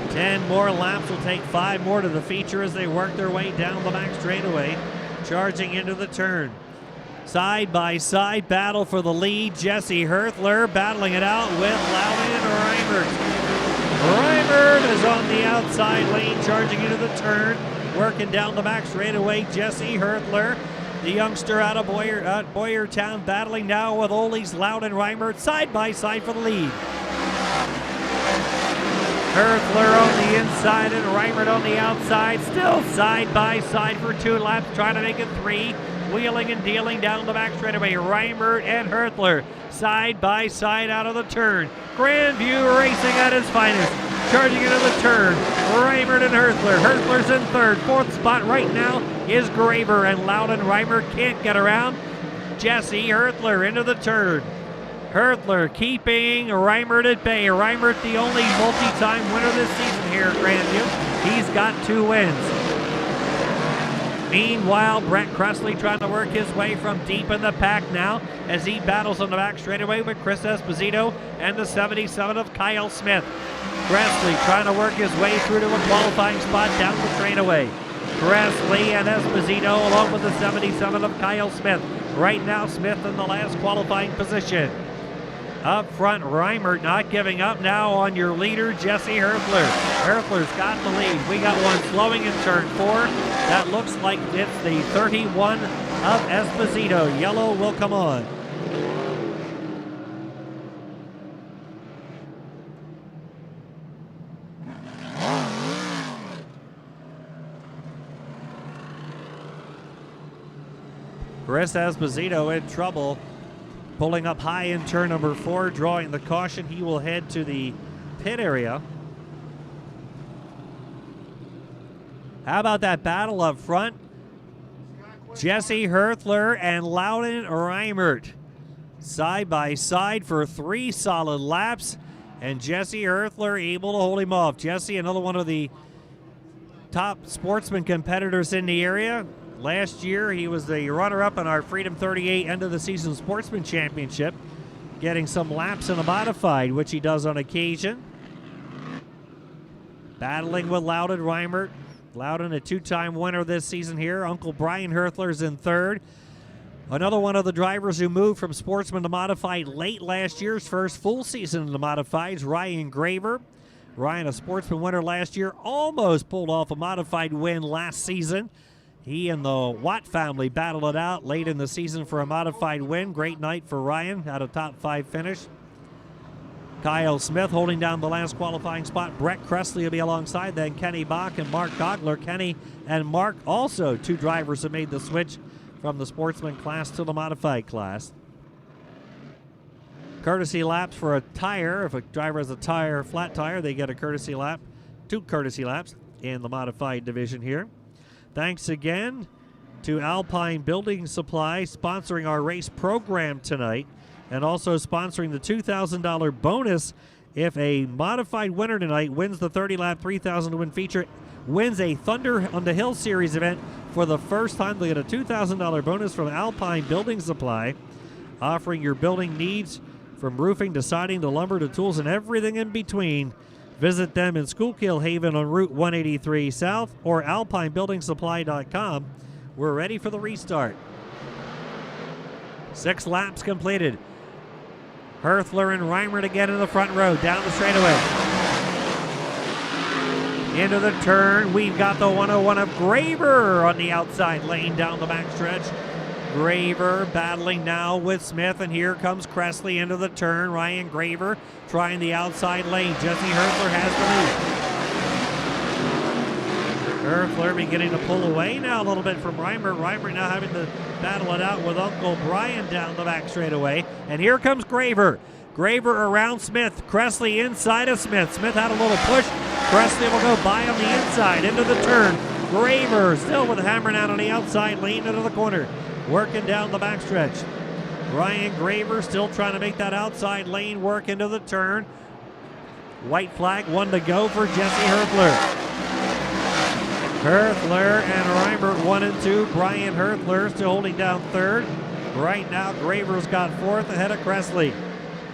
Ten more laps will take 5 more to the feature as they work their way down the back straightaway, charging into the turn. Side-by-side battle for the lead. Jesse Herthler battling it out with Loudon and Reimert. Reimert is on the outside lane, charging into the turn, working down the back straightaway. Jesse Herthler, the youngster out of Boyertown, battling now with Ole's Loudon Reimert, side-by-side for the lead. Herthler on the inside and Reimert on the outside, still side-by-side for 2 laps, trying to make it 3. Wheeling and dealing down the back straightaway. Reimert and Herthler side-by-side out of the turn. Grandview racing at his finest, charging into the turn. Reimert and Herthler. Herthler's in 3rd. 4th spot right now is Graver, and Loudon Reimert can't get around Jesse Herthler into the turn. Herthler keeping Reimert at bay. Reimert, the only multi-time winner this season here at Grandview. He's got 2 wins. Meanwhile, Brett Cressley trying to work his way from deep in the pack now as he battles on the back straightaway with Chris Esposito and the 77 of Kyle Smith. Cressley trying to work his way through to a qualifying spot down the straightaway. Cressley and Esposito along with the 77 of Kyle Smith. Right now, Smith in the last qualifying position. Up front, Reimert not giving up now on your leader, Jesse Herthler. Herthler's got the lead. We got one slowing in turn 4. That looks like it's the 31 of Esposito. Yellow will come on. Chris Esposito in trouble. Pulling up high in turn number 4, drawing the caution. He will head to the pit area. How about that battle up front? Jesse Herthler and Loudon Reimert. side by side for 3 solid laps, and Jesse Herthler able to hold him off. Jesse, another one of the top sportsman competitors in the area. Last year, he was the runner-up in our Freedom 38 end-of-the-season Sportsman Championship, getting some laps in a modified, which he does on occasion. Battling with Loudon Reimert. Loudon, a 2-time winner this season here. Uncle Brian Herthler's in third. Another one of the drivers who moved from Sportsman to Modified late last year's first full season in the Modifieds, Ryan Graver. Ryan, a Sportsman winner last year, almost pulled off a Modified win last season. He and the Watt family battled it out late in the season for a Modified win. Great night for Ryan, had a top 5 finish. Kyle Smith holding down the last qualifying spot. Brett Cressley will be alongside, then Kenny Bach and Mark Gogler. Kenny and Mark also 2 drivers who made the switch from the Sportsman class to the Modified class. Courtesy laps for a tire. If a driver has a flat tire, they get a courtesy lap, 2 courtesy laps in the Modified division here. Thanks again to Alpine Building Supply sponsoring our race program tonight, and also sponsoring the $2,000 bonus if a Modified winner tonight wins the 30-lap 3,000 to win feature, wins a Thunder on the Hill Series event for the first time. They get a $2,000 bonus from Alpine Building Supply, offering your building needs from roofing to siding to lumber to tools and everything in between. Visit them in Schuylkill Haven on Route 183 South or alpinebuildingsupply.com. We're ready for the restart. 6 laps completed. Herthler and Reimert again in the front row, down the straightaway. Into the turn, we've got the 101 of Graver on the outside lane down the backstretch. Graver battling now with Smith, and here comes Cressley into the turn. Ryan Graver trying the outside lane. Jesse Herthler has the lead. Herthler beginning to pull away now a little bit from Reimert. Reimert now having to battle it out with Uncle Brian down the back straightaway. And here comes Graver. Graver around Smith. Cressley inside of Smith. Smith had a little push. Cressley will go by on the inside into the turn. Graver still with a hammer down on the outside lane into the corner. Working down the backstretch. Ryan Graver still trying to make that outside lane work into the turn. White flag, 1 to go for Jesse Herthler. Herthler and Reimert 1 and 2. Brian Herthler still holding down third. Right now, Graver's got 4th ahead of Cressley.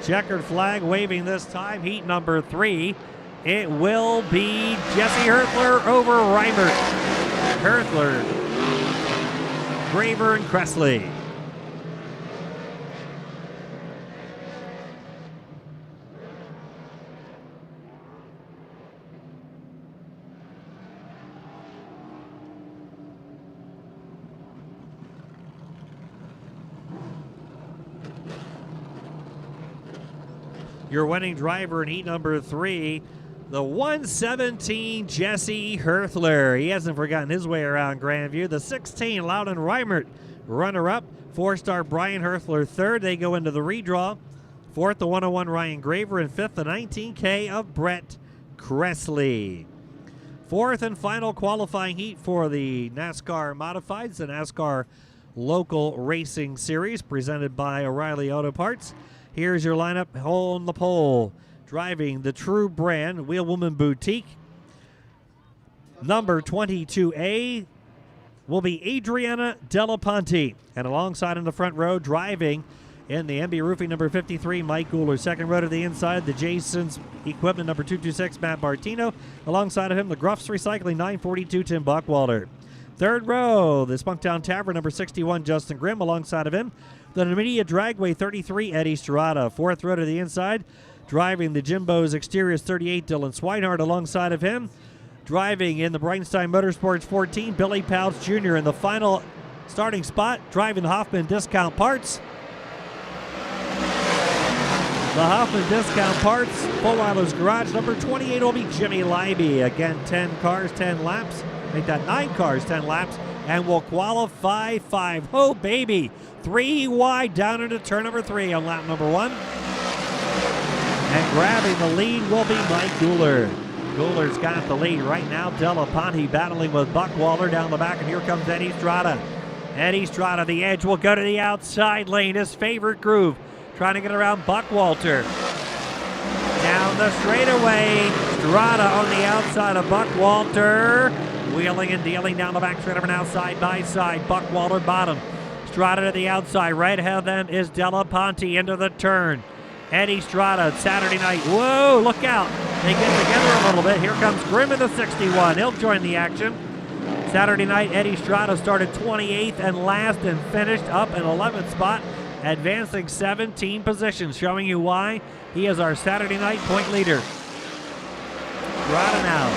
Checkered flag waving this time. Heat number 3. It will be Jesse Herthler over Reimert. Herthler, Graver, and Cressley. Your winning driver in heat number 3, the 117 Jesse Herthler. He hasn't forgotten his way around Grandview. The 16 Loudon Reimert, runner-up. 4-star Brian Herthler, third. They go into the redraw. 4th, the 101 Ryan Graver, and 5th, the 19K of Brett Cressley. 4th and final qualifying heat for the NASCAR Modifieds, the NASCAR Local Racing Series, presented by O'Reilly Auto Parts. Here's your lineup on the pole. Driving the True Brand Wheelwoman Boutique. Number 22A will be Adriana Delaponte. And alongside in the front row, driving in the MB Roofing number 53, Mike Guler. Second row to the inside, the Jason's Equipment number 226, Matt Bartino. Alongside of him, the Gruffs Recycling 942, Tim Buckwalter. Third row, the Spunktown Tavern number 61, Justin Grimm. Alongside of him, the Nvidia Dragway 33, Eddie Strada. Fourth row to the inside, driving the Jimbo's Exteriors 38, Dylan Swinehart. Alongside of him, driving in the Brightenstein Motorsports 14, Billy Pouts Jr. In the final starting spot, driving the Hoffman Discount Parts. The Hoffman Discount Parts, Full Island's Garage, number 28 will be Jimmy Leiby. Again, 10 cars, 10 laps. Make that 9 cars, 10 laps, and will qualify 5. Oh, baby. 3 wide down into turn number 3 on lap number 1. And grabbing the lead will be Mike Guler. Guler's got the lead right now. Delaponte battling with Buckwalter down the back, and here comes Eddie Strada. Eddie Strada, the edge, will go to the outside lane, his favorite groove. trying to get around Buckwalter. Down the straightaway, Strada on the outside of Buckwalter. Wheeling and dealing down the back straight now side by side. Buckwalter bottom. Strada to the outside. Right ahead of them is Della Ponte into the turn. Eddie Strada, Saturday night. Whoa, look out. They get together a little bit. Here comes Grimm in the 61. He'll join the action. Saturday night, Eddie Strada started 28th and last and finished up in 11th spot, advancing 17 positions, showing you why he is our Saturday night point leader. Strada now,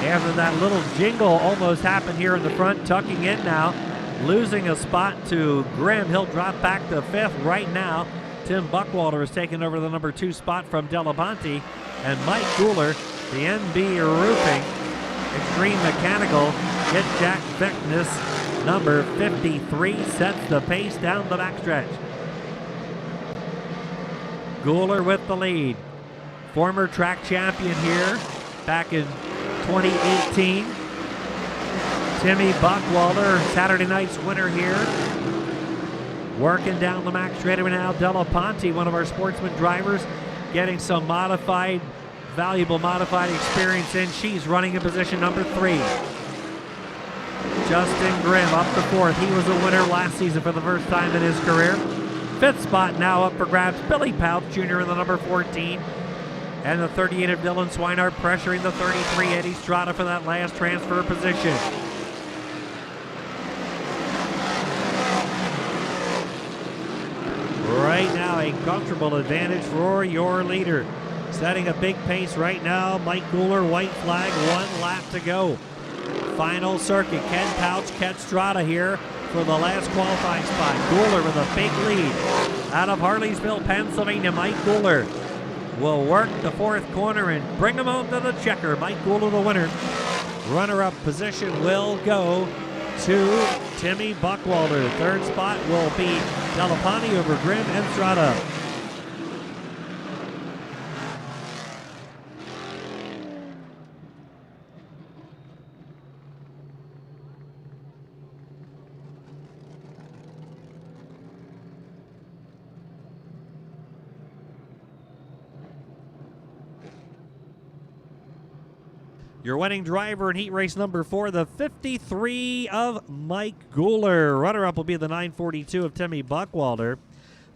after that little jingle almost happened here in the front, tucking in now, losing a spot to Grimm. He'll drop back to 5th right now. Tim Buckwalter is taking over the number 2 spot from Della Ponte, and Mike Gooler, the NB Roofing Extreme Mechanical Get Jack Fitness number 53 sets the pace down the backstretch. Gooler with the lead. Former track champion here back in 2018. Timmy Buckwalter, Saturday night's winner here. Working down the max straightaway now. Della Ponte, one of our sportsman drivers, getting some valuable modified experience in. She's running in position number 3. Justin Grimm up to 4th. He was a winner last season for the first time in his career. 5th spot now up for grabs. Billy Pouch Jr. in the number 14. And the 38 of Dylan Swinehart pressuring the 33 Eddie Strada for that last transfer position. Right now, a comfortable advantage for your leader. Setting a big pace right now, Mike Gooler, white flag, 1 lap to go. Final circuit, Ken Pouch, Ken Strada here for the last qualifying spot. Gooler with a big lead. Out of Harleysville, Pennsylvania, Mike Gooler will work the 4th corner and bring him home to the checker. Mike Gooler the winner. Runner-up position will go to Timmy Buckwalter. 3rd spot will be Della Ponte over Grimm and Strada. Your winning driver in heat race number 4, the 53 of Mike Gooler. Runner-up will be the 942 of Timmy Buckwalter.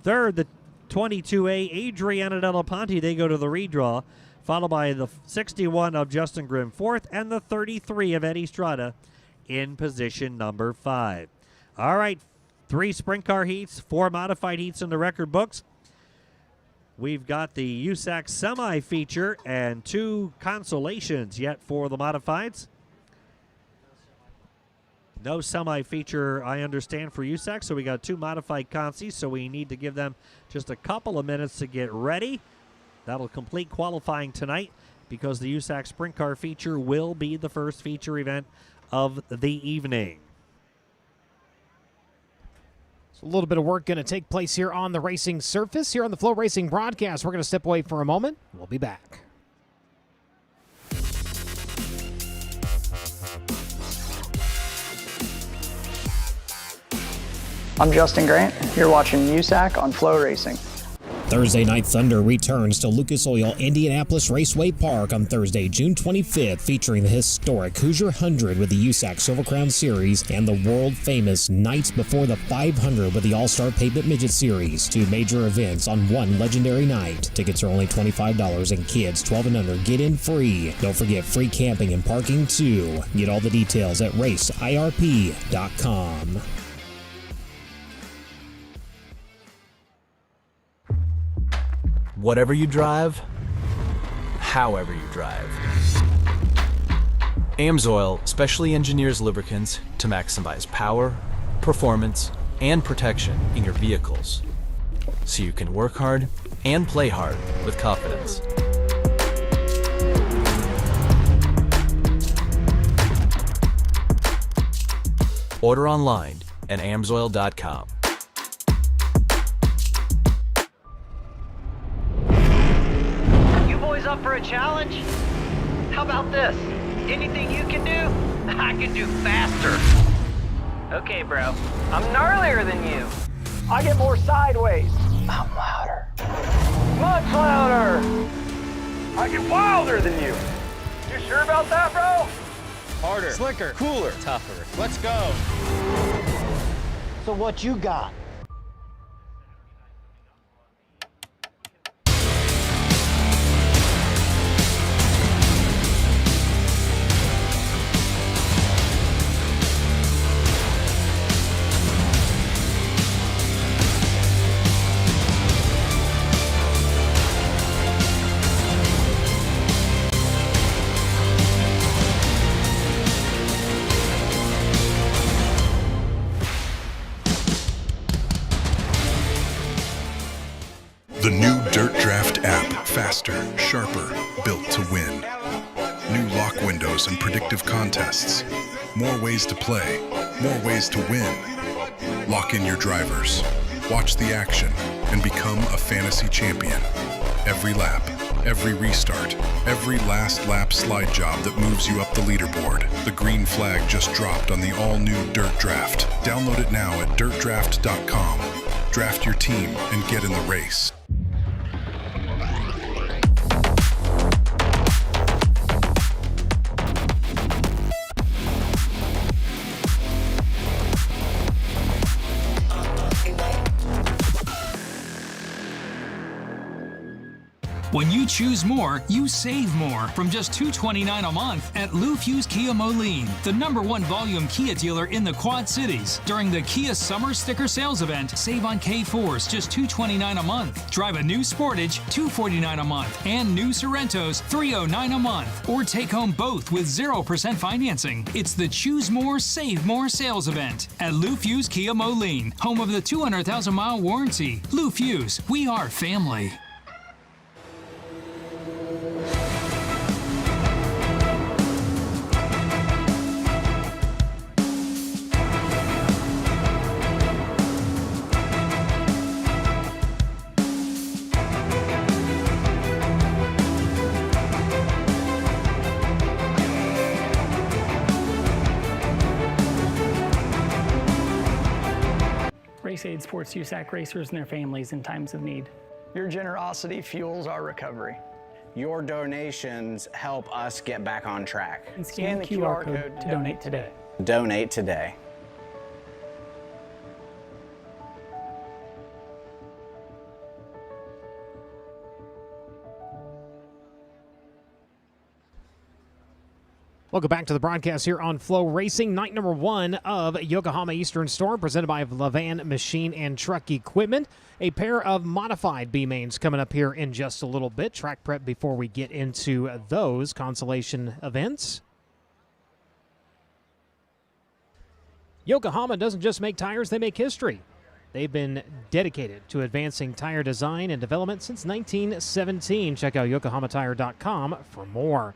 3rd, the 22A, Adriana Della Ponte. They go to the redraw, followed by the 61 of Justin Grimm, 4th, and the 33 of Eddie Strada in position number 5. All right, 3 sprint car heats, 4 modified heats in the record books. We've got the USAC semi-feature and 2 consolations yet for the modifieds. No semi-feature, I understand, for USAC, so we got 2 modified consies, so we need to give them just a couple of minutes to get ready. That'll complete qualifying tonight because the USAC sprint car feature will be the first feature event of the evening. So a little bit of work going to take place here on the racing surface. Here on the FloRacing broadcast, we're going to step away for a moment. We'll be back. I'm Justin Grant. You're watching USAC on FloRacing. Thursday Night Thunder returns to Lucas Oil Indianapolis Raceway Park on Thursday, June 25th, featuring the historic Hoosier 100 with the USAC Silver Crown Series and the world-famous Nights Before the 500 with the All-Star Pavement Midget Series. 2 major events on one legendary night. Tickets are only $25 and kids 12 and under get in free. Don't forget free camping and parking too. Get all the details at raceirp.com. Whatever you drive, however you drive. AMSOIL specially engineers lubricants to maximize power, performance, and protection in your vehicles, so you can work hard and play hard with confidence. Order online at amsoil.com. Up for a challenge? How about this? Anything you can do, I can do faster. Okay, bro. I'm gnarlier than you. I get more sideways. I'm louder. Much louder! I get wilder than you. You sure about that, bro? Harder. Slicker. Cooler. Tougher. Let's go. So what you got? The new Dirt Draft app, faster, sharper, built to win. New lock windows and predictive contests. More ways to play, more ways to win. Lock in your drivers, watch the action, and become a fantasy champion. Every lap, every restart, every last lap slide job that moves you up the leaderboard. The green flag just dropped on the all-new Dirt Draft. Download it now at dirtdraft.com. Draft your team and get in the race. When you choose more, you save more. From just $229 a month at Lou Fuse Kia Moline, the #1 volume Kia dealer in the Quad Cities. During the Kia Summer Sticker Sales Event, save on K4s just $229 a month. Drive a new Sportage, $249 a month. And new Sorrentos, $309 a month. Or take home both with 0% financing. It's the Choose More, Save More sales event at Lou Fuse Kia Moline, home of the 200,000-mile warranty. Lou Fuse, we are family. RaceAid supports USAC racers and their families in times of need. Your generosity fuels our recovery. Your donations help us get back on track. And scan the QR code to donate today. Donate today. Welcome back to the broadcast here on FloRacing. Night number 1 of Yokohama Eastern Storm, presented by Levan Machine and Truck Equipment. A pair of modified B-mains coming up here in just a little bit. Track prep before we get into those consolation events. Yokohama doesn't just make tires, they make history. They've been dedicated to advancing tire design and development since 1917. Check out yokohamatire.com for more.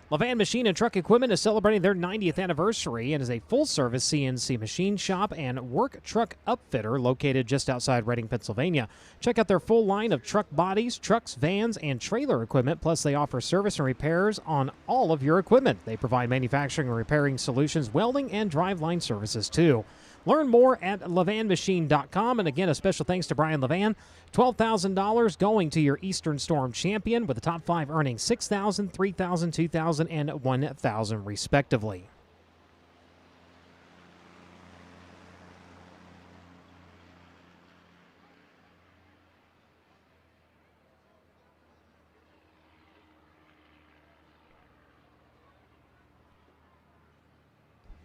Levan Machine and Truck Equipment is celebrating their 90th anniversary and is a full-service CNC machine shop and work truck upfitter located just outside Reading, Pennsylvania. Check out their full line of truck bodies, trucks, vans, and trailer equipment, plus they offer service and repairs on all of your equipment. They provide manufacturing and repairing solutions, welding, and driveline services, too. Learn more at levanmachine.com. And again, a special thanks to Brian Levan. $12,000 going to your Eastern Storm champion, with the top 5 earning $6,000, $3,000, $2,000, and $1,000 respectively.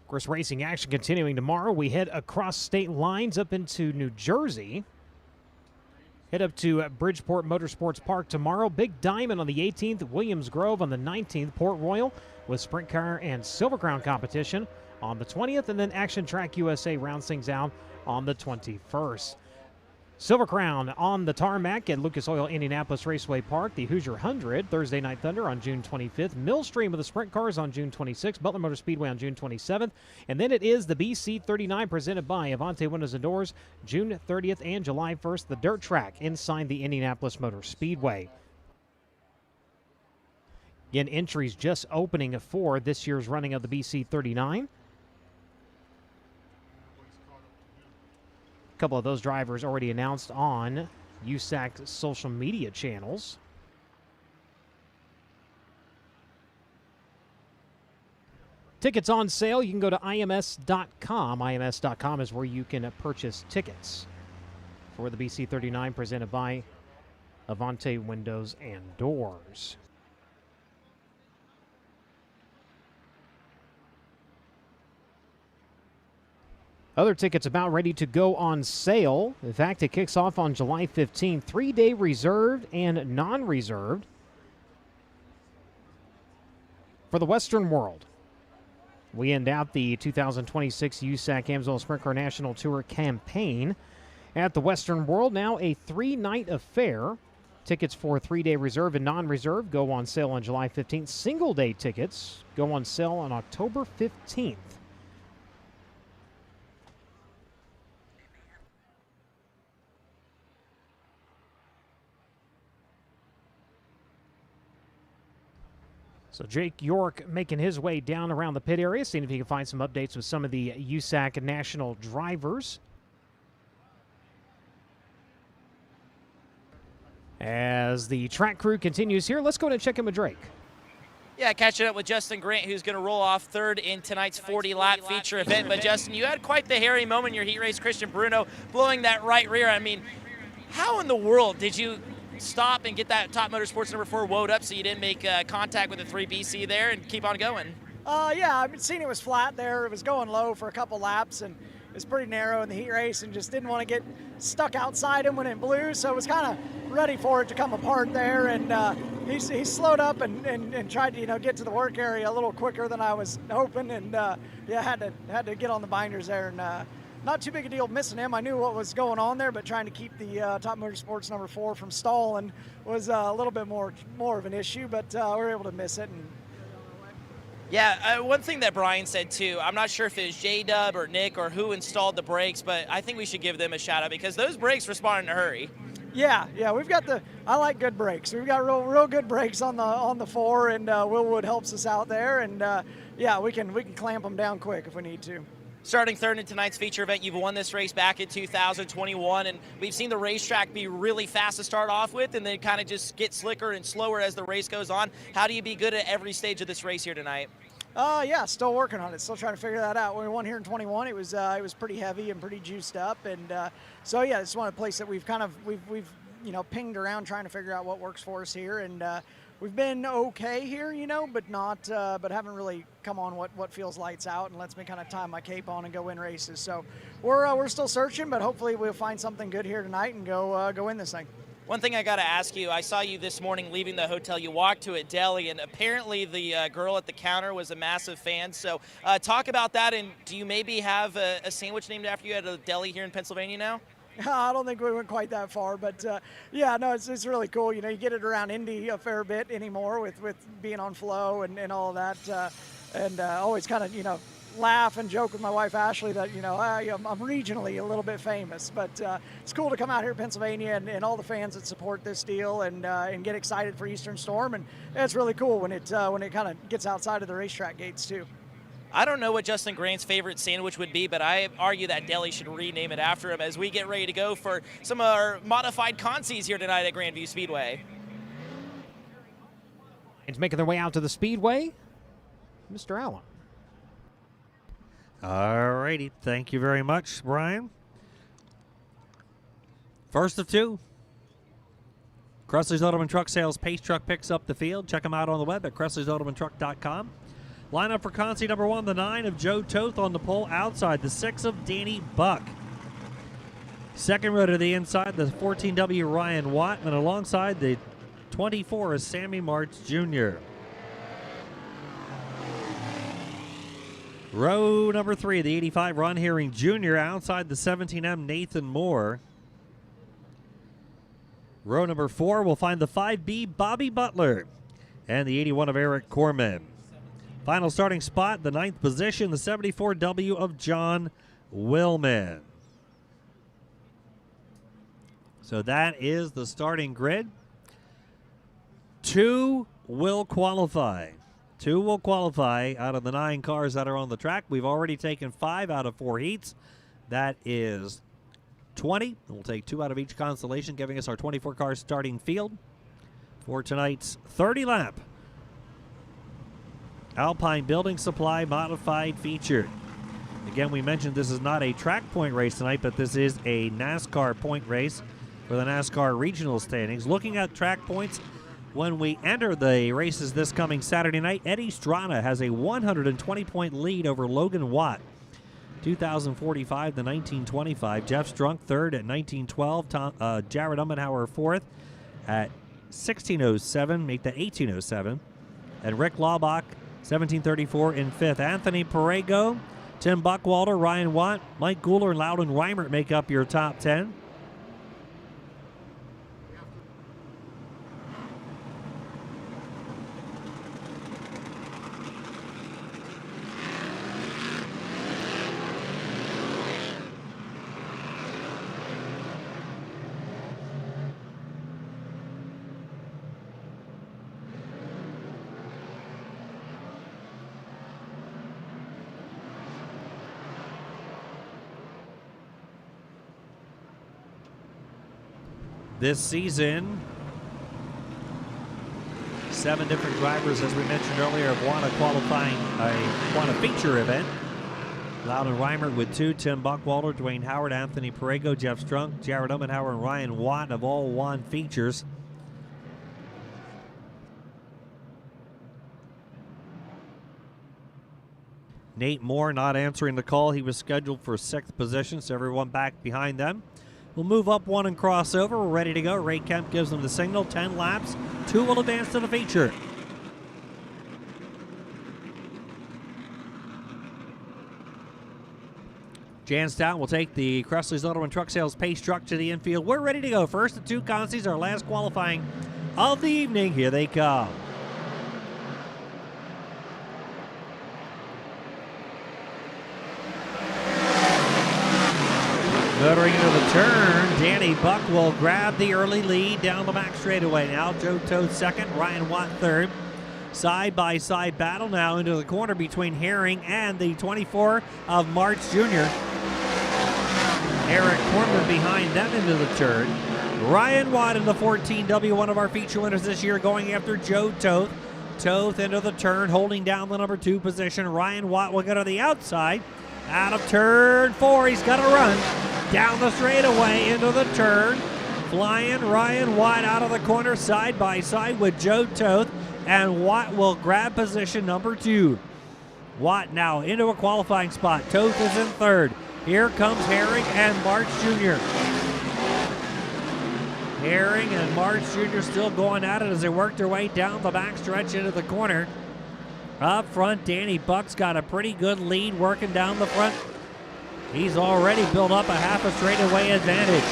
Of course, racing action continuing tomorrow. We head across state lines up into New Jersey. Head up to Bridgeport Motorsports Park tomorrow. Big Diamond on the 18th. Williams Grove on the 19th. Port Royal with Sprint Car and Silver Crown competition on the 20th. And then Action Track USA rounds things out on the 21st. Silver Crown on the tarmac at Lucas Oil Indianapolis Raceway Park. The Hoosier 100, Thursday Night Thunder on June 25th. Millstream with the Sprint Cars on June 26th. Butler Motor Speedway on June 27th. And then it is the BC 39 presented by Avante Windows and Doors, June 30th and July 1st. The dirt track inside the Indianapolis Motor Speedway. Again, entries just opening for this year's running of the BC 39. Couple of those drivers already announced on USAC social media channels. Tickets on sale. You can go to ims.com. ims.com is where you can purchase tickets for the BC39 presented by Avante Windows and Doors. Other tickets about ready to go on sale. In fact, it kicks off on July 15th. 3-day reserved and non-reserved for the Western World. We end out the 2026 USAC Amsoil Sprint Car National Tour campaign at the Western World. Now a 3-night affair. Tickets for 3-day reserve and non-reserve go on sale on July 15th. Single-day tickets go on sale on October 15th. So Jake York making his way down around the pit area, seeing if he can find some updates with some of the USAC national drivers. As the track crew continues here, let's go ahead and check in with Drake. Yeah, catching up with Justin Grant, who's going to roll off third in tonight's 40-lap feature event. But Justin, you had quite the hairy moment in your heat race. Christian Bruno blowing that right rear. I mean, how in the world did you stop and get that Top Motorsports number 4 woed up so you didn't make contact with the 3BC there and keep on going? Yeah, I've been seeing it was flat there. It was going low for a couple laps, and it was pretty narrow in the heat race, and just didn't want to get stuck outside him when it blew, so I was kind of ready for it to come apart there, and he slowed up and tried to get to the work area a little quicker than I was hoping, and yeah, had to get on the binders there, and not too big a deal missing him. I knew what was going on there, but trying to keep the Top Motorsports number 4 from stalling was a little bit more of an issue, but we were able to miss it. And yeah, one thing that Brian said too, I'm not sure if it was J-Dub or Nick or who installed the brakes, but I think we should give them a shout out because those brakes respond in a hurry. Yeah, we've got I like good brakes. We've got real good brakes on the 4, and Willwood helps us out there, and yeah, we can clamp them down quick if we need to. Starting third in tonight's feature event, you've won this race back in 2021, and we've seen the racetrack be really fast to start off with and then kind of just get slicker and slower as the race goes on. How do you be good at every stage of this race here tonight? Yeah, still working on it. Still trying to figure that out. When we won here in 21, it was pretty heavy and pretty juiced up, and so yeah, it's one of the places that we've pinged around trying to figure out what works for us here, and we've been okay here, but but haven't really come on what feels lights out and lets me kind of tie my cape on and go win races. So we're still searching, but hopefully we'll find something good here tonight and go win this thing. One thing I got to ask you, I saw you this morning leaving the hotel. You walked to a deli, and apparently the girl at the counter was a massive fan. So talk about that, and do you maybe have a sandwich named after you at a deli here in Pennsylvania now? I don't think we went quite that far, but yeah, no, it's really cool. You get it around Indy a fair bit anymore with being on Flow and all of that, and always kind of laugh and joke with my wife Ashley that I'm regionally a little bit famous, but it's cool to come out here to Pennsylvania and all the fans that support this deal and get excited for Eastern Storm, and it's really cool when it kind of gets outside of the racetrack gates too. I don't know what Justin Grant's favorite sandwich would be, but I argue that deli should rename it after him as we get ready to go for some of our modified consies here tonight at Grandview Speedway. It's making their way out to the Speedway, Mr. Allen. All righty. Thank you very much, Brian. First of two. Cressley's Auto & Truck Sales Pace Truck picks up the field. Check them out on the web at Cressley'sAutoandTruck.com. Lineup for Consi number 1, the 9 of Joe Toth on the pole outside, the 6 of Danny Buck. Second row to the inside, the 14W Ryan Watt, and alongside the 24 is Sammy March Jr. Row number 3, the 85 Ron Herring Jr. outside the 17M Nathan Moore. Row number 4 will find the 5B Bobby Butler and the 81 of Eric Corman. Final starting spot, the 9th position, the 74W of John Willman. So that is the starting grid. 2 will qualify. 2 will qualify out of the 9 cars that are on the track. We've already taken 5 out of 4 heats. That is 20. We'll take 2 out of each constellation, giving us our 24-car starting field for tonight's 30 lap Alpine Building Supply Modified Feature. Again, we mentioned this is not a track point race tonight, but this is a NASCAR point race for the NASCAR regional standings. Looking at track points, when we enter the races this coming Saturday night, Eddie Strana has a 120-point lead over Logan Watt. 2045 to 1925. Jeff Strunk third at 1912. Jared Ummenhauer fourth at 1607. Make that 1807. And Rick Laubach 1734 in fifth. Anthony Perego, Tim Buckwalter, Ryan Watt, Mike Guler, and Loudon Reimert make up your top 10. This season, 7 different drivers, as we mentioned earlier, have won a feature event. Loudon Reimert with 2, Tim Buckwalter, Dwayne Howard, Anthony Perego, Jeff Strunk, Jared Ummenhauer, and Ryan Watt have all won features. Nate Moore not answering the call. He was scheduled for 6th position, so everyone back behind them. We'll move up 1 and cross over. We're ready to go. Ray Kemp gives them the signal. 10 laps. 2 will advance to the feature. Janstown will take the Cressley's Auto and Truck Sales Pace truck to the infield. We're ready to go. First of 2 consies, our last qualifying of the evening. Here they come. Motoring into the turn, Danny Buck will grab the early lead down the back straightaway now. Joe Toth second, Ryan Watt third. Side-by-side battle now into the corner between Herring and the 24 of March Jr. Eric Corman behind them into the turn. Ryan Watt in the 14W, one of our feature winners this year, going after Joe Toth. Toth into the turn, holding down the number 2 position. Ryan Watt will go to the outside. Out of turn 4, he's got to run. Down the straightaway into the turn. Flying Ryan Watt out of the corner side by side with Joe Toth. And Watt will grab position number 2. Watt now into a qualifying spot. Toth is in third. Here comes Herring and March Jr. Herring and March Jr. still going at it as they work their way down the backstretch into the corner. Up front, Danny Buck's got a pretty good lead working down the front. He's already built up a half a straightaway advantage.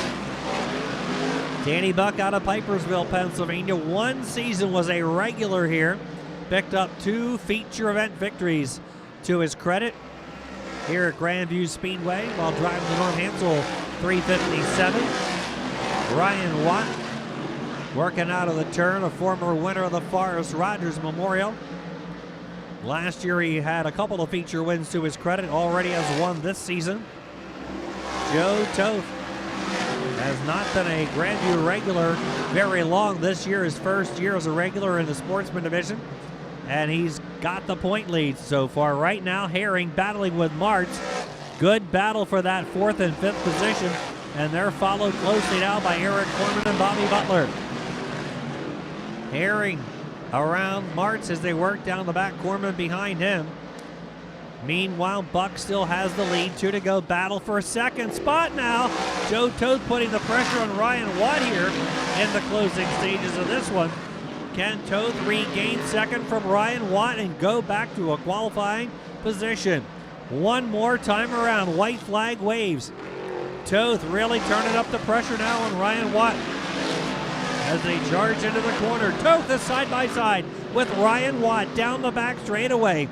Danny Buck out of Pipersville, Pennsylvania. 1 season was a regular here. Picked up 2 feature event victories to his credit here at Grandview Speedway while driving the Norm Hansel 357. Ryan Watt working out of the turn, a former winner of the Forrest Rogers Memorial. Last year he had a couple of feature wins to his credit, already has won this season. Joe Toth has not been a Grandview regular very long. This year, his first year as a regular in the Sportsman Division, and he's got the point lead so far. Right now, Herring battling with March. Good battle for that 4th and 5th position, and they're followed closely now by Eric Corman and Bobby Butler. Herring around Martz as they work down the back, Corman behind him. Meanwhile, Buck still has the lead. 2 to go. Battle for a 2nd spot now. Joe Toth putting the pressure on Ryan Watt here in the closing stages of this one. Can Toth regain 2nd from Ryan Watt and go back to a qualifying position? One more time around. White flag waves. Toth really turning up the pressure now on Ryan Watt as they charge into the corner. Toth is side by side with Ryan Watt down the back straightaway.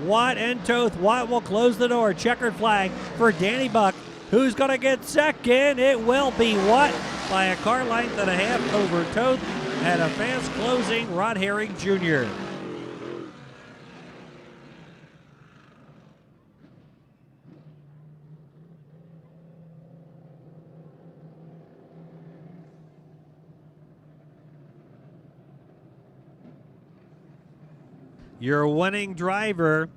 Watt and Toth. Watt will close the door. Checkered flag for Danny Buck. Who's going to get 2nd? It will be Watt by a car length and a half over Toth and a fast closing Rod Herring Jr. Your winning driver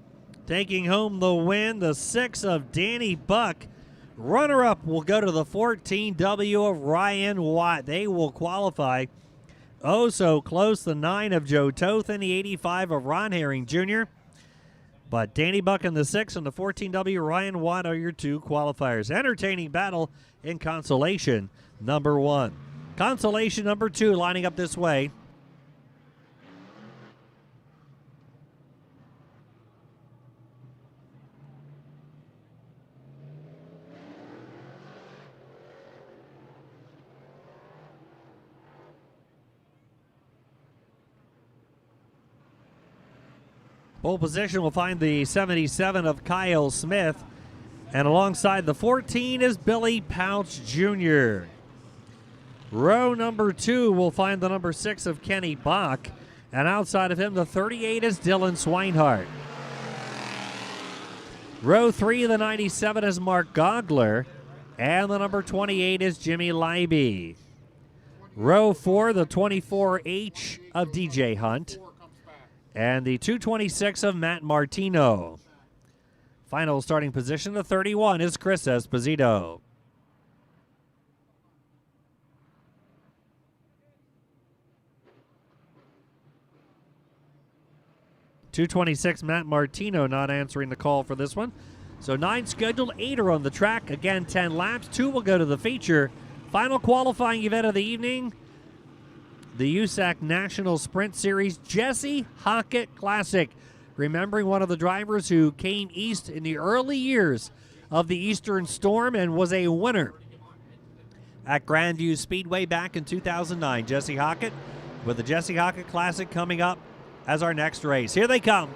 taking home the win, the 6 of Danny Buck. Runner-up will go to the 14W of Ryan Watt. They will qualify. Oh, so close, the 9 of Joe Toth and the 85 of Ron Herring Jr. But Danny Buck in the 6 and the 14W Ryan Watt are your 2 qualifiers. Entertaining battle in consolation number 1. Consolation number 2 lining up this way. Pole position will find the 77 of Kyle Smith. And alongside the 14 is Billy Pouch Jr. Row number 2 will find the number 6 of Kenny Bach. And outside of him, the 38 is Dylan Swinehart. Row 3, the 97 is Mark Gogler. And the number 28 is Jimmy Leiby. Row 4, the 24H of DJ Hunt. And the 226 of Matt Martino. Final starting position, the 31 is Chris Esposito. .226 Matt Martino not answering the call for this one. So 9 scheduled, 8 are on the track. Again, 10 laps. 2 will go to the feature. Final qualifying event of the evening, the USAC National Sprint Series Jesse Hockett Classic. Remembering one of the drivers who came east in the early years of the Eastern Storm and was a winner at Grandview Speedway back in 2009. Jesse Hockett with the Jesse Hockett Classic coming up as our next race. Here they come.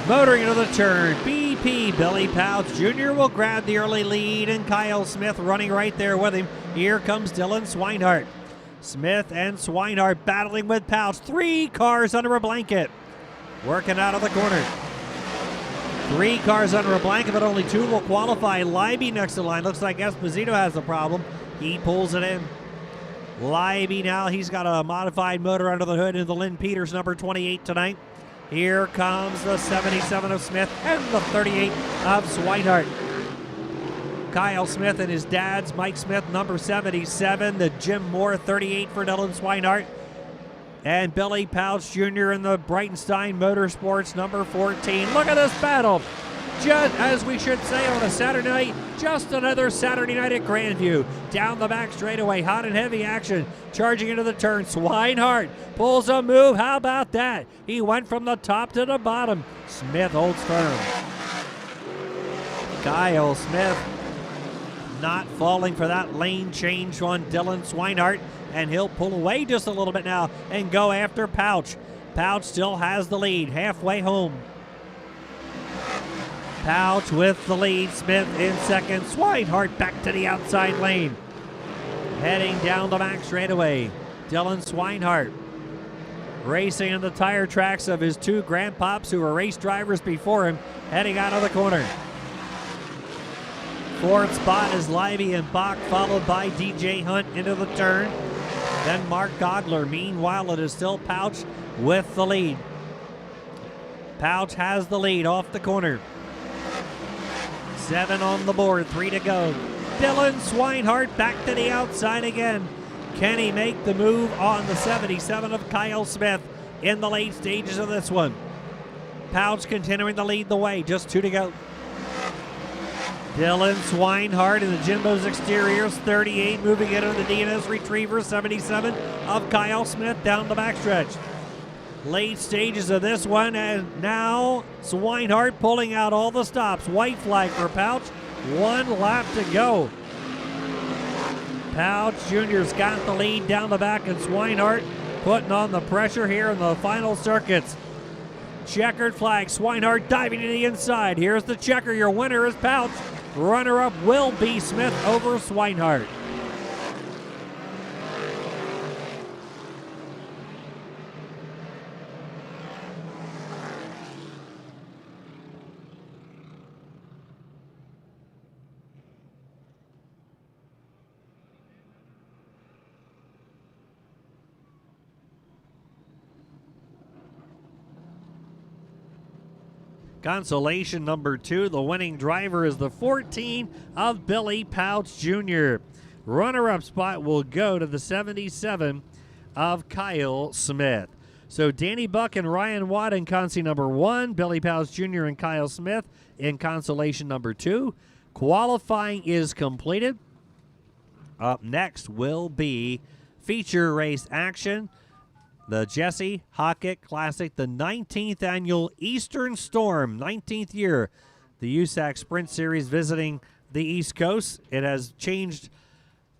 Motoring into the turn, BP Billy Pouch Jr. will grab the early lead, and Kyle Smith running right there with him. Here comes Dylan Swinehart. Smith and Swinehart battling with Pouch. 3 cars under a blanket. Working out of the corner. 3 cars under a blanket, but only 2 will qualify. Leiby next to the line. Looks like Esposito has a problem. He pulls it in. Leiby now, he's got a modified motor under the hood in the Lynn Peters number 28 tonight. Here comes the 77 of Smith and the 38 of Swinehart. Kyle Smith and his dad's Mike Smith, number 77. The Jim Moore, 38 for Dylan Swinehart. And Billy Pouch Jr. in the Breitenstein Motorsports, number 14. Look at this battle. Just as we should say on a Saturday night, just another Saturday night at Grandview. Down the back straightaway, hot and heavy action. Charging into the turn, Swinehart pulls a move. How about that? He went from the top to the bottom. Smith holds firm. Kyle Smith not falling for that lane change on Dylan Swinehart, and he'll pull away just a little bit now and go after Pouch. Pouch still has the lead halfway home. Pouch with the lead, Smith in second, Swinehart back to the outside lane. Heading down the back straightaway, Dylan Swinehart racing in the tire tracks of his 2 grandpops who were race drivers before him, heading out of the corner. 4th spot is Leiby and Bach, followed by DJ Hunt into the turn. Then Mark Gogler. Meanwhile, it is still Pouch with the lead. Pouch has the lead off the corner. 7 on the board, 3 to go. Dylan Swinehart back to the outside again. Can he make the move on the 77 of Kyle Smith in the late stages of this one? Pouch continuing to lead the way, just 2 to go. Dylan Swinehart in the Jimbo's Exteriors, 38, moving into the DNS Retriever, 77 of Kyle Smith down the backstretch. Late stages of this one, and now Swinehart pulling out all the stops. White flag for Pouch, 1 lap to go. Pouch Jr.'s got the lead down the back, and Swinehart putting on the pressure here in the final circuits. Checkered flag, Swinehart diving to the inside. Here's the checker, your winner is Pouch. Runner-up will be Smith over Swinehart. Consolation number 2. The winning driver is the 14 of Billy Pouch Jr. Runner-up spot will go to the 77 of Kyle Smith. So Danny Buck and Ryan Watt in consi number 1, Billy Pouch Jr. and Kyle Smith in consolation number 2. Qualifying is completed. Up next will be feature race action. The Jesse Hockett Classic, the 19th annual Eastern Storm, 19th year. The USAC Sprint Series visiting the East Coast. It has changed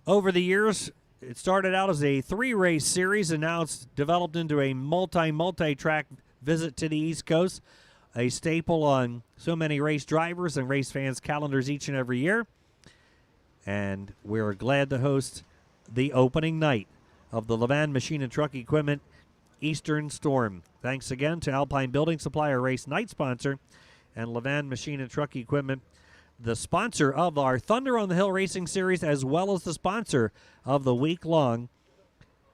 over the years. It started out as a 3-race series, and now it's developed into a multi-track visit to the East Coast, a staple on so many race drivers and race fans' calendars each and every year. And we're glad to host the opening night of the Levan Machine and Truck Equipment Eastern Storm. Thanks again to Alpine Building Supply, our race night sponsor, and Levan Machine and Truck Equipment, the sponsor of our Thunder on the Hill Racing Series, as well as the sponsor of the week-long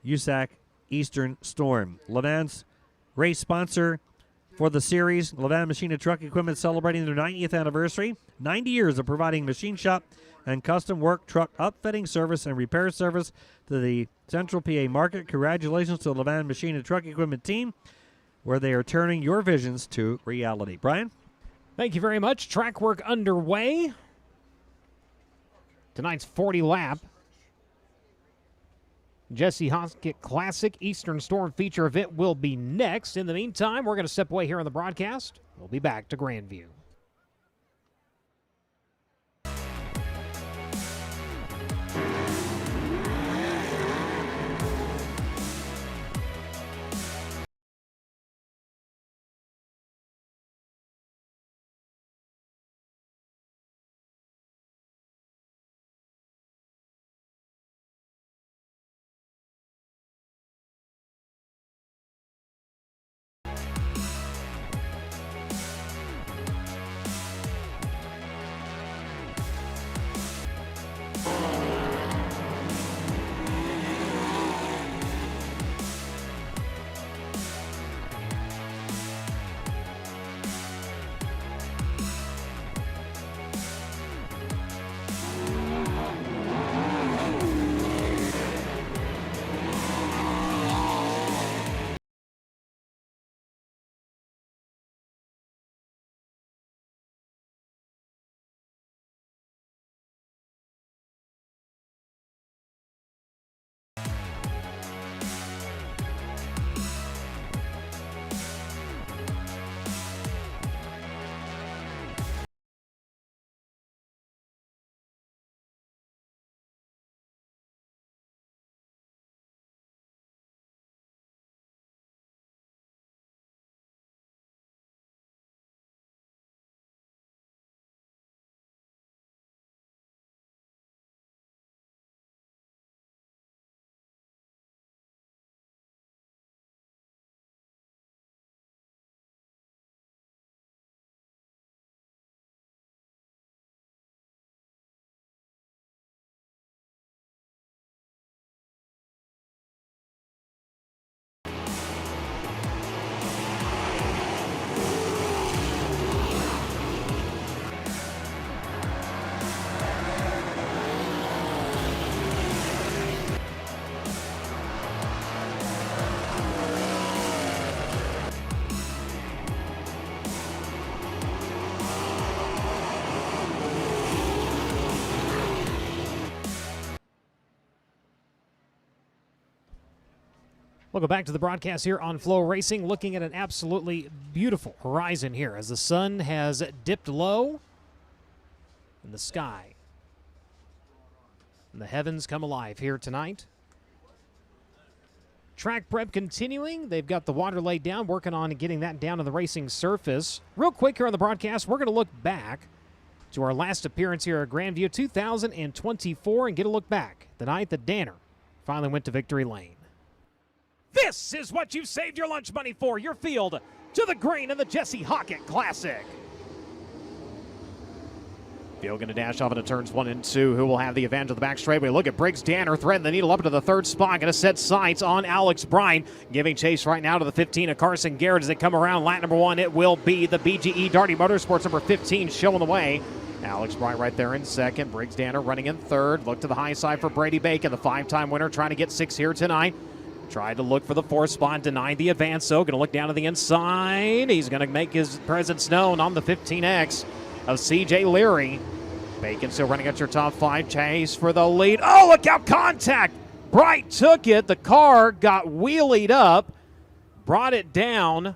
USAC Eastern Storm. Levan's race sponsor for the series, Levan Machine and Truck Equipment, celebrating their 90th anniversary. 90 years of providing machine shop and custom work truck upfitting service and repair service to the Central PA market. Congratulations to the Levan Machine and Truck Equipment team, where they are turning your visions to reality. Brian? Thank you very much. Track work underway. Tonight's 40 lap Jesse Hoskett Classic Eastern Storm feature event will be next. In the meantime, we're going to step away here on the broadcast. We'll be back to Grandview. Welcome back to the broadcast here on FloRacing, looking at an absolutely beautiful horizon here as the sun has dipped low in the sky. And the heavens come alive here tonight. Track prep continuing. They've got the water laid down, working on getting that down to the racing surface. Real quick here on the broadcast, we're going to look back to our last appearance here at Grandview 2024 and get a look back the night that Danner finally went to victory lane. This is what you saved your lunch money for, your field to the green in the Jesse Hockett Classic. Gill going to dash off into turns 1 and 2. Who will have the advantage of the back straightaway? Look at Briggs Danner threading the needle up into the 3rd spot. Going to set sights on Alex Brine. Giving chase right now to the 15 of Carson Garrett as they come around. Lap number 1, it will be the BGE Darty Motorsports number 15 showing the way. Alex Brine right there in 2nd. Briggs Danner running in 3rd. Look to the high side for Brady Bacon, the 5-time winner, trying to get 6 here tonight. Tried to look for the 4th spot, denied the advance, so going to look down to the inside. He's going to make his presence known on the 15X of CJ Leary. Bacon still running at your top 5. Chase for the lead. Oh, look out, contact! Bright took it. The car got wheelied up, brought it down.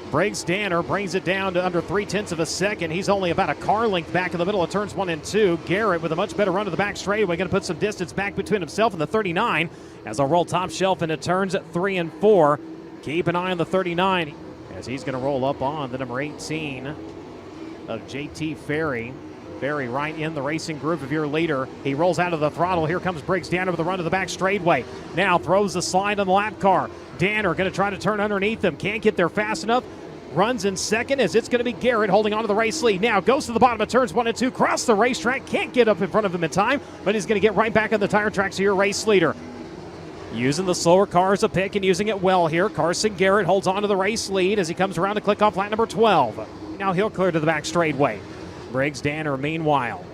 Briggs Danner brings it down to under 0.3 of a second. He's only about a car length back in the middle of turns 1 and 2. Garrett with a much better run to the back straightaway. Going to put some distance back between himself and the 39 as I'll roll top shelf into turns 3 and 4. Keep an eye on the 39 as he's going to roll up on the number 18 of JT Ferry. Ferry right in the racing groove of your leader. He rolls out of the throttle. Here comes Briggs Danner with a run to the back straightaway. Now throws the slide on the lap car. Danner going to try to turn underneath him. Can't get there fast enough. Runs in 2nd as it's going to be Garrett holding on to the race lead. Now goes to the bottom of turns 1 and 2. Cross the racetrack. Can't get up in front of him in time, but he's going to get right back on the tire tracks of your race leader. Using the slower car as a pick and using it well here. Carson Garrett holds on to the race lead as he comes around to click off lap number 12. Now he'll clear to the back straightaway. Briggs Danner, meanwhile,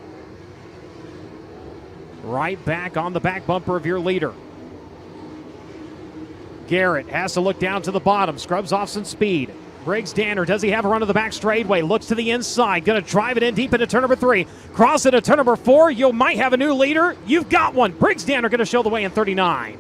right back on the back bumper of your leader. Garrett has to look down to the bottom, scrubs off some speed. Briggs Danner, does he have a run to the back straightaway? Looks to the inside, going to drive it in deep into turn number 3. Cross it to turn number 4. You might have a new leader. You've got one. Briggs Danner going to show the way in 39.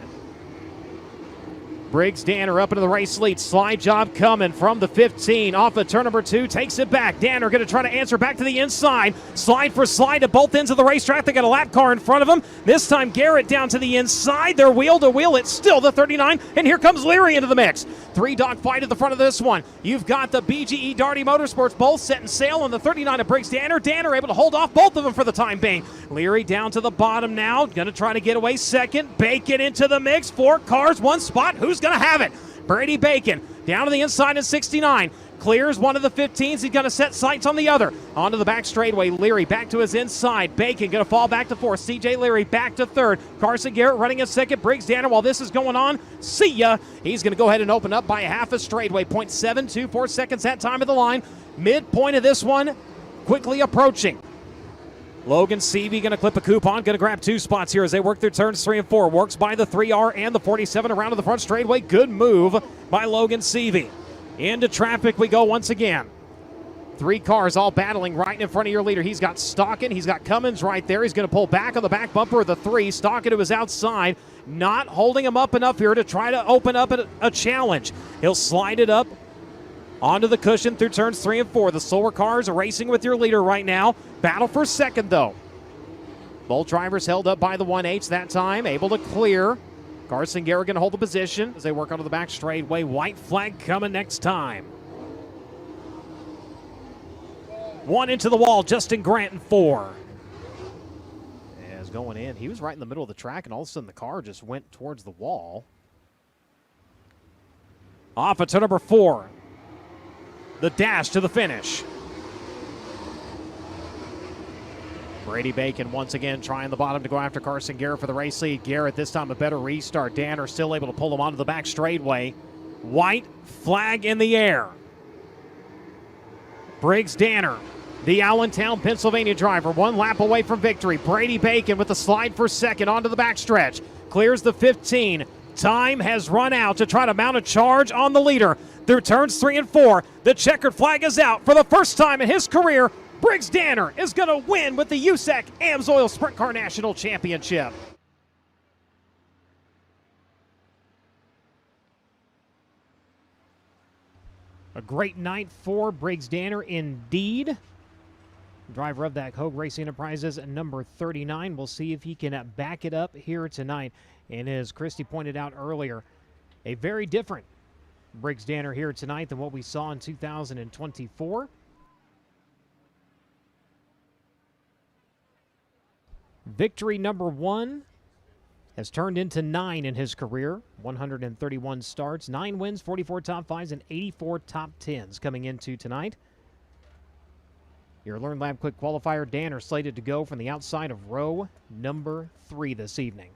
Briggs Danner up into the race lead. Slide job coming from the 15. Off of turn number 2. Takes it back. Danner going to try to answer back to the inside. Slide for slide at both ends of the racetrack. They got a lap car in front of them. This time Garrett down to the inside. They're wheel to wheel. It's still the 39. And here comes Leary into the mix. 3-dog fight at the front of this one. You've got the BGE Darty Motorsports both setting sail on the 39 of Briggs Danner. Danner able to hold off both of them for the time being. Leary down to the bottom now. Going to try to get away 2nd. Bacon into the mix. 4 cars, 1 spot. Who's going to have it? Brady Bacon down to the inside in 69. Clears one of the 15s. He's going to set sights on the other. Onto the back straightaway. Leary back to his inside. Bacon going to fall back to 4th. CJ Leary back to 3rd. Carson Garrett running in 2nd. Briggs Danner, while this is going on, see ya. He's going to go ahead and open up by a half a straightaway. 0.724 seconds that time of the line. Midpoint of this one quickly approaching. Logan Seavey going to clip a coupon, going to grab 2 spots here as they work through turns 3 and 4. Works by the 3R and the 47 around to the front straightaway. Good move by Logan Seavey. Into traffic we go once again. 3 cars all battling right in front of your leader. He's got Stockin, he's got Cummins right there. He's going to pull back on the back bumper of the 3. Stockin to his outside, not holding him up enough here to try to open up a challenge. He'll slide it up onto the cushion through turns 3 and 4. The slower cars are racing with your leader right now. Battle for 2nd, though. Both drivers held up by the 1/8 that time, able to clear. Carson Garrett going to hold the position as they work onto the back straightaway. White flag coming next time. 1 into the wall, Justin Grant in 4. As going in, he was right in the middle of the track, and all of a sudden the car just went towards the wall. Off of turn number 4. The dash to the finish. Brady Bacon once again trying the bottom to go after Carson Garrett for the race lead. Garrett this time a better restart. Danner still able to pull him onto the back straightaway. White flag in the air. Briggs Danner, the Allentown, Pennsylvania driver, 1 lap away from victory. Brady Bacon with the slide for 2nd onto the backstretch. Clears the 15. Time has run out to try to mount a charge on the leader. Through turns 3 and 4, the checkered flag is out. For the first time in his career, Briggs Danner is going to win with the USAC AMSOIL Sprint Car National Championship. A great night for Briggs Danner indeed. Driver of that Hogue Racing Enterprises, number 39. We'll see if he can back it up here tonight. And as Christy pointed out earlier, a very different Briggs Danner here tonight than what we saw in 2024. Victory number 1 has turned into 9 in his career. 131 starts, 9 wins, 44 top 5s, and 84 top 10s coming into tonight. Your Learn Lab Quick qualifier, Dan, are slated to go from the outside of row number 3 this evening.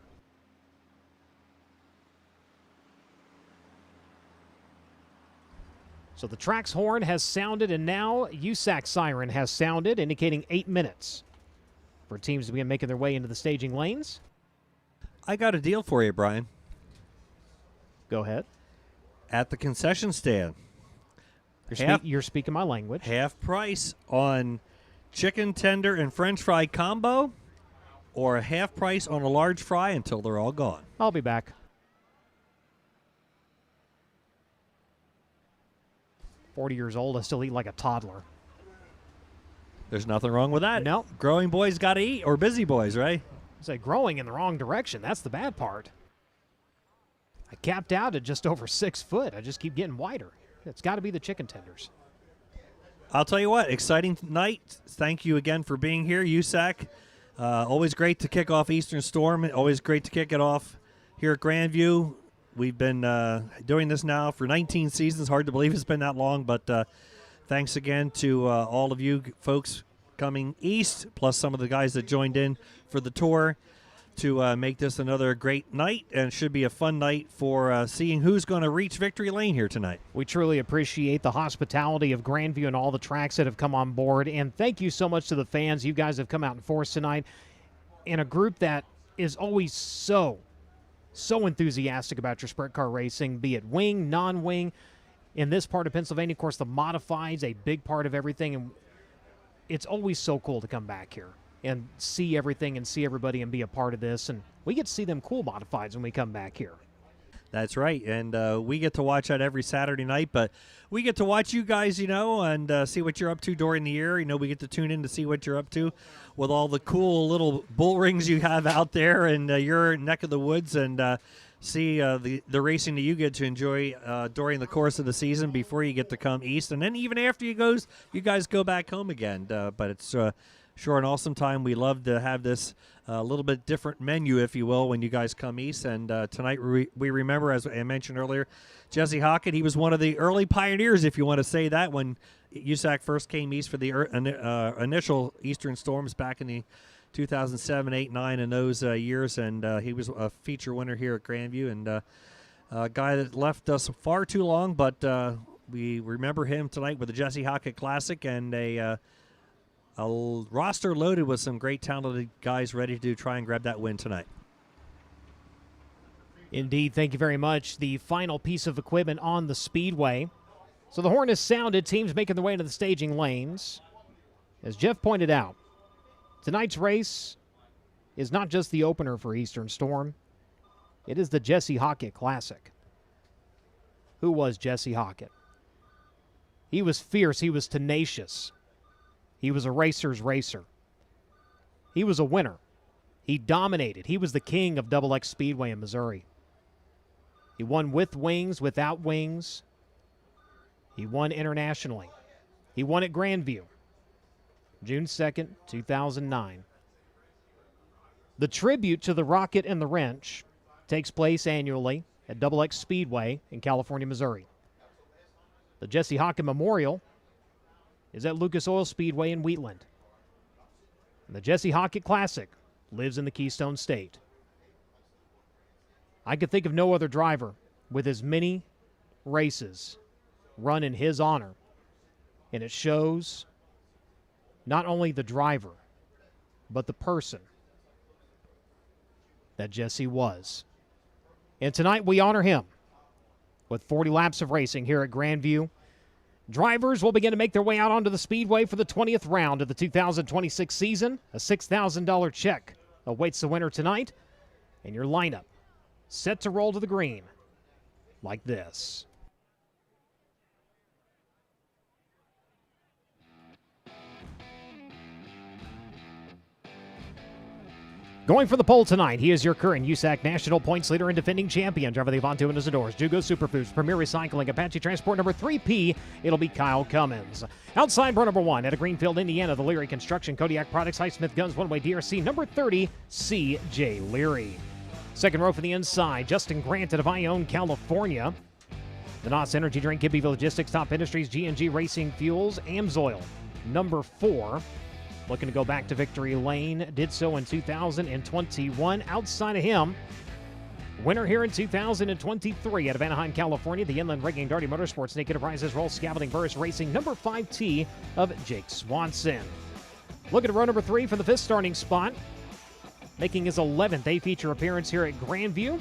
So the track's horn has sounded, and now USAC siren has sounded, indicating 8 minutes for teams to begin making their way into the staging lanes. I got a deal for you, Brian. Go ahead. At the concession stand, you're speaking my language. Half price on chicken tender and French fry combo, or a half price on a large fry until they're all gone. I'll be back. 40 years old, I still eat like a toddler. There's nothing wrong with that. No. Growing boys got to eat, or busy boys, right? I say growing in the wrong direction. That's the bad part. I capped out at just over 6 foot. I just keep getting wider. It's got to be the chicken tenders. I'll tell you what, exciting night. Thank you again for being here, USAC. Always great to kick off Eastern Storm. Always great to kick it off here at Grandview. We've been doing this now for 19 seasons. Hard to believe it's been that long, but thanks again to all of you folks coming east, plus some of the guys that joined in for the tour to make this another great night, and it should be a fun night for seeing who's going to reach victory lane here tonight. We truly appreciate the hospitality of Grandview and all the tracks that have come on board, and thank you so much to the fans. You guys have come out in force tonight, in a group that is always so enthusiastic about your sprint car racing, be it wing, non-wing. In this part of Pennsylvania, of course, the modifieds, a big part of everything, and it's always so cool to come back here and see everything and see everybody and be a part of this. And we get to see them cool modifieds when we come back here. That's right, and we get to watch that every Saturday night, but we get to watch you guys, and see what you're up to during the year. We get to tune in to see what you're up to with all the cool little bull rings you have out there in your neck of the woods, and see the racing that you get to enjoy during the course of the season before you get to come east, and then even after you guys go back home again. But it's sure an awesome time. We love to have this a little bit different menu, if you will, when you guys come east. And tonight we remember, as I mentioned earlier, Jesse Hockett. He was one of the early pioneers, if you want to say that, when USAC first came east for the initial Eastern Storms back in the 2007, 8, 9, and those years. And he was a feature winner here at Grandview, and a guy that left us far too long, but we remember him tonight with the Jesse Hockett Classic, and a roster loaded with some great talented guys ready to try and grab that win tonight. Indeed, thank you very much. The final piece of equipment on the Speedway. So the horn has sounded, teams making their way into the staging lanes. As Jeff pointed out, tonight's race is not just the opener for Eastern Storm. It is the Jesse Hockett Classic. Who was Jesse Hockett? He was fierce. He was tenacious. He was a racer's racer. He was a winner. He dominated. He was the king of XX Speedway in Missouri. He won with wings, without wings. He won internationally. He won at Grandview, June 2nd, 2009. The tribute to the Rocket and the Wrench takes place annually at XX Speedway in California, Missouri. The Jesse Hockett Memorial is at Lucas Oil Speedway in Wheatland. And the Jesse Hockett Classic lives in the Keystone State. I could think of no other driver with as many races run in his honor. And it shows not only the driver, but the person that Jesse was. And tonight we honor him with 40 laps of racing here at Grandview. Drivers will begin to make their way out onto the Speedway for the 20th round of the 2026 season. A $6,000 check awaits the winner tonight. And your lineup set to roll to the green like this. Going for the pole tonight, he is your current USAC National Points leader and defending champion. Driver the Avanto and Isadores, Jugo Superfoods, Premier Recycling, Apache Transport number 3P. It'll be Kyle Cummins. Outside row number 1 at Greenfield, Indiana, the Leary Construction, Kodiak Products, Highsmith Guns, One-Way DRC number 30, C.J. Leary. Second row for the inside, Justin Grant out of Ione, California. The NOS Energy Drink, Gibbyville Logistics, Top Industries, G&G Racing Fuels, Amsoil, number 4. Looking to go back to victory lane, did so in 2021. Outside of him, winner here in 2023 out of Anaheim, California, the Inland Rigging Darty Motorsports Naked Prizes Roll Scaffolding Burris Racing number 5T of Jake Swanson. Looking at row number 3 for the 5th starting spot, making his 11th A-feature appearance here at Grandview.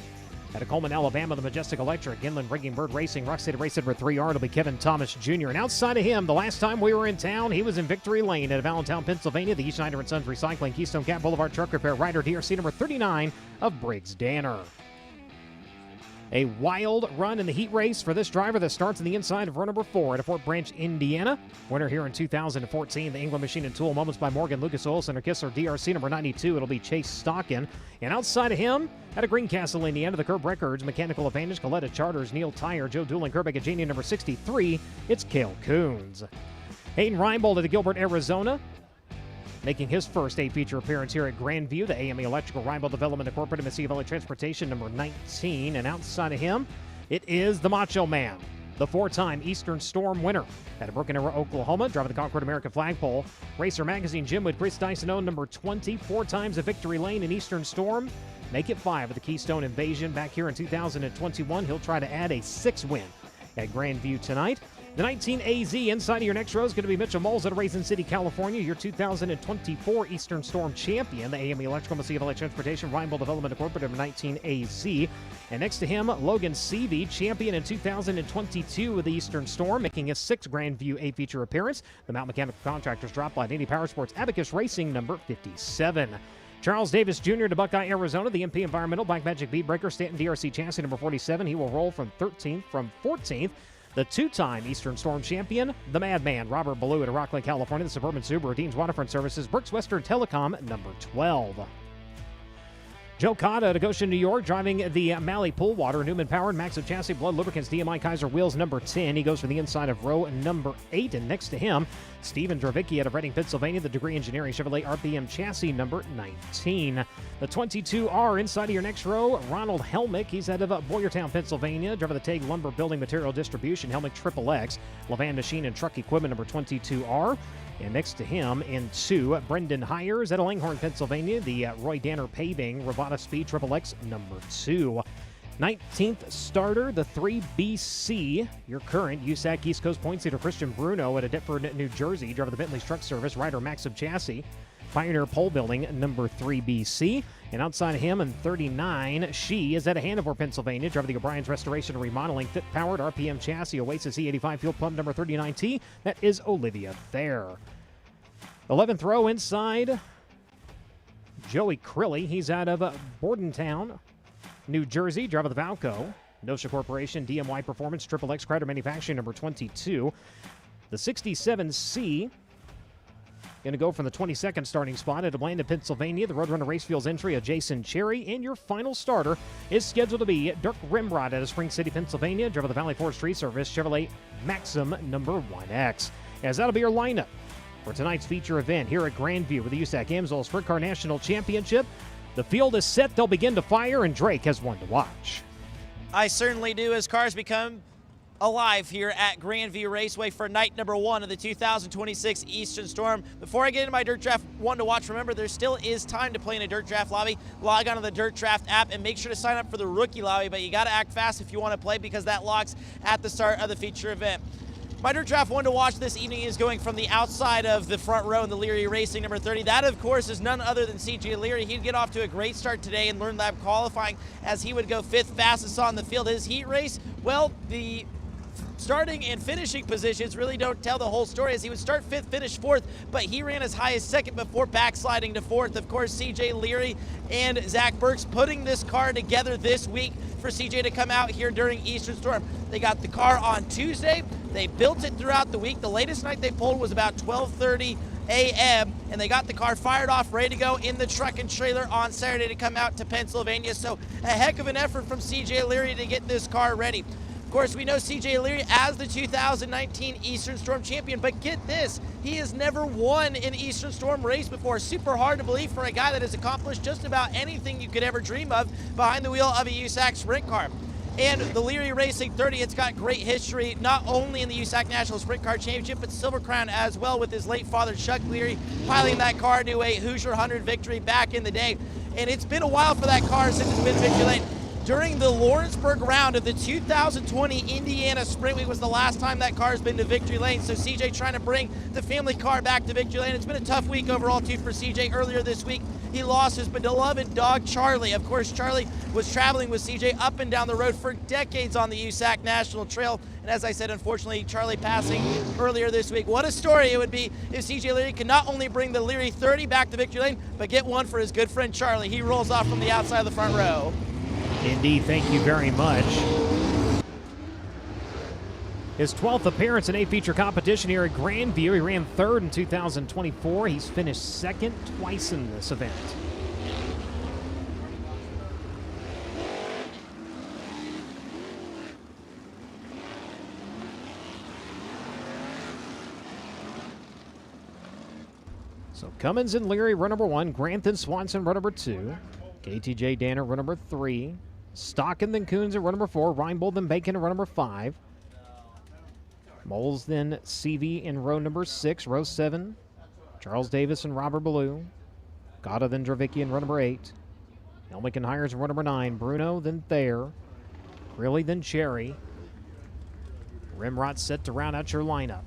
Out of Coleman, Alabama, the Majestic Electric, Inland Rigging Bird Racing, Rock State Race number 3R, it'll be Kevin Thomas Jr. And outside of him, the last time we were in town, he was in victory lane at Allentown, Pennsylvania, the E. Schneider & Sons Recycling, Keystone Cat Boulevard Truck Repair, Rider DRC number 39 of Briggs Danner. A wild run in the heat race for this driver that starts on the inside of row number 4 at Fort Branch, Indiana. Winner here in 2014, the England Machine and Tool Moments by Morgan Lucas Oil Center Kissler DRC number 92. It'll be Chase Stockin. And outside of him, out of Greencastle, Indiana, the Curb Records, Mechanical Advantage, Coletta Charters, Neil Tyer, Joe Doolan, Kerbeck, Genia number 63. It's Cale Coons. Hayden Reinbold at Gilbert, Arizona, making his first A-feature appearance here at Grandview, the AME Electrical Reinbold Development Incorporated, Mississippi Valley Transportation, number 19. And outside of him, it is the Macho Man, the 4-time Eastern Storm winner out of Broken Arrow, Oklahoma, driving the Concord American flagpole. Racer Magazine Jim with Chris Dyson, number 20, 4 times a victory lane in Eastern Storm. Make it 5 at the Keystone Invasion back here in 2021. He'll try to add a 6th win at Grandview tonight. The 19 AZ inside of your next row is going to be Mitchell Moles out of Raisin City, California, your 2024 Eastern Storm champion, the AME Electrical Mississippi Valley Transportation, Reinbold Development Incorporated, number 19 AZ. And next to him, Logan Seavey, champion in 2022 of the Eastern Storm, making his 6th Grandview A-feature appearance. The Mount Mechanical Contractors Drop Line, Indy Power Sports, Abacus Racing, number 57. Charles Davis Jr. to Buckeye, Arizona, the MP Environmental, Black Magic Bead Breaker, Stanton DRC chassis, number 47. He will roll from 14th. The 2-time Eastern Storm champion, the Madman, Robert Ballou at Rockland, California, the Suburban Subaru, Dean's Waterfront Services, Brooks Western Telecom, number 12. Joe Cotta to Goshen, New York, driving the Malley Pool Water, Newman Powered, Maxim Chassis, Blood Lubricants, DMI Kaiser Wheels, number 10. He goes for the inside of row number 8. And next to him, Stephen Dravicki out of Reading, Pennsylvania, the Degree Engineering Chevrolet RPM Chassis, number 19. The 22R inside of your next row, Ronald Helmick. He's out of Boyertown, Pennsylvania, driving the TAG Lumber Building Material Distribution, Helmick XXX, Levan Machine and Truck Equipment, number 22R. And next to him in 2, Brendan Hires out of Langhorne, Pennsylvania, the Roy Danner Paving Ravada Speed XXX, number 2. 19th starter, the 3BC, your current USAC East Coast Point Leader Christian Bruno at Deptford, New Jersey, driver of the Bentley's Truck Service, rider Maxim Chassis, Pioneer Pole Building, number 3BC. And outside of him in 39, she is out of Hanover, Pennsylvania, driver of the O'Brien's Restoration and Remodeling, Fit Powered RPM Chassis, Oasis E85 Fuel Pump, number 39T. That is Olivia Thayer. 11th row inside, Joey Crilly. He's out of Bordentown, New Jersey, driver of the Valco, Nosha Corporation, DMY Performance, XXX Crider Manufacturing, number 22. The 67C, going to go from the 22nd starting spot at Atlanta, Pennsylvania. The Roadrunner Race Fuels entry of Jason Cherry. And your final starter is scheduled to be Dirk Rimrod out of Spring City, Pennsylvania, driver of the Valley Forest Tree Service, Chevrolet Maxim, number 1X. As that'll be your lineup for tonight's feature event here at Grandview with the USAC Amsoil Sprint Car National Championship. The field is set. They'll begin to fire, and Drake has one to watch. I certainly do, as cars become alive here at Grandview Raceway for night number 1 of the 2026 Eastern Storm. Before I get into my Dirt Draft 1 to watch, remember there still is time to play in a Dirt Draft lobby. Log on to the Dirt Draft app and make sure to sign up for the rookie lobby, but you got to act fast if you want to play because that locks at the start of the feature event. My Dirt Draft 1 to watch this evening is going from the outside of the front row in the Leary Racing number 30. That, of course, is none other than CJ Leary. He'd get off to a great start today in Learn Lab qualifying as he would go 5th fastest on the field. His heat race, well, the starting and finishing positions really don't tell the whole story, as he would start 5th, finish 4th, but he ran as high as 2nd before backsliding to 4th. Of course, CJ Leary and Zach Burks putting this car together this week for CJ to come out here during Eastern Storm. They got the car on Tuesday. They built it throughout the week. The latest night they pulled was about 12:30 a.m. and they got the car fired off, ready to go in the truck and trailer on Saturday to come out to Pennsylvania. So a heck of an effort from CJ Leary to get this car ready. Of course, we know CJ Leary as the 2019 Eastern Storm champion, but get this, he has never won an Eastern Storm race before. Super hard to believe for a guy that has accomplished just about anything you could ever dream of behind the wheel of a USAC sprint car. And the Leary Racing 30, it's got great history, not only in the USAC National Sprint Car Championship, but Silver Crown as well, with his late father, Chuck Leary, piloting that car to a Hoosier 100 victory back in the day. And it's been a while for that car since it's been victory lane. During the Lawrenceburg round of the 2020 Indiana Sprint Week was the last time that car has been to victory lane. So CJ trying to bring the family car back to victory lane. It's been a tough week overall too for CJ. Earlier this week, he lost his beloved dog, Charlie. Of course, Charlie was traveling with CJ up and down the road for decades on the USAC National Trail. And as I said, unfortunately, Charlie passing earlier this week. What a story it would be if CJ Leary could not only bring the Leary 30 back to victory lane, but get one for his good friend Charlie. He rolls off from the outside of the front row. Indeed, thank you very much. His 12th appearance in a feature competition here at Grandview. He ran third in 2024. He's finished second twice in this event. So Cummins and Leary run number 1, Grantham Swanson run number 2, KTJ Danner run number 3, Stockton then Coons in run number 4, Reinbold then Bacon in run number 5, Moles then CV in row number 6, row 7, Charles Davis and Robert Ballou, Gata then Dravicki in row number 8, Helmick and Hires in row number 9, Bruno then Thayer, Grilly then Cherry, Rimrod set to round out your lineup.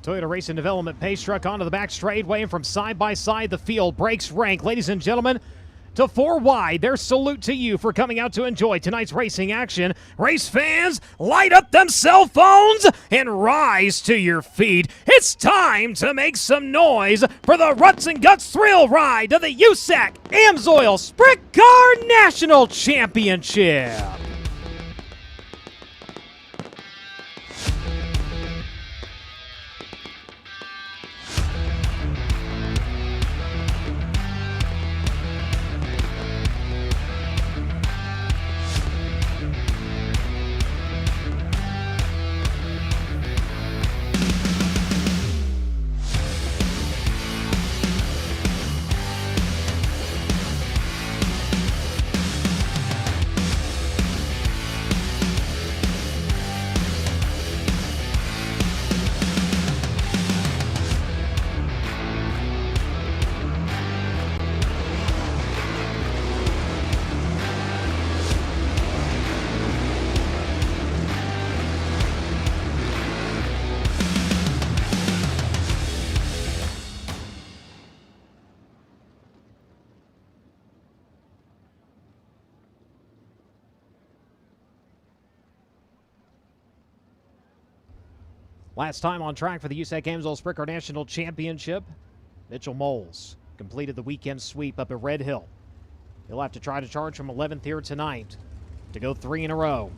Toyota Racing Development pace truck onto the back straightaway, and from side by side the field breaks rank. Ladies and gentlemen, to 4 wide, their salute to you for coming out to enjoy tonight's racing action. Race fans, light up them cell phones and rise to your feet. It's time to make some noise for the Ruts and Guts thrill ride to the USAC AMSOIL Sprint Car National Championship. Last time on track for the USAC AMSOIL Sprint Car National Championship, Mitchell Moles completed the weekend sweep up at Red Hill. He'll have to try to charge from 11th here tonight to go 3 in a row.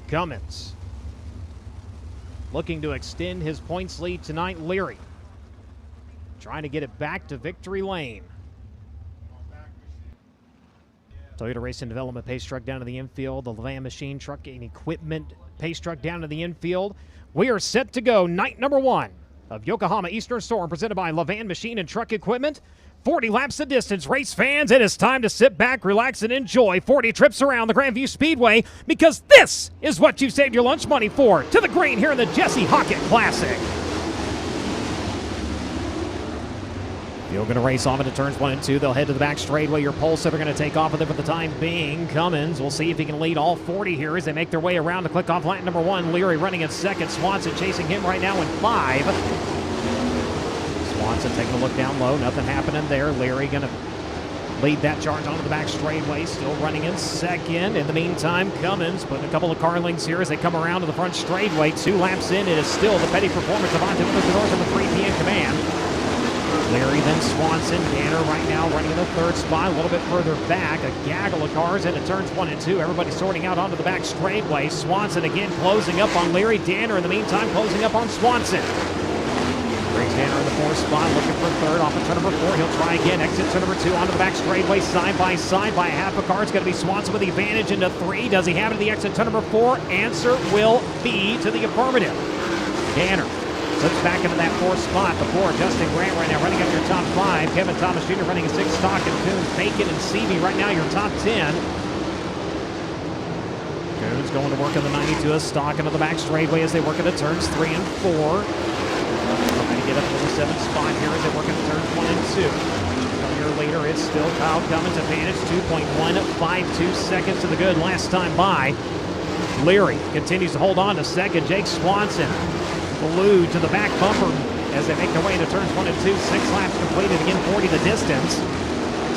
Cummins looking to extend his points lead tonight. Leary trying to get it back to victory lane. Toyota Racing Development pace truck down to the infield. The Levan Machine Truck and Equipment pace truck down to the infield. We are set to go night number 1 of Yokohama Eastern Storm, presented by Levan Machine and Truck Equipment. 40 laps of distance. Race fans, it is time to sit back, relax, and enjoy 40 trips around the Grandview Speedway, because this is what you've saved your lunch money for. To the green here in the Jesse Hockett Classic. You're going to race off into turns 1 and 2. They'll head to the back straightaway. Your pole sitter going to take off with it for the time being. Cummins, we'll see if he can lead all 40 here as they make their way around to click off lap number 1. Leary running in second. Swanson chasing him right now in 5. Swanson taking a look down low. Nothing happening there. Leary going to lead that charge onto the back straightaway. Still running in second. In the meantime, Cummins putting a couple of carlings here as they come around to the front straightaway. 2 laps in. It is still the petty performance of Avante North in the 3 p.m. command. Leary, then Swanson. Danner right now running in the 3rd spot. A little bit further back. A gaggle of cars into turns 1 and 2. Everybody sorting out onto the back straightaway. Swanson again closing up on Leary. Danner in the meantime closing up on Swanson. Briggs Danner in the 4th spot, looking for 3rd off of turn number 4. He'll try again. Exit turn number 2 onto the back straightaway, side by side by a half a car. It's going to be Swanson with the advantage into 3. Does he have it at the exit turn number 4? Answer will be to the affirmative. Danner slips back into that 4th spot before Justin Grant right now running up your top 5. Kevin Thomas Jr. running a 6 stock, and Coons, Bacon, and Seavey right now your top 10. Coons going to work on the 92 a stock into the back straightaway as they work into turns 3 and 4. Trying to get up to the 7th spot here as they work into turns 1 and 2. Your leader, it's still Kyle Cummins, advantage 2.152 seconds to the good last time by. Leary continues to hold on to 2nd. Jake Swanson glued to the back bumper as they make their way into turns 1 and 2. 6 laps completed, again 40 the distance.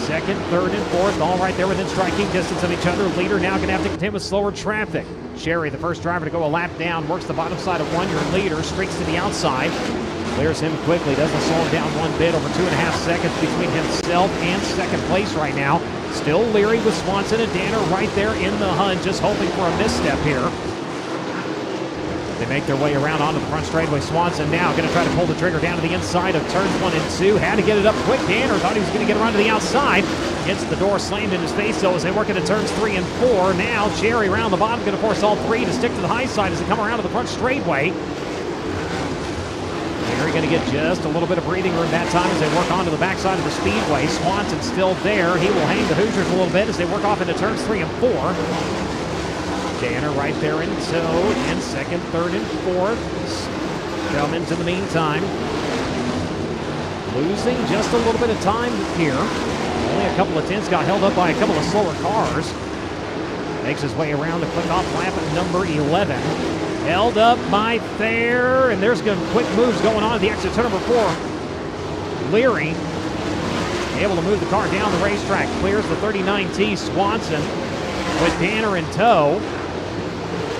2nd, 3rd, and 4th, all right there within striking distance of each other. Leader now going to have to contend with slower traffic. Sherry, the first driver to go a lap down, works the bottom side of 1. Your leader streaks to the outside. Clears him quickly, doesn't slow him down one bit. Over 2.5 seconds between himself and 2nd place right now. Still Leary with Swanson and Danner right there in the hunt, just hoping for a misstep here. They make their way around onto the front straightaway. Swanson now going to try to pull the trigger down to the inside of turns 1 and 2. Had to get it up quick. Danner thought he was going to get around to the outside. Gets the door slammed in his face, though, as they work into turns 3 and 4. Now Cherry around the bottom, going to force all 3 to stick to the high side as they come around to the front straightaway. Cherry going to get just a little bit of breathing room that time as they work onto the backside of the Speedway. Swanson still there. He will hang the Hoosiers a little bit as they work off into turns 3 and 4. Danner right there in tow in 2nd, 3rd, and 4th. Cummins in the meantime losing just a little bit of time here. Only a couple of tenths, got held up by a couple of slower cars. Makes his way around to click off lap at number 11. Held up by Thayer, and there's quick moves going on at the exit turn number 4. Leary able to move the car down the racetrack. Clears the 39T. Swanson with Danner in tow.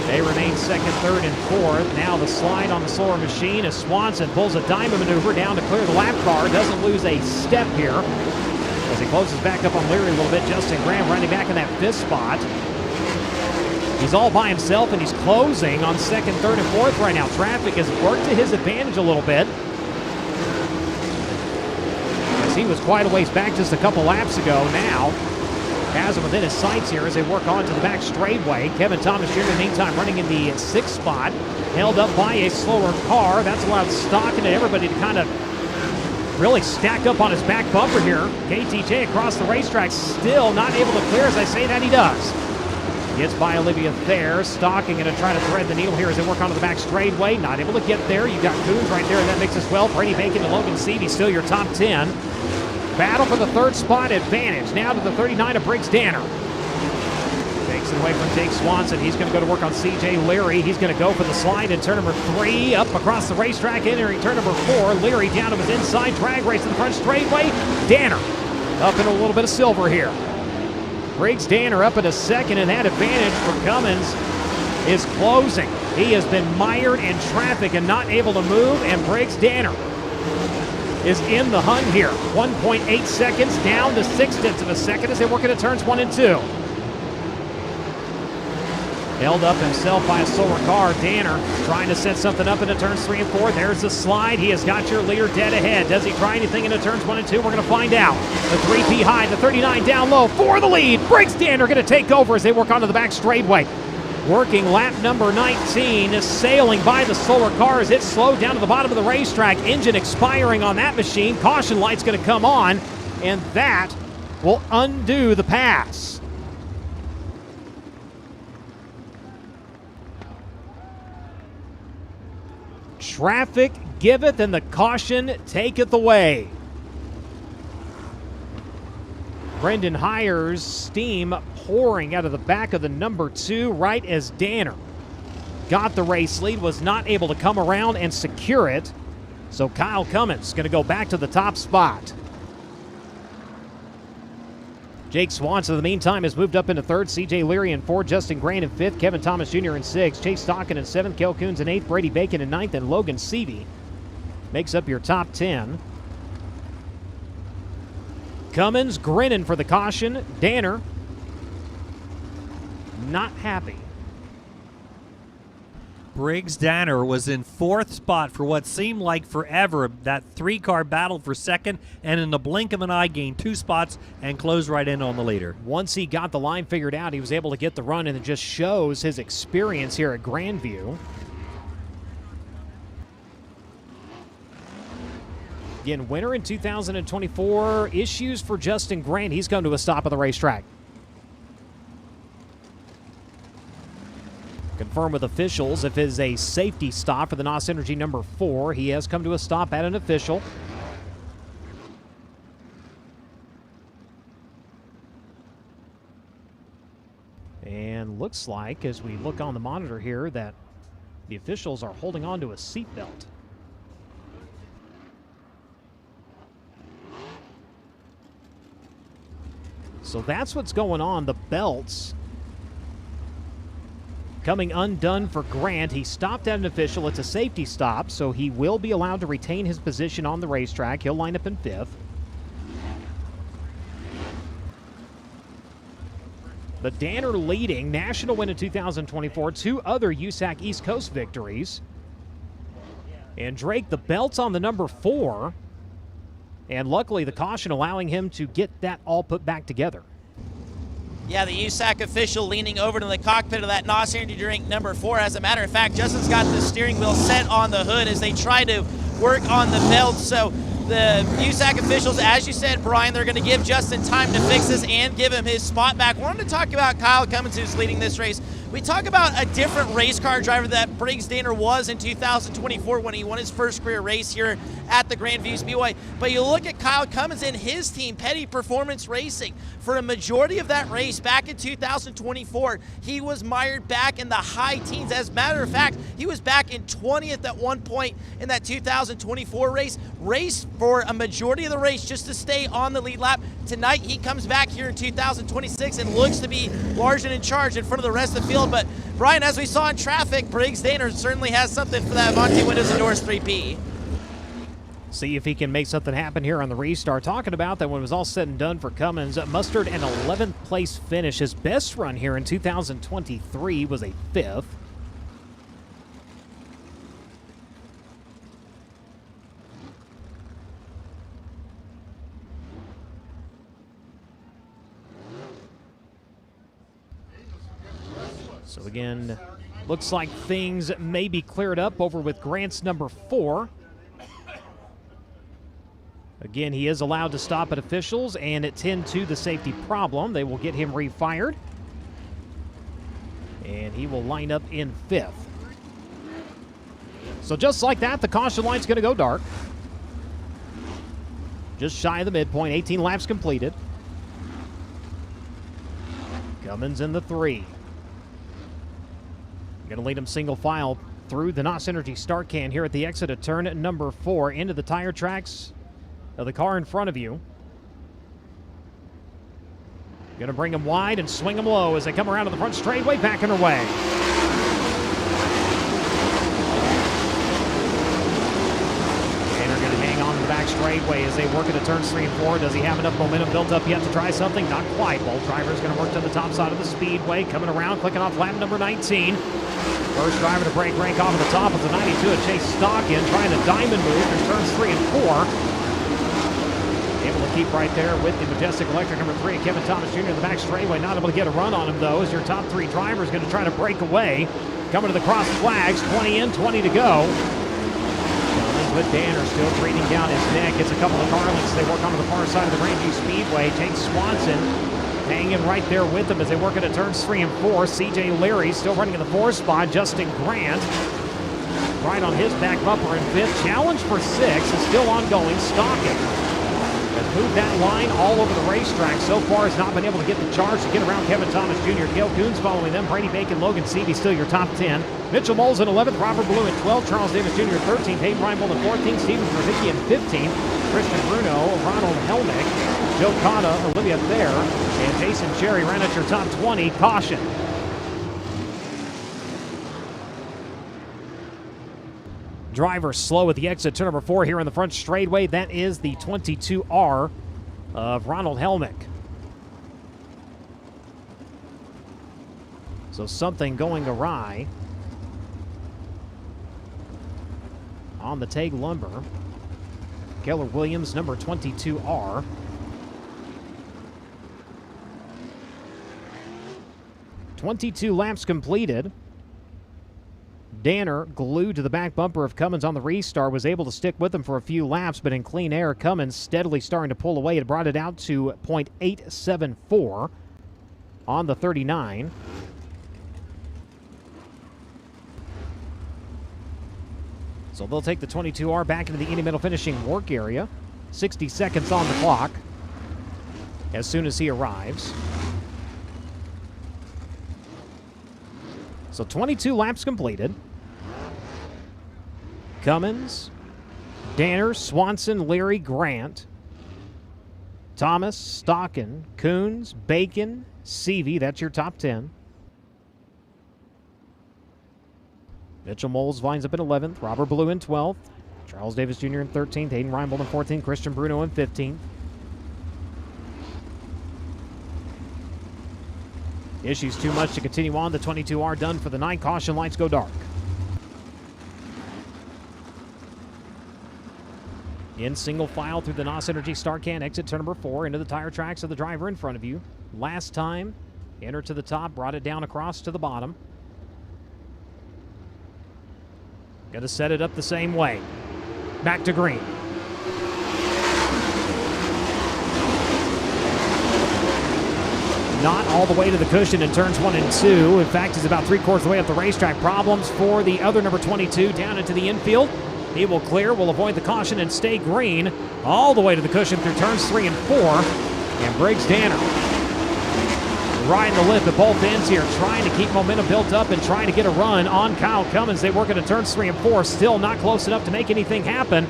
They remain 2nd, 3rd, and 4th. Now the slide on the slower machine as Swanson pulls a diamond maneuver down to clear the lap car. Doesn't lose a step here as he closes back up on Leary a little bit. Justin Graham running back in that 5th spot. He's all by himself, and he's closing on 2nd, 3rd, and 4th right now. Traffic has worked to his advantage a little bit, as he was quite a ways back just a couple laps ago. Now has him within his sights here as they work on to the back straightaway. Kevin Thomas Jr. in the meantime running in the 6th spot, held up by a slower car. That's allowed Stock and everybody to kind of really stack up on his back bumper here. KTJ across the racetrack still not able to clear. As I say that, he does. Gets by Olivia Thayer. Stocking going to try to thread the needle here as they work onto the back straightaway. Not able to get there. You've got Coons right there in that mix as well. Brady Bacon and Logan Seavey still your top 10. Battle for the 3rd spot advantage. Now to the 39 of Briggs Danner. Takes it away from Jake Swanson. He's going to go to work on CJ Leary. He's going to go for the slide in turn number 3. Up across the racetrack, entering turn number 4. Leary down to his inside. Drag race to the front straightway. Danner up in a little bit of silver here. Briggs Danner up into 2nd, and that advantage for Cummins is closing. He has been mired in traffic and not able to move, and Briggs Danner is in the hunt here. 1.8 seconds down to 0.6 of a second as they work into turns 1 and 2. Held up himself by a slower car. Danner trying to set something up into turns 3 and 4. There's the slide. He has got your leader dead ahead. Does he try anything into turns 1 and 2? We're going to find out. The 3P high, the 39 down low for the lead. Briggs Danner going to take over as they work onto the back straightaway. Working lap number 19, is sailing by the slower cars. It's slowed down to the bottom of the racetrack. Engine expiring on that machine. Caution light's going to come on, and that will undo the pass. Traffic giveth, and the caution taketh away. Brendan Hires, steam pouring out of the back of the number 2 right as Danner got the race lead, was not able to come around and secure it. So Kyle Cummins going to go back to the top spot. Jake Swanson, in the meantime, has moved up into 3rd. CJ Leary in 4th. Justin Grant in 5th. Kevin Thomas Jr. in 6th. Chase Stockin in 7th. Kel Coons in 8th. Brady Bacon in 9th. And Logan Seavey makes up your top 10. Cummins grinning for the caution. Danner not happy. Briggs Danner was in 4th spot for what seemed like forever. That 3-car battle for 2nd, and in the blink of an eye gained 2 spots and closed right in on the leader. Once he got the line figured out, he was able to get the run, and it just shows his experience here at Grandview. Again, winner in 2024. Issues for Justin Grant. He's come to a stop at the racetrack. Confirm with officials if it is a safety stop for the NOS Energy number 4. He has come to a stop at an official. And looks like, as we look on the monitor here, that the officials are holding on to a seatbelt. So that's what's going on. The belts coming undone for Grant. He stopped at an official. It's a safety stop, so he will be allowed to retain his position on the racetrack. He'll line up in 5th. But Danner leading, national win in 2024, 2 other USAC East Coast victories. And Drake, the belt's on the number 4. And luckily, the caution allowing him to get that all put back together. Yeah, the USAC official leaning over to the cockpit of that NOS Energy drink number 4. As a matter of fact, Justin's got the steering wheel set on the hood as they try to work on the belt. So the USAC officials, as you said, Brian, they're going to give Justin time to fix this and give him his spot back. I wanted to talk about Kyle Cummins, who's leading this race. We talk about a different race car driver that Briggs Danner was in 2024 when he won his first career race here at the Grandview Speedway. But you look at Kyle Cummins and his team, Petty Performance Racing. For a majority of that race back in 2024, he was mired back in the high teens. As a matter of fact, he was back in 20th at one point in that 2024 race. Raced for a majority of the race just to stay on the lead lap. Tonight, he comes back here in 2026 and looks to be large and in charge in front of the rest of the field. But Brian, as we saw in traffic, Briggs Danner certainly has something for that Monty Windows endorsed 3P. See if he can make something happen here on the restart. Talking about that when it was all said and done for Cummins, mustered an 11th place finish. His best run here in 2023 was a 5th. So again, looks like things may be cleared up over with Grant's number 4. Again, he is allowed to stop at officials and attend to the safety problem. They will get him refired. And he will line up in 5th. So just like that, the caution light's going to go dark. Just shy of the midpoint, 18 laps completed. Cummins in the 3. Going to lead him single file through the NOS Energy start can here at the exit of turn number 4 into the tire tracks of the car in front of you. Going to bring him wide and swing him low as they come around to the front straightaway, backing her way. Back straightway as they work into turns 3 and 4. Does he have enough momentum built up yet to try something? Not quite. Bolt driver is going to work to the top side of the speedway. Coming around, clicking off lap number 19. First driver to break rank off at the top of the 92 at Chase Stockin, trying to diamond move in turns 3 and 4. Able to keep right there with the Majestic Electric number 3, Kevin Thomas Jr. in the back straightway. Not able to get a run on him, though, as your top 3 driver is going to try to break away. Coming to the cross flags, 20 in, 20 to go. With Danner still breathing down his neck. It's a couple of car links. They work onto the far side of the Grandview Speedway. Jake Swanson hanging right there with them as they work into turns 3 and 4. CJ Leary still running in the 4th spot. Justin Grant right on his back bumper in 5th. Challenge for 6 is still ongoing. Stockin has moved that line all over the racetrack. So far has not been able to get the charge to get around Kevin Thomas Jr. Gail Coons following them. Brady Bacon, Logan Seavey still your top 10. Mitchell Moles in 11th, Robert Blue in 12th, Charles Davis Jr. 13th, Hayden Reinbold in 14th, Steven Krasicki in 15th, Christian Bruno, Ronald Helmick, Joe Cotta, Olivia Thayer, and Jason Cherry ran at your top 20. Caution. Driver slow at the exit, turn number 4 here in the front straightaway. That is the 22R of Ronald Helmick. So something going awry. on the Tag Lumber. Keller Williams, number 22R. "22 laps completed. Danner, glued to the back bumper of Cummins on the restart, was able to stick with him for a few laps, but in clean air, Cummins steadily starting to pull away. It brought it out to .874 on the 39. So they'll take the 22R back into the Indy Middle finishing work area. 60 seconds on the clock as soon as he arrives. So 22 laps completed. Cummins, Danner, Swanson, Leary, Grant, Thomas, Stockin, Coons, Bacon, Seavey. That's your top 10. Mitchell Moles lines up in 11th. Robert Blue in 12th. Charles Davis Jr. in 13th. Hayden Reinbold in 14th. Christian Bruno in 15th. Issues too much to continue on. The 22R done for the night. Caution lights go dark. In single file through the NOS Energy Start Can, exit turn number 4 into the tire tracks of the driver in front of you. Last time, enter to the top, brought it down across to the bottom. Got to set it up the same way. Back to green. Not all the way to the cushion in turns 1 and 2. In fact, he's about 3/4 of the way up the racetrack. Problems for the other number 22 down into the infield. He will clear, will avoid the caution, and stay green all the way to the cushion through turns 3 and 4. And Briggs Danner riding the lip at both ends here, trying to keep momentum built up and trying to get a run on Kyle Cummins. They work into turns 3 and 4, still not close enough to make anything happen.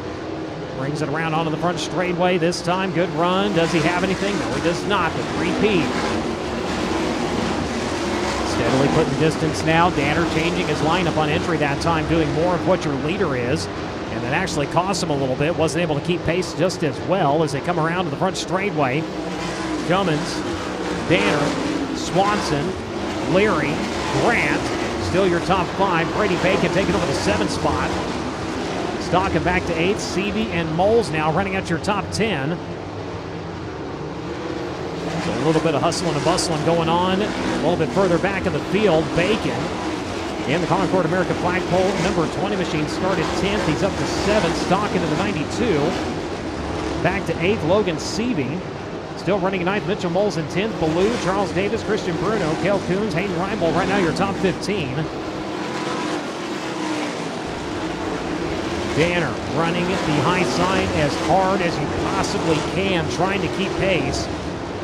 Brings it around onto the front straightaway this time. Good run. Does he have anything? No, he does not. The 3P. Steadily putting distance now. Danner changing his lineup on entry that time, doing more of what your leader is. And that actually cost him a little bit. Wasn't able to keep pace just as well as they come around to the front straightaway. Cummins, Danner, Swanson, Leary, Grant, still your top 5. Brady Bacon taking over the 7th spot. Stocking back to 8th. Seavey and Moles now running out your top 10. So a little bit of hustling and bustling going on. A little bit further back in the field, Bacon in the Concord America flagpole. Number 20 machine started 10th. He's up to 7th. Stocking to the 92. Back to 8th, Logan Seavey. Still running 9th, Mitchell Moles in 10th. Ballou, Charles Davis, Christian Bruno, Cale Coons, Hayden Reinbold. Right now your top 15. Danner running the high side as hard as you possibly can, trying to keep pace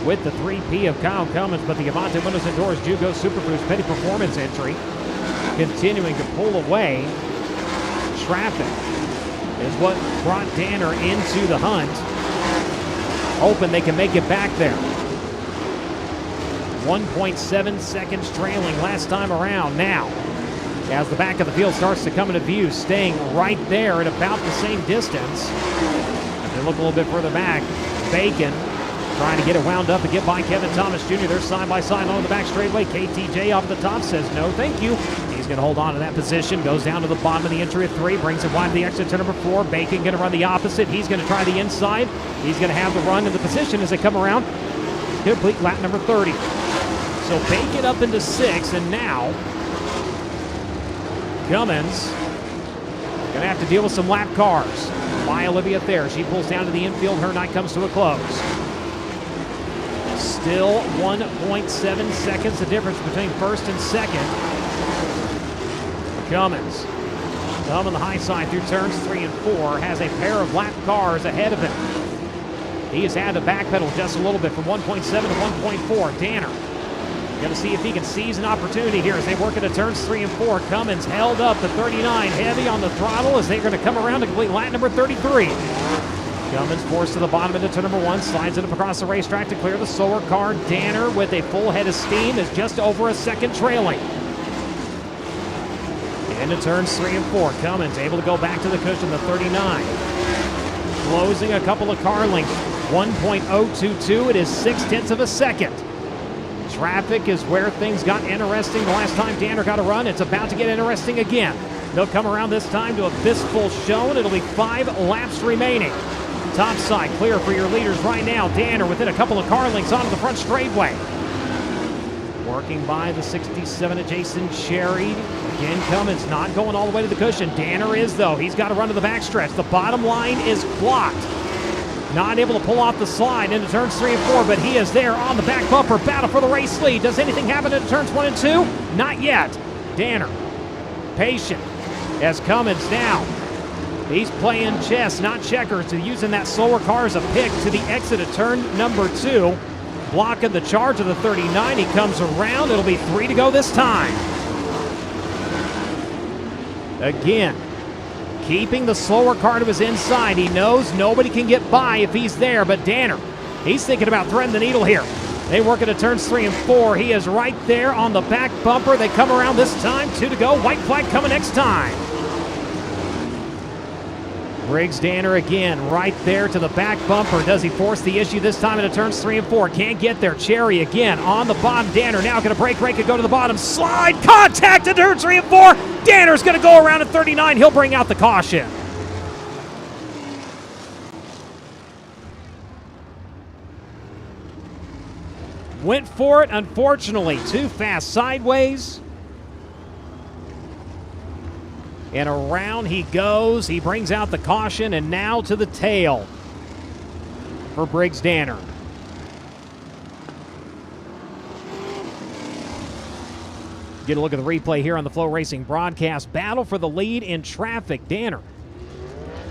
with the 3P of Kyle Cummins, but the Avante Windows and Doors Jugo Superboost Petty Performance entry continuing to pull away. Traffic is what brought Danner into the hunt, hoping they can make it back there. 1.7 seconds trailing last time around. Now, as the back of the field starts to come into view, staying right there at about the same distance. As they look a little bit further back, Bacon trying to get it wound up and get by Kevin Thomas Jr. They're side by side along the back straightaway. KTJ off the top says no, thank you. He's going to hold on to that position. Goes down to the bottom of the entry at 3. Brings it wide to the exit to number 4. Bacon going to run the opposite. He's going to try the inside. He's going to have the run in the position as they come around. Complete lap number 30. So Bacon up into 6, and now Cummins going to have to deal with some lap cars by Olivia Thayer. She pulls down to the infield. Her night comes to a close. Still 1.7 seconds the difference between first and second. Cummins, thumb on the high side through turns 3 and 4, has a pair of lap cars ahead of him. He has had to backpedal just a little bit from 1.7 to 1.4. Danner going to see if he can seize an opportunity here as they work into turns 3 and 4. Cummins held up the 39, heavy on the throttle as they're going to come around to complete lap number 33. Cummins forced to the bottom into turn number 1, slides it up across the racetrack to clear the slower car. Danner with a full head of steam is just over a second trailing. Into turns 3 and 4. Cummins able to go back to the cushion, the 39. Closing a couple of car lengths. 1.022. It is 0.6 of a second. Traffic is where things got interesting the last time Danner got a run. It's about to get interesting again. They'll come around this time to a fistful shown. It'll be 5 laps remaining. Top side clear for your leaders right now. Danner within a couple of car lengths onto the front straightaway. Working by the 67 of Jason Cherry. Again, Cummins not going all the way to the cushion. Danner is, though. He's got to run to the backstretch. The bottom line is blocked. Not able to pull off the slide into turns 3 and 4, but he is there on the back bumper. Battle for the race lead. Does anything happen into turns 1 and 2? Not yet. Danner, patient as Cummins now. He's playing chess, not checkers, to using that slower car as a pick to the exit of turn number 2. Blocking the charge of the 39. He comes around. It'll be 3 to go this time. Again, keeping the slower car to his inside. He knows nobody can get by if he's there, but Danner, he's thinking about threading the needle here. They work into turns 3 and 4. He is right there on the back bumper. They come around this time. 2 to go. White flag coming next time. Briggs Danner again right there to the back bumper. Does he force the issue this time into turns 3 and 4? Can't get there. Cherry again on the bottom. Danner now going to break and go to the bottom. Slide, contact in turns 3 and 4. Danner's going to go around at 39. He'll bring out the caution. Went for it, unfortunately. Too fast sideways. And around he goes. He brings out the caution, and now to the tail for Briggs Danner. Get a look at the replay here on the FloRacing broadcast. Battle for the lead in traffic. Danner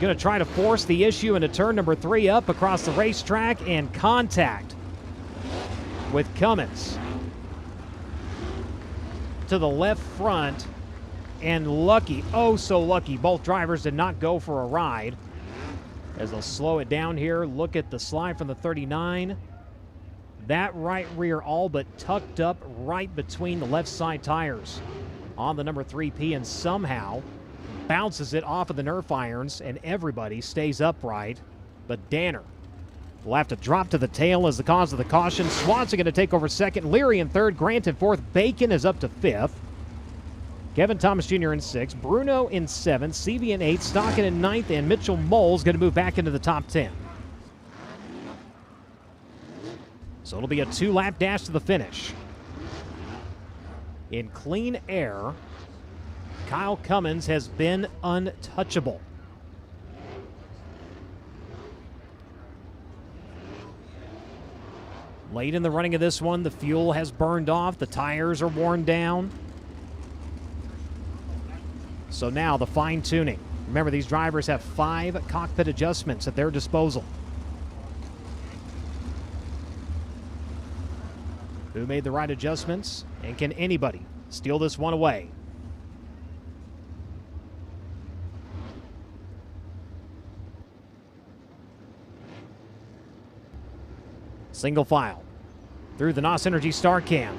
going to try to force the issue into turn number 3 up across the racetrack, and contact with Cummins to the left front. And lucky, oh so lucky, both drivers did not go for a ride. As they'll slow it down here, look at the slide from the 39. That right rear all but tucked up right between the left side tires on the number 3P, and somehow bounces it off of the Nerf irons, and everybody stays upright. But Danner will have to drop to the tail as the cause of the caution. Swanson going to take over second. Leary in third. Grant in fourth. Bacon is up to fifth. Kevin Thomas Jr. in 6th, Bruno in 7th, CV in 8th, Stockton in 9th, and Mitchell Moles going to move back into the top 10. So it'll be a 2-lap dash to the finish. In clean air, Kyle Cummins has been untouchable. Late in the running of this one, the fuel has burned off, the tires are worn down. So now the fine-tuning. Remember, these drivers have 5 cockpit adjustments at their disposal. Who made the right adjustments? And can anybody steal this one away? Single file through the NOS Energy Star Cam.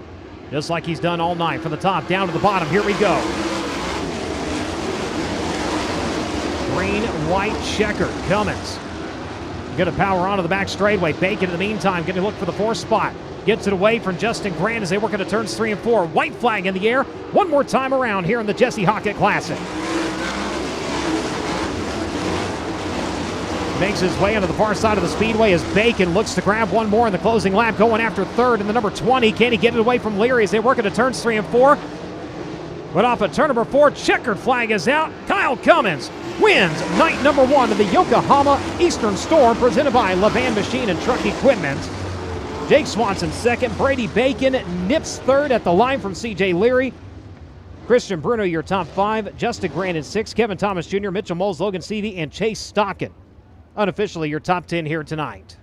Just like he's done all night. From the top down to the bottom. Here we go. Green-white checker. Cummins going to power onto the back straightaway. Bacon in the meantime going to look for the 4th spot. Gets it away from Justin Grant as they work into turns 3 and 4. White flag in the air. One more time around here in the Jesse Hockett Classic. Makes his way onto the far side of the speedway as Bacon looks to grab one more in the closing lap, going after 3rd in the number 20. Can he get it away from Leary as they work into turns 3 and 4? But off of turn number 4, checkered flag is out. Kyle Cummins wins night number 1 of the Yokohama Eastern Storm, presented by Levan Machine and Truck Equipment. Jake Swanson 2nd. Brady Bacon nips 3rd at the line from C.J. Leary. Christian Bruno, your top 5. Justin Grant in 6th. Kevin Thomas Jr., Mitchell Moles, Logan Seavey, and Chase Stockton. Unofficially, your top 10 here tonight.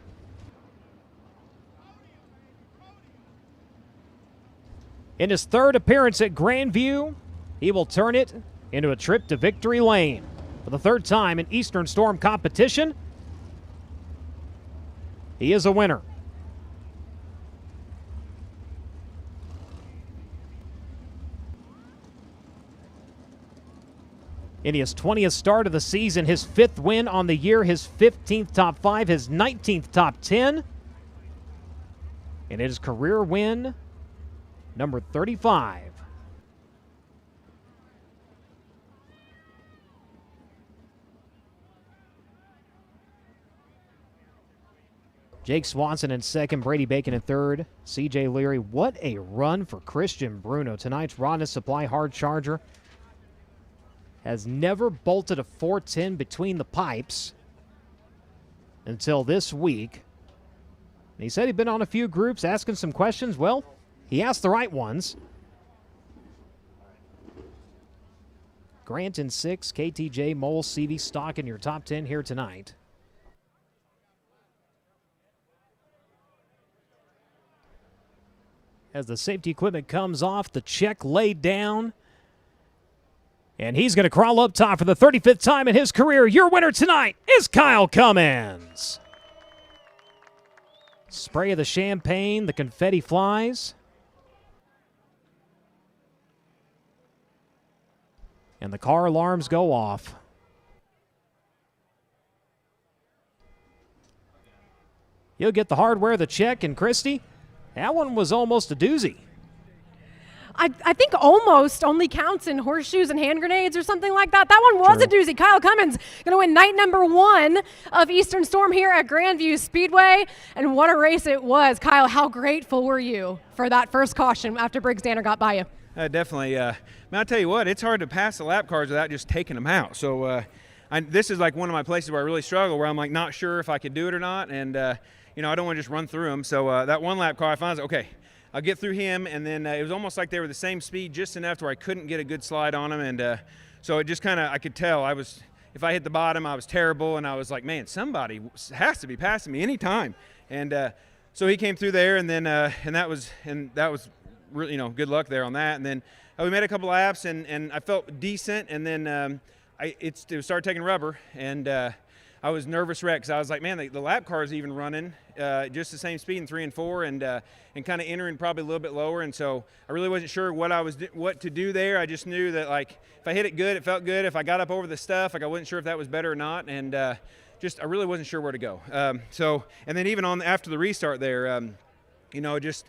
In his 3rd appearance at Grandview, he will turn it into a trip to victory lane. For the 3rd time in Eastern Storm competition, he is a winner. In his 20th start of the season, his 5th win on the year, his 15th top 5, his 19th top 10, and his career win number 35. Jake Swanson in second, Brady Bacon in third, C.J. Leary. What a run for Christian Bruno. Tonight's Ronda Supply hard charger has never bolted a 410 between the pipes until this week. And he said he'd been on a few groups asking some questions. Well, he asked the right ones. Grant in 6, KTJ, Mole, CV, Stock in your top 10 here tonight. As the safety equipment comes off, the check laid down. And he's going to crawl up top for the 35th time in his career. Your winner tonight is Kyle Cummins. Spray of the champagne, the confetti flies. And the car alarms go off. You'll get the hardware, the check, and Christy, that one was almost a doozy. I think almost only counts in horseshoes and hand grenades or something like that. That one was a doozy. Kyle Cummins going to win night number 1 of Eastern Storm here at Grandview Speedway. And what a race it was. Kyle, how grateful were you for that first caution after Briggs Danner got by you? Definitely. Man, I'll tell you what, it's hard to pass the lap cars without just taking them out. So this is like one of my places where I really struggle, where I'm like not sure if I could do it or not. And, you know, I don't want to just run through them. So that one lap car, I found, okay, I'll get through him, and then it was almost like they were the same speed, just enough to where I couldn't get a good slide on him, and so it just kind of, I could tell if I hit the bottom, I was terrible, and I was like, man, somebody has to be passing me anytime, and so he came through there, and then and that was really, you know, good luck there on that, and then we made a couple laps, and I felt decent, and then it started taking rubber, and I was nervous wreck because I was like, man, the lap car is even running just the same speed in 3 and 4, and kind of entering probably a little bit lower, and so I really wasn't sure what to do there. I just knew that, like, if I hit it good, it felt good. If I got up over the stuff, like, I wasn't sure if that was better or not, and I really wasn't sure where to go. And then even after the restart there, you know, just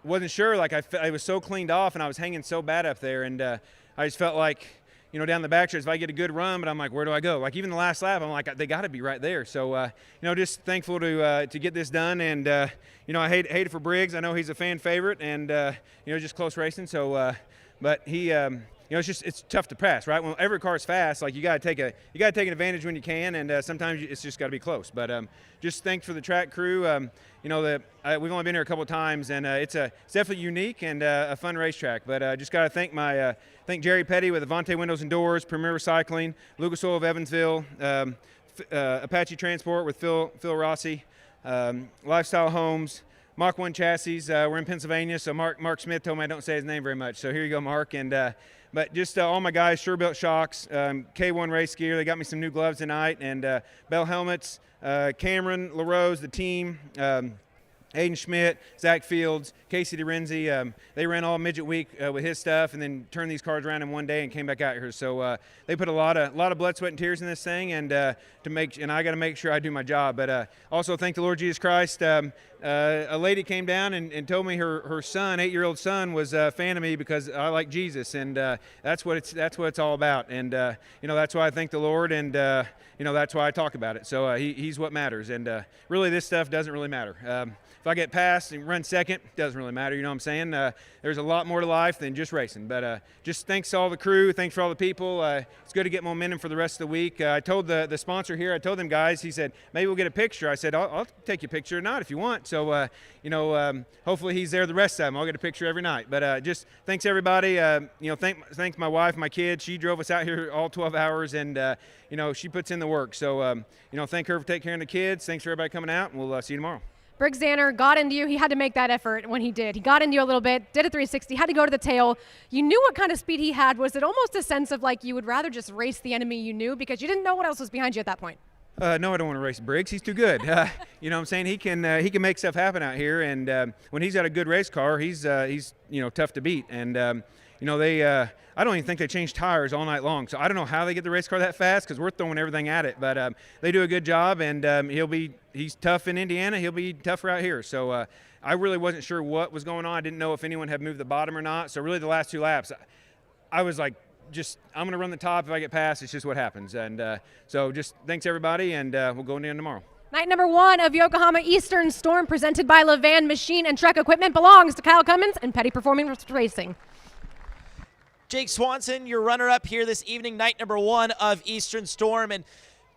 wasn't sure. Like, I was so cleaned off, and I was hanging so bad up there, and I just felt like, you know, down the back stretch, if I get a good run, but I'm like, where do I go? Like, even the last lap, I'm like, they got to be right there. So, you know, just thankful to get this done. And, you know, I hate it for Briggs. I know he's a fan favorite, and, you know, just close racing. So, but he, you know, it's tough to pass, right? When every car is fast, like, you got to take an advantage when you can, and sometimes it's just got to be close. But just thanks for the track crew. You know, we've only been here a couple of times, and it's definitely unique and a fun racetrack. But just got to thank Jerry Petty with Avante Windows and Doors, Premier Recycling, Lucas Oil of Evansville, Apache Transport with Phil Rossi, Lifestyle Homes, Mach 1 Chassis. We're in Pennsylvania, so Mark Smith told me I don't say his name very much. So here you go, Mark. And but just all my guys, Sure Built Shocks, K1 Race Gear. They got me some new gloves tonight, and Bell Helmets, Cameron LaRose, the team, Aiden Schmidt, Zach Fields, Casey DeRenzi. They ran all midget week with his stuff, and then turned these cars around in one day and came back out here. So they put a lot of blood, sweat, and tears in this thing, and and I got to make sure I do my job. But also thank the Lord Jesus Christ. A lady came down and told me her son, 8-year-old son, was a fan of me because I like Jesus, and that's what it's all about. And you know, that's why I thank the Lord, and you know, that's why I talk about it. So he's what matters, and really this stuff doesn't really matter. If I get passed and run second, it doesn't really matter. You know what I'm saying? There's a lot more to life than just racing. But just thanks to all the crew. Thanks for all the people. It's good to get momentum for the rest of the week. I told the sponsor here, I told them guys, he said, maybe we'll get a picture. I said, I'll take you a picture or not if you want. So, you know, hopefully he's there the rest of the time. I'll get a picture every night. But just thanks, everybody. You know, thanks my wife, my kids. She drove us out here all 12 hours, and, you know, she puts in the work. So, you know, thank her for taking care of the kids. Thanks for everybody coming out, and we'll see you tomorrow. Briggs Danner got into you. He had to make that effort when he did. He got into you a little bit, did a 360, had to go to the tail. You knew what kind of speed he had. Was it almost a sense of like you would rather just race the enemy you knew because you didn't know what else was behind you at that point? No, I don't want to race Briggs. He's too good. You know what I'm saying? He can make stuff happen out here, and when he's got a good race car, he's you know, tough to beat. And you know, I don't even think they change tires all night long. So I don't know how they get the race car that fast because we're throwing everything at it. But they do a good job, and he's tough in Indiana. He'll be tougher out here. So I really wasn't sure what was going on. I didn't know if anyone had moved the bottom or not. So really the last 2 laps, I was like, I'm going to run the top. If I get past, it's just what happens. And so just thanks, everybody, and we'll go in tomorrow. Night number 1 of Yokohama Eastern Storm, presented by Levan Machine and Truck Equipment, belongs to Kyle Cummins and Petty Performance Racing. Jake Swanson, your runner-up here this evening, night number 1 of Eastern Storm. And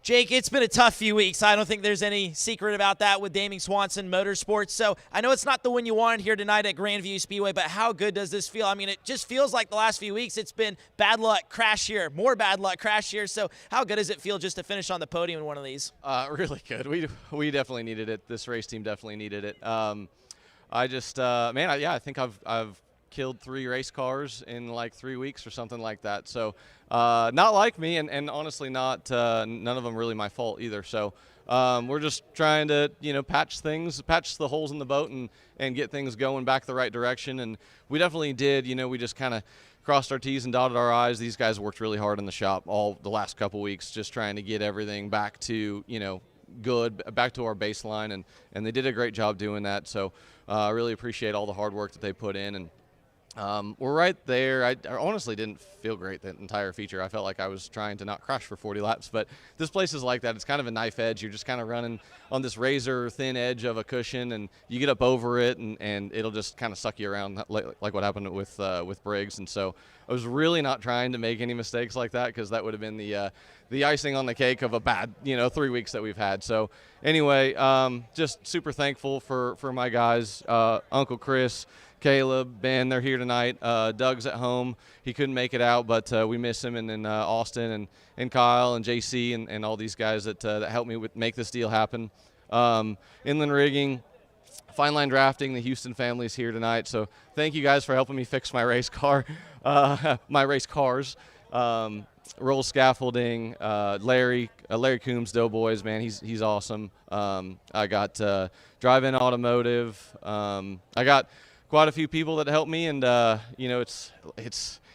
Jake, it's been a tough few weeks. I don't think there's any secret about that with Daming Swanson Motorsports. So I know it's not the win you wanted here tonight at Grandview Speedway, but how good does this feel? I mean, it just feels like the last few weeks it's been bad luck, crash here, more bad luck, crash here. So how good does it feel just to finish on the podium in one of these? Really good. We definitely needed it. This race team definitely needed it. I think I've killed 3 race cars in like 3 weeks or something like that. So not like me, and honestly not none of them really my fault either. So we're just trying to patch the holes in the boat and get things going back the right direction. And we definitely did. We just kind of crossed our T's and dotted our I's. These guys worked really hard in the shop all the last couple weeks, just trying to get everything back to good, back to our baseline, and they did a great job doing that. So I really appreciate all the hard work that they put in. And we're right there. I honestly didn't feel great the entire feature. I felt like I was trying to not crash for 40 laps, but this place is like that. It's kind of a knife edge. You're just kind of running on this razor thin edge of a cushion, and you get up over it, and it'll just kind of suck you around like what happened with Briggs. And so I was really not trying to make any mistakes like that, because that would have been the icing on the cake of a bad 3 weeks that we've had. So anyway, just super thankful for my guys, Uncle Chris, Caleb, Ben, they're here tonight. Doug's at home. He couldn't make it out, but we miss him. And then Austin and Kyle and JC and all these guys that helped me make this deal happen. Inland Rigging, Fine Line Drafting, the Houston family's here tonight. So thank you guys for helping me fix my race car, my race cars. Roll Scaffolding, Larry Coombs, Doughboys, man, he's awesome. I got Drive-In Automotive. I got quite a few people that helped me, and it's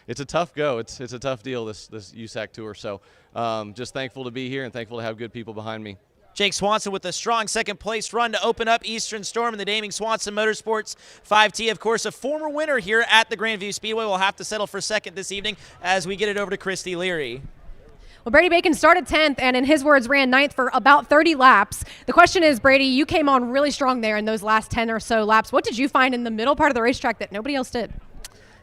a tough go. It's a tough deal, this USAC tour. So just thankful to be here and thankful to have good people behind me. Jake Swanson with a strong second-place run to open up Eastern Storm in the Daming Swanson Motorsports 5T. Of course, a former winner here at the Grandview Speedway will have to settle for second this evening as we get it over to Christy Leary. Well, Brady Bacon started 10th and, in his words, ran 9th for about 30 laps. The question is, Brady, you came on really strong there in those last 10 or so laps. What did you find in the middle part of the racetrack that nobody else did?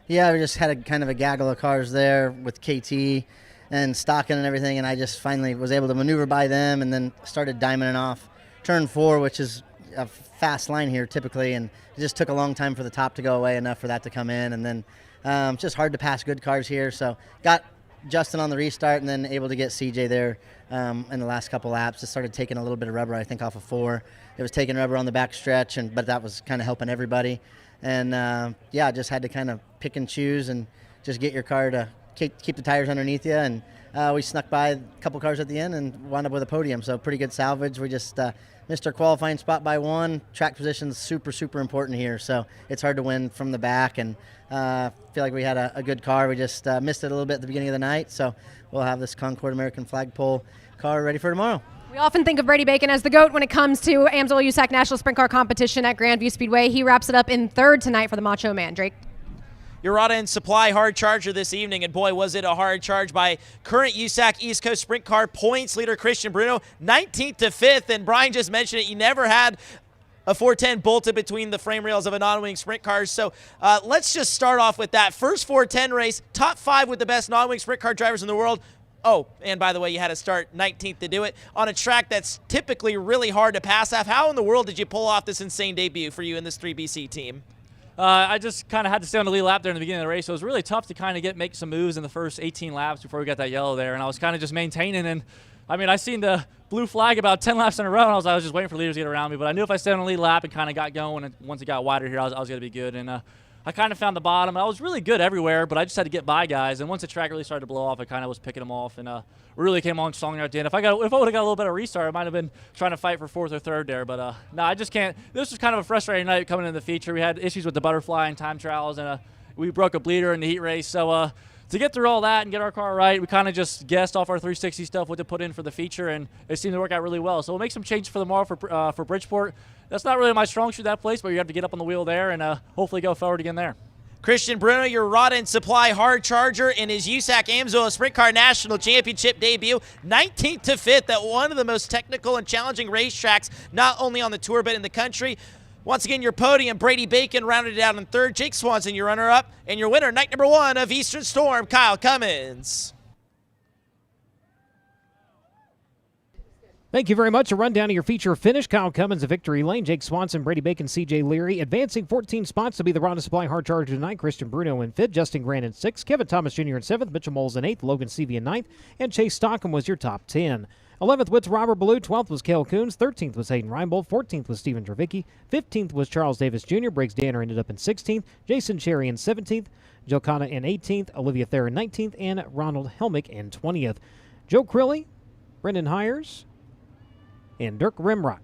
Yeah, we just had kind of a gaggle of cars there with KT and stocking and everything, and I just finally was able to maneuver by them and then started diamonding off turn 4, which is a fast line here typically, and it just took a long time for the top to go away, enough for that to come in, and then it's just hard to pass good cars here. So got Justin on the restart and then able to get CJ there in the last couple laps. Just started taking a little bit of rubber, I think, off of 4. It was taking rubber on the back stretch, but that was kind of helping everybody. And just had to kind of pick and choose and just get your car to keep the tires underneath you. And we snuck by a couple cars at the end and wound up with a podium. So pretty good salvage. We just missed our qualifying spot by 1. Track position's super, super important here. So it's hard to win from the back, and feel like we had a good car. We just missed it a little bit at the beginning of the night. So we'll have this Concord American flagpole car ready for tomorrow. We often think of Brady Bacon as the GOAT when it comes to AMSOIL USAC National Sprint Car Competition at Grandview Speedway. He wraps it up in 3rd tonight for the Macho Man. Drake. Urata and Supply hard charger this evening, and boy, was it a hard charge by current USAC East Coast Sprint Car points leader Christian Bruno, 19th to 5th, and Brian just mentioned it, you never had a 410 bolted between the frame rails of a non-wing sprint car. So let's just start off with that. First 410 race, top 5 with the best non-wing sprint car drivers in the world. Oh, and by the way, you had to start 19th to do it on a track that's typically really hard to pass. How in the world did you pull off this insane debut for you in this 3BC team? I just kind of had to stay on the lead lap there in the beginning of the race. So it was really tough to kind of make some moves in the first 18 laps before we got that yellow there. And I was kind of just maintaining. And, I mean, I seen the blue flag about 10 laps in a row, and I was just waiting for leaders to get around me. But I knew if I stayed on the lead lap and kind of got going, and once it got wider here, I was going to be good. And I kind of found the bottom. I was really good everywhere, but I just had to get by guys. And once the track really started to blow off, I kind of was picking them off and really came on strong there at the end. If I would have got a little bit of restart, I might have been trying to fight for 4th or 3rd there. But no, I just can't. This was kind of a frustrating night coming into the feature. We had issues with the butterfly and time trials, and we broke a bleeder in the heat race. So to get through all that and get our car right, we kind of just guessed off our 360 stuff what to put in for the feature, and it seemed to work out really well. So we'll make some changes for tomorrow for Bridgeport. That's not really my strong suit, that place, but you have to get up on the wheel there and hopefully go forward again there. Christian Bruno, your Rod and Supply hard charger in his USAC Amsoil Sprint Car National Championship debut, 19th to 5th at one of the most technical and challenging racetracks, not only on the tour but in the country. Once again, your podium, Brady Bacon rounded it out in third. Jake Swanson, your runner-up, and your winner, night number 1 of Eastern Storm, Kyle Cummins. Thank you very much. A rundown of your feature finish. Kyle Cummins, a victory lane. Jake Swanson, Brady Bacon, C.J. Leary. Advancing 14 spots to be the Rod and Supply hard charger tonight. Christian Bruno in 5th. Justin Grant in 6th. Kevin Thomas Jr. in 7th. Mitchell Moles in 8th. Logan Seavey in 9th. And Chase Stockham was your top 10. 11th was Robert Ballou. 12th was Cale Coons. 13th was Hayden Reinbold. 14th was Stephen Dravicki. 15th was Charles Davis Jr. Briggs Danner ended up in 16th. Jason Cherry in 17th. Joe Kana in 18th. Olivia Thayer in 19th. And Ronald Helmick in 20th. Joe Crilly, Brendan Hires, and Dirk Rimrock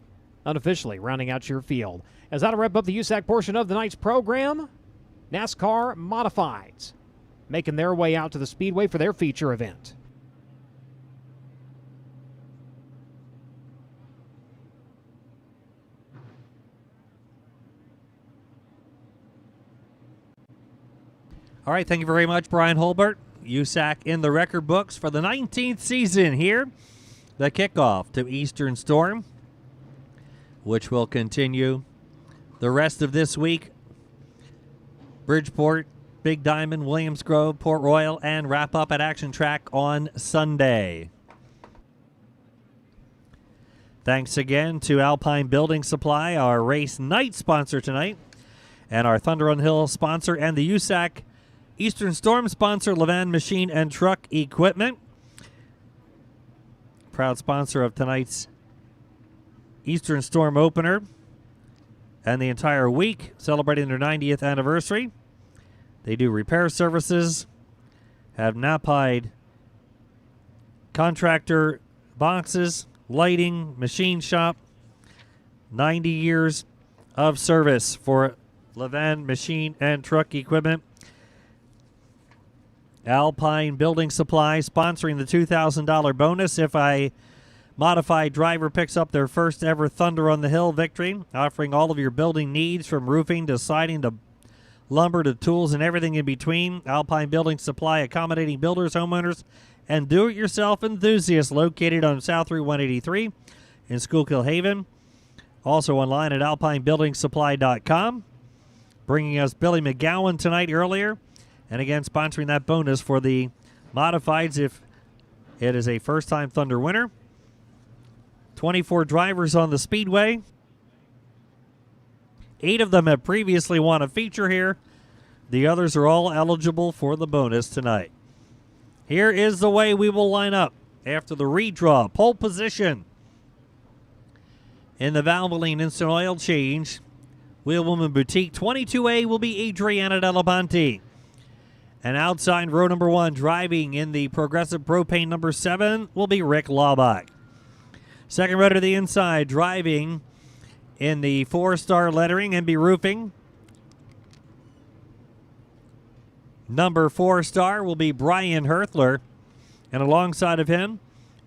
unofficially rounding out your field. As that'll wrap up the USAC portion of the night's program, NASCAR Modifieds making their way out to the Speedway for their feature event. All right, thank you very much, Brian Holbert. USAC in the record books for the 19th season here. The kickoff to Eastern Storm, which will continue the rest of this week. Bridgeport, Big Diamond, Williams Grove, Port Royal, and wrap up at Action Track on Sunday. Thanks again to Alpine Building Supply, our race night sponsor tonight, and our Thunder on Hill sponsor, and the USAC Eastern Storm sponsor, Levan Machine and Truck Equipment. Proud sponsor of tonight's Eastern Storm opener and the entire week, celebrating their 90th anniversary. They do repair services, have Napide contractor boxes, lighting, machine shop, 90 years of service for Levan Machine and Truck Equipment. Alpine Building Supply sponsoring the $2,000 bonus if a modified driver picks up their first ever Thunder on the Hill victory, offering all of your building needs from roofing to siding to lumber to tools and everything in between. Alpine Building Supply accommodating builders, homeowners, and do-it-yourself enthusiasts located on South Route 183 in Schuylkill Haven. Also online at alpinebuildingsupply.com. Bringing us Billy McGowan tonight earlier. And again, sponsoring that bonus for the modifieds if it is a first-time Thunder winner. 24 drivers on the Speedway. 8 of them have previously won a feature here. The others are all eligible for the bonus tonight. Here is the way we will line up after the redraw. Pole position in the Valvoline Instant Oil Change. Wheelwoman Boutique 22A will be Adriana Delaponte. And outside row number 1, driving in the Progressive Propane number 7, will be Rick Laubach. Second row to the inside, driving in the 4-star lettering, MB Roofing. Number 4-star will be Brian Herthler. And alongside of him,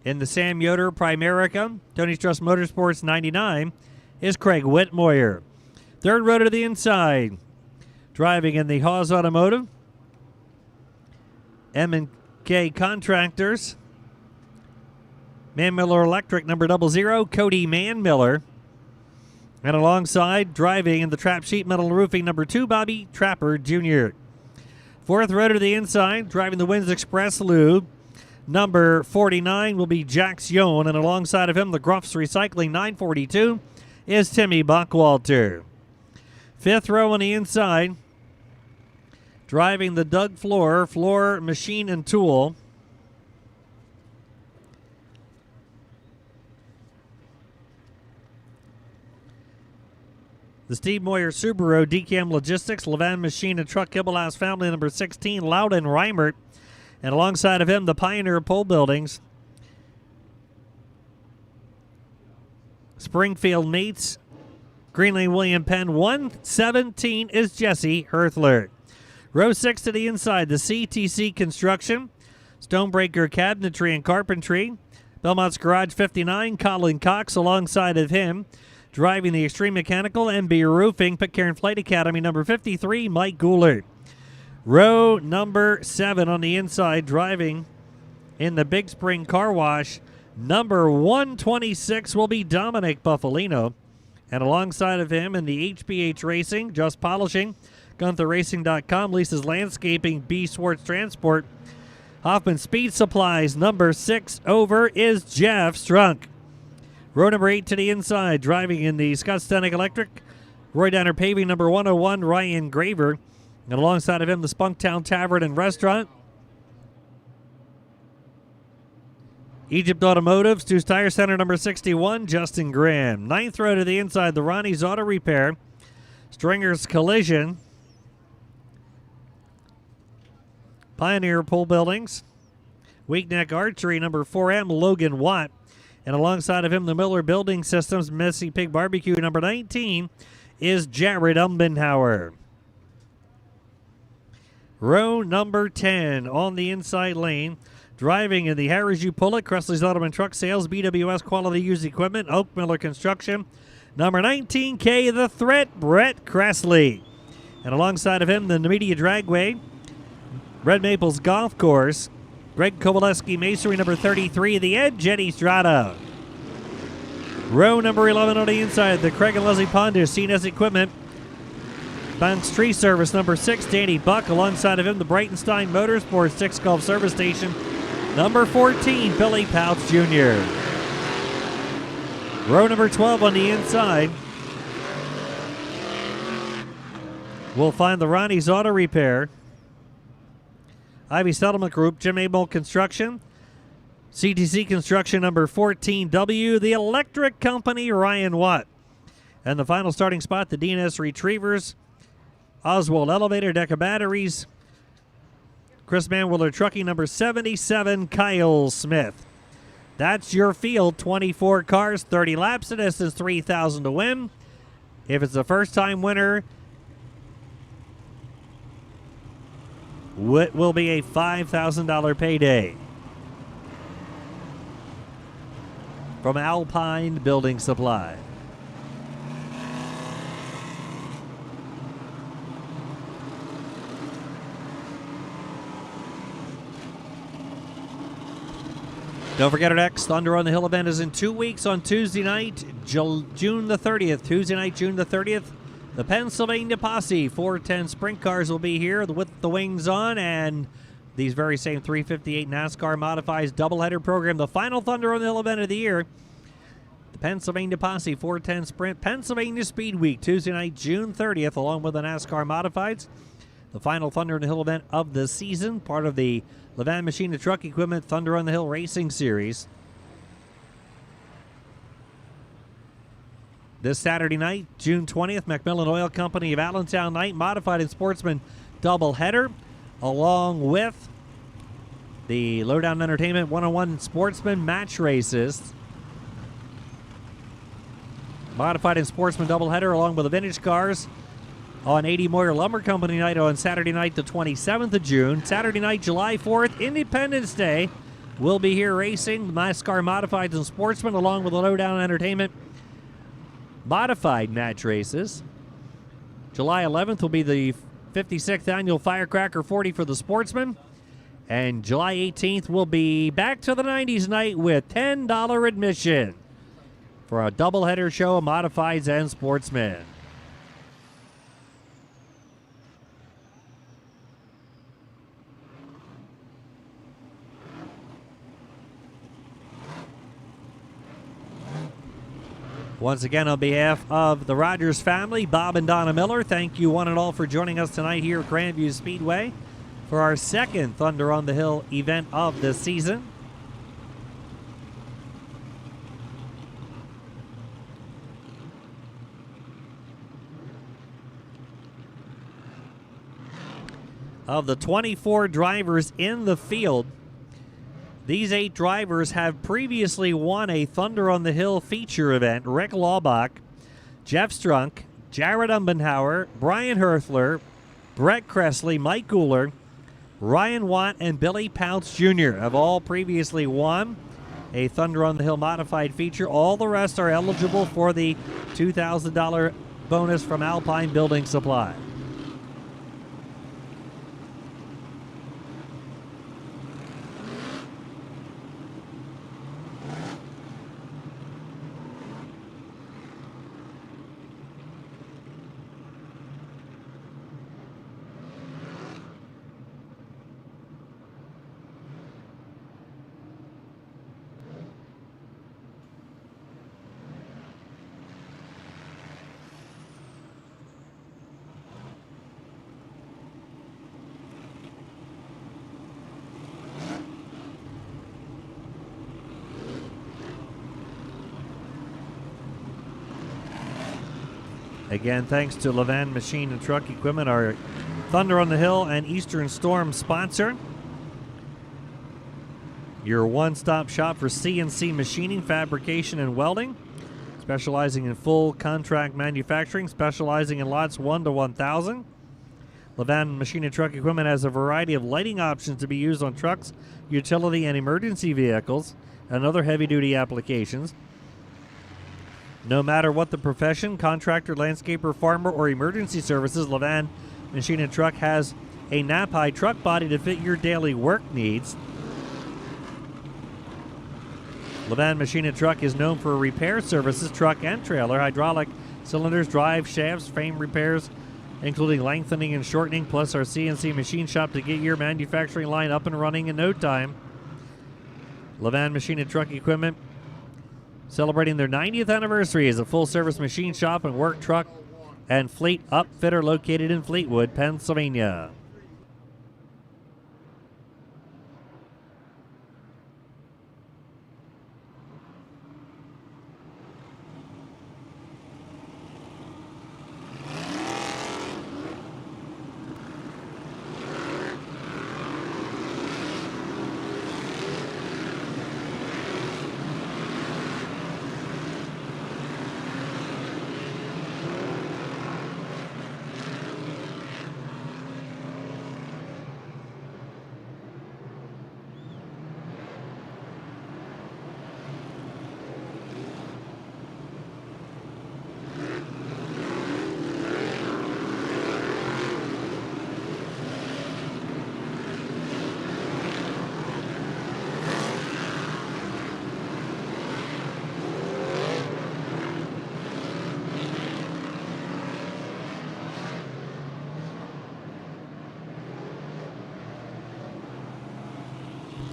in the Sam Yoder Primerica, Tony's Trust Motorsports 99, is Craig Whitmoyer. Third row to the inside, driving in the Hawes Automotive, M&K Contractors, Man Miller Electric number 00, Cody Manmiller. And alongside, driving in the Trap Sheet Metal Roofing number 2, Bobby Trapper Jr. Fourth row to the inside, driving the Winds Express Lube, number 49 will be Jax Yohn. And alongside of him, the Gruffs Recycling 942 is Timmy Bockwalter. Fifth row on the inside, driving the Doug Floor Machine and Tool. The Steve Moyer Subaru DCAM Logistics, Levan Machine and Truck Kibble Family number 16, Loudon Reimert. And alongside of him, the Pioneer Pole Buildings. Springfield Meats, Green Lane William Penn. 117 is Jesse Herthler. Row 6 to the inside, the CTC Construction, Stonebreaker Cabinetry and Carpentry, Belmont's Garage 59, Colin Cox alongside of him, driving the Extreme Mechanical, MB Roofing, Pitcairn Flight Academy, number 53, Mike Goulart. Row number 7 on the inside, driving in the Big Spring Car Wash. Number 126 will be Dominic Buffalino. And alongside of him in the HBH Racing, Just Polishing, GuntherRacing.com, Lisa's Landscaping, B Swartz Transport, Hoffman Speed Supplies. Number 6 over is Jeff Strunk. Row number 8 to the inside, driving in the Scott Stenick Electric, Roy Downer Paving. Number 101, Ryan Graver. And alongside of him, the Spunktown Tavern and Restaurant. Egypt Automotive, Stu's Tire Center, number 61, Justin Graham. 9th row to the inside, the Ronnie's Auto Repair, Stringer's Collision, Pioneer Pool Buildings, Weak Neck Archery, number 4M, Logan Watt. And alongside of him, the Miller Building Systems, Messy Pig Barbecue, number 19, is Jared Umbenhauer. Row number 10 on the inside lane. Driving in the Harris U Pullet, Cressley's Automobile Truck Sales, BWS Quality Used Equipment, Oak Miller Construction. Number 19K, The Threat, Brett Cressley. And alongside of him, the Media Dragway, Red Maples Golf Course, Greg Kowaleski Masonry, number 33, The Edge, Eddie Strada. Row number 11 on the inside, the Craig and Leslie Pondus, CNS Equipment, Banks Tree Service, number 6, Danny Buck. Alongside of him, the Breitenstein Motorsports 6 Gulf Service Station, number 14, Billy Pouch Jr. Row number 12 on the inside, we'll find the Ronnie's Auto Repair, Ivy Settlement Group, Jim Abel Construction, CTC Construction, number 14W, the Electric Company, Ryan Watt. And the final starting spot, the DNS Retrievers, Oswald Elevator, Deca Batteries, Chris Manwiller Trucking, number 77, Kyle Smith. That's your field, 24 cars, 30 laps. The distance, 3,000 to win. If it's a first-time winner, it will be a $5,000 payday. From Alpine Building Supply. Don't forget our next Thunder on the Hill event is in 2 weeks on Tuesday night, June the 30th. Tuesday night, June the 30th. The Pennsylvania Posse 410 sprint cars will be here with the wings on, and these very same 358 NASCAR Modifies doubleheader program. The final Thunder on the Hill event of the year. The Pennsylvania Posse 410 Sprint Pennsylvania Speed Week, Tuesday night, June 30th, along with the NASCAR Modifieds. The final Thunder on the Hill event of the season, part of the Levan Machine and Truck Equipment Thunder on the Hill Racing Series. This Saturday night, June 20th, Macmillan Oil Company of Allentown night, Modified and Sportsman doubleheader, along with the Lowdown Entertainment 101 Sportsman match races. Modified and Sportsman doubleheader, along with the vintage cars, on 80 Moyer Lumber Company night on Saturday night, the 27th of June. Saturday night, July 4th, Independence Day. We'll be here racing NASCAR Modifieds and Sportsmen, along with the Lowdown Entertainment Modified match races. July 11th will be the 56th annual Firecracker 40 for the Sportsmen. And July 18th will be back to the 90s night with $10 admission for a doubleheader show of Modifieds and Sportsmen. Once again, on behalf of the Rogers family, Bob and Donna Miller, thank you one and all for joining us tonight here at Grandview Speedway for our second Thunder on the Hill event of the season. Of the 24 drivers in the field, these 8 drivers have previously won a Thunder on the Hill feature event. Rick Laubach, Jeff Strunk, Jared Umbenhauer, Brian Herthler, Brett Cressley, Mike Guler, Ryan Watt, and Billy Pouts Jr. have all previously won a Thunder on the Hill modified feature. All the rest are eligible for the $2,000 bonus from Alpine Building Supply. Again, thanks to Levan Machine and Truck Equipment, our Thunder on the Hill and Eastern Storm sponsor. Your one-stop shop for CNC machining, fabrication, and welding. Specializing in full contract manufacturing, specializing in lots 1 to 1,000. Levan Machine and Truck Equipment has a variety of lighting options to be used on trucks, utility, and emergency vehicles, and other heavy-duty applications. No matter what the profession, contractor, landscaper, farmer, or emergency services, Levan Machine and Truck has a nap-high truck body to fit your daily work needs. Levan Machine and Truck is known for repair services, truck and trailer, hydraulic cylinders, drive shafts, frame repairs, including lengthening and shortening, plus our CNC machine shop to get your manufacturing line up and running in no time. Levan Machine and Truck Equipment celebrating their 90th anniversary as a full-service machine shop and work truck and fleet upfitter located in Fleetwood, Pennsylvania.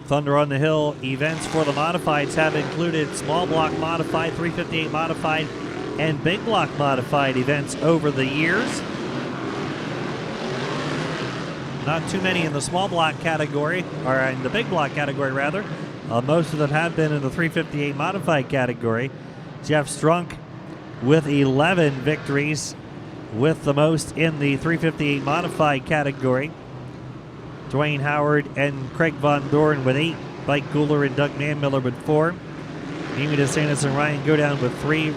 Thunder on the Hill events for the modifieds have included small block modified, 358 modified, and big block modified events over the years. Not too many in the small block category, or in the big block category rather. Most of them have been in the 358 modified category. Jeff Strunk with 11 victories, with the most in the 358 modified category. Dwayne Howard and Craig Von Dorn with 8. Mike Cooler and Doug Manmiller with 4. Amy DeSantis and Ryan Godown with 3.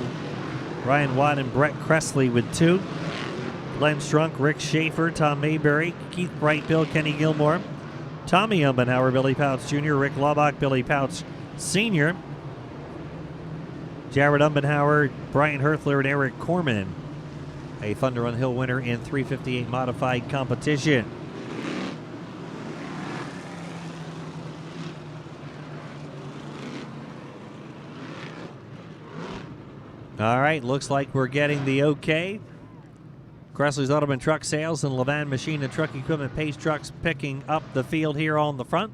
Ryan Watt and Brett Cressley with 2. Glenn Strunk, Rick Schaefer, Tom Mayberry, Keith Brightbill, Kenny Gilmore, Tommy Umbenauer, Billy Pouch Jr., Rick Laubach, Billy Pouch Sr., Jared Umbenauer, Brian Herthler, and Eric Corman. A Thunder on the Hill winner in 358 modified competition. All right, looks like we're getting the okay. Cressley's Automan Truck Sales and Levan Machine and Truck Equipment Pace Trucks picking up the field here on the front.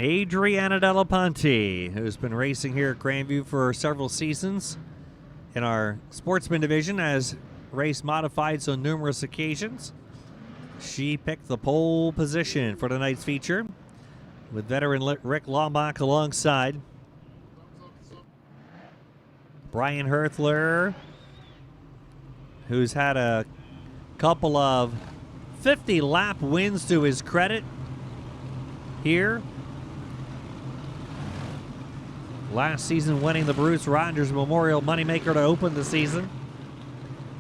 Adriana Della Ponte, who's been racing here at Grandview for several seasons in our sportsman division, has raced modifieds on numerous occasions. She picked the pole position for tonight's feature with veteran Rick Lombach alongside. Brian Herthler, who's had a couple of 50-lap wins to his credit here. Last season winning the Bruce Rogers Memorial Moneymaker to open the season.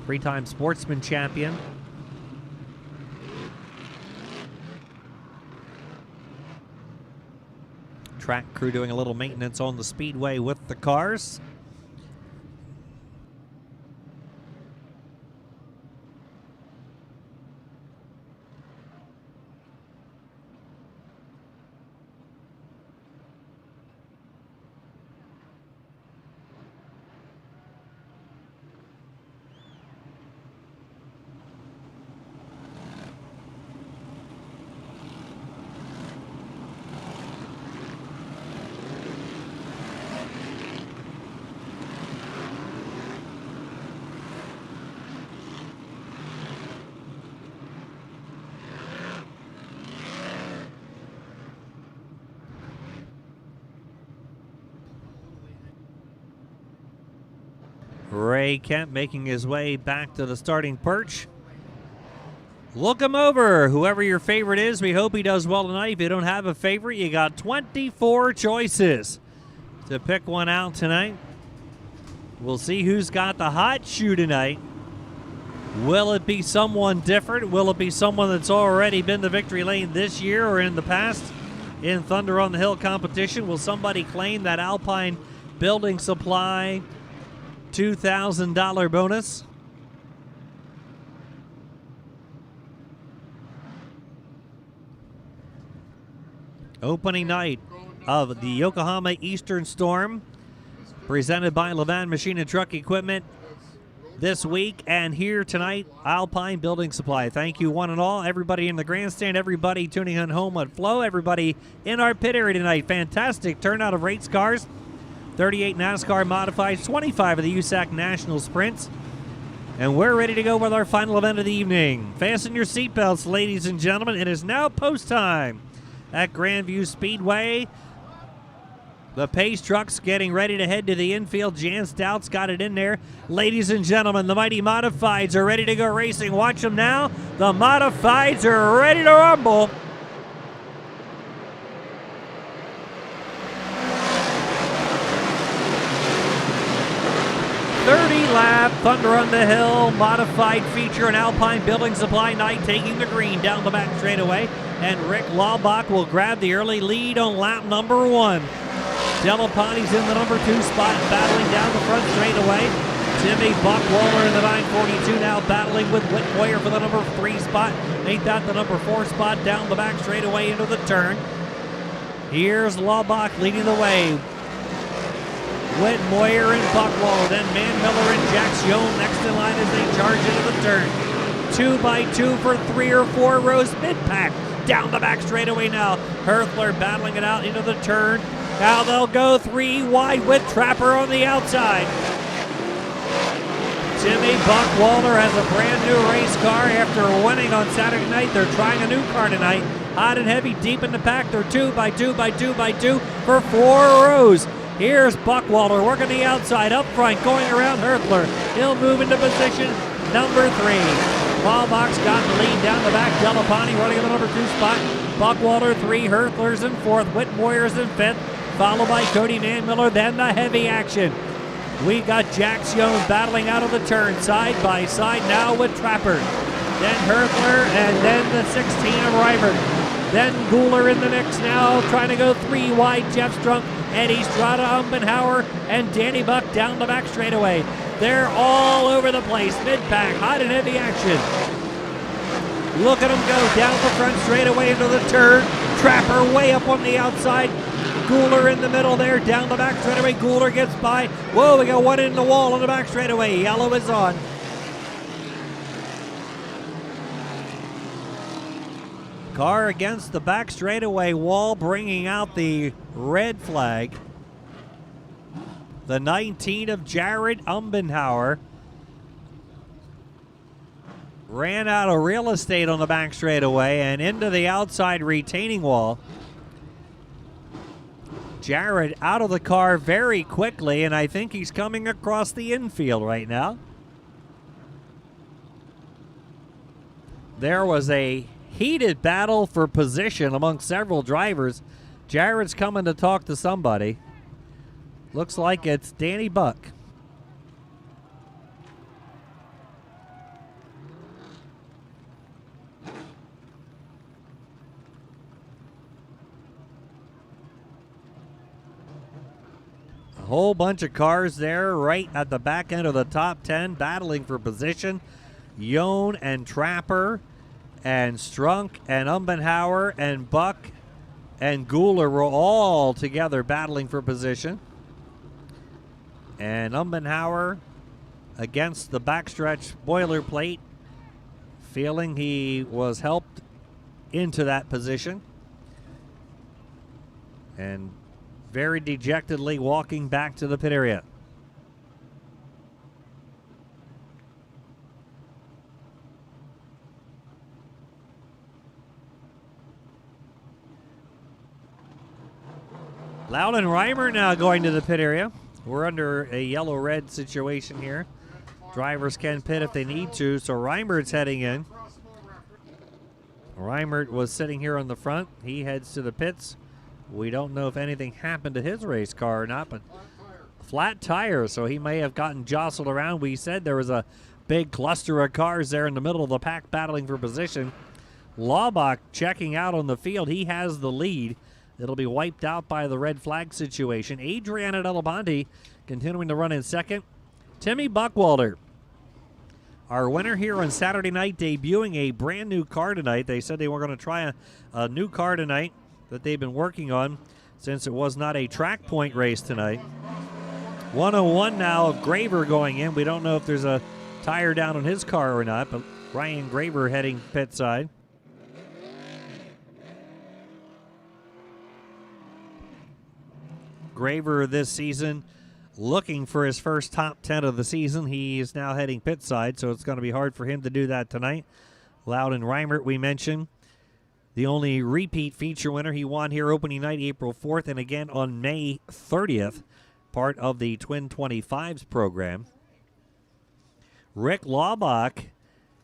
3-time sportsman champion. Track crew doing a little maintenance on the Speedway with the cars. Ray Kemp making his way back to the starting perch. Look him over. Whoever your favorite is, we hope he does well tonight. If you don't have a favorite, you got 24 choices to pick one out tonight. We'll see who's got the hot shoe tonight. Will it be someone different? Will it be someone that's already been to victory lane this year or in the past in Thunder on the Hill competition? Will somebody claim that Alpine Building Supply $2,000 bonus? Opening night of the Yokohama Eastern Storm, presented by Levan Machine and Truck Equipment this week and here tonight, Alpine Building Supply. Thank you one and all, everybody in the grandstand, everybody tuning in home at Flow, everybody in our pit area tonight. Fantastic turnout of race cars, 38 NASCAR modifieds, 25 of the USAC National Sprints. And we're ready to go with our final event of the evening. Fasten your seatbelts, ladies and gentlemen. It is now post time at Grandview Speedway. The pace truck's getting ready to head to the infield. Jan Stout's got it in there. Ladies and gentlemen, the mighty Modifieds are ready to go racing. Watch them now. The Modifieds are ready to rumble. Lap Thunder on the Hill modified feature, an Alpine Building Supply night taking the green down the back straightaway, and Rick Laubach will grab the early lead on lap number 1. Delapani's in the number 2 spot, battling down the front straightaway. Timmy Buckwaller in the 942 now battling with Whit Moyer for the number 3 spot. Ain't that the number 4 spot down the back straightaway into the turn. Here's Laubach leading the way. Whit Moyer and Buckwaller, then Man Miller and Jack Young next in line as they charge into the turn. 2 by 2 for 3 or 4 rows mid-pack. Down the back straightaway now. Herthler battling it out into the turn. Now they'll go 3 wide with Trapper on the outside. Timmy Buckwaller has a brand new race car after winning on Saturday night. They're trying a new car tonight. Hot and heavy deep in the pack. They're 2 by 2 by 2 by 2 for 4 rows. Here's Buckwaller working the outside, up front, going around Herthler. He'll move into position number 3. Laubach's got the lead down the back. Delapani running in the number 2 spot. Buckwaller 3, Herthler's in 4th, Whit Moyer's in 5th, followed by Cody Man Miller, then the heavy action. We got Jack Young battling out of the turn, side by side now with Trapper. Then Herthler, and then the 16 of Reibert. Then Guler in the mix now, trying to go 3 wide. Jeff Strunk, Eddie Strada, Umbenhauer, and Danny Buck down the back straightaway. They're all over the place. Mid-pack, hot and heavy action. Look at them go down the front straightaway into the turn. Trapper way up on the outside. Guler in the middle there, down the back straightaway. Guler gets by. Whoa, we got one in the wall on the back straightaway. Yellow is on. Car against the back straightaway wall, bringing out the red flag. The 19 of Jared Umbenhauer ran out of real estate on the back straightaway and into the outside retaining wall. Jared out of the car very quickly, and I think he's coming across the infield right now. There was a heated battle for position among several drivers. Jared's coming to talk to somebody. Looks like it's Danny Buck. A whole bunch of cars there right at the back end of the top 10 battling for position. Yone and Trapper and Strunk and Umbenhauer and Buck and Guler were all together battling for position. And Umbenhauer against the backstretch boilerplate, feeling he was helped into that position. And very dejectedly walking back to the pit area. Loudon Reimer now going to the pit area. We're under a yellow-red situation here. Drivers can pit if they need to, so Reimert's heading in. Reimert was sitting here on the front. He heads to the pits. We don't know if anything happened to his race car or not, but flat tire, so he may have gotten jostled around. We said there was a big cluster of cars there in the middle of the pack battling for position. Laubach checking out on the field. He has the lead. It'll be wiped out by the red flag situation. Adriana Delaponte continuing to run in second. Timmy Buckwalter, our winner here on Saturday night, debuting a brand new car tonight. They said they were going to try a new car tonight that they've been working on since it was not a track point race tonight. 101 now, Graver going in. We don't know if there's a tire down on his car or not, but Ryan Graver heading pit side. Graver this season looking for his first top 10 of the season. He is now heading pit side, so it's going to be hard for him to do that tonight. Loudon Reimert, we mentioned, the only repeat feature winner. He won here opening night, April 4th, and again on May 30th, part of the Twin 25s program. Rick Laubach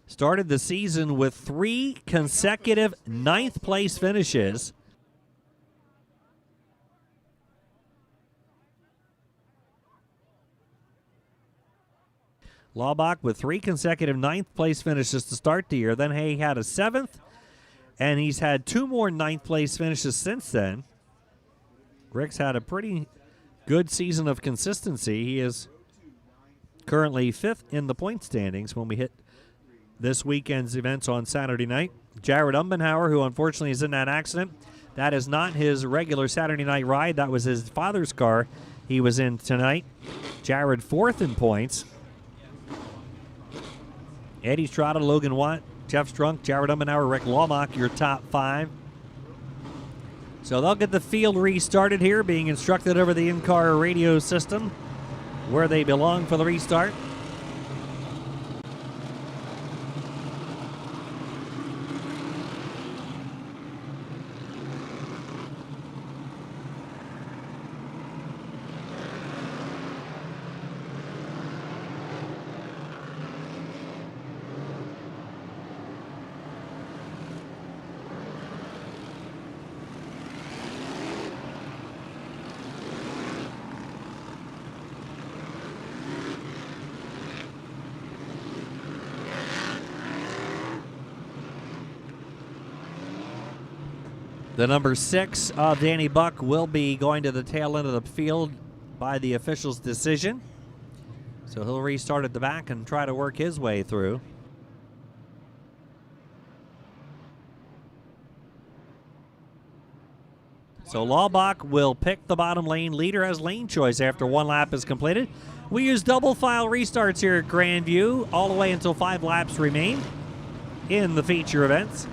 started the season with 3 consecutive 9th place finishes. Laubach with 3 consecutive 9th place finishes to start the year. Then he had a 7th, and he's had 2 more 9th place finishes since then. Rick's had a pretty good season of consistency. He is currently 5th in the point standings when we hit this weekend's events on Saturday night. Jared Umbenhauer, who unfortunately is in that accident, that is not his regular Saturday night ride. That was his father's car he was in tonight. Jared 4th in points. Eddie Strada, Logan Watt, Jeff Strunk, Jared Umbenhauer, Rick Laubach, your top 5. So they'll get the field restarted here, being instructed over the in-car radio system where they belong for the restart. The number 6 of Danny Buck will be going to the tail end of the field by the official's decision. So he'll restart at the back and try to work his way through. So Laubach will pick the bottom lane. Leader has lane choice after 1 lap is completed. We use double file restarts here at Grandview all the way until 5 laps remain in the feature events.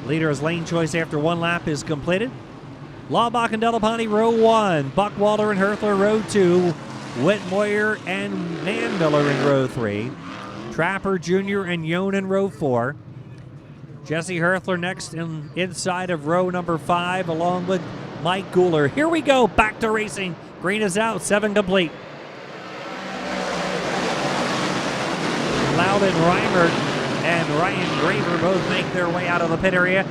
Leader has lane choice after 1 lap is completed. Laubach and Delaponte, row 1. Buckwalter and Herthler, row 2. Whitmoyer and Manmiller in row 3. Trapper Jr. and Yohn in row 4. Jesse Herthler next inside of row number 5, along with Mike Guler. Here we go, back to racing. Green is out, 7 complete. Loudon Reimert and Ryan Graver both make their way out of the pit area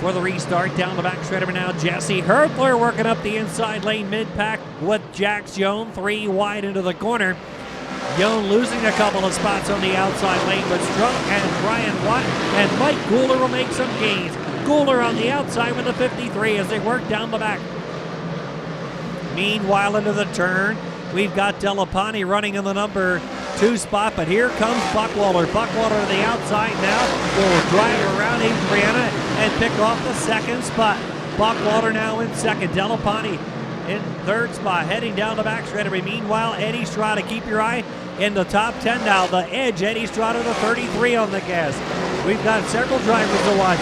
for the restart. Down the back straight now, Jesse Herthler working up the inside lane mid-pack with Jax Yohn, 3 wide into the corner. Yohn losing a couple of spots on the outside lane, but Strunk and Brian Watt and Mike Guler will make some gains. Guler on the outside with the 53 as they work down the back. Meanwhile, into the turn, we've got Delaponte running in the number 2 spot, but here comes Buckwalter. Buckwalter to the outside now will drive around Adriana and pick off the 2nd spot. Buckwalter now in 2nd. Delaponte in 3rd spot, heading down the back straightaway. Meanwhile, Eddie Strada, keep your eye in the top 10 now. The edge, Eddie Strada to 33 on the gas. We've got several drivers to watch.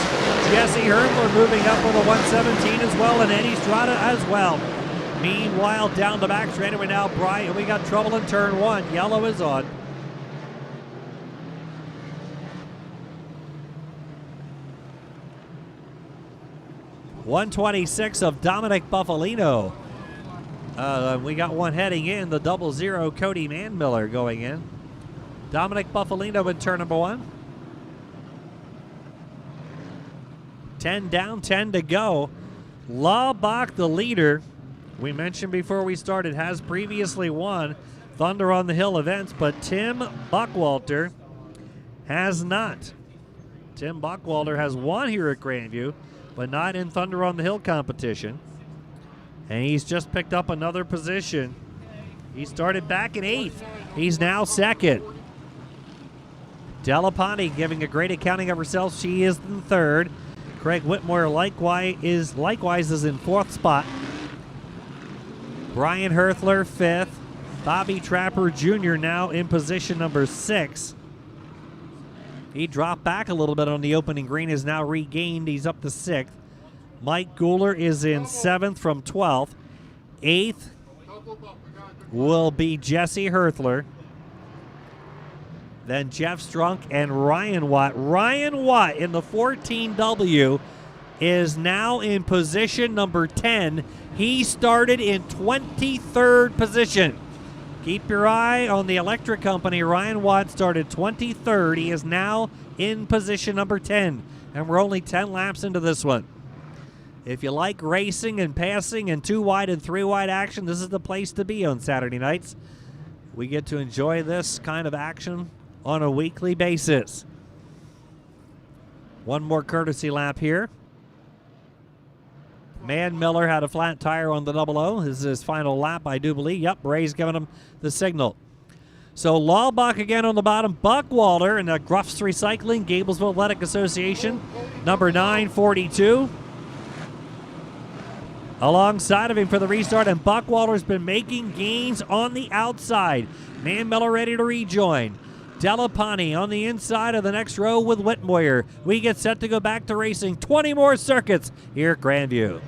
Jesse Herthler moving up with a 117 as well, and Eddie Strada as well. Meanwhile, down the back straightaway now, Brian, we got trouble in turn 1. Yellow is on. .126 of Dominic Buffalino We got one heading in, the 00 Cody Manmiller going in. Dominic Buffalino in turn number 1. 10 down, 10 to go. Laubach, the leader, we mentioned before we started, has previously won Thunder on the Hill events, but Tim Buckwalter has not. Tim Buckwalter has won here at Grandview, but not in Thunder on the Hill competition. And he's just picked up another position. He started back in 8th. He's now 2nd. Delapani giving a great accounting of herself. She is in 3rd. Craig Whitmore likewise is in 4th spot. Brian Herthler 5th. Bobby Trapper Jr. now in position number 6. He dropped back a little bit on the opening green, is now regained. He's up to 6th. Mike Guler is in 7th from 12th. 8th will be Jesse Herthler. Then Jeff Strunk and Ryan Watt. Ryan Watt in the 14W is now in position number 10. He started in 23rd position. Keep your eye on the electric company. Ryan Watt started 23rd. He is now in position number 10. And we're only 10 laps into this one. If you like racing and passing and 2-wide and 3-wide action, this is the place to be on Saturday nights. We get to enjoy this kind of action on a weekly basis. One more courtesy lap here. Miller had a flat tire on the 00. This is his final lap, I do believe. Yep, Ray's giving him the signal. So Laubach again on the bottom. Buckwalter in the Gruffs Recycling, Gablesville Athletic Association, number 942. Alongside of him for the restart, and Buckwalter's been making gains on the outside. Miller ready to rejoin. Delapani on the inside of the next row with Whitmoyer. We get set to go back to racing. 20 more circuits here at Grandview.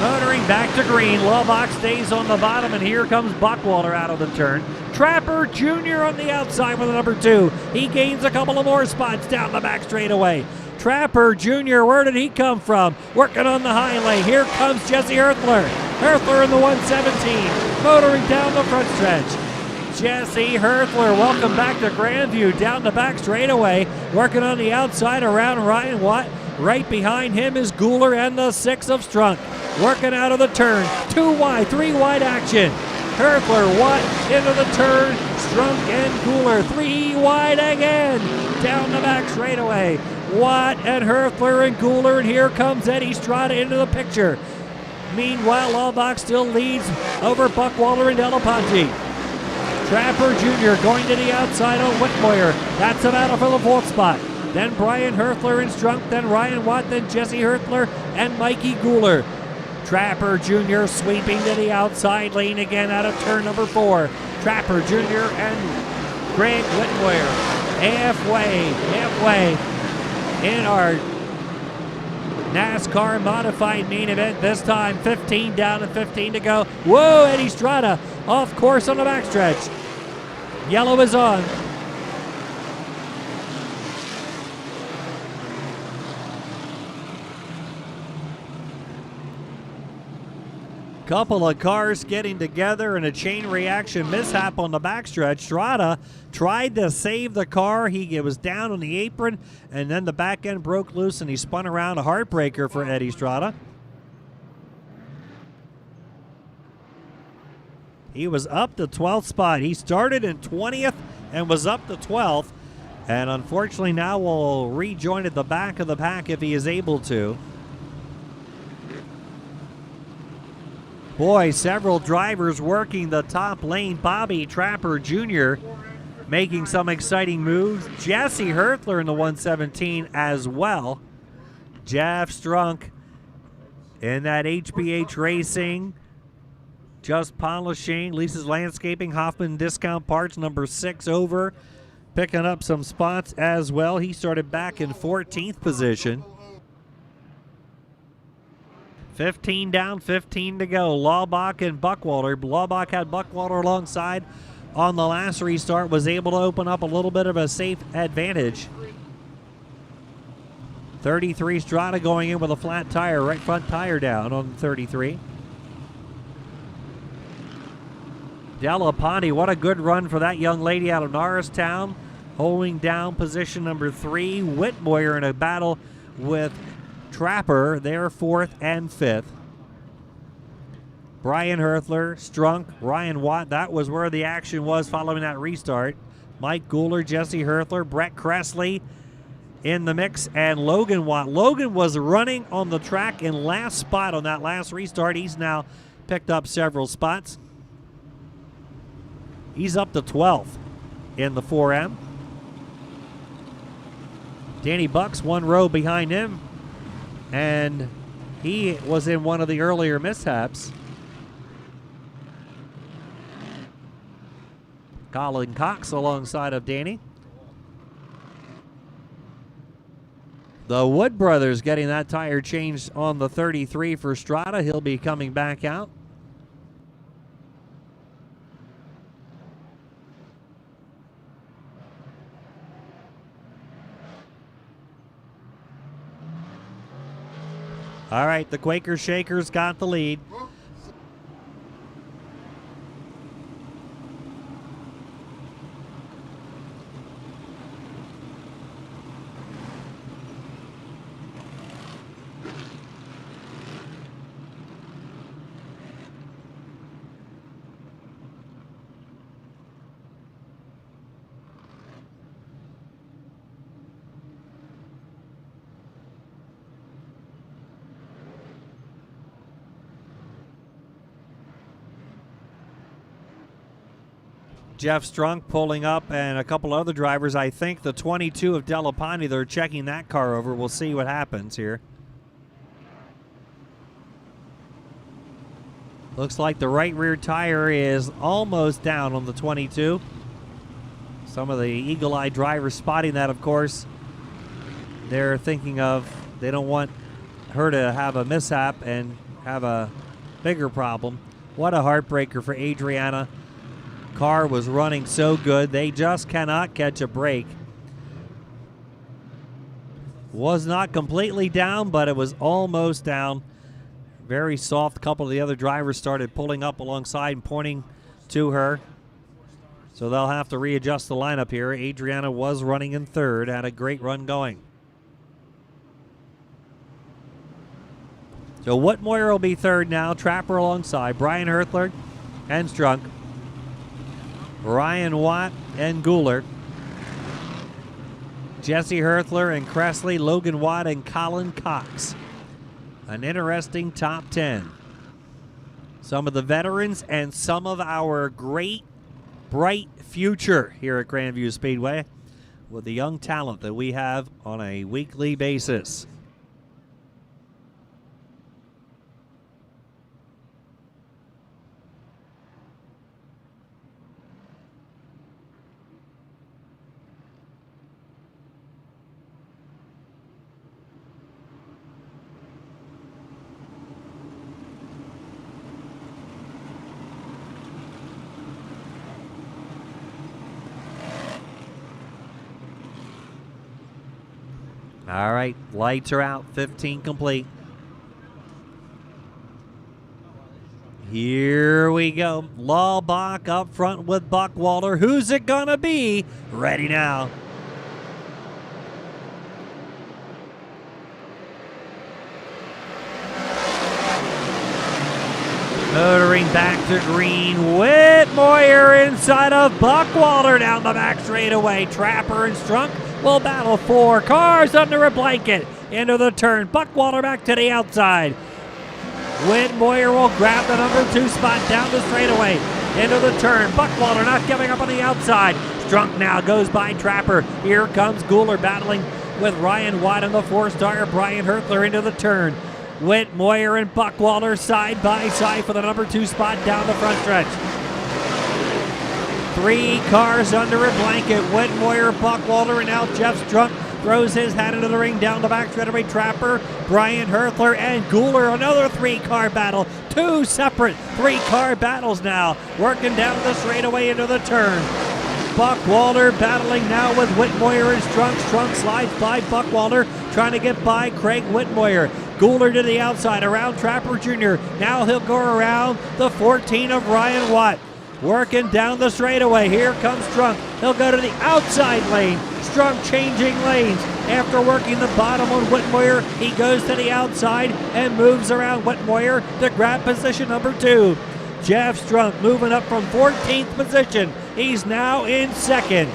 Motoring back to green. Laubach stays on the bottom, and here comes Buckwalter out of the turn. Trapper Jr. on the outside with the number 2. He gains a couple of more spots down the back straightaway. Trapper Jr., where did he come from? Working on the high lane. Here comes Jesse Herthler. Herthler in the 117, motoring down the front stretch. Jesse Herthler, welcome back to Grandview, down the back straightaway. Working on the outside around Ryan Watt. Right behind him is Guler and the 6 of Strunk. Working out of the turn. 2-wide, 3-wide action. Herthler, Watt into the turn. Strunk and Guler, 3-wide again. Down the back straightaway. Watt and Herthler and Guler, and here comes Eddie Strada into the picture. Meanwhile, Laubach still leads over Buckwalter and Delaponte. Trapper Jr. going to the outside on Whitmoyer. That's a battle for the 4th spot. Then Brian Herthler and Strunk, then Ryan Watt, then Jesse Herthler and Mikey Guler. Trapper Jr. sweeping to the outside lane again out of turn number 4. Trapper Jr. and Greg Whitmoyer halfway in our NASCAR modified main event. This time 15 down and 15 to go. Whoa, Eddie Strada off course on the backstretch. Yellow is on. Couple of cars getting together and a chain reaction mishap on the backstretch. Strada tried to save the car. He was down on the apron, and then the back end broke loose, and he spun around, a heartbreaker for Eddie Strada. He was up to 12th spot. He started in 20th and was up to 12th, and unfortunately now will rejoin at the back of the pack if he is able to. Boy, several drivers working the top lane. Bobby Trapper Jr. making some exciting moves. Jesse Herthler in the 117 as well. Jeff Strunk in that HBH Racing. Just Polishing. Lisa's Landscaping. Hoffman Discount Parts, number 6 over. Picking up some spots as well. He started back in 14th position. 15 down, 15 to go. Laubach and Buckwalter. Laubach had Buckwalter alongside on the last restart, was able to open up a little bit of a safe advantage. 33 Strada going in with a flat tire, right front tire down on 33. Delapani, what a good run for that young lady out of Norristown, holding down position number 3. Whitmoyer in a battle with Trapper, they're 4th and 5th. Brian Herthler, Strunk, Ryan Watt, that was where the action was following that restart. Mike Gooler, Jesse Herthler, Brett Cressley in the mix, and Logan Watt. Logan was running on the track in last spot on that last restart. He's now picked up several spots. He's up to 12th in the 4M. Danny Bucks 1 row behind him, and he was in one of the earlier mishaps. Colin Cox alongside of Danny. The Wood brothers getting that tire changed on the 33 for Strada. He'll be coming back out. All right, the Quaker Shakers got the lead. Jeff Strunk pulling up, and a couple other drivers. I think the 22 of Delapani, they're checking that car over. We'll see what happens here. Looks like the right rear tire is almost down on the 22. Some of the eagle-eyed drivers spotting that, of course. They're thinking of, they don't want her to have a mishap and have a bigger problem. What a heartbreaker for Adriana. Car was running so good, they just cannot catch a break. Was not completely down, but it was almost down. Very soft. A couple of the other drivers started pulling up alongside and pointing to her. So they'll have to readjust the lineup here. Adriana was running in 3rd, had a great run going. So Whitmoyer will be 3rd now. Trapper alongside Brian Herthler and Strunk. Ryan Watt and Gooler. Jesse Herthler and Cressley, Logan Watt and Colin Cox. An interesting top 10. Some of the veterans and some of our great, bright future here at Grandview Speedway with the young talent that we have on a weekly basis. All right, lights are out, 15 complete. Here we go. Laubach up front with Buckwalter. Who's it gonna be? Ready now. Motoring back to green. Whitmoyer inside of Buckwalter down the back straightaway. Trapper and Strunk will battle 4 cars under a blanket into the turn. Buckwalter back to the outside. Whitmoyer will grab the number 2 spot down the straightaway into the turn. Buckwalter not giving up on the outside. Strunk now goes by Trapper. Here comes Gooler battling with Ryan Watt in the 4-star. Brian Herthler into the turn. Whitmoyer and Buckwalter side by side for the number 2 spot down the front stretch. 3 cars under a blanket. Whitmoyer, Buckwalter, and now Jeff Strunk throws his hat into the ring down the back straightaway. Trapper, Brian Herthler, and Gooler. Another 3-car battle. 2 separate 3-car battles now. Working down the straightaway into the turn. Buckwalter battling now with Whitmoyer and Strunk. Strunk slides by Buckwalter. trying to get by Craig Whitmoyer. Gooler to the outside, around Trapper Jr. Now he'll go around the 14 of Ryan Watt. Working down the straightaway. Here comes Strunk. He'll go to the outside lane. Strunk changing lanes. After working the bottom on Whitmoyer, he goes to the outside and moves around Whitmoyer to grab position number 2. Jeff Strunk moving up from 14th position. He's now in second.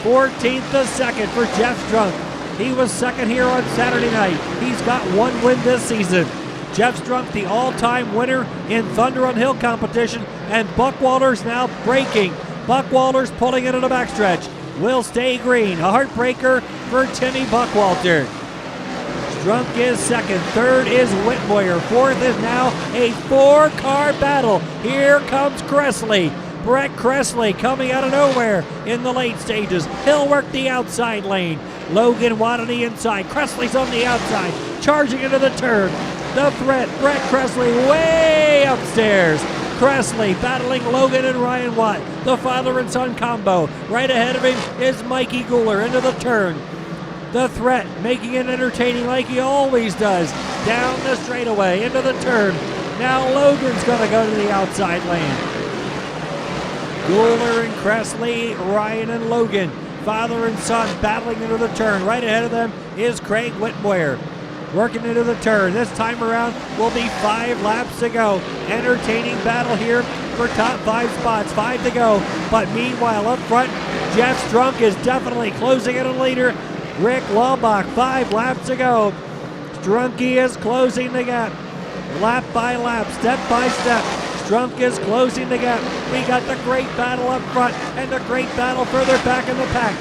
14th to second for Jeff Strunk. He was second here on Saturday night. He's got 1 win this season. Jeff Strunk, the all-time winner in Thunder on Hill competition, and Buckwalter's now breaking. Buckwalter's pulling into the backstretch. Will stay green. A heartbreaker for Timmy Buckwalter. Strunk is second. Third is Whitmoyer. Fourth is now a 4-car battle. Here comes Cressley. Brett Cressley coming out of nowhere in the late stages. He'll work the outside lane. Logan Watt on the inside. Cressley's on the outside. Charging into the turn. The threat, Brett Cressley way upstairs. Cressley battling Logan and Ryan Watt. The father and son combo. Right ahead of him is Mikey Gooler into the turn. The threat making it entertaining like he always does. Down the straightaway into the turn. Now Logan's going to go to the outside lane. Gooler and Cressley, Ryan and Logan. Father and son battling into the turn. Right ahead of them is Craig Whitmoyer. Working into the turn. This time around will be 5 laps to go. Entertaining battle here for top 5 spots. 5 to go. But meanwhile, up front, Jeff Strunk is definitely closing in a leader. Rick Laubach, 5 laps to go. Strunky is closing the gap. Lap by lap, step by step. Strunk is closing the gap. We got the great battle up front and the great battle further back in the pack.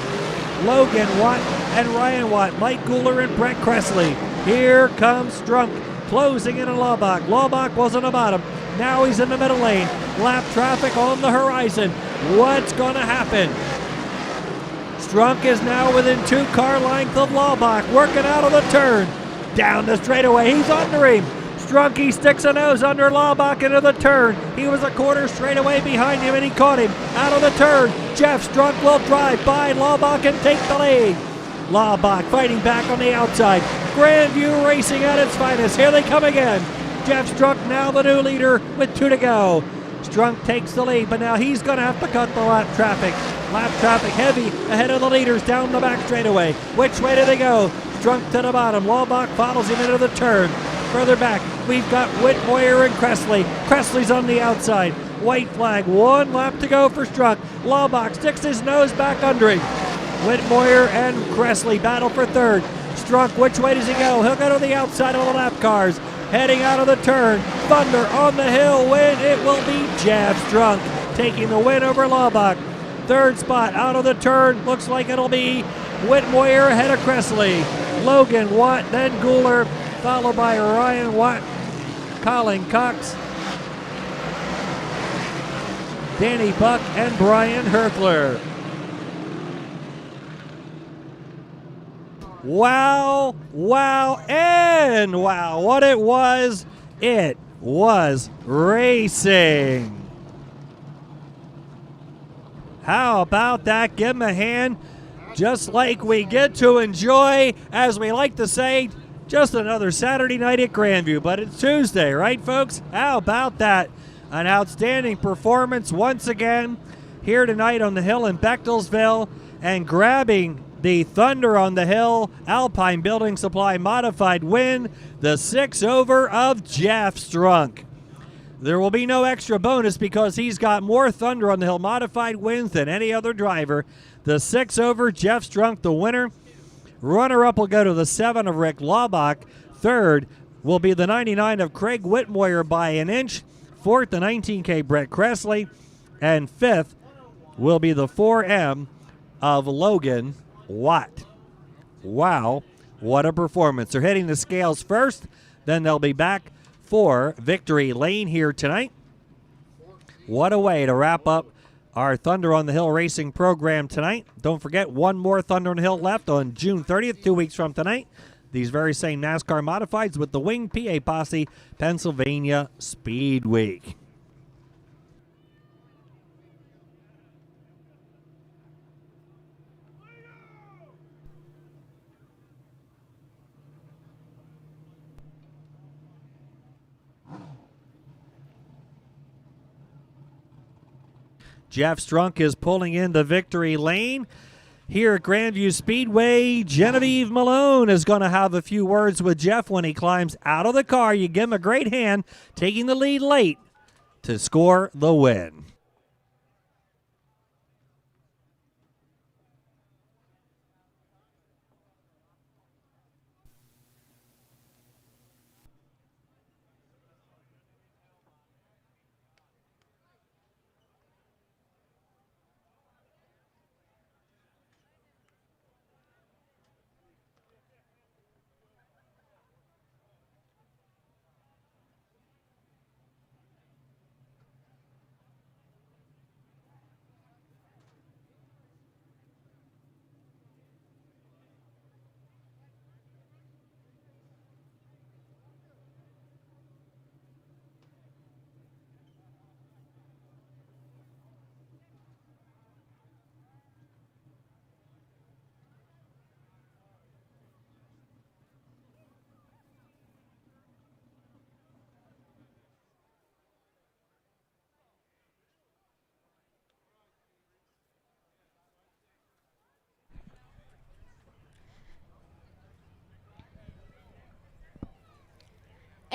Logan Watt and Ryan Watt, Mike Gooler and Brett Cressley. Here comes Strunk, closing in on Laubach. Laubach was on the bottom. Now he's in the middle lane. Lap traffic on the horizon. What's going to happen? Strunk is now within 2-car length of Laubach, working out of the turn. Down the straightaway. He's under him. Strunky sticks a nose under Laubach into the turn. He was a quarter straightaway behind him, and he caught him out of the turn. Jeff Strunk will drive by Laubach and take the lead. Laubach fighting back on the outside. Grandview racing at its finest. Here they come again. Jeff Strunk now the new leader with 2 to go. Strunk takes the lead, but now he's going to have to cut the lap traffic. Lap traffic heavy ahead of the leaders down the back straightaway. Which way do they go? Strunk to the bottom. Laubach follows him into the turn. Further back, we've got Whitmoyer and Cressley. Cressley's on the outside. White flag, 1 lap to go for Strunk. Laubach sticks his nose back under him. Whitmoyer and Cressley battle for third. Strunk, which way does he go? He'll go to the outside of the lap cars. Heading out of the turn. Thunder on the hill win. It will be Jeff Strunk taking the win over Laubach. Third spot out of the turn. Looks like it'll be Whitmoyer ahead of Cressley. Logan Watt, then Gooler, followed by Ryan Watt, Colin Cox, Danny Buck, and Brian Herkler. Wow, wow, and wow. What it was racing. How about that? Give him a hand. Just like we get to enjoy, as we like to say, just another Saturday night at Grandview. But it's Tuesday, right, folks? How about that? An outstanding performance once again here tonight on the hill in Bechtelsville, and grabbing the Thunder on the Hill Alpine Building Supply Modified win, the 6-over of Jeff Strunk. There will be no extra bonus because he's got more Thunder on the Hill Modified wins than any other driver. The 6-over, Jeff Strunk, the winner. Runner-up will go to the 7 of Rick Laubach. Third will be the 99 of Craig Whitmoyer by an inch. Fourth, the 19K Brett Cressley. And fifth will be the 4M of Logan Watt. Wow, what a performance. They're hitting the scales first, then they'll be back for victory lane here tonight. What a way to wrap up our Thunder on the Hill racing program tonight. Don't forget, one more Thunder on the Hill left on June 30th, 2 weeks from tonight. These very same NASCAR Modifieds with the Wing PA Posse Pennsylvania Speed Week. Jeff Strunk is pulling into victory lane. Here at Grandview Speedway, Genevieve Malone is going to have a few words with Jeff when he climbs out of the car. You give him a great hand, taking the lead late to score the win.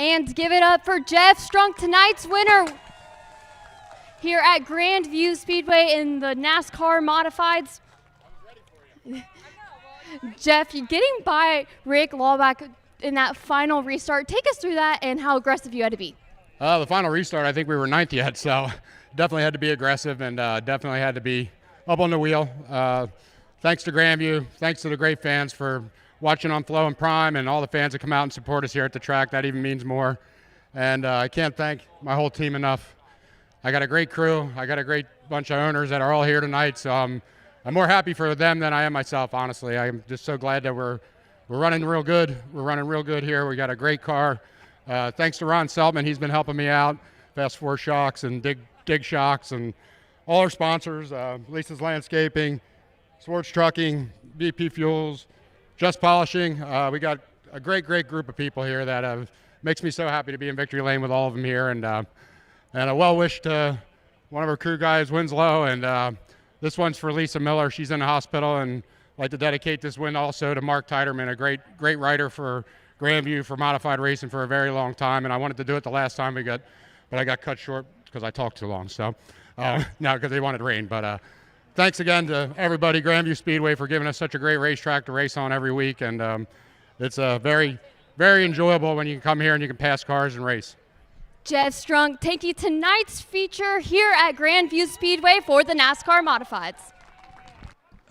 And give it up for Jeff Strunk, tonight's winner here at Grandview Speedway in the NASCAR Modifieds. Jeff, you're getting by Rick Lawback in that final restart. Take us through that and how aggressive you had to be. The final restart, I think we were ninth yet, so definitely had to be aggressive and definitely had to be up on the wheel. Thanks to Grandview, thanks to the great fans for watching on Flow and Prime, and all the fans that come out and support us here at the track. That even means more. And I can't thank my whole team enough. I got a great crew. I got a great bunch of owners that are all here tonight, so I'm more happy for them than I am myself, honestly. I'm just so glad that we're running real good. We're running real good here. We got a great car. Thanks to Ron Seltman. He's been helping me out. Fast Four Shocks and Dig Shocks and all our sponsors, Lisa's Landscaping, Sports Trucking, BP Fuels, Just Polishing. We got a great group of people here that makes me so happy to be in victory lane with all of them here. And a well wish to one of our crew guys, Winslow. And this one's for Lisa Miller. She's in the hospital, and I'd like to dedicate this win also to Mark Titerman, a great rider for Grandview for modified racing for a very long time. And I wanted to do it the last time but I got cut short because I talked too long. So now because they wanted rain. But thanks again to everybody, Grandview Speedway, for giving us such a great racetrack to race on every week. And it's very, very enjoyable when you can come here and you can pass cars and race. Jeff Strunk taking tonight's feature here at Grandview Speedway for the NASCAR Modifieds.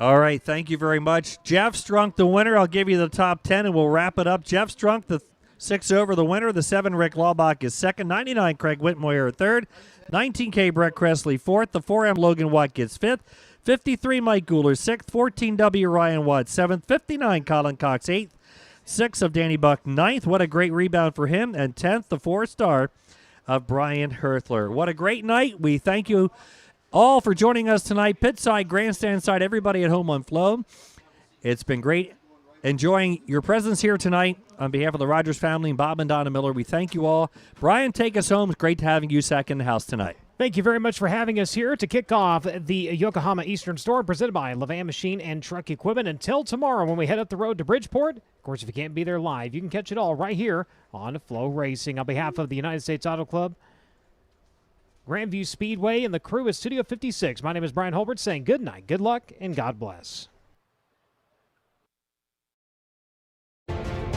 All right, thank you very much. Jeff Strunk, the winner. I'll give you the top 10 and we'll wrap it up. Jeff Strunk, the 6 over, the winner. The 7, Rick Laubach, is second. 99, Craig Whitmoyer, third. 19K, Brett Cressley, fourth. The 4M, Logan Watt, gets fifth. 53, Mike Gooler, sixth. 14W, Ryan Watt, seventh. 59, Colin Cox, eighth. 6 of Danny Buck, ninth. What a great rebound for him. And 10th, the 4-star of Brian Herthler. What a great night. We thank you all for joining us tonight. Pit side, grandstand side, everybody at home on Flow. It's been great enjoying your presence here tonight. On behalf of the Rogers family and Bob and Donna Miller, we thank you all. Brian, take us home. It's great having USAC in the house tonight. Thank you very much for having us here to kick off the Yokohama Eastern Storm presented by Levan Machine and Truck Equipment. Until tomorrow when we head up the road to Bridgeport. Of course, if you can't be there live, you can catch it all right here on Flow Racing. On behalf of the United States Auto Club, Grandview Speedway, and the crew at Studio 56, my name is Brian Holbert saying good night, good luck, and God bless.